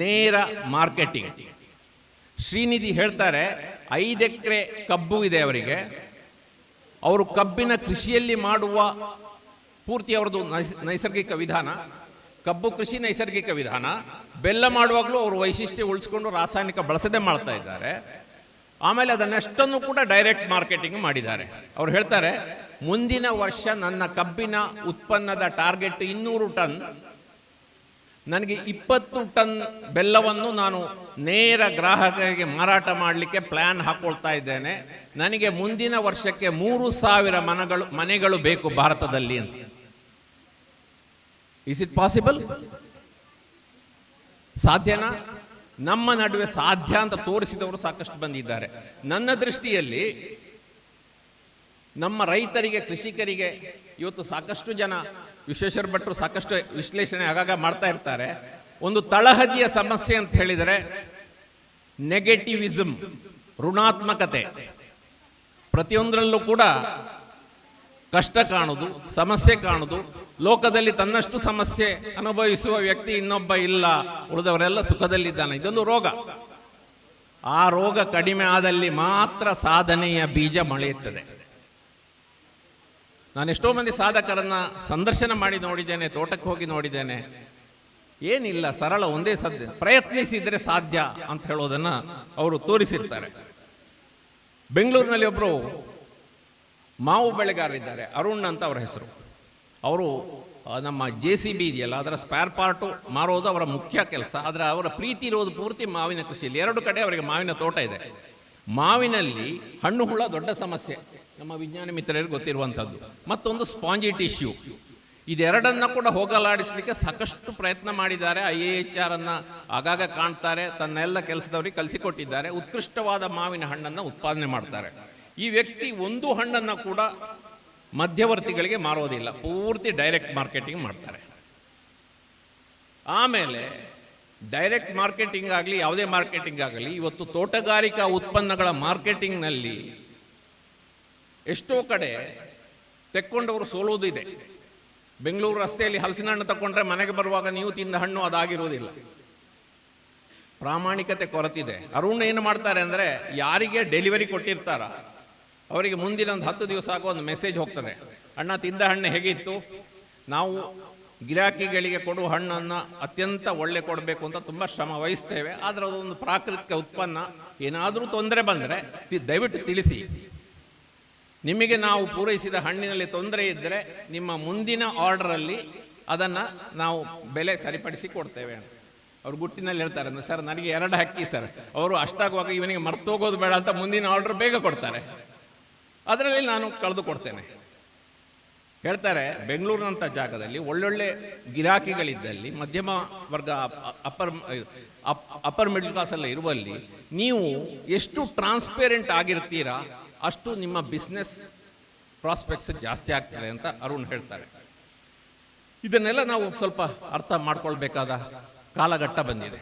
ನೇರ ಮಾರ್ಕೆಟಿಂಗ್. ಶ್ರೀನಿಧಿ ಹೇಳ್ತಾರೆ, 5 ಎಕರೆ ಕಬ್ಬು ಇದೆ ಅವರಿಗೆ, ಅವರು ಕಬ್ಬಿನ ಕೃಷಿಯಲ್ಲಿ ಮಾಡುವ ಪೂರ್ತಿ ಅವ್ರದ್ದು ನೈಸರ್ಗಿಕ ವಿಧಾನ, ಕಬ್ಬು ಕೃಷಿ ನೈಸರ್ಗಿಕ ವಿಧಾನ. ಬೆಲ್ಲ ಮಾಡುವಾಗಲೂ ಅವರು ವೈಶಿಷ್ಟ್ಯ ಉಳಿಸ್ಕೊಂಡು ರಾಸಾಯನಿಕ ಬಳಸದೆ ಮಾಡ್ತಾ ಇದ್ದಾರೆ. ಆಮೇಲೆ ಅದನ್ನೆಷ್ಟನ್ನು ಕೂಡ ಡೈರೆಕ್ಟ್ ಮಾರ್ಕೆಟಿಂಗ್ ಮಾಡಿದ್ದಾರೆ. ಅವ್ರು ಹೇಳ್ತಾರೆ, ಮುಂದಿನ ವರ್ಷ ನನ್ನ ಕಬ್ಬಿನ ಉತ್ಪನ್ನದ ಟಾರ್ಗೆಟ್ 200 ಟನ್, ನನಗೆ 20 ಟನ್ ಬೆಲ್ಲವನ್ನು ನಾನು ನೇರ ಗ್ರಾಹಕರಿಗೆ ಮಾರಾಟ ಮಾಡಲಿಕ್ಕೆ ಪ್ಲಾನ್ ಹಾಕೊಳ್ತಾ ಇದ್ದೇನೆ. ನನಗೆ ಮುಂದಿನ ವರ್ಷಕ್ಕೆ 3,000 ಮನೆಗಳು ಬೇಕು ಭಾರತದಲ್ಲಿ ಅಂತ. Is it possible? ಸಾಧ್ಯನಾ? ನಮ್ಮ ನಡುವೆ ಸಾಧ್ಯ ಅಂತ ತೋರಿಸಿದವರು ಸಾಕಷ್ಟು ಬಂದಿದ್ದಾರೆ. ನನ್ನ ದೃಷ್ಟಿಯಲ್ಲಿ ನಮ್ಮ ರೈತರಿಗೆ, ಕೃಷಿಕರಿಗೆ ಇವತ್ತು ಸಾಕಷ್ಟು ಜನ, ವಿಶ್ವೇಶ್ವರ ಭಟ್ರು ಸಾಕಷ್ಟು ವಿಶ್ಲೇಷಣೆ ಆಗಾಗ ಮಾಡ್ತಾ ಇರ್ತಾರೆ. ಒಂದು ತಳಹದಿಯ ಸಮಸ್ಯೆ ಅಂತ ಹೇಳಿದರೆ ನೆಗೆಟಿವಿಸಮ್, ಋಣಾತ್ಮಕತೆ. ಪ್ರತಿಯೊಂದರಲ್ಲೂ ಕೂಡ ಕಷ್ಟ ಕಾಣುವುದು, ಸಮಸ್ಯೆ ಕಾಣುವುದು. ಲೋಕದಲ್ಲಿ ತನ್ನಷ್ಟು ಸಮಸ್ಯೆ ಅನುಭವಿಸುವ ವ್ಯಕ್ತಿ ಇನ್ನೊಬ್ಬ ಇಲ್ಲ, ಉಳಿದವರೆಲ್ಲ ಸುಖದಲ್ಲಿದ್ದಾನೆ. ಇದೊಂದು ರೋಗ. ಆ ರೋಗ ಕಡಿಮೆ ಆದಲ್ಲಿ ಮಾತ್ರ ಸಾಧನೆಯ ಬೀಜ ಮೊಳೆಯುತ್ತದೆ. ನಾನೆಷ್ಟೋ ಮಂದಿ ಸಾಧಕರನ್ನ ಸಂದರ್ಶನ ಮಾಡಿ ನೋಡಿದ್ದೇನೆ, ತೋಟಕ್ಕೆ ಹೋಗಿ ನೋಡಿದ್ದೇನೆ. ಏನಿಲ್ಲ, ಸರಳ, ಒಂದೇ ಸಾಧ್ಯ, ಪ್ರಯತ್ನಿಸಿದರೆ ಸಾಧ್ಯ ಅಂತ ಹೇಳೋದನ್ನ ಅವರು ತೋರಿಸಿರ್ತಾರೆ. ಬೆಂಗಳೂರಿನಲ್ಲಿ ಒಬ್ಬರು ಮಾವು ಬೆಳೆಗಾರರಿದ್ದಾರೆ, ಅರುಣ್ ಅಂತ ಅವರ ಹೆಸರು. ಅವರು ನಮ್ಮ JCB ಇದೆಯಲ್ಲ, ಅದರ ಸ್ಪೇರ್ ಪಾರ್ಟು ಮಾರೋದು ಅವರ ಮುಖ್ಯ ಕೆಲಸ. ಆದರೆ ಅವರ ಪ್ರೀತಿ ಇರೋದು ಪೂರ್ತಿ ಮಾವಿನ ಕೃಷಿಯಲ್ಲಿ. 2 ಕಡೆ ಅವರಿಗೆ ಮಾವಿನ ತೋಟ ಇದೆ. ಮಾವಿನಲ್ಲಿ ಹಣ್ಣು ಹುಳ ದೊಡ್ಡ ಸಮಸ್ಯೆ, ನಮ್ಮ ವಿಜ್ಞಾನ ಮಿತ್ರರಿಗೆ ಗೊತ್ತಿರುವಂಥದ್ದು. ಮತ್ತೊಂದು ಸ್ಪಾಂಜಿ ಟಿಶ್ಯೂ. ಇದೆರಡನ್ನ ಕೂಡ ಹೋಗಲಾಡಿಸಲಿಕ್ಕೆ ಸಾಕಷ್ಟು ಪ್ರಯತ್ನ ಮಾಡಿದ್ದಾರೆ. IAHR ಅನ್ನ ಆಗಾಗ ಕಾಣ್ತಾರೆ, ತನ್ನೆಲ್ಲ ಕೆಲಸದವರಿಗೆ ಕಲಿಸಿಕೊಟ್ಟಿದ್ದಾರೆ. ಉತ್ಕೃಷ್ಟವಾದ ಮಾವಿನ ಹಣ್ಣನ್ನು ಉತ್ಪಾದನೆ ಮಾಡ್ತಾರೆ. ಈ ವ್ಯಕ್ತಿ ಒಂದು ಹಣ್ಣನ್ನು ಕೂಡ ಮಧ್ಯವರ್ತಿಗಳಿಗೆ ಮಾರೋದಿಲ್ಲ, ಪೂರ್ತಿ ಡೈರೆಕ್ಟ್ ಮಾರ್ಕೆಟಿಂಗ್ ಮಾಡ್ತಾರೆ. ಆಮೇಲೆ ಡೈರೆಕ್ಟ್ ಮಾರ್ಕೆಟಿಂಗ್ ಆಗಲಿ, ಯಾವುದೇ ಮಾರ್ಕೆಟಿಂಗ್ ಆಗಲಿ, ಇವತ್ತು ತೋಟಗಾರಿಕಾ ಉತ್ಪನ್ನಗಳ ಮಾರ್ಕೆಟಿಂಗ್ನಲ್ಲಿ ಎಷ್ಟೋ ಕಡೆ ತೆಕ್ಕೊಂಡವರು ಸೋಲೋದು ಇದೆ. ಬೆಂಗಳೂರು ರಸ್ತೆಯಲ್ಲಿ ಹಲಸಿನ ಹಣ್ಣು ತಗೊಂಡ್ರೆ ಮನೆಗೆ ಬರುವಾಗ ನೀವು ತಿಂದ ಹಣ್ಣು ಅದಾಗಿರುವುದಿಲ್ಲ. ಪ್ರಾಮಾಣಿಕತೆ ಕೊರತಿದೆ. ಅರುಣ್ ಏನು ಮಾಡ್ತಾರೆ ಅಂದರೆ, ಯಾರಿಗೆ ಡೆಲಿವರಿ ಕೊಟ್ಟಿರ್ತಾರ ಅವರಿಗೆ ಮುಂದಿನ ಒಂದು 10 ದಿವಸ ಆಗೋ ಒಂದು ಮೆಸೇಜ್ ಹೋಗ್ತದೆ, ಅಣ್ಣ ತಿಂದ ಹಣ್ಣು ಹೇಗಿತ್ತು, ನಾವು ಗಿರಾಕಿಗಳಿಗೆ ಕೊಡುವ ಹಣ್ಣನ್ನು ಅತ್ಯಂತ ಒಳ್ಳೆ ಕೊಡಬೇಕು ಅಂತ ತುಂಬ ಶ್ರಮ ವಹಿಸ್ತೇವೆ. ಆದರೆ ಅದೊಂದು ಪ್ರಾಕೃತಿಕ ಉತ್ಪನ್ನ, ಏನಾದರೂ ತೊಂದರೆ ಬಂದರೆ ದಯವಿಟ್ಟು ತಿಳಿಸಿ. ನಿಮಗೆ ನಾವು ಪೂರೈಸಿದ ಹಣ್ಣಿನಲ್ಲಿ ತೊಂದರೆ ಇದ್ದರೆ ನಿಮ್ಮ ಮುಂದಿನ ಆರ್ಡರಲ್ಲಿ ಅದನ್ನು ನಾವು ಬೆಲೆ ಸರಿಪಡಿಸಿ ಕೊಡ್ತೇವೆ ಅಂತ ಅವ್ರು ಗುಟ್ಟಿನಲ್ಲಿ ಹೇಳ್ತಾರೆ. ಸರ್ ನನಗೆ 2 ಹಕ್ಕಿ ಸರ್, ಅವರು ಅಷ್ಟಾಗುವಾಗ ಇವನಿಗೆ ಮರ್ತೋಗೋದು ಬೇಡ ಅಂತ ಮುಂದಿನ ಆರ್ಡರ್ ಬೇಗ ಕೊಡ್ತಾರೆ. ಅದರಲ್ಲಿ ನಾನು ಕಳೆದು ಕೊಡ್ತೇನೆ ಹೇಳ್ತಾರೆ. ಬೆಂಗಳೂರಿನಂಥ ಜಾಗದಲ್ಲಿ ಒಳ್ಳೊಳ್ಳೆ ಗಿರಾಕಿಗಳಿದ್ದಲ್ಲಿ, ಮಧ್ಯಮ ವರ್ಗ, ಅಪ್ಪರ್ ಮಿಡ್ಲ್ ಕ್ಲಾಸ್ ಎಲ್ಲ ಇರುವಲ್ಲಿ ನೀವು ಎಷ್ಟು ಟ್ರಾನ್ಸ್ಪೇರೆಂಟ್ ಆಗಿರ್ತೀರಾ ಅಷ್ಟು ನಿಮ್ಮ ಬಿಸ್ನೆಸ್ ಪ್ರಾಸ್ಪೆಕ್ಟ್ಸ್ ಜಾಸ್ತಿ ಆಗ್ತದೆ ಅಂತ ಅರುಣ್ ಹೇಳ್ತಾರೆ. ಇದನ್ನೆಲ್ಲ ನಾವು ಸ್ವಲ್ಪ ಅರ್ಥ ಮಾಡ್ಕೊಳ್ಬೇಕಾದ ಕಾಲಘಟ್ಟ ಬಂದಿದೆ.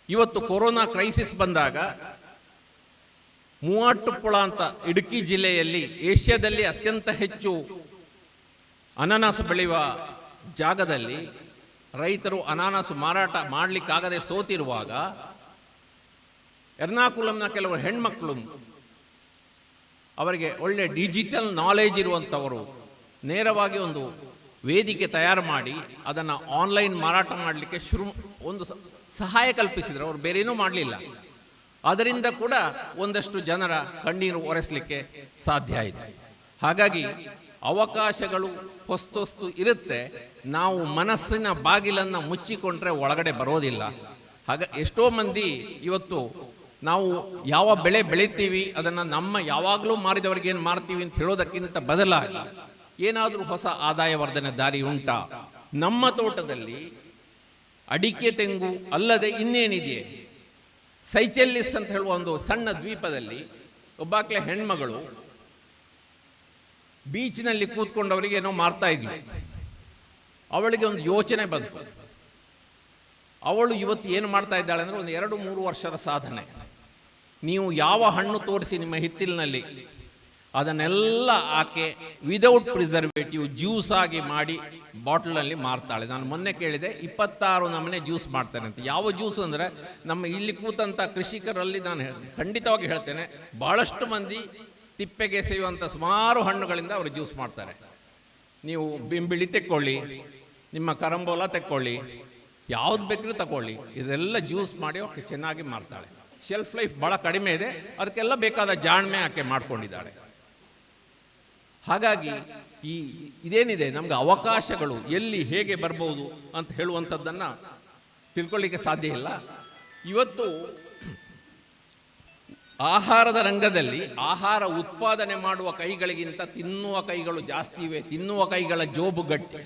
ಇವತ್ತು ಕೊರೋನಾ ಕ್ರೈಸಿಸ್ ಬಂದಾಗ ಮೂವಾಟ್ಟುಪುಳ ಅಂತ ಇಡುಕಿ ಜಿಲ್ಲೆಯಲ್ಲಿ ಏಷ್ಯಾದಲ್ಲಿ ಅತ್ಯಂತ ಹೆಚ್ಚು ಅನಾನಸು ಬೆಳೆಯುವ ಜಾಗದಲ್ಲಿ ರೈತರು ಅನಾನಸು ಮಾರಾಟ ಮಾಡಲಿಕ್ಕಾಗದೆ ಸೋತಿರುವಾಗ ಎರ್ನಾಕುಲಂನ ಕೆಲವರು ಹೆಣ್ಮಕ್ಳು, ಅವರಿಗೆ ಒಳ್ಳೆ ಡಿಜಿಟಲ್ ನಾಲೆಜ್ ಇರುವಂಥವರು ನೇರವಾಗಿ ಒಂದು ವೇದಿಕೆ ತಯಾರು ಮಾಡಿ ಅದನ್ನು ಆನ್ಲೈನ್ ಮಾರಾಟ ಮಾಡಲಿಕ್ಕೆ ಒಂದು ಸಹಾಯ ಕಲ್ಪಿಸಿದರು. ಅವರು ಬೇರೇನೂ ಮಾಡಲಿಲ್ಲ. ಅದರಿಂದ ಕೂಡ ಒಂದಷ್ಟು ಜನರ ಕಣ್ಣೀರು ಒರೆಸಲಿಕ್ಕೆ ಸಾಧ್ಯ ಆಯಿತು. ಹಾಗಾಗಿ ಅವಕಾಶಗಳು ಹೊಸ್ತು ಇರುತ್ತೆ. ನಾವು ಮನಸ್ಸಿನ ಬಾಗಿಲನ್ನು ಮುಚ್ಚಿಕೊಂಡ್ರೆ ಒಳಗಡೆ ಬರೋದಿಲ್ಲ. ಎಷ್ಟೋ ಮಂದಿ ಇವತ್ತು ನಾವು ಯಾವ ಬೆಳೆ ಬೆಳಿತೀವಿ ಅದನ್ನು ನಮ್ಮ ಯಾವಾಗಲೂ ಮಾರಿದವರಿಗೆ ಏನು ಮಾರ್ತೀವಿ ಅಂತ ಹೇಳೋದಕ್ಕಿಂತ ಬದಲಾಗಿ ಏನಾದರೂ ಹೊಸ ಆದಾಯ ವರ್ಧನೆ ದಾರಿ ಉಂಟಾ? ನಮ್ಮ ತೋಟದಲ್ಲಿ ಅಡಿಕೆ, ತೆಂಗು ಅಲ್ಲದೆ ಇನ್ನೇನಿದೆಯೇ? ಸೈಚೆಲ್ಲಿಸ್ ಅಂತ ಹೇಳುವ ಒಂದು ಸಣ್ಣ ದ್ವೀಪದಲ್ಲಿ ಒಬ್ಬಾಕ್ಲೆ ಹೆಣ್ಮಗಳು ಬೀಚ್ನಲ್ಲಿ ಕೂತ್ಕೊಂಡವರಿಗೆ ಏನೋ ಮಾರ್ತಾ ಇದ್ಲು. ಅವಳಿಗೆ ಒಂದು ಯೋಚನೆ ಬಂತು. ಅವಳು ಇವತ್ತು ಏನು ಮಾಡ್ತಾ ಇದ್ದಾಳೆ ಅಂದರೆ, ಒಂದು 2-3 ವರ್ಷದ ಸಾಧನೆ. ನೀವು ಯಾವ ಹಣ್ಣು ತೋರಿಸಿ ನಿಮ್ಮ ಹಿತ್ತಿಲಿನಲ್ಲಿ ಅದನ್ನೆಲ್ಲ ಆಕೆ ವಿದೌಟ್ ಪ್ರಿಸರ್ವೇಟಿವ್ ಜ್ಯೂಸ್ ಆಗಿ ಮಾಡಿ ಬಾಟಲಲ್ಲಿ ಮಾರ್ತಾಳೆ. ನಾನು ಮೊನ್ನೆ ಕೇಳಿದೆ, 26 ನಮೂನೆ ಜ್ಯೂಸ್ ಮಾಡ್ತಾನೆ ಅಂತ. ಯಾವ ಜ್ಯೂಸ್ ಅಂದರೆ, ನಮ್ಮ ಇಲ್ಲಿ ಕೂತಂಥ ಕೃಷಿಕರಲ್ಲಿ ನಾನು ಖಂಡಿತವಾಗಿ ಹೇಳ್ತೇನೆ, ಭಾಳಷ್ಟು ಮಂದಿ ತಿಪ್ಪೆಗೆ ಸೇಯುವಂಥ ಸುಮಾರು ಹಣ್ಣುಗಳಿಂದ ಅವರು ಜ್ಯೂಸ್ ಮಾಡ್ತಾರೆ. ನೀವು ಬಿಂಬಿಳಿ ತೆಕ್ಕೊಳ್ಳಿ, ನಿಮ್ಮ ಕರಂಬೋಲ ತೆಕ್ಕೊಳ್ಳಿ, ಯಾವ್ದು ಬೇಕಾದ್ರೂ ತಗೊಳ್ಳಿ, ಇದೆಲ್ಲ ಜ್ಯೂಸ್ ಮಾಡಿ ಅವಕ್ಕೆ ಚೆನ್ನಾಗಿ ಮಾರ್ತಾಳೆ. ಶೆಲ್ಫ್ ಲೈಫ್ ಭಾಳ ಕಡಿಮೆ ಇದೆ, ಅದಕ್ಕೆಲ್ಲ ಬೇಕಾದ ಜಾಣ್ಮೆ ಆಕೆ ಮಾಡ್ಕೊಂಡಿದ್ದಾಳೆ. ಹಾಗಾಗಿ ಇದೇನಿದೆ ನಮ್ಗೆ ಅವಕಾಶಗಳು ಎಲ್ಲಿ ಹೇಗೆ ಬರ್ಬೋದು ಅಂತ ಹೇಳುವಂಥದ್ದನ್ನು ತಿಳ್ಕೊಳ್ಳಿಕ್ಕೆ ಸಾಧ್ಯ ಇಲ್ಲ. ಇವತ್ತು ಆಹಾರದ ರಂಗದಲ್ಲಿ ಆಹಾರ ಉತ್ಪಾದನೆ ಮಾಡುವ ಕೈಗಳಿಗಿಂತ ತಿನ್ನುವ ಕೈಗಳು ಜಾಸ್ತಿ ಇವೆ. ತಿನ್ನುವ ಕೈಗಳ ಜೋಬು ಗಟ್ಟಿ,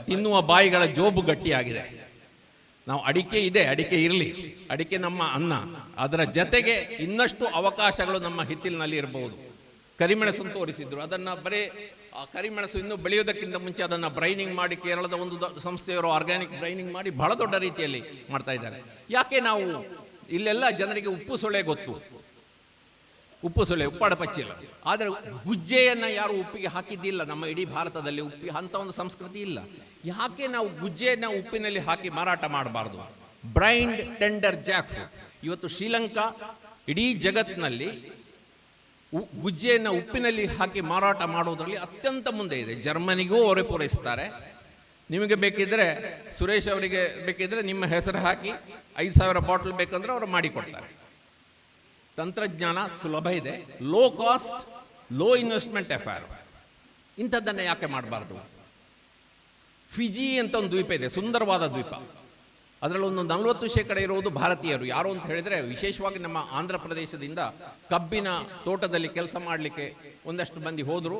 ತಿನ್ನುವ ಬಾಯಿಗಳ ಜೋಬು ಗಟ್ಟಿಯಾಗಿದೆ. ನಾವು ಅಡಿಕೆ ಇದೆ, ಅಡಿಕೆ ಇರಲಿ, ಅಡಿಕೆ ನಮ್ಮ ಅನ್ನ, ಅದರ ಜೊತೆಗೆ ಇನ್ನಷ್ಟು ಅವಕಾಶಗಳು ನಮ್ಮ ಹಿತ್ತಿಲಿನಲ್ಲಿ ಇರಬಹುದು. ಕರಿಮೆಣಸನ್ನು ತೋರಿಸಿದ್ರು, ಅದನ್ನು ಬರೀ ಕರಿಮೆಣಸು ಇನ್ನೂ ಬೆಳೆಯೋದಕ್ಕಿಂತ ಮುಂಚೆ ಅದನ್ನು ಬ್ರೈನಿಂಗ್ ಮಾಡಿ, ಕೇರಳದ ಒಂದು ಸಂಸ್ಥೆಯವರು ಆರ್ಗ್ಯಾನಿಕ್ ಬ್ರೈನಿಂಗ್ ಮಾಡಿ ಬಹಳ ದೊಡ್ಡ ರೀತಿಯಲ್ಲಿ ಮಾಡ್ತಾ ಇದ್ದಾರೆ. ಯಾಕೆ ನಾವು ಇಲ್ಲೆಲ್ಲ ಜನರಿಗೆ ಉಪ್ಪು ಸೊಳ್ಳೆ ಗೊತ್ತು, ಉಪ್ಪು ಸೊಳ್ಳೆ, ಉಪ್ಪಾಡ ಪಚ್ಚಿಲ್ಲ, ಆದರೆ ಗುಜ್ಜೆಯನ್ನು ಯಾರು ಉಪ್ಪಿಗೆ ಹಾಕಿದ್ದಿಲ್ಲ. ನಮ್ಮ ಇಡೀ ಭಾರತದಲ್ಲಿ ಅಂಥ ಒಂದು ಸಂಸ್ಕೃತಿ ಇಲ್ಲ. ಯಾಕೆ ನಾವು ಗುಜ್ಜೆಯನ್ನು ಉಪ್ಪಿನಲ್ಲಿ ಹಾಕಿ ಮಾರಾಟ ಮಾಡಬಾರ್ದು? ಬ್ರೈನ್ಡ್ ಟೆಂಡರ್ ಜಾಕ್ ಫ್ರೂಟ್ ಇವತ್ತು ಶ್ರೀಲಂಕಾ ಇಡೀ ಜಗತ್ತಿನಲ್ಲಿ ಗುಜ್ಜೆಯನ್ನು ಉಪ್ಪಿನಲ್ಲಿ ಹಾಕಿ ಮಾರಾಟ ಮಾಡೋದ್ರಲ್ಲಿ ಅತ್ಯಂತ ಮುಂದೆ ಇದೆ. ಜರ್ಮನಿಗೂ ಅವರೇ ಪೂರೈಸ್ತಾರೆ. ನಿಮಗೆ ಬೇಕಿದ್ರೆ, ಸುರೇಶ್ ಅವರಿಗೆ ಬೇಕಿದ್ರೆ ನಿಮ್ಮ ಹೆಸರು ಹಾಕಿ 5,000 ಬಾಟಲ್ ಬೇಕಂದ್ರೆ ಅವರು ಮಾಡಿಕೊಡ್ತಾರೆ. ತಂತ್ರಜ್ಞಾನ ಸುಲಭ ಇದೆ, low cost, low investment affair. ಇಂಥದ್ದನ್ನು ಯಾಕೆ ಮಾಡಬಾರ್ದು? ಫಿಜಿ ಅಂತ ಒಂದು ದ್ವೀಪ ಇದೆ, ಸುಂದರವಾದ ದ್ವೀಪ. ಅದರಲ್ಲಿ ಒಂದು 40% ಇರುವುದು ಭಾರತೀಯರು. ಯಾರು ಅಂತ ಹೇಳಿದರೆ, ವಿಶೇಷವಾಗಿ ನಮ್ಮ ಆಂಧ್ರ ಪ್ರದೇಶದಿಂದ ಕಬ್ಬಿನ ತೋಟದಲ್ಲಿ ಕೆಲಸ ಮಾಡಲಿಕ್ಕೆ ಒಂದಷ್ಟು ಮಂದಿ ಹೋದರು.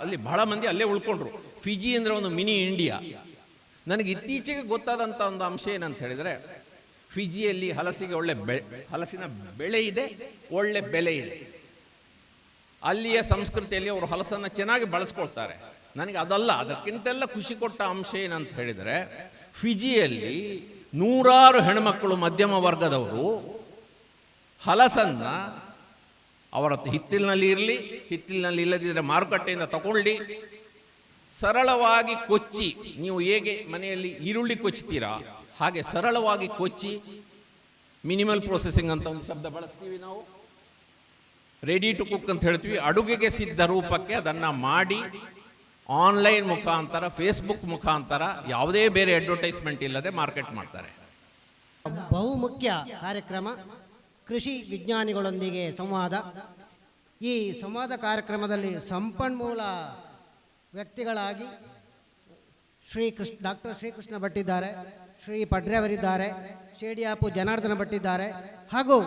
ಅಲ್ಲಿ ಬಹಳ ಮಂದಿ ಅಲ್ಲೇ ಉಳ್ಕೊಂಡ್ರು. ಫಿಜಿ ಅಂದರೆ ಒಂದು ಮಿನಿ ಇಂಡಿಯಾ. ನನಗೆ ಇತ್ತೀಚೆಗೆ ಗೊತ್ತಾದಂಥ ಒಂದು ಅಂಶ ಏನಂತ ಹೇಳಿದರೆ, ಫಿಜಿಯಲ್ಲಿ ಹಲಸಿಗೆ ಹಲಸಿನ ಬೆಳೆ ಇದೆ, ಒಳ್ಳೆ ಬೆಲೆ ಇದೆ. ಅಲ್ಲಿಯ ಸಂಸ್ಕೃತಿಯಲ್ಲಿ ಅವರು ಹಲಸನ್ನು ಚೆನ್ನಾಗಿ ಬಳಸ್ಕೊಳ್ತಾರೆ. ನನಗೆ ಅದಲ್ಲ, ಅದಕ್ಕಿಂತೆಲ್ಲ ಖುಷಿ ಕೊಟ್ಟ ಅಂಶ ಏನಂತ ಹೇಳಿದರೆ, ಫಿಜಿಯಲ್ಲಿ 100 ಹೆಣ್ಮಕ್ಕಳು ಮಧ್ಯಮ ವರ್ಗದವರು ಹಲಸನ್ನ ಅವರ ಹಿತ್ತಿಲಿನಲ್ಲಿ ಇರಲಿ, ಹಿತ್ತಿಲಿನಲ್ಲಿ ಇಲ್ಲದಿದ್ದರೆ ಮಾರುಕಟ್ಟೆಯಿಂದ ತಗೊಳ್ಳಿ, ಸರಳವಾಗಿ ಕೊಚ್ಚಿ, ನೀವು ಹೇಗೆ ಮನೆಯಲ್ಲಿ ಈರುಳ್ಳಿ ಕೊಚ್ತೀರಾ ಹಾಗೆ ಸರಳವಾಗಿ ಕೊಚ್ಚಿ, ಮಿನಿಮಲ್ ಪ್ರೊಸೆಸಿಂಗ್ ಅಂತ ಒಂದು ಶಬ್ದ ಬಳಸ್ತೀವಿ ನಾವು, ರೆಡಿ ಟು ಕುಕ್ ಅಂತ ಹೇಳ್ತೀವಿ, ಅಡುಗೆಗೆ ಸಿದ್ಧ ರೂಪಕ್ಕೆ ಅದನ್ನು ಮಾಡಿ ಆನ್ಲೈನ್ ಮುಖಾಂತರ, ಫೇಸ್ಬುಕ್ ಮುಖಾಂತರ, ಯಾವುದೇ ಬೇರೆ ಅಡ್ವರ್ಟೈಸ್ಮೆಂಟ್ ಇಲ್ಲದೆ ಮಾರ್ಕೆಟ್ ಮಾಡ್ತಾರೆ. ಬಹುಮುಖ್ಯ ಕಾರ್ಯಕ್ರಮ ಕೃಷಿ ವಿಜ್ಞಾನಿಗಳೊಂದಿಗೆ ಸಂವಾದ. ಈ ಸಂವಾದ ಕಾರ್ಯಕ್ರಮದಲ್ಲಿ ಸಂಪನ್ಮೂಲ ವ್ಯಕ್ತಿಗಳಾಗಿ ಡಾಕ್ಟರ್ ಶ್ರೀಕೃಷ್ಣ ಭಟ್ ಇದ್ದಾರೆ, ಶ್ರೀ ಪಡ್ರೆ ಅವರಿದ್ದಾರೆ, ಶೇಡಿಯಾಪು ಜನಾರ್ದನ ಭಟ್ ಇದ್ದಾರೆ, ಹಾಗೂ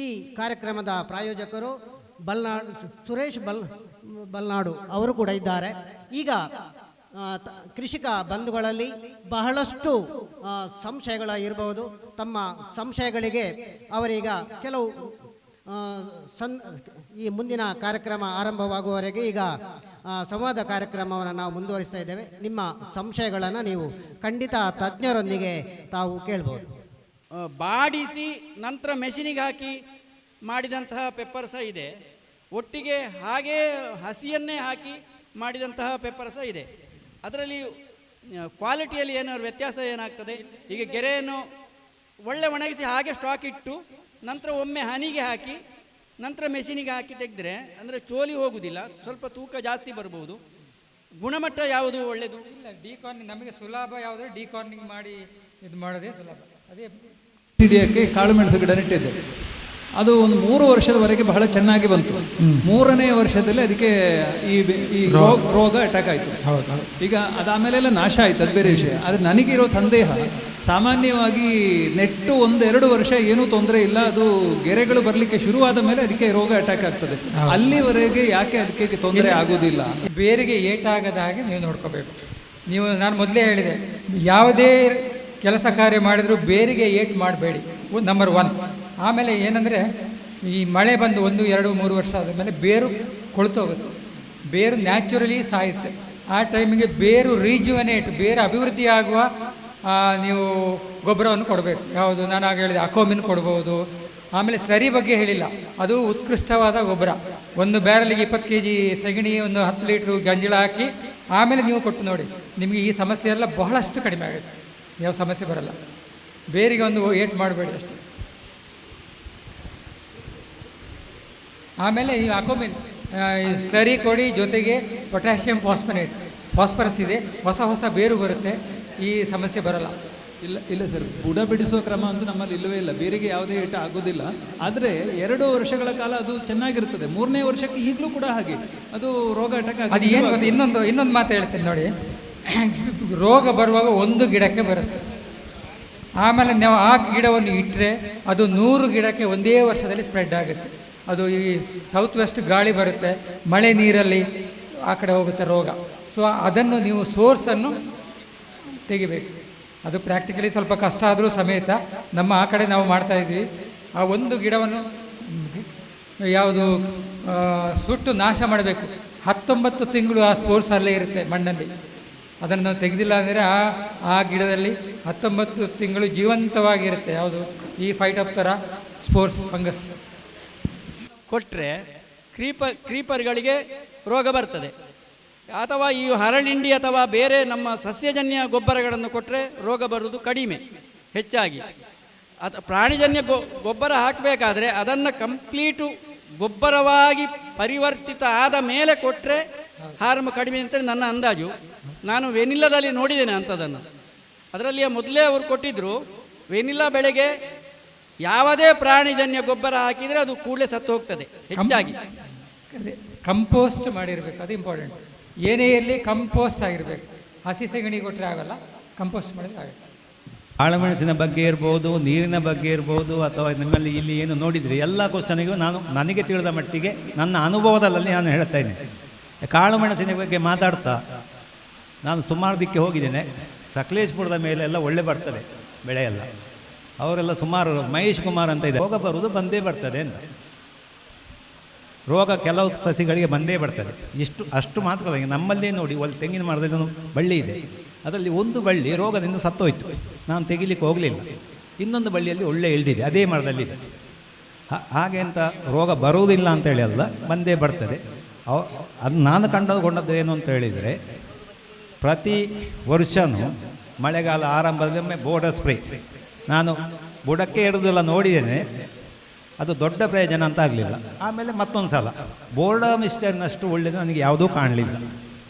ಈ ಕಾರ್ಯಕ್ರಮದ ಪ್ರಾಯೋಜಕರು ಸುರೇಶ್ ಬಲ್ನಾಡು ಅವರು ಕೂಡ ಇದ್ದಾರೆ. ಈಗ ಕೃಷಿಕ ಬಂಧುಗಳಲ್ಲಿ ಬಹಳಷ್ಟು ಸಂಶಯಗಳ ಇರಬಹುದು. ತಮ್ಮ ಸಂಶಯಗಳಿಗೆ ಅವರೀಗ ಕೆಲವು ಈ ಮುಂದಿನ ಕಾರ್ಯಕ್ರಮ ಆರಂಭವಾಗುವವರೆಗೆ ಈಗ ಸಂವಾದ ಕಾರ್ಯಕ್ರಮವನ್ನು ನಾವು ಮುಂದುವರಿಸ್ತಾ ಇದ್ದೇವೆ. ನಿಮ್ಮ ಸಂಶಯಗಳನ್ನು ನೀವು ಖಂಡಿತ ತಜ್ಞರೊಂದಿಗೆ ತಾವು ಕೇಳ್ಬೋದು. ಬಾಡಿಸಿ ನಂತರ ಮೆಷಿನಿಗೆ ಹಾಕಿ ಮಾಡಿದಂತಹ ಪೆಪ್ಪರ್ ಸಹ ಇದೆ, ಒಟ್ಟಿಗೆ ಹಾಗೇ ಹಸಿಯನ್ನೇ ಹಾಕಿ ಮಾಡಿದಂತಹ ಪೆಪ್ಪರ್ ಸಹ ಇದೆ. ಅದರಲ್ಲಿ ಕ್ವಾಲಿಟಿಯಲ್ಲಿ ಏನಾದ್ರು ವ್ಯತ್ಯಾಸ ಏನಾಗ್ತದೆ? ಈಗ ಗೆರೆಯನ್ನು ಒಳ್ಳೆ ಒಣಗಿಸಿ ಹಾಗೆ ಸ್ಟಾಕ್ ಇಟ್ಟು ನಂತರ ಒಮ್ಮೆ ಹನಿಗೆ ಹಾಕಿ ನಂತರ ಮೆಷಿನಿಗೆ ಹಾಕಿ ತೆಗೆದ್ರೆ ಅಂದರೆ ಚೋಲಿ ಹೋಗುವುದಿಲ್ಲ, ಸ್ವಲ್ಪ ತೂಕ ಜಾಸ್ತಿ ಬರ್ಬೋದು. ಗುಣಮಟ್ಟ ಯಾವುದು ಒಳ್ಳೆಯದು? ಇಲ್ಲ, ಡಿಕಾರ್ನಿಂಗ್ ನಮಗೆ ಸುಲಭ ಯಾವುದೇ ಡಿಕಾರ್ನಿಂಗ್ ಮಾಡಿ ಇದು ಮಾಡೋದೇ ಸುಲಭ. ಅದೇ ಹಿಡಿಯೋಕ್ಕೆ ಕಾಳು ಮೆಣಸು ಗಿಡ ನೆಟ್ಟಿದ್ದೆ. ಅದು ಒಂದು 3 ವರ್ಷದವರೆಗೆ ಬಹಳ ಚೆನ್ನಾಗಿ ಬಂತು. 3ನೇ ವರ್ಷದಲ್ಲಿ ಅದಕ್ಕೆ ಈ ರೋಗ ಅಟ್ಯಾಕ್ ಆಯಿತು. ಈಗ ಅದಾದಮೇಲೆಲ್ಲ ನಾಶ ಆಯಿತು, ಅದು ಬೇರೆ ವಿಷಯ. ಆದರೆ ನನಗಿರೋ ಸಂದೇಹ, ಸಾಮಾನ್ಯವಾಗಿ ನೆಟ್ಟು 1-2 ವರ್ಷ ಏನೂ ತೊಂದರೆ ಇಲ್ಲ, ಅದು ಗೆರೆಗಳು ಬರಲಿಕ್ಕೆ ಶುರುವಾದ ಮೇಲೆ ಅದಕ್ಕೆ ರೋಗ ಅಟ್ಯಾಕ್ ಆಗ್ತದೆ. ಅಲ್ಲಿವರೆಗೆ ಯಾಕೆ ಅದಕ್ಕೆ ತೊಂದರೆ ಆಗೋದಿಲ್ಲ? ಬೇರಿಗೆ ಏಟಾಗದ ಹಾಗೆ ನೀವು ನೋಡ್ಕೋಬೇಕು. ನೀವು ನಾನು ಮೊದಲೇ ಹೇಳಿದೆ, ಯಾವುದೇ ಕೆಲಸ ಕಾರ್ಯ ಮಾಡಿದರೂ ಬೇರಿಗೆ ಏಟ್ ಮಾಡಬೇಡಿ, ನಂಬರ್ 1. ಆಮೇಲೆ ಏನಂದರೆ, ಈ ಮಳೆ ಬಂದು 1, 2, 3 ವರ್ಷ ಆದಮೇಲೆ ಬೇರು ಕೊಳ್ತೋಗುತ್ತೆ, ಬೇರು ನ್ಯಾಚುರಲಿ ಸಾಯುತ್ತೆ. ಆ ಟೈಮಿಗೆ ಬೇರು ರೀಜುವನೇಟ್, ಬೇರು ಅಭಿವೃದ್ಧಿ ಆಗುವ ನೀವು ಗೊಬ್ಬರವನ್ನು ಕೊಡಬೇಕು. ಯಾವುದು ನಾನು ಆಗ ಹೇಳಿದೆ, ಅಕೋಮಿನ್ ಕೊಡ್ಬೋದು. ಆಮೇಲೆ ಸ್ಲರಿ ಬಗ್ಗೆ ಹೇಳಿಲ್ಲ, ಅದು ಉತ್ಕೃಷ್ಟವಾದ ಗೊಬ್ಬರ. ಒಂದು ಬ್ಯಾರಲಿಗೆ 20 kg ಸಗಣಿ, ಒಂದು 10 ಲೀಟ್ರು ಗಂಜಳ ಹಾಕಿ ಆಮೇಲೆ ನೀವು ಕೊಟ್ಟು ನೋಡಿ, ನಿಮಗೆ ಈ ಸಮಸ್ಯೆ ಎಲ್ಲ ಬಹಳಷ್ಟು ಕಡಿಮೆ ಆಗುತ್ತೆ, ಯಾವ ಸಮಸ್ಯೆ ಬರಲ್ಲ. ಬೇರಿಗೆ ಒಂದು ಏಟ್ ಮಾಡಬೇಡಿ ಅಷ್ಟೇ. ಆಮೇಲೆ ಈ ಅಕೋಮಿನ್ ಸ್ಲರಿ ಕೊಡಿ, ಜೊತೆಗೆ ಪೊಟ್ಯಾಷಿಯಂ ಫಾಸ್ಫರಸ್ ಇದೆ, ಹೊಸ ಹೊಸ ಬೇರು ಬರುತ್ತೆ, ಈ ಸಮಸ್ಯೆ ಬರಲ್ಲ. ಇಲ್ಲ ಸರ್, ಬುಡ ಬಿಡಿಸುವ ಕ್ರಮ ಅಂತೂ ನಮ್ಮಲ್ಲಿ ಇಲ್ಲವೇ ಇಲ್ಲ, ಬೇರಿಗೆ ಯಾವುದೇ ಏಟ ಆಗೋದಿಲ್ಲ. ಆದರೆ 2 ವರ್ಷಗಳ ಕಾಲ ಅದು ಚೆನ್ನಾಗಿರ್ತದೆ, 3ನೇ ವರ್ಷಕ್ಕೆ ಈಗಲೂ ಕೂಡ ಹಾಗೆ ಅದು ರೋಗ ಅಟ್ಯಾಕ್ ಅದು ಏನು ಗೊತ್ತಾ, ಇನ್ನೊಂದು ಮಾತು ಹೇಳ್ತೇನೆ ನೋಡಿ. ರೋಗ ಬರುವಾಗ ಒಂದು ಗಿಡಕ್ಕೆ ಬರುತ್ತೆ, ಆಮೇಲೆ ನಾವು ಆ ಗಿಡವನ್ನು ಇಟ್ಟರೆ ಅದು 100 ಗಿಡಕ್ಕೆ ಒಂದೇ ವರ್ಷದಲ್ಲಿ ಸ್ಪ್ರೆಡ್ ಆಗುತ್ತೆ. ಅದು ಈ ಸೌತ್ ವೆಸ್ಟ್ ಗಾಳಿ ಬರುತ್ತೆ, ಮಳೆ ನೀರಲ್ಲಿ ಆ ಕಡೆ ಹೋಗುತ್ತೆ ರೋಗ. ಸೊ ಅದನ್ನು ನೀವು ಸೋರ್ಸನ್ನು ತೆಗಿಬೇಕು. ಅದು ಪ್ರಾಕ್ಟಿಕಲಿ ಸ್ವಲ್ಪ ಕಷ್ಟ ಆದರೂ ಸಮೇತ ನಮ್ಮ ಆ ಕಡೆ ನಾವು ಮಾಡ್ತಾಯಿದ್ವಿ. ಆ ಒಂದು ಗಿಡವನ್ನು ಯಾವುದು ಸುಟ್ಟು ನಾಶ ಮಾಡಬೇಕು. 19 ತಿಂಗಳು ಆ ಸ್ಪೋರ್ಸ್ ಅಲ್ಲೇ ಇರುತ್ತೆ ಮಣ್ಣಲ್ಲಿ. ಅದನ್ನು ನಾವು ತೆಗೆದಿಲ್ಲ ಅಂದರೆ ಆ ಗಿಡದಲ್ಲಿ 19 ತಿಂಗಳು ಜೀವಂತವಾಗಿರುತ್ತೆ. ಯಾವುದು ಈ ಫೈಟೋಪ್ತರಾ ಸ್ಪೋರ್ಸ್ ಫಂಗಸ್ ಕೊಟ್ಟರೆ ಕ್ರೀಪರ್ಗಳಿಗೆ ರೋಗ ಬರ್ತದೆ. ಅಥವಾ ಈ ಹರಳಿಂಡಿ ಅಥವಾ ಬೇರೆ ನಮ್ಮ ಸಸ್ಯಜನ್ಯ ಗೊಬ್ಬರಗಳನ್ನು ಕೊಟ್ಟರೆ ರೋಗ ಬರುವುದು ಕಡಿಮೆ ಹೆಚ್ಚಾಗಿ. ಪ್ರಾಣಿಜನ್ಯ ಗೊಬ್ಬರ ಹಾಕಬೇಕಾದ್ರೆ ಅದನ್ನು ಕಂಪ್ಲೀಟು ಗೊಬ್ಬರವಾಗಿ ಪರಿವರ್ತಿತ ಆದ ಮೇಲೆ ಕೊಟ್ಟರೆ ಹಾರ್ಮ್ ಕಡಿಮೆ ಅಂತೇಳಿ ನನ್ನ ಅಂದಾಜು. ನಾನು ವೆನಿಲ್ಲಾದಲ್ಲಿ ನೋಡಿದ್ದೇನೆ ಅಂಥದ್ದನ್ನು. ಅದರಲ್ಲಿಯೇ ಮೊದಲೇ ಅವರು ಕೊಟ್ಟಿದ್ದರು, ವೆನಿಲ್ಲಾ ಬೆಳೆಗೆ ಯಾವುದೇ ಪ್ರಾಣಿಜನ್ಯ ಗೊಬ್ಬರ ಹಾಕಿದರೆ ಅದು ಕೂಡಲೇ ಸತ್ತು ಹೋಗ್ತದೆ ಹೆಚ್ಚಾಗಿ. ಕಂಪೋಸ್ಟ್ ಮಾಡಿರಬೇಕು, ಅದು ಇಂಪಾರ್ಟೆಂಟ್. ಏನೇ ಇರಲಿ ಕಂಪೋಸ್ಟ್ ಆಗಿರಬೇಕು. ಹಸಿ ಸಗಣಿ ಕೊಟ್ಟರೆ ಆಗಲ್ಲ, ಕಂಪೋಸ್ಟ್ ಮಾಡಿದ್ರೆ ಆಗುತ್ತೆ. ಕಾಳುಮೆಣಸಿನ ಬಗ್ಗೆ ಇರ್ಬೋದು, ನೀರಿನ ಬಗ್ಗೆ ಇರ್ಬೋದು, ಅಥವಾ ನಿಮ್ಮಲ್ಲಿ ಇಲ್ಲಿ ಏನು ನೋಡಿದ್ರಿ ಎಲ್ಲ ಕ್ವಶನಿಗೂ ನನಗೆ ತಿಳಿದ ಮಟ್ಟಿಗೆ ನನ್ನ ಅನುಭವದಲ್ಲಿ ನಾನು ಹೇಳ್ತಾ ಇದ್ದೇನೆ. ಕಾಳುಮೆಣಸಿನ ಬಗ್ಗೆ ಮಾತಾಡ್ತಾ ನಾನು ಸುಮಾರು ದಿಕ್ಕೆ ಹೋಗಿದ್ದೇನೆ. ಸಕಲೇಶ್ಪುರದ ಮೇಲೆಲ್ಲ ಒಳ್ಳೆ ಬರ್ತದೆ ಬೆಳೆಯೆಲ್ಲ. ಅವರೆಲ್ಲ ಸುಮಾರು ಮಹೇಶ್ ಕುಮಾರ್ ಅಂತ ಇದೆ, ರೋಗ ಬರುವುದು ಬಂದೇ ಬರ್ತದೆ ಅಂತ. ರೋಗ ಕೆಲವು ಸಸಿಗಳಿಗೆ ಬಂದೇ ಬರ್ತದೆ. ಅಷ್ಟು ಮಾತ್ರ ಅಲ್ಲ. ನಮ್ಮಲ್ಲೇ ನೋಡಿ, ಒಂದು ತೆಂಗಿನ ಮರದಲ್ಲಿ ಒಂದು ಬಳ್ಳಿ ಇದೆ, ಅದರಲ್ಲಿ ಒಂದು ಬಳ್ಳಿ ರೋಗದಿಂದ ಸತ್ತೋಯ್ತು, ನಾನು ತೆಗಿಲಿಕ್ಕೆ ಹೋಗಲಿಲ್ಲ. ಇನ್ನೊಂದು ಬಳ್ಳಿಯಲ್ಲಿ ಒಳ್ಳೆ ಎಳ್ದಿದೆ, ಅದೇ ಮರದಲ್ಲಿದೆ. ಹಾಗೆ ಅಂತ ರೋಗ ಬರುವುದಿಲ್ಲ ಅಂತೇಳಿ ಅಲ್ಲ, ಬಂದೇ ಬರ್ತದೆ. ಅದು ನಾನು ಕಂಡುಕೊಂಡದ್ದು ಏನು ಅಂತ ಹೇಳಿದರೆ, ಪ್ರತಿ ವರ್ಷವೂ ಮಳೆಗಾಲ ಆರಂಭದೊಮ್ಮೆ ಬೋರ್ಡರ್ ಸ್ಪ್ರೇ ನಾನು ಬುಡಕ್ಕೆ ಇರೋದೆಲ್ಲ ನೋಡಿದ್ದೇನೆ. ಅದು ದೊಡ್ಡ ಪ್ರಯೋಜನ ಅಂತ ಆಗಲಿಲ್ಲ. ಆಮೇಲೆ ಮತ್ತೊಂದು ಸಲ ಬೋರ್ಡರ್ ಮಿಸ್ಟರ್ನಷ್ಟು ಒಳ್ಳೆಯದು ನನಗೆ ಯಾವುದೂ ಕಾಣಲಿಲ್ಲ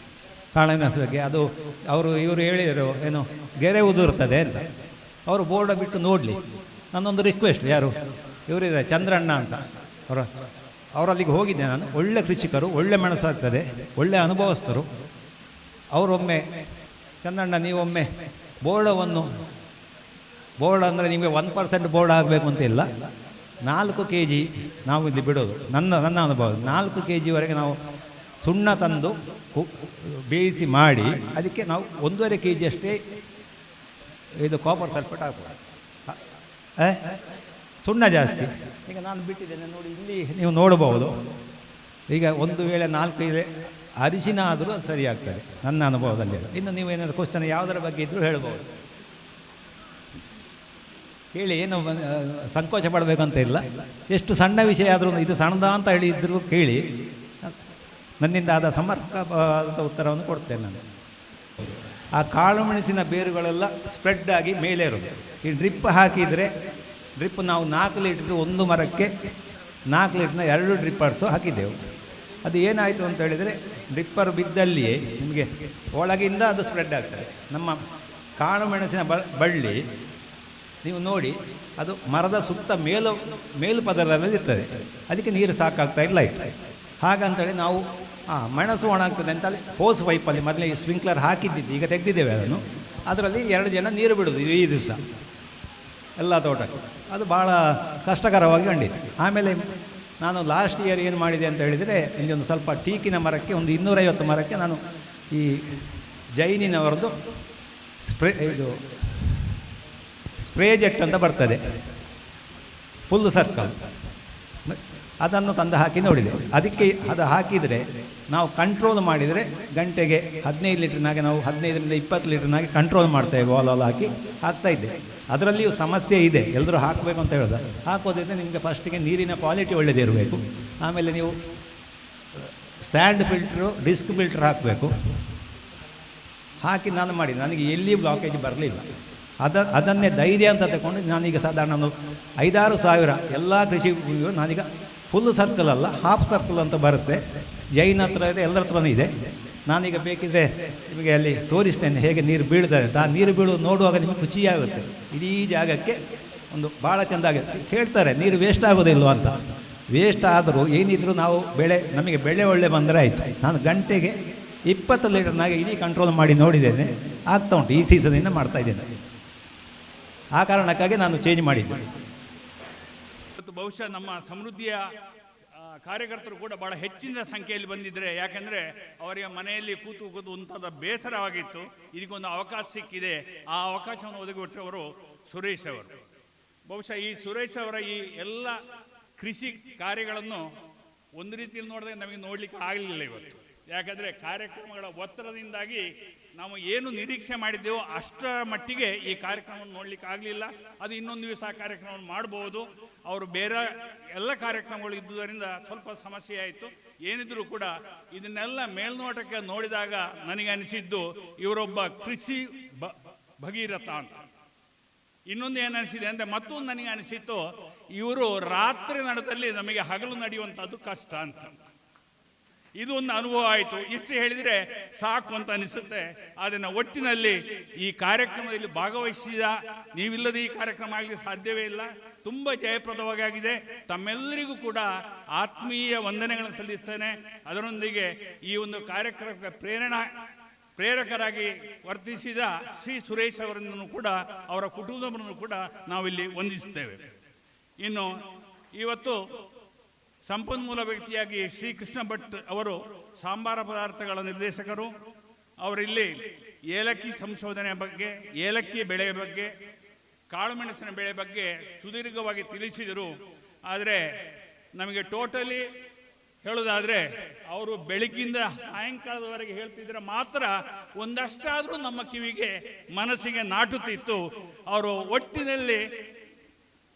ಕಾಳುಮೆಣಸು ಬಗ್ಗೆ. ಅದು ಇವರು ಹೇಳಿದರು ಏನು ಗೆರೆ ಉದುರ್ತದೆ ಅಂತ. ಅವರು ಬೋರ್ಡ ಬಿಟ್ಟು ನೋಡಲಿ. ನನ್ನೊಂದು ರಿಕ್ವೆಸ್ಟ್, ಯಾರು ಇವರಿದೆ ಚಂದ್ರಣ್ಣ ಅಂತ, ಅವರಲ್ಲಿಗೆ ಹೋಗಿದ್ದೆ ನಾನು. ಒಳ್ಳೆ ಕೃಷಿಕರು, ಒಳ್ಳೆ ಮೆಣಸಾಗ್ತದೆ, ಒಳ್ಳೆ ಅನುಭವಸ್ಥರು. ಅವರೊಮ್ಮೆ, ಚಂದ್ರಣ್ಣ ನೀವೊಮ್ಮೆ ಬೋರ್ಡ್ ಅಂದರೆ ನಿಮಗೆ 1% ಬೋರ್ಡ್ ಆಗಬೇಕು ಅಂತಿಲ್ಲ, 4 kg ನಾವು ಇಲ್ಲಿ ಬಿಡೋದು. ನನ್ನ ಅನುಭವ 4 kgವರೆಗೆ ನಾವು ಸುಣ್ಣ ತಂದು ಬೇಯಿಸಿ ಮಾಡಿ ಅದಕ್ಕೆ ನಾವು 1.5 kg ಅಷ್ಟೇ ಇದು ಕಾಪರ್ ಸಲ್ಫೇಟ್ ಹಾಕುವ. ಸುಣ್ಣ ಜಾಸ್ತಿ. ಈಗ ನಾನು ಬಿಟ್ಟಿದ್ದೇನೆ ನೋಡಿ, ಇಲ್ಲಿ ನೀವು ನೋಡಬಹುದು. ಈಗ ಒಂದು ವೇಳೆ 4 kg ಅರಿಶಿನ ಆದರೂ ಸರಿ ಆಗ್ತದೆ ನನ್ನ ಅನುಭವದಲ್ಲಿ. ಇನ್ನು ನೀವು ಏನಾದರೂ ಕ್ವಶನ್ ಯಾವುದರ ಬಗ್ಗೆ ಇದ್ದರೂ ಹೇಳ್ಬೋದು, ಹೇಳಿ. ಏನು ಸಂಕೋಚ ಪಡಬೇಕಂತ ಇಲ್ಲ. ಎಷ್ಟು ಸಣ್ಣ ವಿಷಯ ಆದರೂ, ಇದು ಸಣ್ಣದ ಅಂತ ಹೇಳಿದ್ರು ಕೇಳಿ, ನನ್ನಿಂದ ಆದ ಸಮರ್ಪಕವಾದ ಉತ್ತರವನ್ನು ಕೊಡ್ತೇನೆ ನಾನು. ಆ ಕಾಳುಮೆಣಸಿನ ಬೇರುಗಳೆಲ್ಲ ಸ್ಪ್ರೆಡ್ ಆಗಿ ಮೇಲೆ ಇರೋದು. ಈ ಡ್ರಿಪ್ ಹಾಕಿದರೆ, ಡ್ರಿಪ್ ನಾವು 4 ಲೀಟ್ರ್ ಒಂದು ಮರಕ್ಕೆ 4 ಲೀಟ್ರ್ನ 2 ಡ್ರಿಪ್ಪರ್ಸು ಹಾಕಿದ್ದೆವು. ಅದು ಏನಾಯಿತು ಅಂತ ಹೇಳಿದರೆ, ಡ್ರಿಪ್ಪರ್ ಬಿದ್ದಲ್ಲಿಯೇ ನಿಮಗೆ ಒಳಗಿಂದ ಅದು ಸ್ಪ್ರೆಡ್ ಆಗ್ತದೆ. ನಮ್ಮ ಕಾಳುಮೆಣಸಿನ ಬಳ್ಳಿ ನೀವು ನೋಡಿ, ಅದು ಮರದ ಸುತ್ತ ಮೇಲು ಪದರದಲ್ಲಿ ಇರ್ತದೆ, ಅದಕ್ಕೆ ನೀರು ಸಾಕಾಗ್ತಾ ಇಲ್ಲ ಇತ್ತು. ಹಾಗಂತೇಳಿ ನಾವು ಮೆಣಸು ಒಣಗ್ತದೆ ಅಂತೇಳಿ ಹೋಸ್ ಪೈಪಲ್ಲಿ ಮೊದಲೇ ಸ್ಪ್ರಿಂಕ್ಲರ್ ಹಾಕಿದ್ದಿದ್ದು, ಈಗ ತೆಗೆದಿದ್ದೇವೆ ಅದನ್ನು. ಅದರಲ್ಲಿ 2 ಜನ ನೀರು ಬಿಡೋದು ಈ ದಿವಸ ಎಲ್ಲ ತೋಟಕ್ಕೆ. ಅದು ಭಾಳ ಕಷ್ಟಕರವಾಗಿ ಕಂಡಿತು. ಆಮೇಲೆ ನಾನು ಲಾಸ್ಟ್ ಇಯರ್ ಏನು ಮಾಡಿದೆ ಅಂತ ಹೇಳಿದರೆ, ಇಲ್ಲಿ ಒಂದು ಸ್ವಲ್ಪ ಟೀಕಿನ ಮರಕ್ಕೆ ಒಂದು 250 ಮರಕ್ಕೆ ನಾನು ಈ ಜೈನಿನವರದ್ದು ಸ್ಪ್ರೇ ಜೆಟ್ ಅಂತ ಬರ್ತದೆ, ಫುಲ್ ಸರ್ಕಲ್, ಅದನ್ನು ತಂದು ಹಾಕಿ ನೋಡಿದೆ. ಅದಕ್ಕೆ ಅದು ಹಾಕಿದರೆ ನಾವು ಕಂಟ್ರೋಲ್ ಮಾಡಿದರೆ ಗಂಟೆಗೆ 15 ಲೀಟ್ರ್ನಾಗೆ ನಾವು 15ರಿಂದ 20 ಲೀಟ್ರ್ನಾಗೆ ಕಂಟ್ರೋಲ್ ಮಾಡ್ತೇವೆ. ವಾಲ್ ಹಾಕ್ತಾಯಿದ್ದೆ. ಅದರಲ್ಲಿಯೂ ಸಮಸ್ಯೆ ಇದೆ, ಎಲ್ಲರೂ ಹಾಕಬೇಕು ಅಂತ ಹೇಳಿದ. ಹಾಕೋದ್ರಿಂದ ನಿಮಗೆ ಫಸ್ಟಿಗೆ ನೀರಿನ ಕ್ವಾಲಿಟಿ ಒಳ್ಳೆಯದಿರಬೇಕು. ಆಮೇಲೆ ನೀವು ಸ್ಯಾಂಡ್ ಫಿಲ್ಟ್ರು, ಡಿಸ್ಕ್ ಫಿಲ್ಟ್ರ್ ಹಾಕಬೇಕು. ಹಾಕಿ ನಾನು ಮಾಡಿ, ನನಗೆ ಎಲ್ಲಿ ಬ್ಲಾಕೇಜ್ ಬರಲಿಲ್ಲ. ಅದನ್ನೇ ಧೈರ್ಯ ಅಂತ ತಗೊಂಡು ನಾನೀಗ ಸಾಧಾರಣ ಒಂದು 5-6 ಸಾವಿರ ಎಲ್ಲ ಕೃಷಿ ನಾನೀಗ ಫುಲ್ ಸರ್ಕಲ್ ಅಲ್ಲ, ಹಾಫ್ ಸರ್ಕಲ್ ಅಂತ ಬರುತ್ತೆ. ಜೈನ್ ಹತ್ರ ಇದೆ, ಎಲ್ಲರ ಹತ್ರನೂ ಇದೆ. ನಾನೀಗ ಬೇಕಿದ್ರೆ ನಿಮಗೆ ಅಲ್ಲಿ ತೋರಿಸ್ತೇನೆ ಹೇಗೆ ನೀರು ಬೀಳ್ತದೆ ಅಂತ. ಆ ನೀರು ಬೀಳೋದು ನೋಡುವಾಗ ನಿಮಗೆ ಖುಷಿಯಾಗುತ್ತೆ. ಇಡೀ ಜಾಗಕ್ಕೆ ಒಂದು ಭಾಳ ಚೆಂದ ಆಗುತ್ತೆ. ಹೇಳ್ತಾರೆ ನೀರು ವೇಸ್ಟ್ ಆಗೋದಿಲ್ವ ಅಂತ. ವೇಸ್ಟ್ ಆದರೂ ಏನಿದ್ರು ನಾವು ನಮಗೆ ಬೆಳೆ ಒಳ್ಳೆ ಬಂದರೆ ಆಯಿತು. ನಾನು ಗಂಟೆಗೆ 20 ಲೀಟರ್ನಾಗೆ ಇಡೀ ಕಂಟ್ರೋಲ್ ಮಾಡಿ ನೋಡಿದ್ದೇನೆ. ಆಗ್ತಾ ಉಂಟು, ಈ ಸೀಸನಿಂದ ಮಾಡ್ತಾ ಇದ್ದೇನೆ. ಆ ಕಾರಣಕ್ಕಾಗಿ ನಾನು ಚೇಂಜ್ ಮಾಡಿದ್ದೆ. ಇವತ್ತು ಬಹುಶಃ ನಮ್ಮ ಸಮೃದ್ಧಿಯ ಕಾರ್ಯಕರ್ತರು ಕೂಡ ಭಾಳ ಹೆಚ್ಚಿನ ಸಂಖ್ಯೆಯಲ್ಲಿ ಬಂದಿದ್ದರೆ, ಯಾಕೆಂದರೆ ಅವರಿಗೆ ಮನೆಯಲ್ಲಿ ಕೂತು ಒಂಥರದ ಬೇಸರವಾಗಿತ್ತು. ಇದಕ್ಕೊಂದು ಅವಕಾಶ ಸಿಕ್ಕಿದೆ. ಆ ಅವಕಾಶವನ್ನು ಒದಗಿಕೊಟ್ಟವರು ಸುರೇಶ್ ಅವರು. ಬಹುಶಃ ಈ ಸುರೇಶ್ ಅವರ ಈ ಎಲ್ಲ ಕೃಷಿ ಕಾರ್ಯಗಳನ್ನು ಒಂದು ರೀತಿಯಲ್ಲಿ ನೋಡಿದಾಗ ನಮಗೆ ನೋಡಲಿಕ್ಕೆ ಆಗಲಿಲ್ಲ ಇವತ್ತು. ಯಾಕಂದರೆ ಕಾರ್ಯಕ್ರಮಗಳ ಒತ್ತಡದಿಂದಾಗಿ ನಾವು ಏನು ನಿರೀಕ್ಷೆ ಮಾಡಿದ್ದೆವೋ ಅಷ್ಟರ ಮಟ್ಟಿಗೆ ಈ ಕಾರ್ಯಕ್ರಮವನ್ನು ನೋಡಲಿಕ್ಕೆ ಆಗಲಿಲ್ಲ. ಅದು ಇನ್ನೊಂದು ದಿವಸ ಆ ಕಾರ್ಯಕ್ರಮವನ್ನು ಮಾಡಬಹುದು. ಅವರು ಬೇರೆ ಎಲ್ಲ ಕಾರ್ಯಕ್ರಮಗಳು ಇದ್ದುದರಿಂದ ಸ್ವಲ್ಪ ಸಮಸ್ಯೆ ಆಯಿತು. ಏನಿದ್ರೂ ಕೂಡ ಇದನ್ನೆಲ್ಲ ಮೇಲ್ನೋಟಕ್ಕೆ ನೋಡಿದಾಗ ನನಗೆ ಅನಿಸಿದ್ದು ಇವರೊಬ್ಬ ಕೃಷಿ ಭಗೀರಥ ಅಂತ. ಇನ್ನೊಂದು ಏನು ಅನಿಸಿದೆ ಅಂದರೆ, ಮತ್ತೊಂದು ನನಗೆ ಅನಿಸಿತ್ತು, ಇವರು ರಾತ್ರಿ ನಡೆದಲ್ಲಿ ನಮಗೆ ಹಗಲು ನಡೆಯುವಂಥದ್ದು ಕಷ್ಟ ಅಂತ. ಇದು ಒಂದು ಅನುಭವ ಆಯಿತು. ಇಷ್ಟು ಹೇಳಿದರೆ ಸಾಕು ಅಂತ ಅನಿಸುತ್ತೆ. ಅದನ್ನು ಒಟ್ಟಿನಲ್ಲಿ ಈ ಕಾರ್ಯಕ್ರಮದಲ್ಲಿ ಭಾಗವಹಿಸಿದ ನೀವಿಲ್ಲದೆ ಈ ಕಾರ್ಯಕ್ರಮ ಆಗಲಿಕ್ಕೆ ಸಾಧ್ಯವೇ ಇಲ್ಲ. ತುಂಬ ಜಯಪ್ರದವಾಗಿದೆ. ತಮ್ಮೆಲ್ಲರಿಗೂ ಕೂಡ ಆತ್ಮೀಯ ವಂದನೆಗಳನ್ನು ಸಲ್ಲಿಸ್ತೇನೆ. ಅದರೊಂದಿಗೆ ಈ ಒಂದು ಕಾರ್ಯಕ್ರಮಕ್ಕೆ ಪ್ರೇರಕರಾಗಿ ವರ್ತಿಸಿದ ಶ್ರೀ ಸುರೇಶ್ ಅವರನ್ನು ಕೂಡ, ಅವರ ಕುಟುಂಬವನ್ನು ಕೂಡ ನಾವಿಲ್ಲಿ ವಂದಿಸುತ್ತೇವೆ. ಇನ್ನು ಇವತ್ತು ಸಂಪನ್ಮೂಲ ವ್ಯಕ್ತಿಯಾಗಿ ಶ್ರೀ ಕೃಷ್ಣ ಭಟ್ ಅವರು ಸಾಂಬಾರ ಪದಾರ್ಥಗಳ ನಿರ್ದೇಶಕರು. ಅವರಿಲ್ಲಿ ಏಲಕ್ಕಿ ಸಂಶೋಧನೆ ಬಗ್ಗೆ, ಏಲಕ್ಕಿ ಬೆಳೆಯ ಬಗ್ಗೆ, ಕಾಳುಮೆಣಸಿನ ಬೆಳೆ ಬಗ್ಗೆ ಸುದೀರ್ಘವಾಗಿ ತಿಳಿಸಿದರು. ಆದರೆ ನಮಗೆ ಟೋಟಲಿ ಹೇಳೋದಾದರೆ ಅವರು ಬೆಳಗ್ಗಿಂದ ಸಾಯಂಕಾಲದವರೆಗೆ ಹೇಳ್ತಿದ್ರೆ ಮಾತ್ರ ಒಂದಷ್ಟಾದರೂ ನಮ್ಮ ಕಿವಿಗೆ ಮನಸ್ಸಿಗೆ ನಾಟುತ್ತಿತ್ತು. ಅವರು ಒಟ್ಟಿನಲ್ಲಿ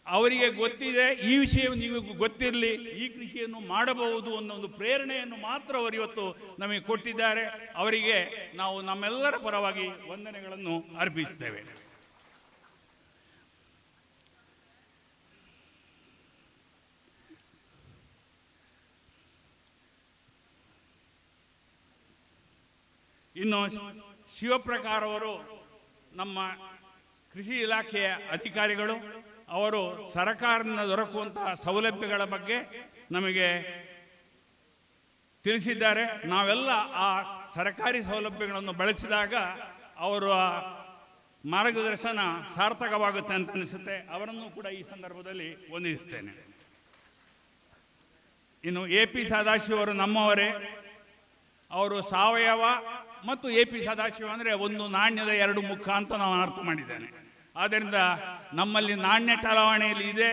ಅವರಿಗೆ ಗೊತ್ತಿದೆ, ಈ ವಿಷಯ ನೀವು ಗೊತ್ತಿರಲಿ, ಈ ಕೃಷಿಯನ್ನು ಮಾಡಬಹುದು ಅನ್ನೋ ಒಂದು ಪ್ರೇರಣೆಯನ್ನು ಮಾತ್ರ ಅವರು ಇವತ್ತು ನಮಗೆ ಕೊಟ್ಟಿದ್ದಾರೆ. ಅವರಿಗೆ ನಾವು ನಮ್ಮೆಲ್ಲರ ಪರವಾಗಿ ವಂದನೆಗಳನ್ನು ಅರ್ಪಿಸ್ತೇವೆ. ಇನ್ನು ಶಿವಪ್ರಕಾರ ಅವರು ನಮ್ಮ ಕೃಷಿ ಇಲಾಖೆಯ ಅಧಿಕಾರಿಗಳು. ಅವರು ಸರಕಾರದಿಂದ ದೊರಕುವಂತಹ ಸೌಲಭ್ಯಗಳ ಬಗ್ಗೆ ನಮಗೆ ತಿಳಿಸಿದ್ದಾರೆ. ನಾವೆಲ್ಲ ಆ ಸರಕಾರಿ ಸೌಲಭ್ಯಗಳನ್ನು ಬಳಸಿದಾಗ ಅವರ ಮಾರ್ಗದರ್ಶನ ಸಾರ್ಥಕವಾಗುತ್ತೆ ಅಂತ ಅನಿಸುತ್ತೆ. ಅವರನ್ನು ಕೂಡ ಈ ಸಂದರ್ಭದಲ್ಲಿ ವಂದಿಸುತ್ತೇನೆ. ಇನ್ನು AP ಸದಾಶಿವ ಅವರು ನಮ್ಮವರೇ. ಅವರು ಸಾವಯವ ಮತ್ತು AP ಸದಾಶಿವ ಅಂದರೆ ಒಂದು ನಾಣ್ಯದ ಎರಡು ಮುಖ ಅಂತ ನಾನು ಅರ್ಥ ಮಾಡಿದ್ದೇನೆ. ಆದ್ದರಿಂದ ನಮ್ಮಲ್ಲಿ ನಾಣ್ಯ ಚಲಾವಣೆಯಲ್ಲಿ ಇದೆ,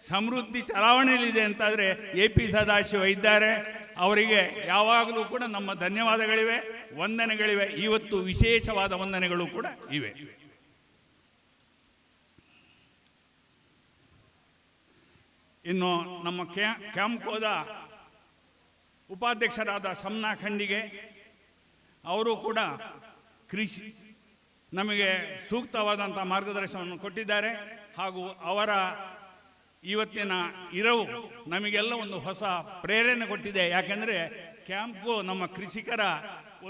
ಸಮೃದ್ಧಿ ಚಲಾವಣೆಯಲ್ಲಿ ಇದೆ ಅಂತಾದರೆ AP ಸದಾಶಿವ ಇದ್ದಾರೆ. ಅವರಿಗೆ ಯಾವಾಗಲೂ ಕೂಡ ನಮ್ಮ ಧನ್ಯವಾದಗಳಿವೆ, ವಂದನೆಗಳಿವೆ. ಇವತ್ತು ವಿಶೇಷವಾದ ವಂದನೆಗಳು ಕೂಡ ಇವೆ. ಇನ್ನು ನಮ್ಮ ಕ್ಯಾಂಪ್ಕೋದ ಉಪಾಧ್ಯಕ್ಷರಾದ ಶಮ್ನಾ ಖಂಡಿಗೆ ಅವರು ಕೂಡ ಕೃಷಿ ನಮಗೆ ಸೂಕ್ತವಾದಂಥ ಮಾರ್ಗದರ್ಶನವನ್ನು ಕೊಟ್ಟಿದ್ದಾರೆ. ಹಾಗೂ ಅವರ ಇವತ್ತಿನ ಇರವು ನಮಗೆಲ್ಲ ಒಂದು ಹೊಸ ಪ್ರೇರಣೆ ಕೊಟ್ಟಿದೆ. ಯಾಕೆಂದರೆ ಕ್ಯಾಂಪ್ಗೂ ನಮ್ಮ ಕೃಷಿಕರ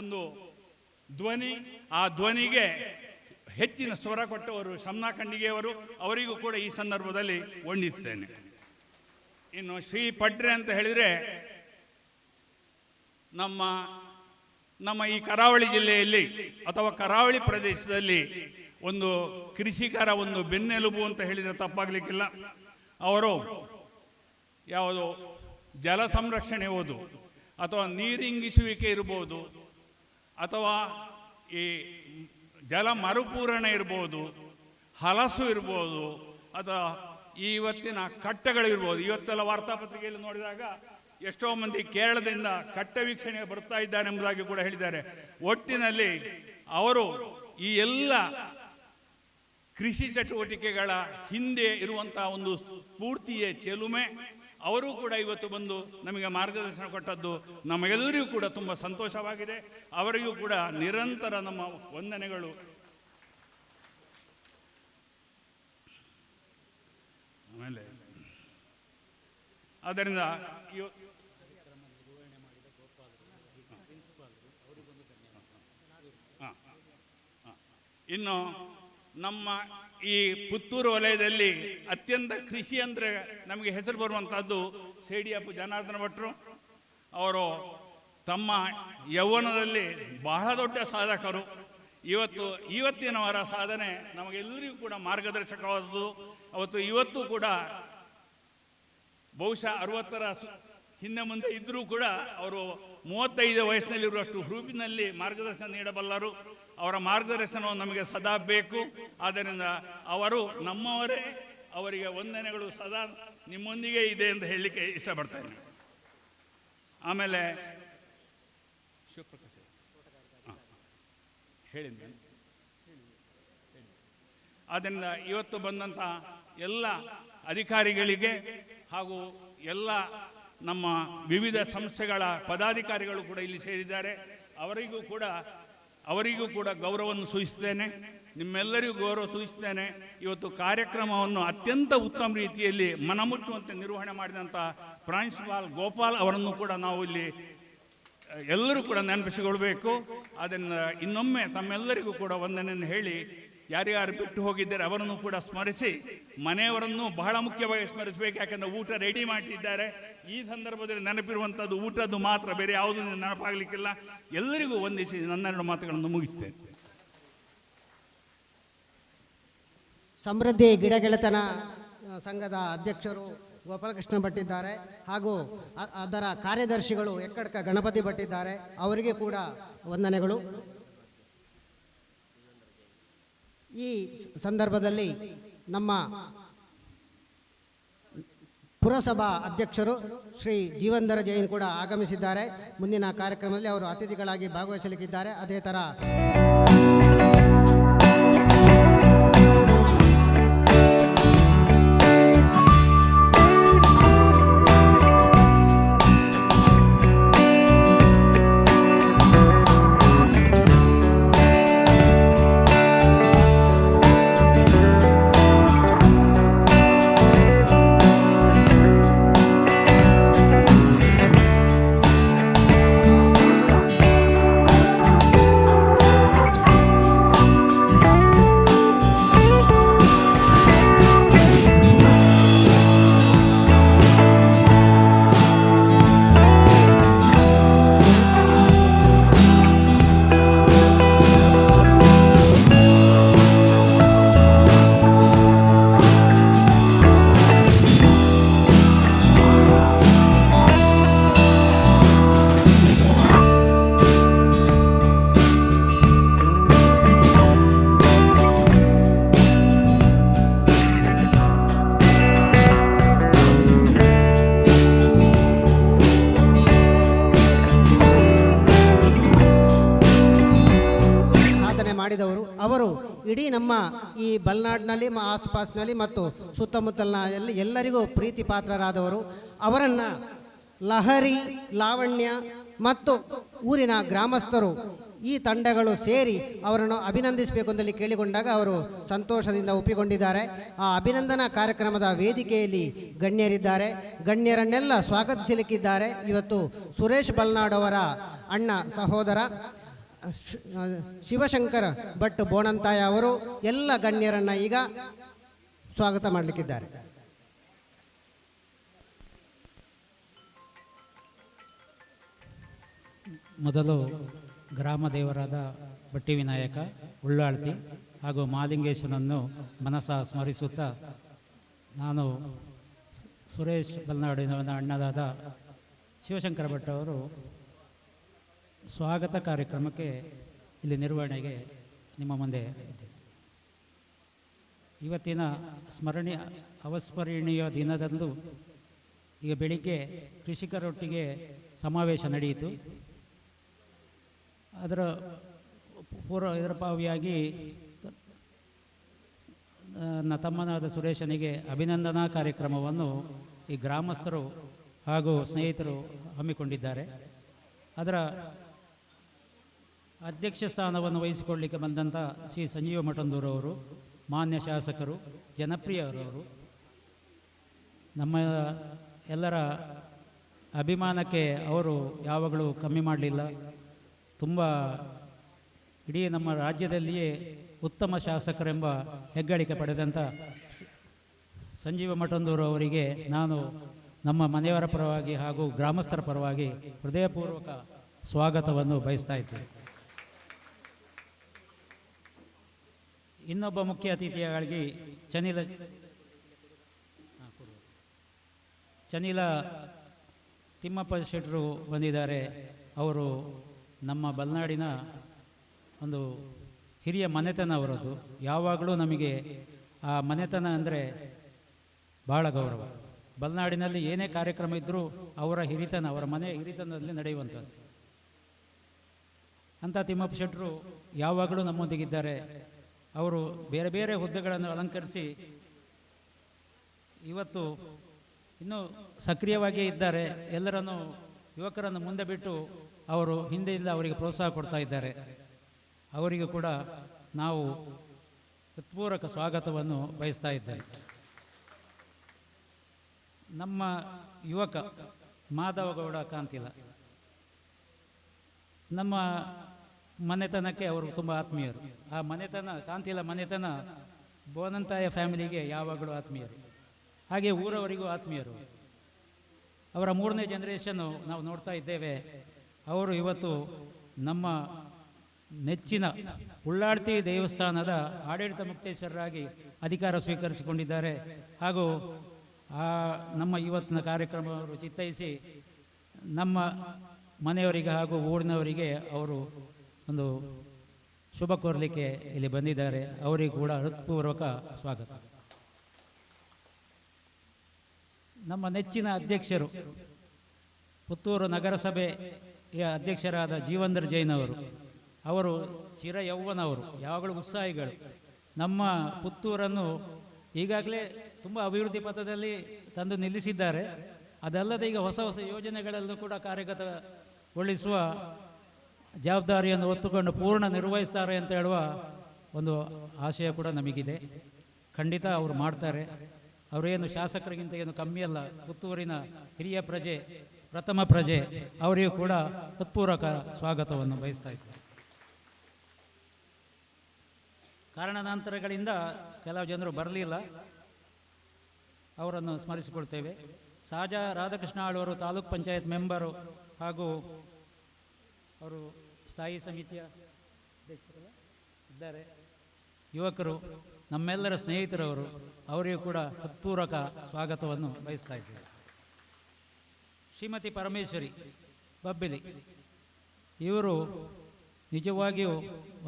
ಒಂದು ಧ್ವನಿ, ಆ ಧ್ವನಿಗೆ ಹೆಚ್ಚಿನ ಸ್ವರ ಕೊಟ್ಟವರು ಶಮ್ನಾ ಖಂಡಿಗೆಯವರು. ಅವರಿಗೂ ಕೂಡ ಈ ಸಂದರ್ಭದಲ್ಲಿ ವಂದಿಸ್ತೇನೆ. ಇನ್ನು ಶ್ರೀ ಪಡ್ರೆ ಅಂತ ಹೇಳಿದರೆ ನಮ್ಮ ಈ ಕರಾವಳಿ ಜಿಲ್ಲೆಯಲ್ಲಿ ಅಥವಾ ಕರಾವಳಿ ಪ್ರದೇಶದಲ್ಲಿ ಒಂದು ಕೃಷಿಕರ ಒಂದು ಬೆನ್ನೆಲುಬು ಅಂತ ಹೇಳಿದರೆ ತಪ್ಪಾಗಲಿಕ್ಕಿಲ್ಲ. ಅವರು ಯಾವುದು ಜಲ ಸಂರಕ್ಷಣೆ ಇರ್ಬೋದು, ಅಥವಾ ನೀರಿಂಗಿಸುವಿಕೆ ಇರ್ಬೋದು, ಅಥವಾ ಈ ಜಲ ಮರುಪೂರಣ ಇರ್ಬೋದು, ಹಲಸು ಇರ್ಬೋದು, ಅಥವಾ ಇವತ್ತಿನ ಕಟ್ಟೆಗಳಿರ್ಬೋದು. ಇವತ್ತೆಲ್ಲ ವಾರ್ತಾಪತ್ರಿಕೆಯಲ್ಲಿ ನೋಡಿದಾಗ ಎಷ್ಟೋ ಮಂದಿ ಕೇರಳದಿಂದ ಕಟ್ಟೆ ವೀಕ್ಷಣೆಗೆ ಬರ್ತಾ ಇದ್ದಾರೆ ಎಂಬುದಾಗಿ ಕೂಡ ಹೇಳಿದ್ದಾರೆ. ಒಟ್ಟಿನಲ್ಲಿ ಅವರು ಈ ಎಲ್ಲ ಕೃಷಿ ಚಟುವಟಿಕೆಗಳ ಹಿಂದೆ ಇರುವಂತಹ ಒಂದು ಸ್ಫೂರ್ತಿಯ ಚೆಲುಮೆ. ಅವರು ಕೂಡ ಇವತ್ತು ಬಂದು ನಮಗೆ ಮಾರ್ಗದರ್ಶನ ಕೊಟ್ಟದ್ದು ನಮಗೆಲ್ಲರಿಗೂ ಕೂಡ ತುಂಬ ಸಂತೋಷವಾಗಿದೆ. ಅವರಿಗೂ ಕೂಡ ನಿರಂತರ ನಮ್ಮ ವಂದನೆಗಳು. ಆದ್ದರಿಂದ ಇನ್ನು ನಮ್ಮ ಈ ಪುತ್ತೂರು ವಲಯದಲ್ಲಿ ಅತ್ಯಂತ ಕೃಷಿ ಅಂದರೆ ನಮಗೆ ಹೆಸರು ಬರುವಂಥದ್ದು ಸೇಡಿಯಪ್ಪು ಜನಾರ್ದನ ಭಟ್ರು. ಅವರು ತಮ್ಮ ಯೌವನದಲ್ಲಿ ಬಹಳ ದೊಡ್ಡ ಸಾಧಕರು. ಇವತ್ತಿನವರ ಸಾಧನೆ ನಮಗೆಲ್ಲರಿಗೂ ಕೂಡ ಮಾರ್ಗದರ್ಶಕವಾದದ್ದು. ಇವತ್ತು ಕೂಡ ಬಹುಶಃ 60ರ ಹಿಂದೆ ಮುಂದೆ ಇದ್ದರೂ ಕೂಡ ಅವರು 35 ವಯಸ್ಸಿನಲ್ಲಿರುವಷ್ಟು ಹುರುಪಿನಲ್ಲಿ ಮಾರ್ಗದರ್ಶನ ನೀಡಬಲ್ಲರು. ಅವರ ಮಾರ್ಗದರ್ಶನವು ನಮಗೆ ಸದಾ ಬೇಕು. ಆದ್ದರಿಂದ ಅವರು ನಮ್ಮವರೇ. ಅವರಿಗೆ ವಂದನೆಗಳು ಸದಾ ನಿಮ್ಮೊಂದಿಗೆ ಇದೆ ಅಂತ ಹೇಳಲಿಕ್ಕೆ ಇಷ್ಟಪಡ್ತೇನೆ. ಆಮೇಲೆ ಶಿವಪ್ರಕಾಶ್ ಹೇಳಿದ್ದೆ. ಆದ್ದರಿಂದ ಇವತ್ತು ಬಂದಂಥ ಎಲ್ಲ ಅಧಿಕಾರಿಗಳಿಗೆ ಹಾಗೂ ಎಲ್ಲ ನಮ್ಮ ವಿವಿಧ ಸಂಸ್ಥೆಗಳ ಪದಾಧಿಕಾರಿಗಳು ಕೂಡ ಇಲ್ಲಿ ಸೇರಿದ್ದಾರೆ. ಅವರಿಗೂ ಕೂಡ ಗೌರವವನ್ನು ಸೂಚಿಸ್ತೇನೆ. ನಿಮ್ಮೆಲ್ಲರಿಗೂ ಗೌರವ ಸೂಚಿಸ್ತೇನೆ. ಇವತ್ತು ಕಾರ್ಯಕ್ರಮವನ್ನು ಅತ್ಯಂತ ಉತ್ತಮ ರೀತಿಯಲ್ಲಿ ಮನಮುಟ್ಟುವಂತೆ ನಿರ್ವಹಣೆ ಮಾಡಿದಂಥ ಪ್ರಾಂಶುಪಾಲ್ ಗೋಪಾಲ್ ಅವರನ್ನು ಕೂಡ ನಾವು ಇಲ್ಲಿ ಎಲ್ಲರೂ ಕೂಡ ನೆನಪಿಸಿಕೊಳ್ಬೇಕು. ಅದನ್ನು ಇನ್ನೊಮ್ಮೆ ತಮ್ಮೆಲ್ಲರಿಗೂ ಕೂಡ ವಂದನೆಯನ್ನು ಹೇಳಿ, ಯಾರ್ಯಾರು ಬಿಟ್ಟು ಹೋಗಿದ್ದಾರೆ ಅವರನ್ನು ಕೂಡ ಸ್ಮರಿಸಿ, ಮನೆಯವರನ್ನು ಬಹಳ ಮುಖ್ಯವಾಗಿ ಸ್ಮರಿಸಬೇಕು. ಯಾಕಂದರೆ ಊಟ ರೆಡಿ ಮಾಡಿದ್ದಾರೆ. ಈ ಸಂದರ್ಭದಲ್ಲಿ ನೆನಪಿರುವಂಥದ್ದು ಊಟದ್ದು ಮಾತ್ರ, ಬೇರೆ ಯಾವುದೂ ನೆನಪಾಗಲಿಕ್ಕಿಲ್ಲ. ಎಲ್ಲರಿಗೂ ವಂದಿಸಿ ನನ್ನೆರಡು ಮಾತುಗಳನ್ನು ಮುಗಿಸ್ತೇನೆ. ಸಮೃದ್ಧಿ ಗಿಡಗೆಳೆತನ ಸಂಘದ ಅಧ್ಯಕ್ಷರು ಗೋಪಾಲಕೃಷ್ಣ ಭಟ್ ಇದ್ದಾರೆ, ಹಾಗೂ ಅದರ ಕಾರ್ಯದರ್ಶಿಗಳು ಎಕ್ಕಡ್ಕ ಗಣಪತಿ ಭಟ್ ಇದ್ದಾರೆ. ಅವರಿಗೆ ಕೂಡ ವಂದನೆಗಳು. ಈ ಸಂದರ್ಭದಲ್ಲಿ ನಮ್ಮ ಪುರಸಭಾ ಅಧ್ಯಕ್ಷರು ಶ್ರೀ ಜೀವಂಧರ ಜೈನ್ ಕೂಡ ಆಗಮಿಸಿದ್ದಾರೆ. ಮುಂದಿನ ಕಾರ್ಯಕ್ರಮದಲ್ಲಿ ಅವರು ಅತಿಥಿಗಳಾಗಿ ಭಾಗವಹಿಸಲಿಕ್ಕಿದ್ದಾರೆ. ಅದೇ ಥರ ಅವರು ಇಡೀ ನಮ್ಮ ಈ ಬಲ್ನಾಡಿನಲ್ಲಿ ಆಸುಪಾಸಿನಲ್ಲಿ ಮತ್ತು ಸುತ್ತಮುತ್ತಲಿನಲ್ಲಿ ಎಲ್ಲರಿಗೂ ಪ್ರೀತಿ ಪಾತ್ರರಾದವರು. ಅವರನ್ನು ಲಹರಿ, ಲಾವಣ್ಯ ಮತ್ತು ಊರಿನ ಗ್ರಾಮಸ್ಥರು ಈ ತಂಡಗಳು ಸೇರಿ ಅವರನ್ನು ಅಭಿನಂದಿಸಬೇಕು ಅಂತಲ್ಲಿ ಕೇಳಿಕೊಂಡಾಗ ಅವರು ಸಂತೋಷದಿಂದ ಒಪ್ಪಿಕೊಂಡಿದ್ದಾರೆ. ಆ ಅಭಿನಂದನಾ ಕಾರ್ಯಕ್ರಮದ ವೇದಿಕೆಯಲ್ಲಿ ಗಣ್ಯರಿದ್ದಾರೆ. ಗಣ್ಯರನ್ನೆಲ್ಲ ಸ್ವಾಗತಿಸಲಿಕ್ಕಿದ್ದಾರೆ. ಇವತ್ತು ಸುರೇಶ್ ಬಲ್ನಾಡ್ ಅವರ ಅಣ್ಣ ಸಹೋದರ ಶಿವಶಂಕರ ಭಟ್ ಬೋಣಂತಾಯ ಅವರು ಎಲ್ಲ ಗಣ್ಯರನ್ನು ಈಗ ಸ್ವಾಗತ ಮಾಡಲಿಕ್ಕಿದ್ದಾರೆ. ಮೊದಲು ಗ್ರಾಮ ದೇವರಾದ ಬಟ್ಟಿ ವಿನಾಯಕ, ಉಳ್ಳಾಳ್ತಿ ಹಾಗೂ ಮಾಲಿಂಗೇಶ್ವರನನ್ನು ಮನಸ ಸ್ಮರಿಸುತ್ತಾ ನಾನು ಸುರೇಶ್ ಬಲ್ನಾಡಿನ ಅಣ್ಣದಾದ ಶಿವಶಂಕರ ಭಟ್ ಅವರು ಸ್ವಾಗತ ಕಾರ್ಯಕ್ರಮಕ್ಕೆ ಇಲ್ಲಿ ನಿರ್ವಹಣೆಗೆ ನಿಮ್ಮ ಮುಂದೆ ಇದ್ದೇನೆ. ಇವತ್ತಿನ ಅವಸ್ಮರಣೀಯ ದಿನದಂದು ಈಗ ಬೆಳಿಗ್ಗೆ ಕೃಷಿಕರೊಟ್ಟಿಗೆ ಸಮಾವೇಶ ನಡೆಯಿತು. ಇದರ ಪಾವಿಯಾಗಿ ನನ್ನ ತಮ್ಮನಾದ ಸುರೇಶನಿಗೆ ಅಭಿನಂದನಾ ಕಾರ್ಯಕ್ರಮವನ್ನು ಈ ಗ್ರಾಮಸ್ಥರು ಹಾಗೂ ಸ್ನೇಹಿತರು ಹಮ್ಮಿಕೊಂಡಿದ್ದಾರೆ. ಅದರ ಅಧ್ಯಕ್ಷ ಸ್ಥಾನವನ್ನು ವಹಿಸಿಕೊಳ್ಳಲಿಕ್ಕೆ ಬಂದಂಥ ಶ್ರೀ ಸಂಜೀವ ಮಠಂದೂರವರು, ಮಾನ್ಯ ಶಾಸಕರು, ಜನಪ್ರಿಯರವರು, ನಮ್ಮ ಎಲ್ಲರ ಅಭಿಮಾನಕ್ಕೆ ಅವರು ಯಾವಾಗಲೂ ಕಮ್ಮಿ ಮಾಡಲಿಲ್ಲ. ತುಂಬ ಇಡೀ ನಮ್ಮ ರಾಜ್ಯದಲ್ಲಿಯೇ ಉತ್ತಮ ಶಾಸಕರೆಂಬ ಹೆಗ್ಗಳಿಕೆ ಪಡೆದಂಥ ಸಂಜೀವ ಮಠಂದೂರು ಅವರಿಗೆ ನಾನು ನಮ್ಮ ಮನೆಯವರ ಪರವಾಗಿ ಹಾಗೂ ಗ್ರಾಮಸ್ಥರ ಪರವಾಗಿ ಹೃದಯಪೂರ್ವಕ ಸ್ವಾಗತವನ್ನು ಬಯಸ್ತಾ ಇದ್ದೇನೆ. ಇನ್ನೊಬ್ಬ ಮುಖ್ಯ ಅತಿಥಿಯಾಗಿ ಚನಿಲ ತಿಮ್ಮಪ್ಪ ಶೆಟ್ಟರು ಬಂದಿದ್ದಾರೆ. ಅವರು ನಮ್ಮ ಬಲ್ನಾಡಿನ ಒಂದು ಹಿರಿಯ ಮನೆತನ ಅವರದ್ದು. ಯಾವಾಗಲೂ ನಮಗೆ ಆ ಮನೆತನ ಅಂದರೆ ಭಾಳ ಗೌರವ. ಬಲ್ನಾಡಿನಲ್ಲಿ ಏನೇ ಕಾರ್ಯಕ್ರಮ ಇದ್ದರೂ ಅವರ ಹಿರಿತನ, ಅವರ ಮನೆ ಹಿರಿತನದಲ್ಲಿ ನಡೆಯುವಂಥದ್ದು. ಅಂಥ ತಿಮ್ಮಪ್ಪ ಶೆಟ್ಟರು ಯಾವಾಗಲೂ ನಮ್ಮೊಂದಿಗಿದ್ದಾರೆ. ಅವರು ಬೇರೆ ಬೇರೆ ಹುದ್ದೆಗಳನ್ನು ಅಲಂಕರಿಸಿ ಇವತ್ತು ಇನ್ನೂ ಸಕ್ರಿಯವಾಗಿಯೇ ಇದ್ದಾರೆ. ಎಲ್ಲರನ್ನು ಯುವಕರನ್ನು ಮುಂದೆ ಬಿಟ್ಟು ಅವರು ಹಿಂದೆಯಿಂದ ಅವರಿಗೆ ಪ್ರೋತ್ಸಾಹ ಕೊಡ್ತಾ ಇದ್ದಾರೆ. ಅವರಿಗೂ ಕೂಡ ನಾವು ಹೃತ್ಪೂರ್ವಕ ಸ್ವಾಗತವನ್ನು ಬಯಸ್ತಾ ಇದ್ದೇವೆ. ನಮ್ಮ ಯುವಕ ಮಾಧವಗೌಡ ಕಾಂತಿಲ ನಮ್ಮ ಮನೆತನಕ್ಕೆ ಅವರು ತುಂಬ ಆತ್ಮೀಯರು. ಆ ಮನೆತನ ಕಾಂತಿಲ ಮನೆತನ ಬೋನಂತಾಯ ಫ್ಯಾಮಿಲಿಗೆ ಯಾವಾಗಲೂ ಆತ್ಮೀಯರು, ಹಾಗೆ ಊರವರಿಗೂ ಆತ್ಮೀಯರು. ಅವರ 3ನೇ ಜನರೇಷನ್ನು ನಾವು ನೋಡ್ತಾ ಇದ್ದೇವೆ. ಅವರು ಇವತ್ತು ನಮ್ಮ ನೆಚ್ಚಿನ ಉಳ್ಳಾಳ್ತಿ ದೇವಸ್ಥಾನದ ಆಡಳಿತ ಮುಕ್ತೇಶ್ವರರಾಗಿ ಅಧಿಕಾರ ಸ್ವೀಕರಿಸಿಕೊಂಡಿದ್ದಾರೆ. ಹಾಗೂ ನಮ್ಮ ಇವತ್ತಿನ ಕಾರ್ಯಕ್ರಮವನ್ನು ಚಿತ್ತೈಸಿ ನಮ್ಮ ಮನೆಯವರಿಗೆ ಹಾಗೂ ಊರಿನವರಿಗೆ ಅವರು ಒಂದು ಶುಭ ಕೋರಲಿಕ್ಕೆ ಇಲ್ಲಿ ಬಂದಿದ್ದಾರೆ. ಅವರಿಗೂ ಕೂಡ ಹೃತ್ಪೂರ್ವಕ ಸ್ವಾಗತ. ನಮ್ಮ ನೆಚ್ಚಿನ ಅಧ್ಯಕ್ಷರು ಪುತ್ತೂರು ನಗರಸಭೆಯ ಅಧ್ಯಕ್ಷರಾದ ಜೀವಂದರ್ ಜೈನ್ ಅವರು ಚಿರ ಯೌವನವರು, ಯಾವಾಗಲೂ ಉತ್ಸಾಹಿಗಳು. ನಮ್ಮ ಪುತ್ತೂರನ್ನು ಈಗಾಗಲೇ ತುಂಬ ಅಭಿವೃದ್ಧಿ ಪಥದಲ್ಲಿ ತಂದು ನಿಲ್ಲಿಸಿದ್ದಾರೆ. ಅದಲ್ಲದೆ ಈಗ ಹೊಸ ಹೊಸ ಯೋಜನೆಗಳಲ್ಲೂ ಕೂಡ ಕಾರ್ಯಗತಗೊಳಿಸುವ ಜವಾಬ್ದಾರಿಯನ್ನು ಹೊತ್ತುಕೊಂಡು ಪೂರ್ಣ ನಿರ್ವಹಿಸ್ತಾರೆ ಅಂತ ಹೇಳುವ ಒಂದು ಆಶಯ ಕೂಡ ನಮಗಿದೆ. ಖಂಡಿತ ಅವರು ಮಾಡ್ತಾರೆ. ಅವರೇನು ಶಾಸಕರಿಗಿಂತ ಏನು ಕಮ್ಮಿಯಲ್ಲ, ಪುತ್ತೂರಿನ ಹಿರಿಯ ಪ್ರಜೆ, ಪ್ರಥಮ ಪ್ರಜೆ. ಅವರಿಗೂ ಕೂಡ ಹೃತ್ಪೂರ್ವಕ ಸ್ವಾಗತವನ್ನು ಬಯಸ್ತಾ ಇದ್ದಾರೆ. ಕಾರಣಾಂತರಗಳಿಂದ ಕೆಲವು ಜನರು ಬರಲಿಲ್ಲ, ಅವರನ್ನು ಸ್ಮರಿಸಿಕೊಳ್ತೇವೆ. ಸಾಜಾ ರಾಧಾಕೃಷ್ಣ ಆಳ್ವರು ತಾಲೂಕ್ ಪಂಚಾಯತ್ ಮೆಂಬರು ಹಾಗೂ ಅವರು ಸ್ಥಾಯಿ ಸಮಿತಿಯ ಅಧ್ಯಕ್ಷರು ಇದ್ದಾರೆ. ಯುವಕರು, ನಮ್ಮೆಲ್ಲರ ಸ್ನೇಹಿತರವರು, ಅವರಿಗೂ ಕೂಡ ಹೃತ್ಪೂರ್ವಕ ಸ್ವಾಗತವನ್ನು ಬಯಸ್ತಾ ಇದ್ದೇವೆ. ಶ್ರೀಮತಿ ಪರಮೇಶ್ವರಿ ಬಬ್ಬಿಲಿ, ಇವರು ನಿಜವಾಗಿಯೂ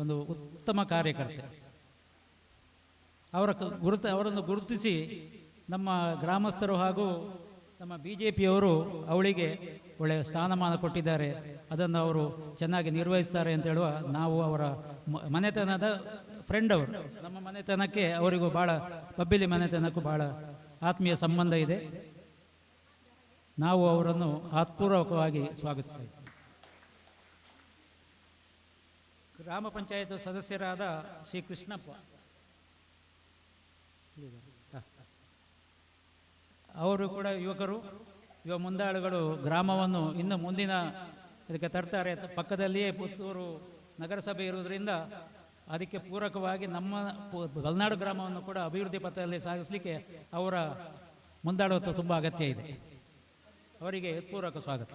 ಒಂದು ಉತ್ತಮ ಕಾರ್ಯಕರ್ತೆ. ಅವರನ್ನು ಗುರುತಿಸಿ ನಮ್ಮ ಗ್ರಾಮಸ್ಥರು ಹಾಗೂ ನಮ್ಮ BJPಯವರು ಅವಳಿಗೆ ಒಳ್ಳೆಯ ಸ್ಥಾನಮಾನ ಕೊಟ್ಟಿದ್ದಾರೆ. ಅದನ್ನು ಅವರು ಚೆನ್ನಾಗಿ ನಿರ್ವಹಿಸ್ತಾರೆ ಅಂತ ಹೇಳುವ ನಾವು ಅವರ ಮನೆತನದ ಫ್ರೆಂಡ್ ಅವರು. ನಮ್ಮ ಮನೆತನಕ್ಕೆ ಅವರಿಗೂ ಭಾಳ, ಬಬ್ಬಿಲಿ ಮನೆತನಕ್ಕೂ ಭಾಳ ಆತ್ಮೀಯ ಸಂಬಂಧ ಇದೆ. ನಾವು ಅವರನ್ನು ಆತ್ಮಪೂರ್ವಕವಾಗಿ ಸ್ವಾಗತಿಸ್ತಾ ಇದ್ದೀವಿ. ಗ್ರಾಮ ಪಂಚಾಯತ್ ಸದಸ್ಯರಾದ ಶ್ರೀ ಕೃಷ್ಣಪ್ಪ ಅವರು ಕೂಡ ಯುವಕರು, ಯುವ ಮುಂದಾಳುಗಳು. ಗ್ರಾಮವನ್ನು ಇನ್ನು ಮುಂದಿನ ಇದಕ್ಕೆ ತರ್ತಾರೆ. ಪಕ್ಕದಲ್ಲಿಯೇ ಪುತ್ತೂರು ನಗರಸಭೆ ಇರುವುದರಿಂದ ಅದಕ್ಕೆ ಪೂರಕವಾಗಿ ನಮ್ಮ ಮಲೆನಾಡು ಗ್ರಾಮವನ್ನು ಕೂಡ ಅಭಿವೃದ್ಧಿ ಪಥದಲ್ಲಿ ಸಾಗಿಸಲಿಕ್ಕೆ ಅವರ ಮುಂದಾಳುತ್ವ ತುಂಬ ಅಗತ್ಯ ಇದೆ. ಅವರಿಗೆ ಪೂರಕ ಸ್ವಾಗತ.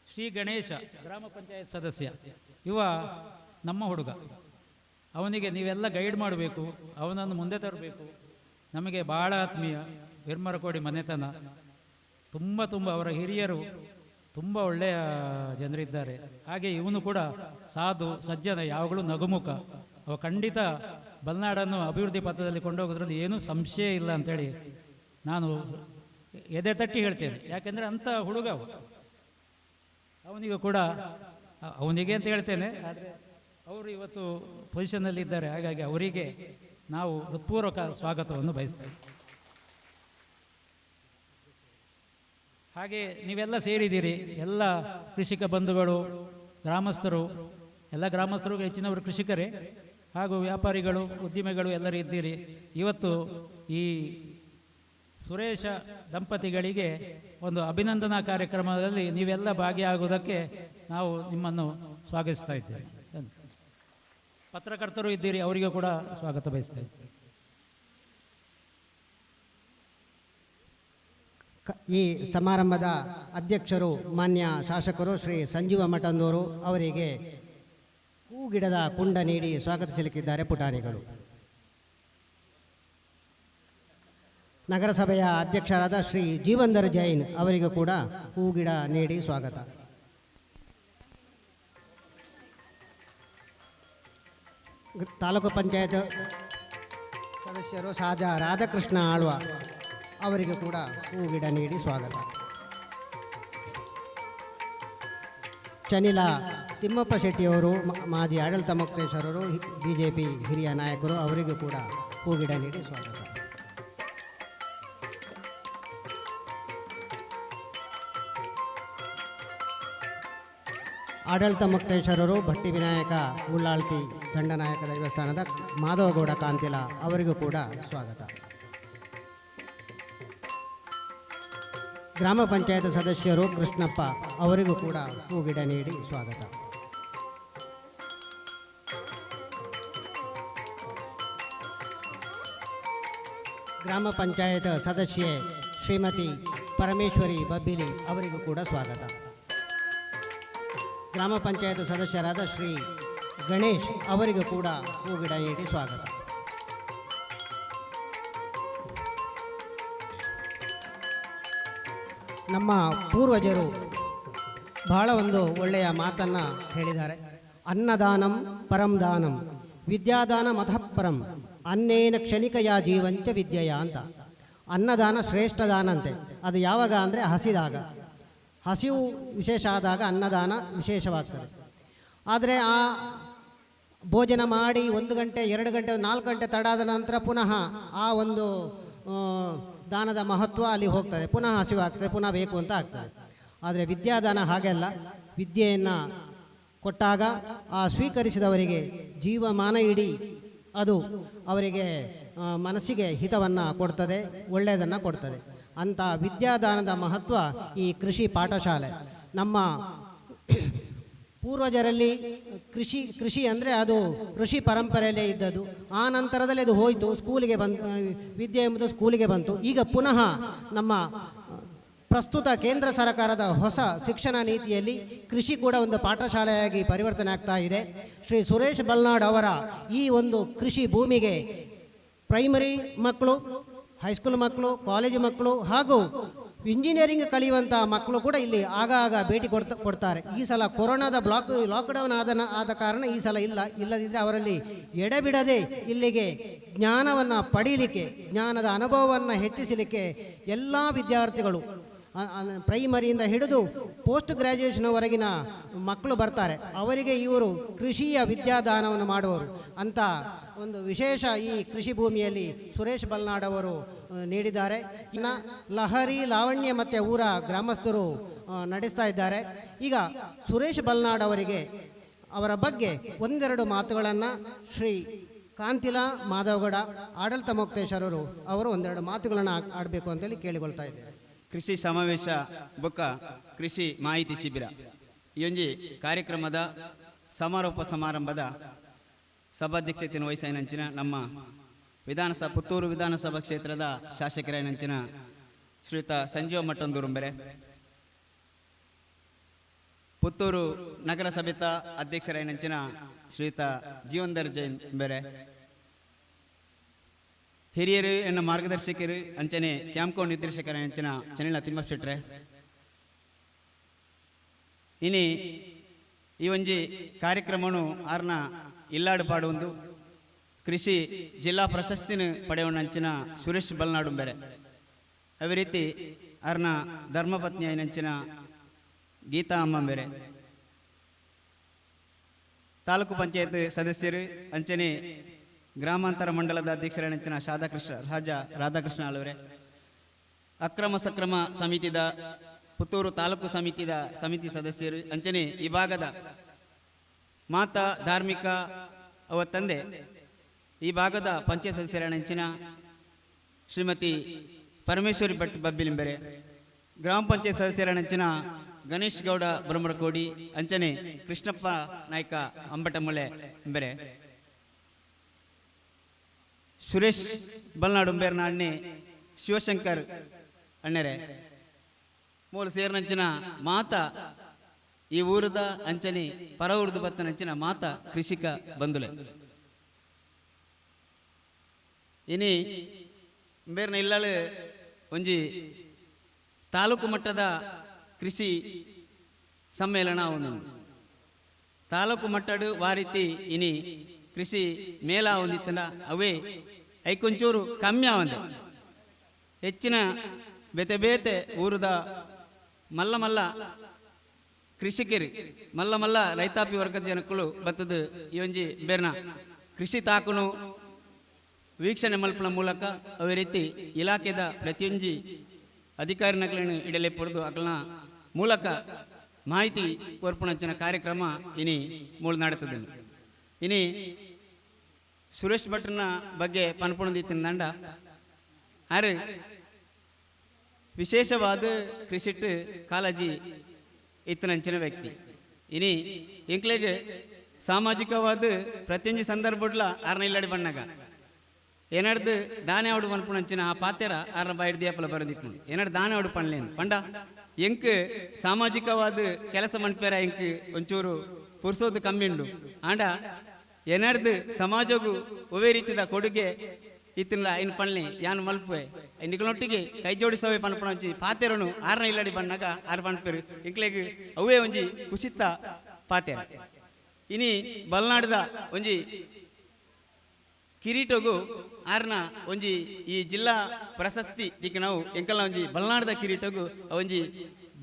ಶ್ರೀ ಗಣೇಶ ಗ್ರಾಮ ಪಂಚಾಯತ್ ಸದಸ್ಯ, ಇವ ನಮ್ಮ ಹುಡುಗ. ಅವನಿಗೆ ನೀವೆಲ್ಲ ಗೈಡ್ ಮಾಡಬೇಕು, ಅವನನ್ನು ಮುಂದೆ ತರಬೇಕು. ನಮಗೆ ಭಾಳ ಆತ್ಮೀಯ, ವಿರ್ಮರಕೋಡಿ ಮನೆತನ. ತುಂಬ ಅವರ ಹಿರಿಯರು ತುಂಬ ಒಳ್ಳೆಯ ಜನರಿದ್ದಾರೆ. ಹಾಗೆ ಇವನು ಕೂಡ ಸಾಧು ಸಜ್ಜನ, ಯಾವಾಗಲೂ ನಗುಮುಖ. ಅವ ಖಂಡಿತ ಬಲ್ನಾಡನ್ನು ಅಭಿವೃದ್ಧಿ ಪಥದಲ್ಲಿ ಕೊಂಡೋಗೋದ್ರಲ್ಲಿ ಏನೂ ಸಂಶಯ ಇಲ್ಲ ಅಂತೇಳಿ ನಾನು ಎದೆ ತಟ್ಟಿ ಹೇಳ್ತೇನೆ. ಯಾಕೆಂದರೆ ಅಂಥ ಹುಡುಗ ಅವನಿಗೂ ಕೂಡ, ಅವನಿಗೆ ಅಂತ ಹೇಳ್ತೇನೆ, ಆದರೆ ಅವರು ಇವತ್ತು ಪೊಸಿಷನ್ನಲ್ಲಿದ್ದಾರೆ. ಹಾಗಾಗಿ ಅವರಿಗೆ ನಾವು ಹೃತ್ಪೂರ್ವಕ ಸ್ವಾಗತವನ್ನು ಬಯಸ್ತೇವೆ. ಹಾಗೆ ನೀವೆಲ್ಲ ಸೇರಿದ್ದೀರಿ, ಎಲ್ಲ ಕೃಷಿಕ ಬಂಧುಗಳು, ಗ್ರಾಮಸ್ಥರು ಎಲ್ಲ ಗ್ರಾಮಸ್ಥರು ಹೆಚ್ಚಿನವರು ಕೃಷಿಕರೇ ಹಾಗೂ ವ್ಯಾಪಾರಿಗಳು, ಉದ್ಯಮಿಗಳು ಎಲ್ಲರೂ ಇದ್ದೀರಿ. ಇವತ್ತು ಈ ಸುರೇಶ ದಂಪತಿಗಳಿಗೆ ಒಂದು ಅಭಿನಂದನಾ ಕಾರ್ಯಕ್ರಮದಲ್ಲಿ ನೀವೆಲ್ಲ ಭಾಗಿಯಾಗುವುದಕ್ಕೆ ನಾವು ನಿಮ್ಮನ್ನು ಸ್ವಾಗತಿಸ್ತಾ ಇದ್ದೇವೆ. ಪತ್ರಕರ್ತರು ಇದ್ದೀರಿ, ಅವರಿಗೂ ಕೂಡ ಸ್ವಾಗತ ಬಯಸ್ತಾ ಇದ್ದೇವೆ. ಈ ಸಮಾರಂಭದ ಅಧ್ಯಕ್ಷರು ಮಾನ್ಯ ಶಾಸಕರು ಶ್ರೀ ಸಂಜೀವ ಮಠಂದೂರು ಅವರಿಗೆ ಹೂಗಿಡದ ಕುಂಡ ನೀಡಿ ಸ್ವಾಗತಿಸಲಿಕ್ಕಿದ್ದಾರೆ ಪುಟಾಣಿಗಳು. ನಗರಸಭೆಯ ಅಧ್ಯಕ್ಷರಾದ ಶ್ರೀ ಜೀವಂದರ್ ಜೈನ್ ಅವರಿಗೂ ಕೂಡ ಹೂಗಿಡ ನೀಡಿ ಸ್ವಾಗತ. ತಾಲೂಕು ಪಂಚಾಯತ್ ಸದಸ್ಯರು ಸಾಜಾ ರಾಧಾಕೃಷ್ಣ ಆಳ್ವ ಅವರಿಗೂ ಕೂಡ ಹೂಗಿಡ ನೀಡಿ ಸ್ವಾಗತ. ಚನಿಲ ತಿಮ್ಮಪ್ಪ ಶೆಟ್ಟಿಯವರು ಮಾಜಿ ಆಡಳಿತ ಮುಕ್ತೇಶ್ವರರು, BJP ಹಿರಿಯ ನಾಯಕರು, ಅವರಿಗೂ ಕೂಡ ಹೂಗಿಡ ನೀಡಿ ಸ್ವಾಗತ. ಆಡಳಿತ ಮುಕ್ತೇಶ್ವರರು ಭಟ್ಟಿ ವಿನಾಯಕ ಉಳ್ಳಾಳ್ತಿ ದಂಡನಾಯಕ ದೇವಸ್ಥಾನದ ಮಾಧವಗೌಡ ಕಾಂತಿಲ ಅವರಿಗೂ ಕೂಡ ಸ್ವಾಗತ. ಗ್ರಾಮ ಪಂಚಾಯತ್ ಸದಸ್ಯರು ಕೃಷ್ಣಪ್ಪ ಅವರಿಗೂ ಕೂಡ ಹೂಗಿಡ ನೀಡಿ ಸ್ವಾಗತ. ಗ್ರಾಮ ಪಂಚಾಯತ್ ಸದಸ್ಯೆ ಶ್ರೀಮತಿ ಪರಮೇಶ್ವರಿ ಬಬ್ಬಿಲಿ ಅವರಿಗೂ ಕೂಡ ಸ್ವಾಗತ. ಗ್ರಾಮ ಪಂಚಾಯತ್ ಸದಸ್ಯರಾದ ಶ್ರೀ ಗಣೇಶ್ ಅವರಿಗೂ ಕೂಡ ಹೂಗಿಡ ನೀಡಿ ಸ್ವಾಗತ. ನಮ್ಮ ಪೂರ್ವಜರು ಬಹಳ ಒಂದು ಒಳ್ಳೆಯ ಮಾತನ್ನು ಹೇಳಿದ್ದಾರೆ. ಅನ್ನದಾನಂ ಪರಂದಾನಂ ವಿದ್ಯಾದಾನ ಮತಃಪರಂ ಅನ್ನೇನ ಕ್ಷಣಿಕಯ ಜೀವಂಚ ವಿದ್ಯೆಯ ಅಂತ. ಅನ್ನದಾನ ಶ್ರೇಷ್ಠ ದಾನ ಅಂತೆ. ಅದು ಯಾವಾಗ ಅಂದರೆ ಹಸಿದಾಗ, ಹಸಿವು ವಿಶೇಷ ಆದಾಗ ಅನ್ನದಾನ ವಿಶೇಷವಾಗ್ತದೆ. ಆದರೆ ಆ ಭೋಜನ ಮಾಡಿ 1 ಗಂಟೆ 2 ಗಂಟೆ 4 ಗಂಟೆ ತಡಾದ ನಂತರ ಪುನಃ ಆ ಒಂದು ದಾನದ ಮಹತ್ವ ಅಲ್ಲಿ ಹೋಗ್ತದೆ, ಪುನಃ ಹಸಿವಾಗ್ತದೆ, ಪುನಃ ಬೇಕು ಅಂತ ಆಗ್ತದೆ. ಆದರೆ ವಿದ್ಯಾದಾನ ಹಾಗೆಲ್ಲ. ವಿದ್ಯೆಯನ್ನು ಕೊಟ್ಟಾಗ ಆ ಸ್ವೀಕರಿಸಿದವರಿಗೆ ಜೀವಮಾನ ಇಡೀ ಅದು ಅವರಿಗೆ ಮನಸ್ಸಿಗೆ ಹಿತವನ್ನು ಕೊಡ್ತದೆ, ಒಳ್ಳೆಯದನ್ನು ಕೊಡ್ತದೆ. ಅಂಥ ವಿದ್ಯಾದಾನದ ಮಹತ್ವ ಈ ಕೃಷಿ ಪಾಠಶಾಲೆ. ನಮ್ಮ ಪೂರ್ವಜರಲ್ಲಿ ಕೃಷಿ ಅಂದರೆ ಅದು ಋಷಿ ಪರಂಪರೆಯಲ್ಲೇ ಇದ್ದದ್ದು. ಆ ನಂತರದಲ್ಲಿ ಅದು ಹೋಯಿತು, ಸ್ಕೂಲಿಗೆ ಬಂತು, ವಿದ್ಯೆ ಎಂಬುದು ಸ್ಕೂಲಿಗೆ ಬಂತು. ಈಗ ಪುನಃ ನಮ್ಮ ಪ್ರಸ್ತುತ ಕೇಂದ್ರ ಸರ್ಕಾರದ ಹೊಸ ಶಿಕ್ಷಣ ನೀತಿಯಲ್ಲಿ ಕೃಷಿ ಕೂಡ ಒಂದು ಪಾಠಶಾಲೆಯಾಗಿ ಪರಿವರ್ತನೆ ಆಗ್ತಾ ಇದೆ. ಶ್ರೀ ಸುರೇಶ್ ಬಲ್ನಾಡ್ ಅವರ ಈ ಒಂದು ಕೃಷಿ ಭೂಮಿಗೆ ಪ್ರೈಮರಿ ಮಕ್ಕಳು, ಹೈಸ್ಕೂಲ್ ಮಕ್ಕಳು, ಕಾಲೇಜು ಮಕ್ಕಳು ಹಾಗೂ ಇಂಜಿನಿಯರಿಂಗ್ ಕಲಿಯುವಂಥ ಮಕ್ಕಳು ಕೂಡ ಇಲ್ಲಿ ಆಗಾಗ ಭೇಟಿ ಕೊಡ್ತಾರೆ. ಈ ಸಲ ಕೊರೋನಾದ ಲಾಕ್ಡೌನ್ ಆದ ಕಾರಣ ಈ ಸಲ ಇಲ್ಲದಿದ್ದರೆ ಅವರಲ್ಲಿ ಎಡೆಬಿಡದೆ ಇಲ್ಲಿಗೆ ಜ್ಞಾನವನ್ನು ಪಡೀಲಿಕ್ಕೆ, ಜ್ಞಾನದ ಅನುಭವವನ್ನು ಹೆಚ್ಚಿಸಲಿಕ್ಕೆ ಎಲ್ಲ ವಿದ್ಯಾರ್ಥಿಗಳು ಪ್ರೈಮರಿಯಿಂದ ಹಿಡಿದು ಪೋಸ್ಟ್ ಗ್ರ್ಯಾಜುಯೇಷನ್ವರೆಗಿನ ಮಕ್ಕಳು ಬರ್ತಾರೆ. ಅವರಿಗೆ ಇವರು ಕೃಷಿಯ ವಿದ್ಯಾದಾನವನ್ನು ಮಾಡುವರು ಅಂತ ಒಂದು ವಿಶೇಷ ಈ ಕೃಷಿ ಭೂಮಿಯಲ್ಲಿ ಸುರೇಶ್ ಬಲ್ನಾಡ್ ಅವರು ನೀಡಿದ್ದಾರೆ. ಇನ್ನು ಲಹರಿ, ಲಾವಣ್ಯ ಮತ್ತು ಊರ ಗ್ರಾಮಸ್ಥರು ನಡೆಸ್ತಾ ಇದ್ದಾರೆ. ಈಗ ಸುರೇಶ್ ಬಲ್ನಾಡ್ ಅವರಿಗೆ ಅವರ ಬಗ್ಗೆ 1-2 ಮಾತುಗಳನ್ನು ಶ್ರೀ ಕಾಂತಿಲ ಮಾಧವಗೌಡ ಆಡಳಿತ ಮುಕ್ತೇಶ್ವರರು ಅವರು 1-2 ಮಾತುಗಳನ್ನು ಆಡಬೇಕು ಅಂತೇಳಿ ಕೇಳಿಕೊಳ್ತಾ ಇದ್ದಾರೆ. ಕೃಷಿ ಸಮಾವೇಶ ಬೊಕ್ಕ ಕೃಷಿ ಮಾಹಿತಿ ಶಿಬಿರ ಈ ಒಂಜಿ ಕಾರ್ಯಕ್ರಮದ ಸಮಾರೋಪ ಸಮಾರಂಭದ ಸಭಾಧ್ಯಕ್ಷತೆಯನ್ನು ವಹಿಸಿನಂಚಿನ ನಮ್ಮ ಪುತ್ತೂರು ವಿಧಾನಸಭಾ ಕ್ಷೇತ್ರದ ಶಾಸಕರಾಯನಂಚಿನ ಶ್ರೀಯುತ ಸಂಜೀವ ಮಠಂದೂರುಂಬೆರೆ, ಪುತ್ತೂರು ನಗರಸಭೆತ ಅಧ್ಯಕ್ಷರಾಯನಂಚಿನ ಶ್ರೀಯುತ ಜೀವಂದರ್ ಜೈನ್ ಬೇರೆ, ಹಿರಿಯರು ಎನ್ನ ಮಾರ್ಗದರ್ಶಕರು ಅಂಚನೆ ಕ್ಯಾಂಪ್ಕೋ ನಿರ್ದೇಶಕರ ಅಂಚನ ಚನಿಲ ತಿಮ್ಮಪ್ಪ ಶೆಟ್ರೆ, ಇನಿ ಈ ಒಂಜಿ ಕಾರ್ಯಕ್ರಮನು ಆರ್ನ ಇಲ್ಲಾಡು ಪಾಡುವುದು ಕೃಷಿ ಜಿಲ್ಲಾ ಪ್ರಶಸ್ತಿನ ಪಡೆಯುವಂಚಿನ ಸುರೇಶ್ ಬಲ್ನಾಡು ಬೇರೆ, ಅದೇ ರೀತಿ ಆರ್ನ ಧರ್ಮಪತ್ನಿ ನಂಚಿನ ಗೀತಾ ಅಮ್ಮ ಬೇರೆ, ತಾಲೂಕು ಪಂಚಾಯತ್ ಸದಸ್ಯರು ಅಂಚನೆ ಗ್ರಾಮಾಂತರ ಮಂಡಲದ ಅಧ್ಯಕ್ಷರಾದಂಚಿನ ರಾಧಾಕೃಷ್ಣ ಆಳ್ವರೆ, ಅಕ್ರಮ ಸಕ್ರಮ ಸಮಿತಿದ ಪುತ್ತೂರು ತಾಲೂಕು ಸಮಿತಿ ಸದಸ್ಯರು ಅಂಚನೆ ಈ ಭಾಗದ ಮಾತಾ ಧಾರ್ಮಿಕ ಅವ ತಂದೆ ಈ ಭಾಗದ ಪಂಚಾಯತ್ ಸದಸ್ಯರ ಶ್ರೀಮತಿ ಪರಮೇಶ್ವರಿ ಭಟ್ ಬಬ್ಬಿಲಿಂಬೆರೆ, ಗ್ರಾಮ ಪಂಚಾಯತ್ ಸದಸ್ಯರ ನೆಂಚಿನ ಗಣೇಶ್ ಗೌಡ ಬ್ರಹ್ಮರಕೋಡಿ ಅಂಚನೆ ಕೃಷ್ಣಪ್ಪ ನಾಯ್ಕ ಅಂಬಟಮೊಳೆ ಎಂಬೆರೆ, ಸುರೇಶ್ ಬಲ್ನಾಡು ಉಂಬೇರ್ನ ಅಣ್ಣೆ ಶಿವಶಂಕರ್ ಅಣ್ಣೆರೆ ಮೂಲ ಸೇರ್ನಂಚಿನ ಮಾತ ಈ ಊರದ ಅಂಚನೆ ಪರ ಊರ್ದು ಬತ್ತನಂಚಿನ ಮಾತ ಕೃಷಿಕ ಬಂಧುಲೆ ಇನಿ ಬೇರ್ನ ಇಲ್ಲಾಳು ಒಂಜಿ ತಾಲೂಕು ಮಟ್ಟದ ಕೃಷಿ ಸಮ್ಮೇಳನ ಒಂದು ತಾಲೂಕು ಮಟ್ಟಡು ವಾರೀತಿ ಇನಿ ಕೃಷಿ ಮೇಳ ಹೊಂದಿತ್ತಂಡ ಅವೇ ಐಕೊಂಚೂರು ಕಮ್ಮಿ ಆವಂದೆ ಹೆಚ್ಚಿನ ಬೇತೆ ಬೇತೆ ಊರದ ಮಲ್ಲ ಮಲ್ಲ ಕೃಷಿಕರಿ ಮಲ್ಲ ಮಲ್ಲ ರೈತಾಪಿ ವರ್ಗದ ಜನಕ್ಕಳು ಬತ್ತದ ಈ ಒಂಜಿ ಬೇರ್ನ ಕೃಷಿ ತಾಕುನು ವೀಕ್ಷಣೆ ಮಲ್ಪನ ಮೂಲಕ ಅವೇ ರೀತಿ ಇಲಾಖೆದ ಪ್ರತಿಯೊಂಜಿ ಅಧಿಕಾರಿಗಳನ್ನು ಇಡಲೆ ಪಡೆದು ಅಗಲನ ಮೂಲಕ ಮಾಹಿತಿ ಕೊರ್ಪಣಂಚಿನ ಕಾರ್ಯಕ್ರಮ ಇನಿ ಮೂಲ ನಡೀತದೆ. ಇನಿ ಸುರೇಶ್ ಭಟ್ರನ ಬಗ್ಗೆ ಪನ್ಪುಣದಿತ್ತಿನ ದಂಡ ಆರು ವಿಶೇಷವಾದ ಕೃಷಿಟ್ ಕಾಳಜಿ ಇತ್ತನಂಚಿನ ವ್ಯಕ್ತಿ. ಇನಿ ಇಂಕ್ಲೆಗೆ ಸಾಮಾಜಿಕವಾದ ಪ್ರತಿಯೊಂದು ಸಂದರ್ಭಡ್ಲ ಆರ್ನ ಇಲ್ಲಾಡಿ ಬಣ್ಣಗ ಏನಾಡ್ದು ದಾನೆ ಅವಡು ಪನ್ಪುಣಂಚಿನ ಆ ಪಾತೆರ ಆರ್ನ ಬಾಯಿಡ್ ದಿಯಪ್ಪಲ ಬರೋದಿಪ್ಪು ಏನಾಡು ದಾನೆ ಅವಡು ಪಣ್ಲೇನು ಪಂಡ ಎಂಕ್ ಸಾಮಾಜಿಕವಾದ ಕೆಲಸ ಮನ್ಪೇರ ಎಂಕ್ ಒಂಚೂರು ಪುರ್ಸೋದು ಕಮ್ಮಿ ಉಂಡು ಆಂಡ ಏನಾಡ್ದು ಸಮಾಜಗೂ ಒವೇ ರೀತಿದ ಕೊಡುಗೆ ಇತ್ತಿನ ಇನ್ನು ಪಣ್ಲೆ ಯಾನು ಮಲ್ಪುವೆ ನಿಗಳೊಟ್ಟಿಗೆ ಕೈ ಜೋಡಿಸೋವೆ ಪನ್ಪುಣ ಒಂಜಿ ಪಾತೆರನು ಆರ್ನ ಇಲ್ಲಾಡಿ ಬಣ್ಣಗ ಆರು ಪನ್ಪೇರು ಇಂಕ್ಲೆಗ್ ಅವೇ ಒಂಜಿ ಕುಸಿತ ಪಾತೆರ. ಇನಿ ಬಲ್ನಾಡ್ದ ಒಂಜಿ ಕಿರೀಟಗೂ ಆರ್ನ ಒಂಜಿ ಈ ಜಿಲ್ಲಾ ಪ್ರಶಸ್ತಿ ದಿಕ್ಕ ನಾವು ಎಂಕಲ್ಲ ಒಂಜಿ ಬಲ್ನಾಡ್ದ ಕಿರೀಟಗೂ ಒಂಜಿ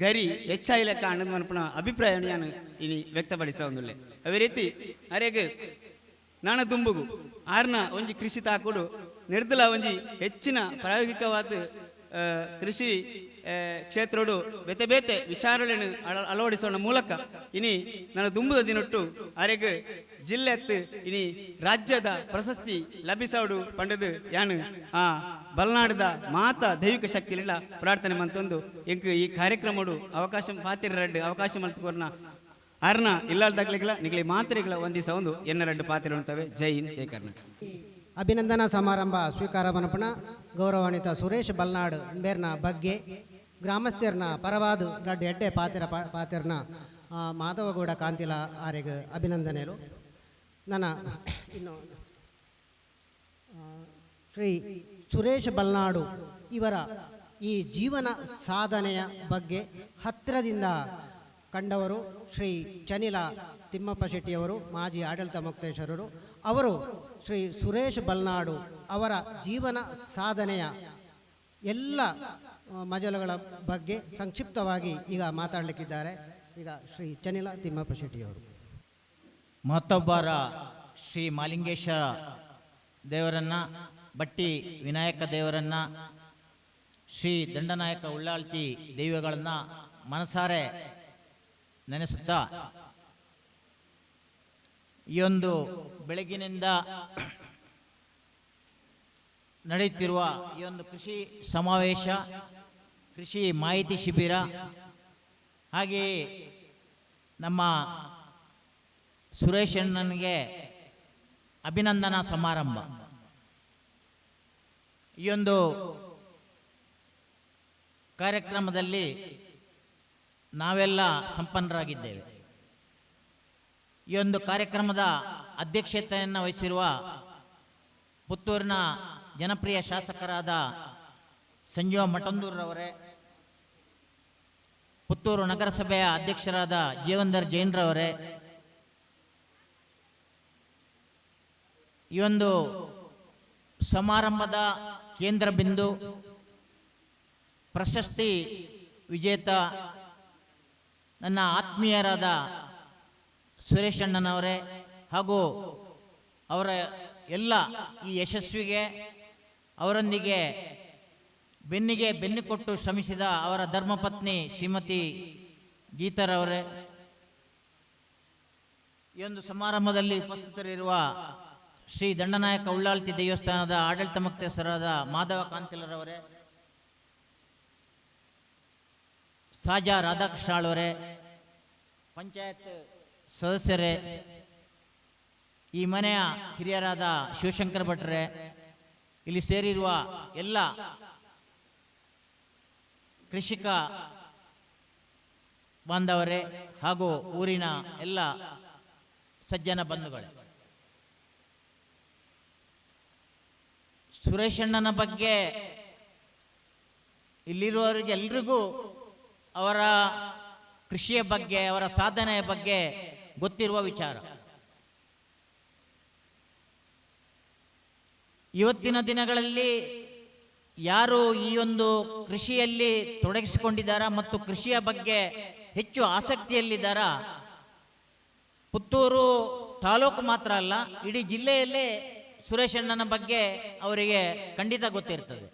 ಗರಿ ಹೆಚ್ಚಾಯಿ ಲೆಕ್ಕ ಅನ್ನದ ಮನ್ಪುಣ ಅಭಿಪ್ರಾಯ ನಾನು ಇನಿ ವ್ಯಕ್ತಪಡಿಸ ಒಂದುಲ್ಲೆ ಅವೇ ರೀತಿ ಅರೆಗೆ ನಾಣ ದುಂಬುಗು ಆರ್ನ ಒಂಜಿ ಕೃಷಿ ತಾಕುಡು ನಿರ್ದಲ ಒಂಜಿ ಹೆಚ್ಚಿನ ಪ್ರಾಯೋಗಿಕವಾದ ಕೃಷಿ ಕ್ಷೇತ್ರಡು ಬೇತೆ ಬೇತೆ ವಿಚಾರಗಳನ್ನು ಅಳವಡಿಸೋಣ ಮೂಲಕ ಇನಿ ನನ್ನ ದುಂಬುದ ದಿನೊಟ್ಟು ಅರೆಗೆ ಜಿಲ್ಲೆತ್ತು ಇನಿ ರಾಜ್ಯದ ಪ್ರಶಸ್ತಿ ಲಭಿಸೋಡು ಪಂಡದು ಯಾನು ಆ ಬಲ್ನಾಡದ ಮಾತ ದೈವಿಕ ಶಕ್ತಿಲಿಲ್ಲ ಪ್ರಾರ್ಥನೆ ಮಂತೊಂದು ಎಂಕ್ ಈ ಕಾರ್ಯಕ್ರಮಡು ಅವಕಾಶ ಪಾತಿರಡ್ಡು ಅವಕಾಶ ಮಲ್ತುಕೋರ್ನ ಆರ್ನ ಇಲ್ಲಾಳ್ದಾಗ್ಲಿಗಳ ನಿಗಲಿ ಮಾತ್ರೆಗಳ ಒಂದಿಸ ಒಂದು ಎನ್ನ ಪಾತ್ರೆ ಉಂಟವೆ. ಜೈ ಹಿಂದ್ ಜೈ ಕರ್ನಾಟಕ. ಅಭಿನಂದನಾ ಸಮಾರಂಭ ಸ್ವೀಕಾರ ಮನಪಣ ಗೌರವಾನ್ವಿತ ಸುರೇಶ್ ಬಲ್ನಾಡ್ ಬೇರ್ನ ಬಗ್ಗೆ ಗ್ರಾಮಸ್ಥರ್ನ ಪರವಾದ ರಡ್ಡು ಎಡ್ಡೆ ಪಾತೆರ್ನ ಮಾಧವಗೌಡ ಕಾಂತಿಲ ಆರೆಗೆ ಅಭಿನಂದನೆಗಳು. ನನ್ನ ಇನ್ನು ಶ್ರೀ ಸುರೇಶ್ ಬಲ್ನಾಡು ಇವರ ಈ ಜೀವನ ಸಾಧನೆಯ ಬಗ್ಗೆ ಹತ್ತಿರದಿಂದ ಕಂಡವರು ಶ್ರೀ ಚನಿಲ ತಿಮ್ಮಪ್ಪ ಶೆಟ್ಟಿಯವರು, ಮಾಜಿ ಆಡಳಿತ ಮುಕ್ತೇಶ್ವರರು. ಅವರು ಶ್ರೀ ಸುರೇಶ್ ಬಲ್ನಾಡು ಅವರ ಜೀವನ ಸಾಧನೆಯ ಎಲ್ಲ ಮಜಲುಗಳ ಬಗ್ಗೆ ಸಂಕ್ಷಿಪ್ತವಾಗಿ ಈಗ ಮಾತಾಡಲಿಕ್ಕಿದ್ದಾರೆ. ಈಗ ಶ್ರೀ ಚನಿಲ ತಿಮ್ಮಪ್ಪ ಶೆಟ್ಟಿಯವರು. ಮತ್ತೊಬ್ಬರ ಶ್ರೀ ಮಾಲಿಂಗೇಶ್ವರ ದೇವರನ್ನು, ಬಟ್ಟಿ ವಿನಾಯಕ ದೇವರನ್ನು, ಶ್ರೀ ದಂಡನಾಯಕ ಉಳ್ಳಾಳ್ತಿ ದೈವಗಳನ್ನು ಮನಸಾರೆ ನೆನೆಸುತ್ತಾ ಈ ಒಂದು ಬೆಳಗಿನಿಂದ ನಡೆಯುತ್ತಿರುವ ಈ ಒಂದು ಕೃಷಿ ಸಮಾವೇಶ, ಕೃಷಿ ಮಾಹಿತಿ ಶಿಬಿರ, ಹಾಗೆಯೇ ನಮ್ಮ ಸುರೇಶ್ ಅಣ್ಣನಿಗೆ ಅಭಿನಂದನಾ ಸಮಾರಂಭ, ಈ ಒಂದು ಕಾರ್ಯಕ್ರಮದಲ್ಲಿ ನಾವೆಲ್ಲ ಸಂಪನ್ನರಾಗಿದ್ದೇವೆ. ಈ ಒಂದು ಕಾರ್ಯಕ್ರಮದ ಅಧ್ಯಕ್ಷತೆಯನ್ನು ವಹಿಸಿರುವ ಪುತ್ತೂರಿನ ಜನಪ್ರಿಯ ಶಾಸಕರಾದ ಸಂಜೀವ ಮಠಂದೂರವರೇ, ಪುತ್ತೂರು ನಗರಸಭೆಯ ಅಧ್ಯಕ್ಷರಾದ ಜೀವಂದರ್ ಜೈನ್ರವರೇ, ಈ ಒಂದು ಸಮಾರಂಭದ ಕೇಂದ್ರ ಬಿಂದು ಪ್ರಶಸ್ತಿ ವಿಜೇತ ನನ್ನ ಆತ್ಮೀಯರಾದ ಸುರೇಶ್ ಅಣ್ಣನವರೇ ಹಾಗೂ ಅವರ ಎಲ್ಲ ಈ ಯಶಸ್ವಿಗೆ ಅವರೊಂದಿಗೆ ಬೆನ್ನಿಗೆ ಬೆನ್ನು ಕೊಟ್ಟು ಶ್ರಮಿಸಿದ ಅವರ ಧರ್ಮಪತ್ನಿ ಶ್ರೀಮತಿ ಗೀತಾರವರೇ, ಈ ಒಂದು ಸಮಾರಂಭದಲ್ಲಿ ಉಪಸ್ಥಿತರಿರುವ ಶ್ರೀ ದಂಡನಾಯಕ ಉಳ್ಳಾಲ್ತಿ ದೇವಸ್ಥಾನದ ಆಡಳಿತ ಮುಖ್ಯಸ್ಥರಾದ ಮಾಧವ ಕಾಂತಿಲರವರೇ, ಸಾಜಾ ರಾಧಾಕೃಷ್ಣಾಳವರೇ, ಪಂಚಾಯತ್ ಸದಸ್ಯರೇ, ಈ ಮನೆಯ ಹಿರಿಯರಾದ ಶಿವಶಂಕರ ಭಟ್ರೆ, ಇಲ್ಲಿ ಸೇರಿರುವ ಎಲ್ಲ ಕೃಷಿಕ ಬಾಂಧವರೇ ಹಾಗೂ ಊರಿನ ಎಲ್ಲ ಸಜ್ಜನ ಬಂಧುಗಳೇ, ಸುರೇಶಣ್ಣನ ಬಗ್ಗೆ ಇಲ್ಲಿರುವವರಿಗೆ ಎಲ್ರಿಗೂ ಅವರ ಕೃಷಿಯ ಬಗ್ಗೆ, ಅವರ ಸಾಧನೆಯ ಬಗ್ಗೆ ಗೊತ್ತಿರುವ ವಿಚಾರ. ಇವತ್ತಿನ ದಿನಗಳಲ್ಲಿ ಯಾರು ಈ ಒಂದು ಕೃಷಿಯಲ್ಲಿ ತೊಡಗಿಸಿಕೊಂಡಿದ್ದಾರಾ ಮತ್ತು ಕೃಷಿಯ ಬಗ್ಗೆ ಹೆಚ್ಚು ಆಸಕ್ತಿಯಲ್ಲಿದ್ದಾರಾ, ಪುತ್ತೂರು ತಾಲೂಕು ಮಾತ್ರ ಅಲ್ಲ, ಇಡೀ ಜಿಲ್ಲೆಯಲ್ಲೇ ಸುರೇಶಣ್ಣನ ಬಗ್ಗೆ ಅವರಿಗೆ ಖಂಡಿತ ಗೊತ್ತಿರ್ತದೆ.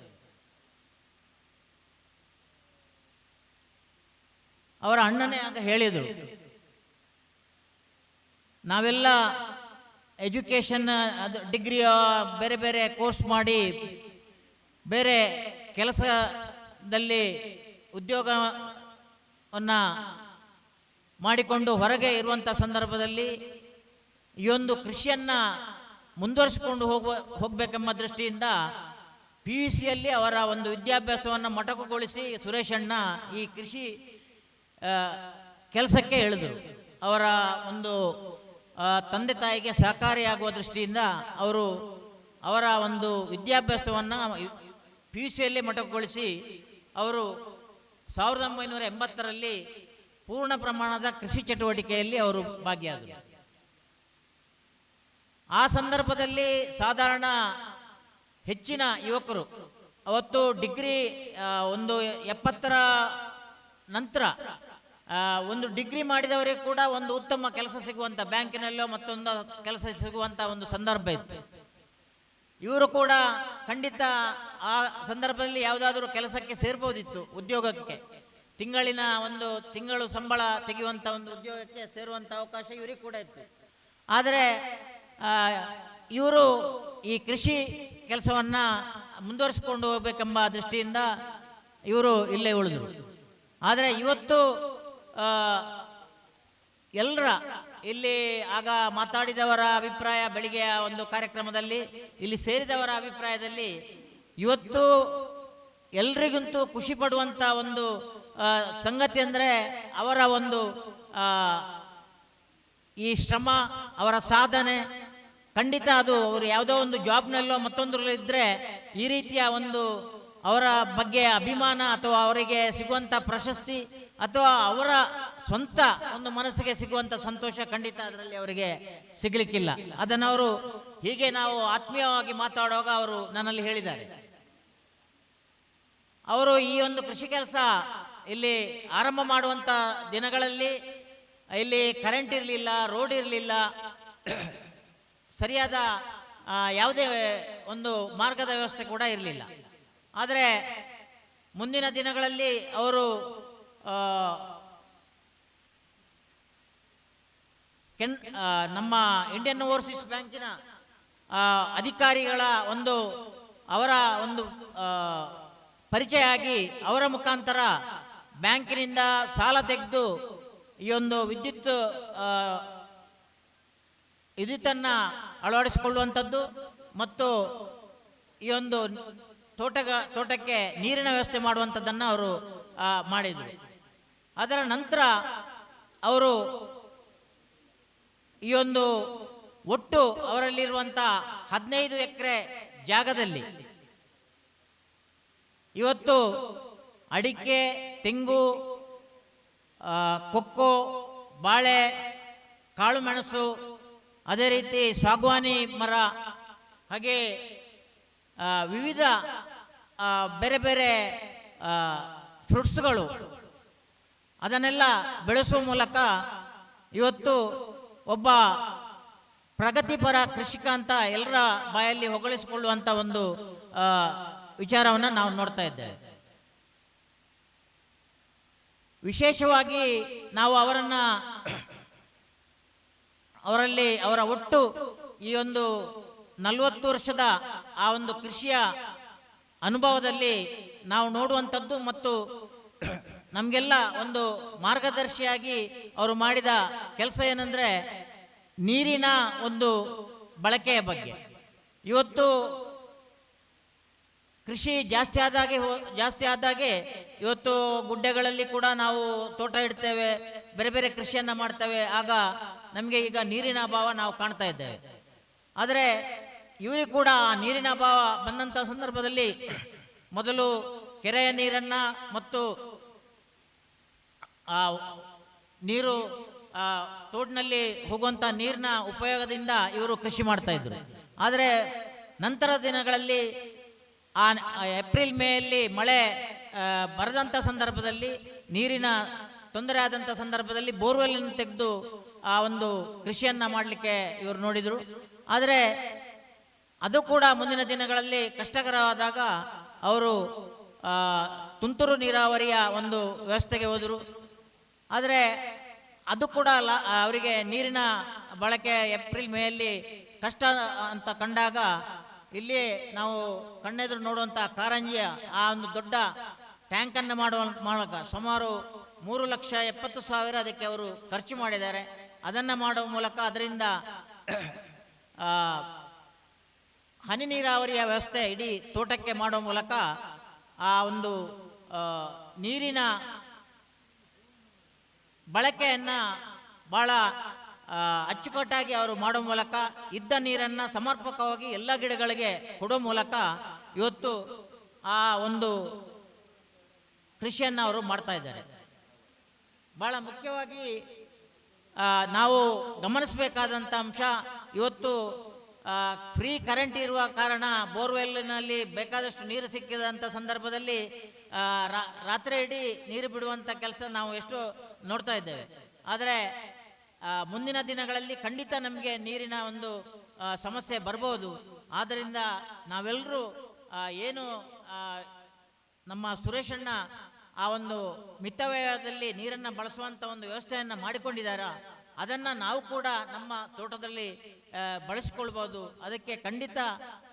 ಅವರ ಅಣ್ಣನೇ ಆಗ ಹೇಳಿದರು, ನಾವೆಲ್ಲ ಎಜುಕೇಷನ್ ಅದು ಡಿಗ್ರಿಯ ಬೇರೆ ಬೇರೆ ಕೋರ್ಸ್ ಮಾಡಿ ಬೇರೆ ಕೆಲಸದಲ್ಲಿ ಉದ್ಯೋಗವನ್ನು ಮಾಡಿಕೊಂಡು ಹೊರಗೆ ಇರುವಂಥ ಸಂದರ್ಭದಲ್ಲಿ ಈ ಒಂದು ಕೃಷಿಯನ್ನು ಮುಂದುವರಿಸಿಕೊಂಡು ಹೋಗಬೇಕೆಂಬ ದೃಷ್ಟಿಯಿಂದ PUCಯಲ್ಲಿ ಅವರ ಒಂದು ವಿದ್ಯಾಭ್ಯಾಸವನ್ನು ಮೊಟಕುಗೊಳಿಸಿ ಸುರೇಶಣ್ಣ ಈ ಕೃಷಿ ಕೆಲಸಕ್ಕೆ ಇಳಿದರು. ಅವರ ಒಂದು ತಂದೆ ತಾಯಿಗೆ ಸಹಕಾರಿಯಾಗುವ ದೃಷ್ಟಿಯಿಂದ ಅವರು ಅವರ ಒಂದು ವಿದ್ಯಾಭ್ಯಾಸವನ್ನು PUCಯಲ್ಲಿ ಮೊಟಕುಗೊಳಿಸಿ ಅವರು 1980ರಲ್ಲಿ ಪೂರ್ಣ ಪ್ರಮಾಣದ ಕೃಷಿ ಚಟುವಟಿಕೆಯಲ್ಲಿ ಅವರು ಭಾಗಿಯಾದರು. ಆ ಸಂದರ್ಭದಲ್ಲಿ ಸಾಧಾರಣ ಹೆಚ್ಚಿನ ಯುವಕರು ಅವತ್ತು ಡಿಗ್ರಿ ಒಂದು 70ರ ನಂತರ ಒಂದು ಡಿಗ್ರಿ ಮಾಡಿದವರಿಗೆ ಕೂಡ ಒಂದು ಉತ್ತಮ ಕೆಲಸ ಸಿಗುವಂಥ, ಬ್ಯಾಂಕಿನಲ್ಲೋ ಮತ್ತೊಂದು ಕೆಲಸ ಸಿಗುವಂಥ ಒಂದು ಸಂದರ್ಭ ಇತ್ತು. ಇವರು ಕೂಡ ಖಂಡಿತ ಆ ಸಂದರ್ಭದಲ್ಲಿ ಯಾವುದಾದ್ರೂ ಕೆಲಸಕ್ಕೆ ಸೇರ್ಬೋದಿತ್ತು, ಉದ್ಯೋಗಕ್ಕೆ ತಿಂಗಳು ಸಂಬಳ ತೆಗೆಯುವಂಥ ಒಂದು ಉದ್ಯೋಗಕ್ಕೆ ಸೇರುವಂಥ ಅವಕಾಶ ಇವರಿಗೆ ಕೂಡ ಇತ್ತು. ಆದರೆ ಇವರು ಈ ಕೃಷಿ ಕೆಲಸವನ್ನು ಮುಂದುವರಿಸಿಕೊಂಡು ಹೋಗಬೇಕೆಂಬ ದೃಷ್ಟಿಯಿಂದ ಇವರು ಇಲ್ಲೇ ಉಳಿದರು. ಆದರೆ ಇವತ್ತು ಎಲ್ಲರ ಇಲ್ಲಿ ಆಗ ಮಾತಾಡಿದವರ ಅಭಿಪ್ರಾಯ, ಬೆಳಿಗ್ಗೆಯ ಒಂದು ಕಾರ್ಯಕ್ರಮದಲ್ಲಿ ಇಲ್ಲಿ ಸೇರಿದವರ ಅಭಿಪ್ರಾಯದಲ್ಲಿ ಇವತ್ತು ಎಲ್ರಿಗಂತೂ ಖುಷಿ ಪಡುವಂಥ ಒಂದು ಸಂಗತಿ ಅಂದರೆ ಅವರ ಒಂದು ಈ ಶ್ರಮ, ಅವರ ಸಾಧನೆ. ಖಂಡಿತ ಅದು ಅವರು ಯಾವುದೋ ಒಂದು ಜಾಬ್ನಲ್ಲೋ ಮತ್ತೊಂದರಲ್ಲೋ ಇದ್ದರೆ ಈ ರೀತಿಯ ಒಂದು ಅವರ ಬಗ್ಗೆ ಅಭಿಮಾನ ಅಥವಾ ಅವರಿಗೆ ಸಿಗುವಂಥ ಪ್ರಶಸ್ತಿ ಅಥವಾ ಅವರ ಸ್ವಂತ ಒಂದು ಮನಸ್ಸಿಗೆ ಸಿಗುವಂಥ ಸಂತೋಷ ಖಂಡಿತ ಅದರಲ್ಲಿ ಅವರಿಗೆ ಸಿಗಲಿಕ್ಕಿಲ್ಲ. ಅದನ್ನು ಅವರು ಹೀಗೆ ನಾವು ಆತ್ಮೀಯವಾಗಿ ಮಾತಾಡುವಾಗ ಅವರು ನನ್ನಲ್ಲಿ ಹೇಳಿದ್ದಾರೆ. ಅವರು ಈ ಒಂದು ಕೃಷಿ ಕೆಲಸ ಇಲ್ಲಿ ಆರಂಭ ಮಾಡುವಂಥ ದಿನಗಳಲ್ಲಿ ಇಲ್ಲಿ ಕರೆಂಟ್ ಇರಲಿಲ್ಲ, ರೋಡ್ ಇರಲಿಲ್ಲ, ಸರಿಯಾದ ಯಾವುದೇ ಒಂದು ಮಾರ್ಗದ ವ್ಯವಸ್ಥೆ ಕೂಡ ಇರಲಿಲ್ಲ. ಆದರೆ ಮುಂದಿನ ದಿನಗಳಲ್ಲಿ ಅವರು ನಮ್ಮ ಇಂಡಿಯನ್ ಓವರ್ಸೀಸ್ ಬ್ಯಾಂಕಿನ ಅಧಿಕಾರಿಗಳ ಅವರ ಒಂದು ಪರಿಚಯ ಆಗಿ ಅವರ ಮುಖಾಂತರ ಬ್ಯಾಂಕಿನಿಂದ ಸಾಲ ತೆಗೆದು ಈ ಒಂದು ವಿದ್ಯುತ್ತನ್ನು ಅಳವಡಿಸಿಕೊಳ್ಳುವಂಥದ್ದು ಮತ್ತು ಈ ಒಂದು ತೋಟಕ್ಕೆ ನೀರಿನ ವ್ಯವಸ್ಥೆ ಮಾಡುವಂಥದ್ದನ್ನು ಅವರು ಮಾಡಿದರು. ಅದರ ನಂತರ ಅವರು ಈ ಒಂದು ಒಟ್ಟು ಅವರಲ್ಲಿರುವಂಥ 15 ಎಕರೆ ಜಾಗದಲ್ಲಿ ಇವತ್ತು ಅಡಿಕೆ, ತೆಂಗು, ಕೊಕ್ಕೋ, ಬಾಳೆ, ಕಾಳುಮೆಣಸು, ಅದೇ ರೀತಿ ಸಾಗುವಾನಿ ಮರ, ಹಾಗೆ ವಿವಿಧ ಬೇರೆ ಬೇರೆ ಫ್ರೂಟ್ಸ್ಗಳು ಅದನ್ನೆಲ್ಲ ಬೆಳೆಸುವ ಮೂಲಕ ಇವತ್ತು ಒಬ್ಬ ಪ್ರಗತಿಪರ ಕೃಷಿಕ ಅಂತ ಎಲ್ಲರ ಬಾಯಲ್ಲಿ ಹೊಗಳಿಸಿಕೊಳ್ಳುವಂಥ ಒಂದು ವಿಚಾರವನ್ನು ನಾವು ನೋಡ್ತಾ ಇದ್ದೇವೆ. ವಿಶೇಷವಾಗಿ ನಾವು ಅವರನ್ನು ಅವರಲ್ಲಿ ಅವರ ಒಟ್ಟು ಈ ಒಂದು 40 ವರ್ಷದ ಆ ಒಂದು ಕೃಷಿಯ ಅನುಭವದಲ್ಲಿ ನಾವು ನೋಡುವಂಥದ್ದು ಮತ್ತು ನಮಗೆಲ್ಲ ಒಂದು ಮಾರ್ಗದರ್ಶಿಯಾಗಿ ಅವರು ಮಾಡಿದ ಕೆಲಸ ಏನಂದರೆ ನೀರಿನ ಒಂದು ಬಳಕೆಯ ಬಗ್ಗೆ. ಇವತ್ತು ಕೃಷಿ ಜಾಸ್ತಿ ಆದಾಗೆ ಇವತ್ತು ಗುಡ್ಡೆಗಳಲ್ಲಿ ಕೂಡ ನಾವು ತೋಟ ಇಡ್ತೇವೆ, ಬೇರೆ ಬೇರೆ ಕೃಷಿಯನ್ನು ಮಾಡ್ತೇವೆ. ಆಗ ನಮಗೆ ಈಗ ನೀರಿನ ಅಭಾವ ನಾವು ಕಾಣ್ತಾ ಇದ್ದೇವೆ. ಆದರೆ ಇವರಿಗೆ ಕೂಡ ನೀರಿನ ಅಭಾವ ಬಂದಂಥ ಸಂದರ್ಭದಲ್ಲಿ ಮೊದಲು ಕೆರೆಯ ನೀರನ್ನು ಮತ್ತು ನೀರು ತೋಡಿನಲ್ಲಿ ಹೋಗುವಂಥ ನೀರಿನ ಉಪಯೋಗದಿಂದ ಇವರು ಕೃಷಿ ಮಾಡ್ತಾ ಇದ್ರು. ಆದರೆ ನಂತರ ದಿನಗಳಲ್ಲಿ ಏಪ್ರಿಲ್ ಮೇಯಲ್ಲಿ ಮಳೆ ಬರದಂಥ ಸಂದರ್ಭದಲ್ಲಿ ನೀರಿನ ತೊಂದರೆ ಆದಂಥ ಸಂದರ್ಭದಲ್ಲಿ ಬೋರ್ವೆಲ್ಲನ್ನು ತೆಗೆದು ಆ ಒಂದು ಕೃಷಿಯನ್ನು ಮಾಡಲಿಕ್ಕೆ ಇವರು ನೋಡಿದರು. ಆದರೆ ಅದು ಕೂಡ ಮುಂದಿನ ದಿನಗಳಲ್ಲಿ ಕಷ್ಟಕರವಾದಾಗ ಅವರು ತುಂತುರು ನೀರಾವರಿಯ ಒಂದು ವ್ಯವಸ್ಥೆಗೆ ಹೋದರು. ಆದರೆ ಅದು ಕೂಡ ಅವರಿಗೆ ನೀರಿನ ಬಳಕೆ ಏಪ್ರಿಲ್ ಮೇಯಲ್ಲಿ ಕಷ್ಟ ಅಂತ ಕಂಡಾಗ ಇಲ್ಲಿ ನಾವು ಕಣ್ಣೆದುರು ನೋಡುವಂಥ ಕಾರಂಜಿಯ ಆ ಒಂದು ದೊಡ್ಡ ಟ್ಯಾಂಕನ್ನು ಮಾಡುವ ಮೂಲಕ ಸುಮಾರು 3,70,000 ಅದಕ್ಕೆ ಅವರು ಖರ್ಚು ಮಾಡಿದ್ದಾರೆ. ಅದನ್ನು ಮಾಡುವ ಮೂಲಕ ಅದರಿಂದ ಹನಿ ನೀರಾವರಿಯ ವ್ಯವಸ್ಥೆ ಇಡೀ ತೋಟಕ್ಕೆ ಮಾಡುವ ಮೂಲಕ ಆ ಒಂದು ನೀರಿನ ಬಳಕೆಯನ್ನು ಭಾಳ ಅಚ್ಚುಕಟ್ಟಾಗಿ ಅವರು ಮಾಡೋ ಮೂಲಕ ಇದ್ದ ನೀರನ್ನು ಸಮರ್ಪಕವಾಗಿ ಎಲ್ಲ ಗಿಡಗಳಿಗೆ ಕೊಡೋ ಮೂಲಕ ಇವತ್ತು ಆ ಒಂದು ಕೃಷಿಯನ್ನು ಅವರು ಮಾಡ್ತಾ ಇದ್ದಾರೆ. ಭಾಳ ಮುಖ್ಯವಾಗಿ ನಾವು ಗಮನಿಸಬೇಕಾದಂಥ ಅಂಶ, ಇವತ್ತು ಫ್ರೀ ಕರೆಂಟ್ ಇರುವ ಕಾರಣ ಬೋರ್ವೆಲ್ನಲ್ಲಿ ಬೇಕಾದಷ್ಟು ನೀರು ಸಿಕ್ಕಿದಂಥ ಸಂದರ್ಭದಲ್ಲಿ ರಾತ್ರಿ ಇಡೀ ನೀರು ಬಿಡುವಂಥ ಕೆಲಸ ನಾವು ಎಷ್ಟು ನೋಡ್ತಾ ಇದ್ದೇವೆ. ಆದರೆ ಮುಂದಿನ ದಿನಗಳಲ್ಲಿ ಖಂಡಿತ ನಮಗೆ ನೀರಿನ ಒಂದು ಸಮಸ್ಯೆ ಬರ್ಬೋದು. ಆದ್ದರಿಂದ ನಾವೆಲ್ಲರೂ ಏನು ನಮ್ಮ ಸುರೇಶಣ್ಣ ಆ ಒಂದು ಮಿತವ್ಯಯದಲ್ಲಿ ನೀರನ್ನು ಬಳಸುವಂಥ ಒಂದು ವ್ಯವಸ್ಥೆಯನ್ನು ಮಾಡಿಕೊಂಡಿದ್ದಾರೆ, ಅದನ್ನು ನಾವು ಕೂಡ ನಮ್ಮ ತೋಟದಲ್ಲಿ ಬಳಸಿಕೊಳ್ಬೋದು. ಅದಕ್ಕೆ ಖಂಡಿತ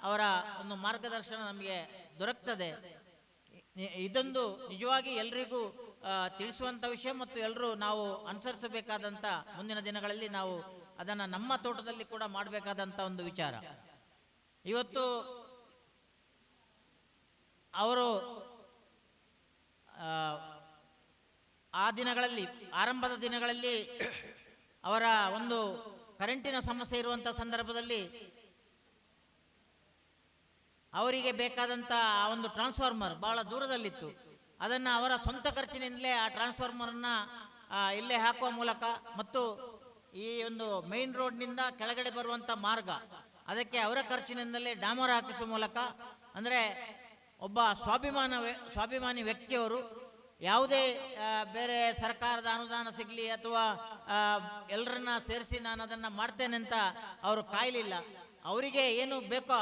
ಅವರ ಒಂದು ಮಾರ್ಗದರ್ಶನ ನಮಗೆ ದೊರಕ್ತದೆ. ಇದೊಂದು ನಿಜವಾಗಿ ಎಲ್ರಿಗೂ ತಿಳಿಸುವಂಥ ವಿಷಯ ಮತ್ತು ಎಲ್ಲರೂ ನಾವು ಅನುಸರಿಸಬೇಕಾದಂಥ ಮುಂದಿನ ದಿನಗಳಲ್ಲಿ ನಾವು ಅದನ್ನು ನಮ್ಮ ತೋಟದಲ್ಲಿ ಕೂಡ ಮಾಡಬೇಕಾದಂಥ ಒಂದು ವಿಚಾರ. ಇವತ್ತು ಅವರು ಆ ದಿನಗಳಲ್ಲಿ ಆರಂಭದ ದಿನಗಳಲ್ಲಿ ಅವರ ಒಂದು ಕರೆಂಟಿನ ಸಮಸ್ಯೆ ಇರುವಂಥ ಸಂದರ್ಭದಲ್ಲಿ ಅವರಿಗೆ ಬೇಕಾದಂಥ ಆ ಒಂದು ಟ್ರಾನ್ಸ್ಫಾರ್ಮರ್ ಭಾಳ ದೂರದಲ್ಲಿತ್ತು. ಅದನ್ನು ಅವರ ಸ್ವಂತ ಖರ್ಚಿನಿಂದಲೇ ಆ ಟ್ರಾನ್ಸ್ಫಾರ್ಮರನ್ನು ಇಲ್ಲೇ ಹಾಕುವ ಮೂಲಕ ಮತ್ತು ಈ ಒಂದು ಮೇನ್ ರೋಡ್ನಿಂದ ಕೆಳಗಡೆ ಬರುವಂಥ ಮಾರ್ಗ ಅದಕ್ಕೆ ಅವರ ಖರ್ಚಿನಿಂದಲೇ ಡಾಮರ್ ಹಾಕಿಸುವ ಮೂಲಕ, ಅಂದರೆ ಒಬ್ಬ ಸ್ವಾಭಿಮಾನಿ ವ್ಯಕ್ತಿಯವರು ಯಾವುದೇ ಬೇರೆ ಸರ್ಕಾರದ ಅನುದಾನ ಸಿಗಲಿ ಅಥವಾ ಎಲ್ಲರನ್ನ ಸೇರಿಸಿ ನಾನು ಅದನ್ನು ಮಾಡ್ತೇನೆ ಅಂತ ಅವರು ಕಾಯಲಿಲ್ಲ. ಅವರಿಗೆ ಏನು ಬೇಕೋ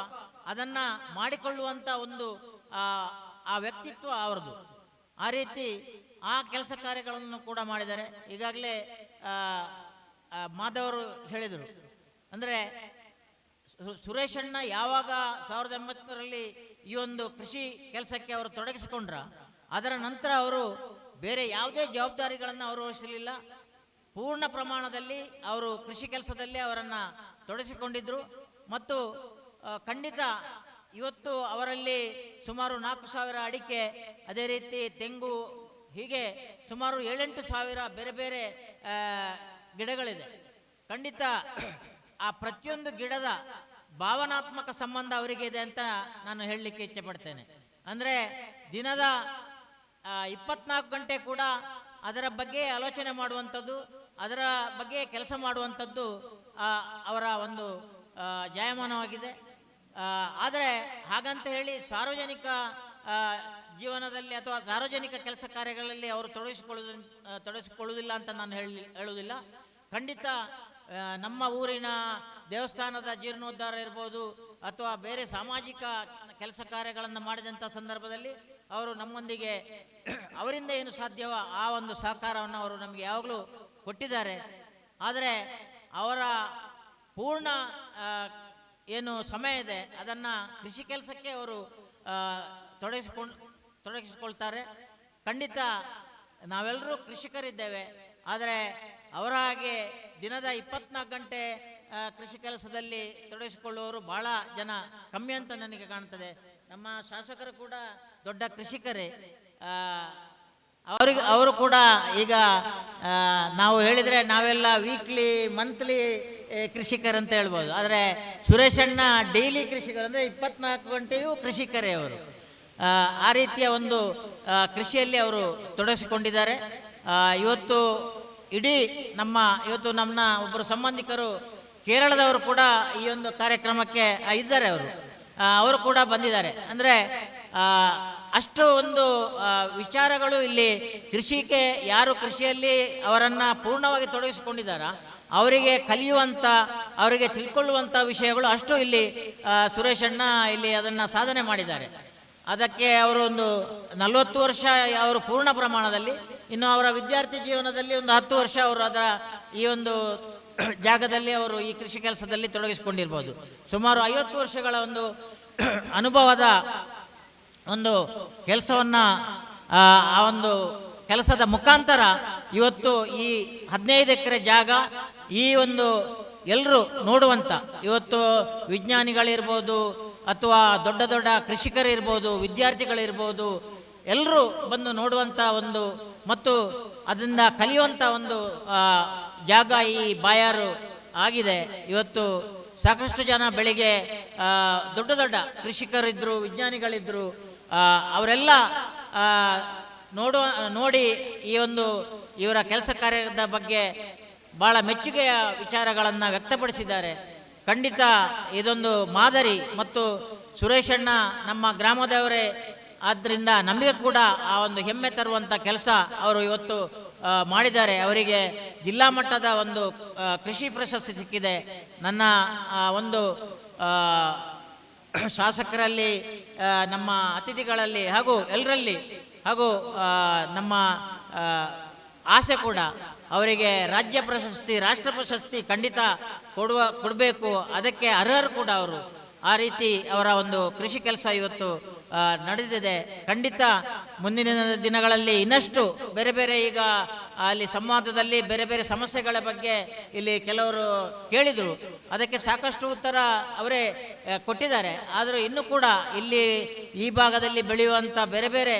ಅದನ್ನು ಮಾಡಿಕೊಳ್ಳುವಂಥ ಒಂದು ಆ ವ್ಯಕ್ತಿತ್ವ ಅವರದು. ಆ ರೀತಿ ಆ ಕೆಲಸ ಕಾರ್ಯಗಳನ್ನು ಕೂಡ ಮಾಡಿದ್ದಾರೆ. ಈಗಾಗಲೇ ಮಾಧವರು ಹೇಳಿದರು, ಅಂದರೆ ಸುರೇಶಣ್ಣ ಯಾವಾಗ 1980ರಲ್ಲಿ ಈ ಒಂದು ಕೃಷಿ ಕೆಲಸಕ್ಕೆ ಅವರು ತೊಡಗಿಸಿಕೊಂಡ್ರ, ಅದರ ನಂತರ ಅವರು ಬೇರೆ ಯಾವುದೇ ಜವಾಬ್ದಾರಿಗಳನ್ನು ಅವರು ವಹಿಸಲಿಲ್ಲ. ಪೂರ್ಣ ಪ್ರಮಾಣದಲ್ಲಿ ಅವರು ಕೃಷಿ ಕೆಲಸದಲ್ಲಿ ಅವರನ್ನು ತೊಡಗಿಸಿಕೊಂಡಿದ್ದರು. ಮತ್ತು ಖಂಡಿತ ಇವತ್ತು ಅವರಲ್ಲಿ ಸುಮಾರು 4,000 ಅಡಿಕೆ, ಅದೇ ರೀತಿ ತೆಂಗು, ಹೀಗೆ ಸುಮಾರು 7-8 ಸಾವಿರ ಬೇರೆ ಬೇರೆ ಗಿಡಗಳಿದೆ. ಖಂಡಿತ ಆ ಪ್ರತಿಯೊಂದು ಗಿಡದ ಭಾವನಾತ್ಮಕ ಸಂಬಂಧ ಅವರಿಗೆ ಇದೆ ಅಂತ ನಾನು ಹೇಳಲಿಕ್ಕೆ ಇಚ್ಛೆ ಪಡ್ತೇನೆ. ಅಂದರೆ ದಿನದ 24 ಗಂಟೆ ಕೂಡ ಅದರ ಬಗ್ಗೆ ಆಲೋಚನೆ ಮಾಡುವಂಥದ್ದು, ಅದರ ಬಗ್ಗೆ ಕೆಲಸ ಮಾಡುವಂಥದ್ದು ಅವರ ಒಂದು ಜಾಯಮಾನವಾಗಿದೆ. ಆದರೆ ಹಾಗಂತ ಹೇಳಿ ಸಾರ್ವಜನಿಕ ಜೀವನದಲ್ಲಿ ಅಥವಾ ಸಾರ್ವಜನಿಕ ಕೆಲಸ ಕಾರ್ಯಗಳಲ್ಲಿ ಅವರು ತೊಡಗಿಸಿಕೊಳ್ಳುವುದಿಲ್ಲ ಅಂತ ನಾನು ಹೇಳುವುದಿಲ್ಲ. ಖಂಡಿತ ನಮ್ಮ ಊರಿನ ದೇವಸ್ಥಾನದ ಜೀರ್ಣೋದ್ಧಾರ ಇರ್ಬೋದು ಅಥವಾ ಬೇರೆ ಸಾಮಾಜಿಕ ಕೆಲಸ ಕಾರ್ಯಗಳನ್ನು ಮಾಡಿದಂಥ ಸಂದರ್ಭದಲ್ಲಿ ಅವರು ನಮ್ಮೊಂದಿಗೆ ಅವರಿಂದ ಏನು ಸಾಧ್ಯವೋ ಆ ಒಂದು ಸಹಕಾರವನ್ನು ಅವರು ನಮಗೆ ಯಾವಾಗಲೂ ಕೊಟ್ಟಿದ್ದಾರೆ. ಆದರೆ ಅವರ ಪೂರ್ಣ ಏನು ಸಮಯ ಇದೆ ಅದನ್ನು ಕೃಷಿ ಕೆಲಸಕ್ಕೆ ಅವರು ತೊಡಗಿಸಿಕೊಳ್ತಾರೆ. ಖಂಡಿತ ನಾವೆಲ್ಲರೂ ಕೃಷಿಕರಿದ್ದೇವೆ, ಆದರೆ ಅವರ ಹಾಗೆ ದಿನದ 24 ಗಂಟೆ ಕೃಷಿ ಕೆಲಸದಲ್ಲಿ ತೊಡಗಿಸಿಕೊಳ್ಳುವವರು ಬಹಳ ಜನ ಕಮ್ಮಿ ಅಂತ ನನಗೆ ಕಾಣ್ತದೆ. ನಮ್ಮ ಶಾಸಕರು ಕೂಡ ದೊಡ್ಡ ಕೃಷಿಕರೇ. ಅವರು ಕೂಡ ಈಗ ನಾವು ಹೇಳಿದರೆ ನಾವೆಲ್ಲ ವೀಕ್ಲಿ ಮಂತ್ಲಿ ಕೃಷಿಕರಂತ ಹೇಳ್ಬೋದು, ಆದರೆ ಸುರೇಶಣ್ಣ ಡೈಲಿ ಕೃಷಿಕರು, ಅಂದರೆ 24 ಗಂಟೆಯೂ ಕೃಷಿಕರೇ ಅವರು. ಆ ರೀತಿಯ ಒಂದು ಕೃಷಿಯಲ್ಲಿ ಅವರು ತೊಡಗಿಸಿಕೊಂಡಿದ್ದಾರೆ. ಇವತ್ತು ಇವತ್ತು ನಮ್ಮ ಒಬ್ಬರು ಸಂಬಂಧಿಕರು ಕೇರಳದವರು ಕೂಡ ಈ ಒಂದು ಕಾರ್ಯಕ್ರಮಕ್ಕೆ ಇದ್ದಾರೆ. ಅವರು ಕೂಡ ಬಂದಿದ್ದಾರೆ. ಅಂದರೆ ಅಷ್ಟು ಒಂದು ವಿಚಾರಗಳು ಇಲ್ಲಿ ಕೃಷಿಗೆ ಯಾರು ಕೃಷಿಯಲ್ಲಿ ಅವರನ್ನು ಪೂರ್ಣವಾಗಿ ತೊಡಗಿಸಿಕೊಂಡಿದ್ದಾರ ಅವರಿಗೆ ಕಲಿಯುವಂಥ, ಅವರಿಗೆ ತಿಳ್ಕೊಳ್ಳುವಂಥ ವಿಷಯಗಳು ಅಷ್ಟು ಇಲ್ಲಿ ಸುರೇಶಣ್ಣ ಇಲ್ಲಿ ಅದನ್ನು ಸಾಧನೆ ಮಾಡಿದ್ದಾರೆ. ಅದಕ್ಕೆ ಅವರು ಒಂದು 40 ವರ್ಷ ಅವರು ಪೂರ್ಣ ಪ್ರಮಾಣದಲ್ಲಿ, ಇನ್ನು ಅವರ ವಿದ್ಯಾರ್ಥಿ ಜೀವನದಲ್ಲಿ ಒಂದು 10 ವರ್ಷ ಅವರು ಅದರ ಈ ಒಂದು ಜಾಗದಲ್ಲಿ ಅವರು ಈ ಕೃಷಿ ಕೆಲಸದಲ್ಲಿ ತೊಡಗಿಸಿಕೊಂಡಿರ್ಬೋದು. ಸುಮಾರು 50 ವರ್ಷಗಳ ಒಂದು ಅನುಭವದ ಒಂದು ಕೆಲಸವನ್ನು ಆ ಒಂದು ಕೆಲಸದ ಮುಖಾಂತರ ಇವತ್ತು ಈ 15 ಎಕರೆ ಜಾಗ ಈ ಒಂದು ಎಲ್ಲರೂ ನೋಡುವಂಥ, ಇವತ್ತು ವಿಜ್ಞಾನಿಗಳಿರ್ಬೋದು ಅಥವಾ ದೊಡ್ಡ ದೊಡ್ಡ ಕೃಷಿಕರಿರ್ಬೋದು, ವಿದ್ಯಾರ್ಥಿಗಳಿರ್ಬೋದು, ಎಲ್ಲರೂ ಬಂದು ನೋಡುವಂಥ ಒಂದು ಮತ್ತು ಅದರಿಂದ ಕಲಿಯುವಂಥ ಒಂದು ಜಾಗ ಈ ಬಾಯಾರು ಆಗಿದೆ. ಇವತ್ತು ಸಾಕಷ್ಟು ಜನ ಬೆಳಿಗ್ಗೆ ದೊಡ್ಡ ದೊಡ್ಡ ಕೃಷಿಕರಿದ್ದರು, ವಿಜ್ಞಾನಿಗಳಿದ್ದರು, ಅವರೆಲ್ಲ ನೋಡಿ ಈ ಒಂದು ಇವರ ಕೆಲಸ ಕಾರ್ಯದ ಬಗ್ಗೆ ಭಾಳ ಮೆಚ್ಚುಗೆಯ ವಿಚಾರಗಳನ್ನು ವ್ಯಕ್ತಪಡಿಸಿದ್ದಾರೆ. ಖಂಡಿತ ಇದೊಂದು ಮಾದರಿ, ಮತ್ತು ಸುರೇಶಣ್ಣ ನಮ್ಮ ಗ್ರಾಮದವರೇ ಆದ್ದರಿಂದ ನಮಗೆ ಕೂಡ ಆ ಒಂದು ಹೆಮ್ಮೆ ತರುವಂಥ ಕೆಲಸ ಅವರು ಇವತ್ತು ಮಾಡಿದ್ದಾರೆ. ಅವರಿಗೆ ಜಿಲ್ಲಾ ಮಟ್ಟದ ಒಂದು ಕೃಷಿ ಪ್ರಶಸ್ತಿ ಸಿಕ್ಕಿದೆ. ನನ್ನ ಒಂದು ಶಾಸಕರಲ್ಲಿ, ನಮ್ಮ ಅತಿಥಿಗಳಲ್ಲಿ ಹಾಗೂ ಎಲ್ಲರಲ್ಲಿ ಹಾಗೂ ನಮ್ಮ ಆಸೆ ಕೂಡ ಅವರಿಗೆ ರಾಜ್ಯ ಪ್ರಶಸ್ತಿ, ರಾಷ್ಟ್ರ ಪ್ರಶಸ್ತಿ ಖಂಡಿತ ಕೊಡಬೇಕು. ಅದಕ್ಕೆ ಅರ್ಹರು ಕೂಡ ಅವರು. ಆ ರೀತಿ ಅವರ ಒಂದು ಕೃಷಿ ಕೆಲಸ ಇವತ್ತು ನಡೆದಿದೆ. ಖಂಡಿತ ಮುಂದಿನ ದಿನಗಳಲ್ಲಿ ಇನ್ನಷ್ಟು ಬೇರೆ ಬೇರೆ, ಈಗ ಅಲ್ಲಿ ಸಂವಾದದಲ್ಲಿ ಬೇರೆ ಬೇರೆ ಸಮಸ್ಯೆಗಳ ಬಗ್ಗೆ ಇಲ್ಲಿ ಕೆಲವರು ಕೇಳಿದರು, ಅದಕ್ಕೆ ಸಾಕಷ್ಟು ಉತ್ತರ ಅವರೇ ಕೊಟ್ಟಿದ್ದಾರೆ. ಆದರೂ ಇನ್ನೂ ಕೂಡ ಇಲ್ಲಿ ಈ ಭಾಗದಲ್ಲಿ ಬೆಳೆಯುವಂಥ ಬೇರೆ ಬೇರೆ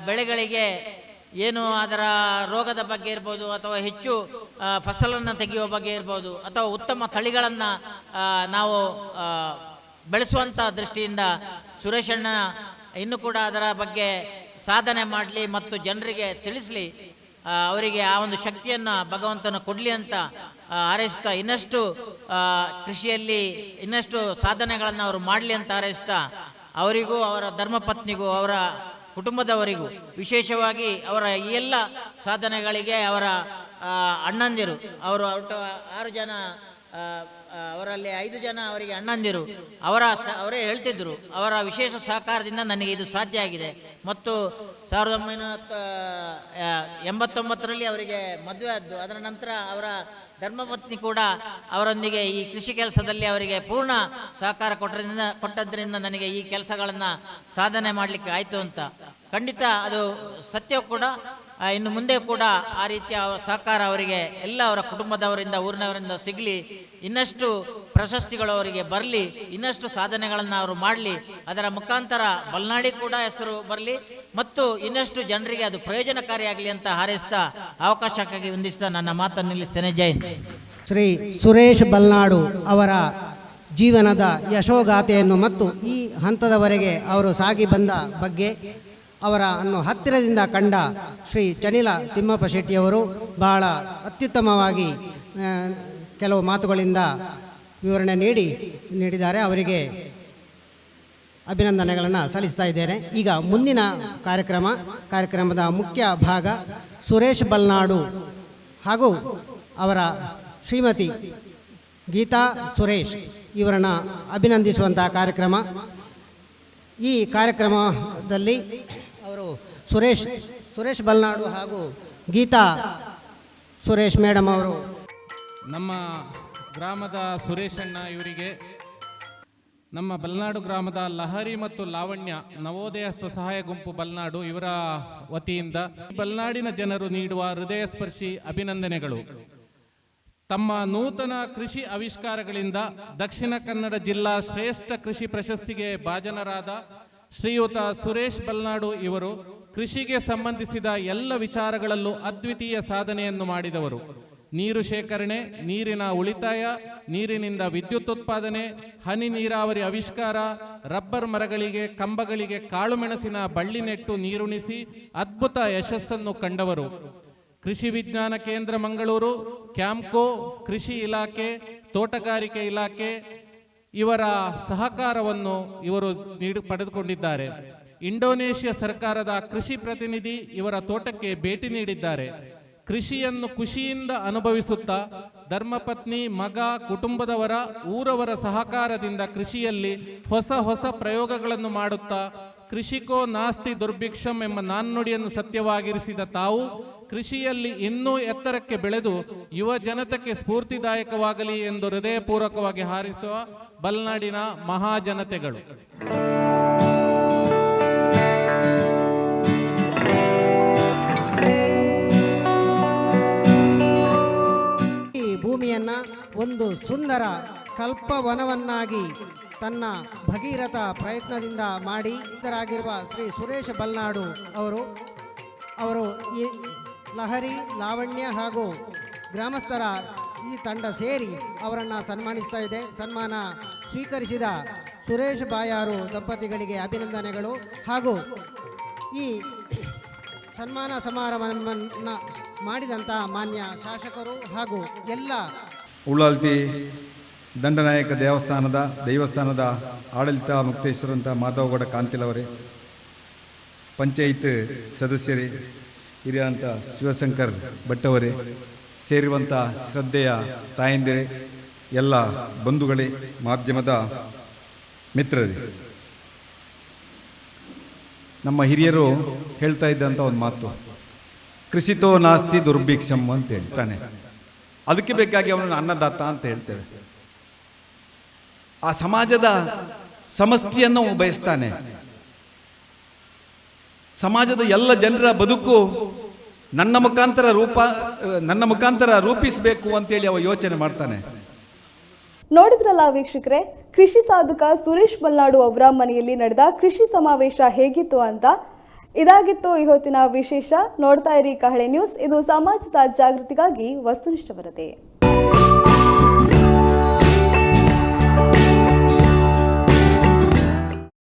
ಬೆಳೆಗಳಿಗೆ ಏನು ಅದರ ರೋಗದ ಬಗ್ಗೆ ಇರ್ಬೋದು, ಅಥವಾ ಹೆಚ್ಚು ಫಸಲನ್ನು ತೆಗೆಯುವ ಬಗ್ಗೆ ಇರ್ಬೋದು, ಅಥವಾ ಉತ್ತಮ ತಳಿಗಳನ್ನು ನಾವು ಬೆಳೆಸುವಂಥ ದೃಷ್ಟಿಯಿಂದ ಸುರೇಶಣ್ಣ ಇನ್ನೂ ಕೂಡ ಅದರ ಬಗ್ಗೆ ಸಾಧನೆ ಮಾಡಲಿ ಮತ್ತು ಜನರಿಗೆ ತಿಳಿಸಲಿ, ಅವರಿಗೆ ಆ ಒಂದು ಶಕ್ತಿಯನ್ನು ಭಗವಂತನ ಕೊಡಲಿ ಅಂತ ಹಾರೈಸ್ತಾ, ಇನ್ನಷ್ಟು ಕೃಷಿಯಲ್ಲಿ ಇನ್ನಷ್ಟು ಸಾಧನೆಗಳನ್ನು ಅವರು ಮಾಡಲಿ ಅಂತ ಹಾರೈಸ್ತಾ, ಅವರಿಗೂ ಅವರ ಧರ್ಮಪತ್ನಿಗೂ ಅವರ ಕುಟುಂಬದವರಿಗೂ ವಿಶೇಷವಾಗಿ ಅವರ ಈ ಎಲ್ಲ ಸಾಧನೆಗಳಿಗೆ ಅವರ ಅಣ್ಣಂದಿರು, ಅವರು 6 ಜನ, ಅವರಲ್ಲಿ 5 ಜನ ಅವರಿಗೆ ಅಣ್ಣಂದಿರು, ಅವರೇ ಹೇಳ್ತಿದ್ರು, ಅವರ ವಿಶೇಷ ಸಹಕಾರದಿಂದ ನನಗೆ ಇದು ಸಾಧ್ಯ ಆಗಿದೆ. ಮತ್ತು 1989ರಲ್ಲಿ ಅವರಿಗೆ ಮದುವೆ ಆದ್ದು. ಅದರ ನಂತರ ಅವರ ಧರ್ಮಪತ್ನಿ ಕೂಡ ಅವರೊಂದಿಗೆ ಈ ಕೃಷಿ ಕೆಲಸದಲ್ಲಿ ಅವರಿಗೆ ಪೂರ್ಣ ಸಹಕಾರ ಕೊಟ್ಟದ್ರಿಂದ ನನಗೆ ಈ ಕೆಲಸಗಳನ್ನು ಸಾಧನೆ ಮಾಡಲಿಕ್ಕೆ ಆಯಿತು ಅಂತ. ಖಂಡಿತ ಅದು ಸತ್ಯ ಕೂಡ. ಇನ್ನು ಮುಂದೆ ಕೂಡ ಆ ರೀತಿಯ ಸಹಕಾರ ಅವರಿಗೆ ಎಲ್ಲ ಅವರ ಕುಟುಂಬದವರಿಂದ, ಊರಿನವರಿಂದ ಸಿಗಲಿ, ಇನ್ನಷ್ಟು ಪ್ರಶಸ್ತಿಗಳು ಅವರಿಗೆ ಬರಲಿ, ಇನ್ನಷ್ಟು ಸಾಧನೆಗಳನ್ನು ಅವರು ಮಾಡಲಿ, ಅದರ ಮುಖಾಂತರ ಬಲ್ನಾಡಿ ಕೂಡ ಹೆಸರು ಬರಲಿ ಮತ್ತು ಇನ್ನಷ್ಟು ಜನರಿಗೆ ಅದು ಪ್ರಯೋಜನಕಾರಿಯಾಗಲಿ ಅಂತ ಹಾರೈಸ್ತಾ ಅವಕಾಶಕ್ಕಾಗಿ ಹೊಂದಿಸ್ತಾ ನನ್ನ ಮಾತನ್ನು ನಿಲ್ಲಿಸ್ತೇನೆ. ಜೈ ಹಿಂದ್. ಶ್ರೀ ಸುರೇಶ್ ಬಲ್ನಾಡು ಅವರ ಜೀವನದ ಯಶೋಗಾಥೆಯನ್ನು ಮತ್ತು ಈ ಹಂತದವರೆಗೆ ಅವರು ಸಾಗಿ ಬಂದ ಬಗ್ಗೆ ಅವರನ್ನು ಹತ್ತಿರದಿಂದ ಕಂಡ ಶ್ರೀ ಚನಿಲ ತಿಮ್ಮಪ್ಪ ಶೆಟ್ಟಿಯವರು ಬಹಳ ಅತ್ಯುತ್ತಮವಾಗಿ ಕೆಲವು ಮಾತುಗಳಿಂದ ವಿವರಣೆ ನೀಡಿದ್ದಾರೆ. ಅವರಿಗೆ ಅಭಿನಂದನೆಗಳನ್ನು ಸಲ್ಲಿಸ್ತಾ ಇದ್ದೇನೆ. ಈಗ ಮುಂದಿನ ಕಾರ್ಯಕ್ರಮದ ಮುಖ್ಯ ಭಾಗ ಸುರೇಶ್ ಬಲ್ನಾಡು ಹಾಗೂ ಅವರ ಶ್ರೀಮತಿ ಗೀತಾ ಸುರೇಶ್ ಇವರನ್ನು ಅಭಿನಂದಿಸುವಂತಹ ಕಾರ್ಯಕ್ರಮ. ಈ ಕಾರ್ಯಕ್ರಮದಲ್ಲಿ ಅವರು ಸುರೇಶ್ ಬಲ್ನಾಡು ಹಾಗೂ ಗೀತಾ ಸುರೇಶ್ ಮೇಡಮ್ ಅವರು ನಮ್ಮ ಗ್ರಾಮದ ಸುರೇಶಣ್ಣ ಇವರಿಗೆ ನಮ್ಮ ಬಲ್ನಾಡು ಗ್ರಾಮದ ಲಹರಿ ಮತ್ತು ಲಾವಣ್ಯ ನವೋದಯ ಸ್ವಸಹಾಯ ಗುಂಪು ಬಲ್ನಾಡು ಇವರ ವತಿಯಿಂದ ಬಲ್ನಾಡಿನ ಜನರು ನೀಡುವ ಹೃದಯ ಸ್ಪರ್ಶಿ ಅಭಿನಂದನೆಗಳು. ತಮ್ಮ ನೂತನ ಕೃಷಿ ಆವಿಷ್ಕಾರಗಳಿಂದ ದಕ್ಷಿಣ ಕನ್ನಡ ಜಿಲ್ಲಾ ಶ್ರೇಷ್ಠ ಕೃಷಿ ಪ್ರಶಸ್ತಿಗೆ ಭಾಜನರಾದ ಶ್ರೀಯುತ ಸುರೇಶ್ ಬಲ್ನಾಡು ಇವರು ಕೃಷಿಗೆ ಸಂಬಂಧಿಸಿದ ಎಲ್ಲ ವಿಚಾರಗಳಲ್ಲೂ ಅದ್ವಿತೀಯ ಸಾಧನೆಯನ್ನು ಮಾಡಿದವರು. ನೀರು ಶೇಖರಣೆ, ನೀರಿನ ಉಳಿತಾಯ, ನೀರಿನಿಂದ ವಿದ್ಯುತ್ ಉತ್ಪಾದನೆ, ಹನಿ ನೀರಾವರಿ ಆವಿಷ್ಕಾರ, ರಬ್ಬರ್ ಮರಗಳಿಗೆ ಕಂಬಗಳಿಗೆ ಕಾಳುಮೆಣಸಿನ ಬಳ್ಳಿ ನೆಟ್ಟು ನೀರುಣಿಸಿ ಅದ್ಭುತ ಯಶಸ್ಸನ್ನು ಕಂಡವರು. ಕೃಷಿ ವಿಜ್ಞಾನ ಕೇಂದ್ರ ಮಂಗಳೂರು, ಕ್ಯಾಂಪ್ಕೋ, ಕೃಷಿ ಇಲಾಖೆ, ತೋಟಗಾರಿಕೆ ಇಲಾಖೆ ಇವರ ಸಹಕಾರವನ್ನು ಇವರು ಪಡೆದುಕೊಂಡಿದ್ದಾರೆ. ಇಂಡೋನೇಷ್ಯಾ ಸರ್ಕಾರದ ಕೃಷಿ ಪ್ರತಿನಿಧಿ ಇವರ ತೋಟಕ್ಕೆ ಭೇಟಿ ನೀಡಿದ್ದಾರೆ. ಕೃಷಿಯನ್ನು ಖುಷಿಯಿಂದ ಅನುಭವಿಸುತ್ತಾ ಧರ್ಮಪತ್ನಿ, ಮಗ, ಕುಟುಂಬದವರ, ಊರವರ ಸಹಕಾರದಿಂದ ಕೃಷಿಯಲ್ಲಿ ಹೊಸ ಪ್ರಯೋಗಗಳನ್ನು ಮಾಡುತ್ತಾ ಕೃಷಿಕೋ ನಾಸ್ತಿ ದುರ್ಭಿಕ್ಷಂ ಎಂಬ ನಾಣ್ಣುಡಿಯನ್ನು ಸತ್ಯವಾಗಿರಿಸಿದ ತಾವು ಕೃಷಿಯಲ್ಲಿ ಇನ್ನೂ ಎತ್ತರಕ್ಕೆ ಬೆಳೆದು ಯುವ ಜನತೆಗೆ ಸ್ಫೂರ್ತಿದಾಯಕವಾಗಲಿ ಎಂದು ಹೃದಯಪೂರ್ವಕವಾಗಿ ಹಾರೈಸುವ ಬಲ್ನಾಡಿನ ಮಹಾಜನತೆಗಳು. ಈ ಭೂಮಿಯನ್ನು ಒಂದು ಸುಂದರ ಕಲ್ಪವನವನ್ನಾಗಿ ತನ್ನ ಭಗೀರಥ ಪ್ರಯತ್ನದಿಂದ ಮಾಡಿ ಇದರಾಗಿರುವ ಶ್ರೀ ಸುರೇಶ ಬಲ್ನಾಡು ಅವರು ಈ ಲಹರಿ, ಲಾವಣ್ಯ ಹಾಗೂ ಗ್ರಾಮಸ್ಥರ ಈ ತಂಡ ಸೇರಿ ಅವರನ್ನು ಸನ್ಮಾನಿಸ್ತಾ ಇದೆ. ಸನ್ಮಾನ ಸ್ವೀಕರಿಸಿದ ಸುರೇಶ್ ಬಾಯಾರು ದಂಪತಿಗಳಿಗೆ ಅಭಿನಂದನೆಗಳು ಹಾಗೂ ಈ ಸನ್ಮಾನ ಸಮಾರಂಭವನ್ನು ಮಾಡಿದಂಥ ಮಾನ್ಯ ಶಾಸಕರು ಹಾಗೂ ಎಲ್ಲ ಉಳ್ಳಾಲ್ತಿ ದಂಡನಾಯಕ ದೈವಸ್ಥಾನದ ಆಡಳಿತ ಮುಕ್ತೇಶ್ವರಂತ ಮಾಧವಗೌಡ ಕಾಂತಿಲವರೇ, ಪಂಚಾಯತ್ ಸದಸ್ಯರೇ, ಹಿರಿಯಂತ ಶಿವಶಂಕರ್ ಭಟ್ಟವರೇ, ಸೇರಿರುವಂಥ ಶ್ರದ್ಧೆಯ ತಾಯಂದಿರೇ, ಎಲ್ಲ ಬಂಧುಗಳೇ, ಮಾಧ್ಯಮದ ಮಿತ್ರರೇ, ನಮ್ಮ ಹಿರಿಯರು ಹೇಳ್ತಾ ಇದ್ದಂಥ ಒಂದು ಮಾತು, ಕೃಷಿತೋ ನಾಸ್ತಿ ದುರ್ಭಿಕ್ಷಂ ಅಂತ ಹೇಳ್ತಾನೆ. ಅದಕ್ಕೆ ಬೇಕಾಗಿ ಅವನನ್ನು ಅನ್ನದಾತ ಅಂತ ಹೇಳ್ತೇವೆ. ಆ ಸಮಾಜದ ಸಮಷ್ಟಿಯನ್ನು ಬಯಸ್ತಾನೆ. ಸಮಾಜದ ಎಲ್ಲ ಜನರ ಬದುಕು ನನ್ನ ಮುಖಾಂತರ ರೂಪಿಸಬೇಕು ಅಂತೇಳಿ ಅವ ಯೋಚನೆ ಮಾಡ್ತಾನೆ. ನೋಡಿದ್ರಲ್ಲ ವೀಕ್ಷಕರೇ, ಕೃಷಿ ಸಾಧಕ ಸುರೇಶ್ ಬಲ್ನಾಡು ಅವರ ಮನೆಯಲ್ಲಿ ನಡೆದ ಕೃಷಿ ಸಮಾವೇಶ ಹೇಗಿತ್ತು ಅಂತ. ಇದಾಗಿತ್ತು ಇವತ್ತಿನ ವಿಶೇಷ. ನೋಡ್ತಾ ಇರಿ ಕಹಳೆ ನ್ಯೂಸ್. ಇದು ಸಮಾಜದ ಜಾಗೃತಿಗಾಗಿ ವಸ್ತುನಿಷ್ಠ ವರದಿ.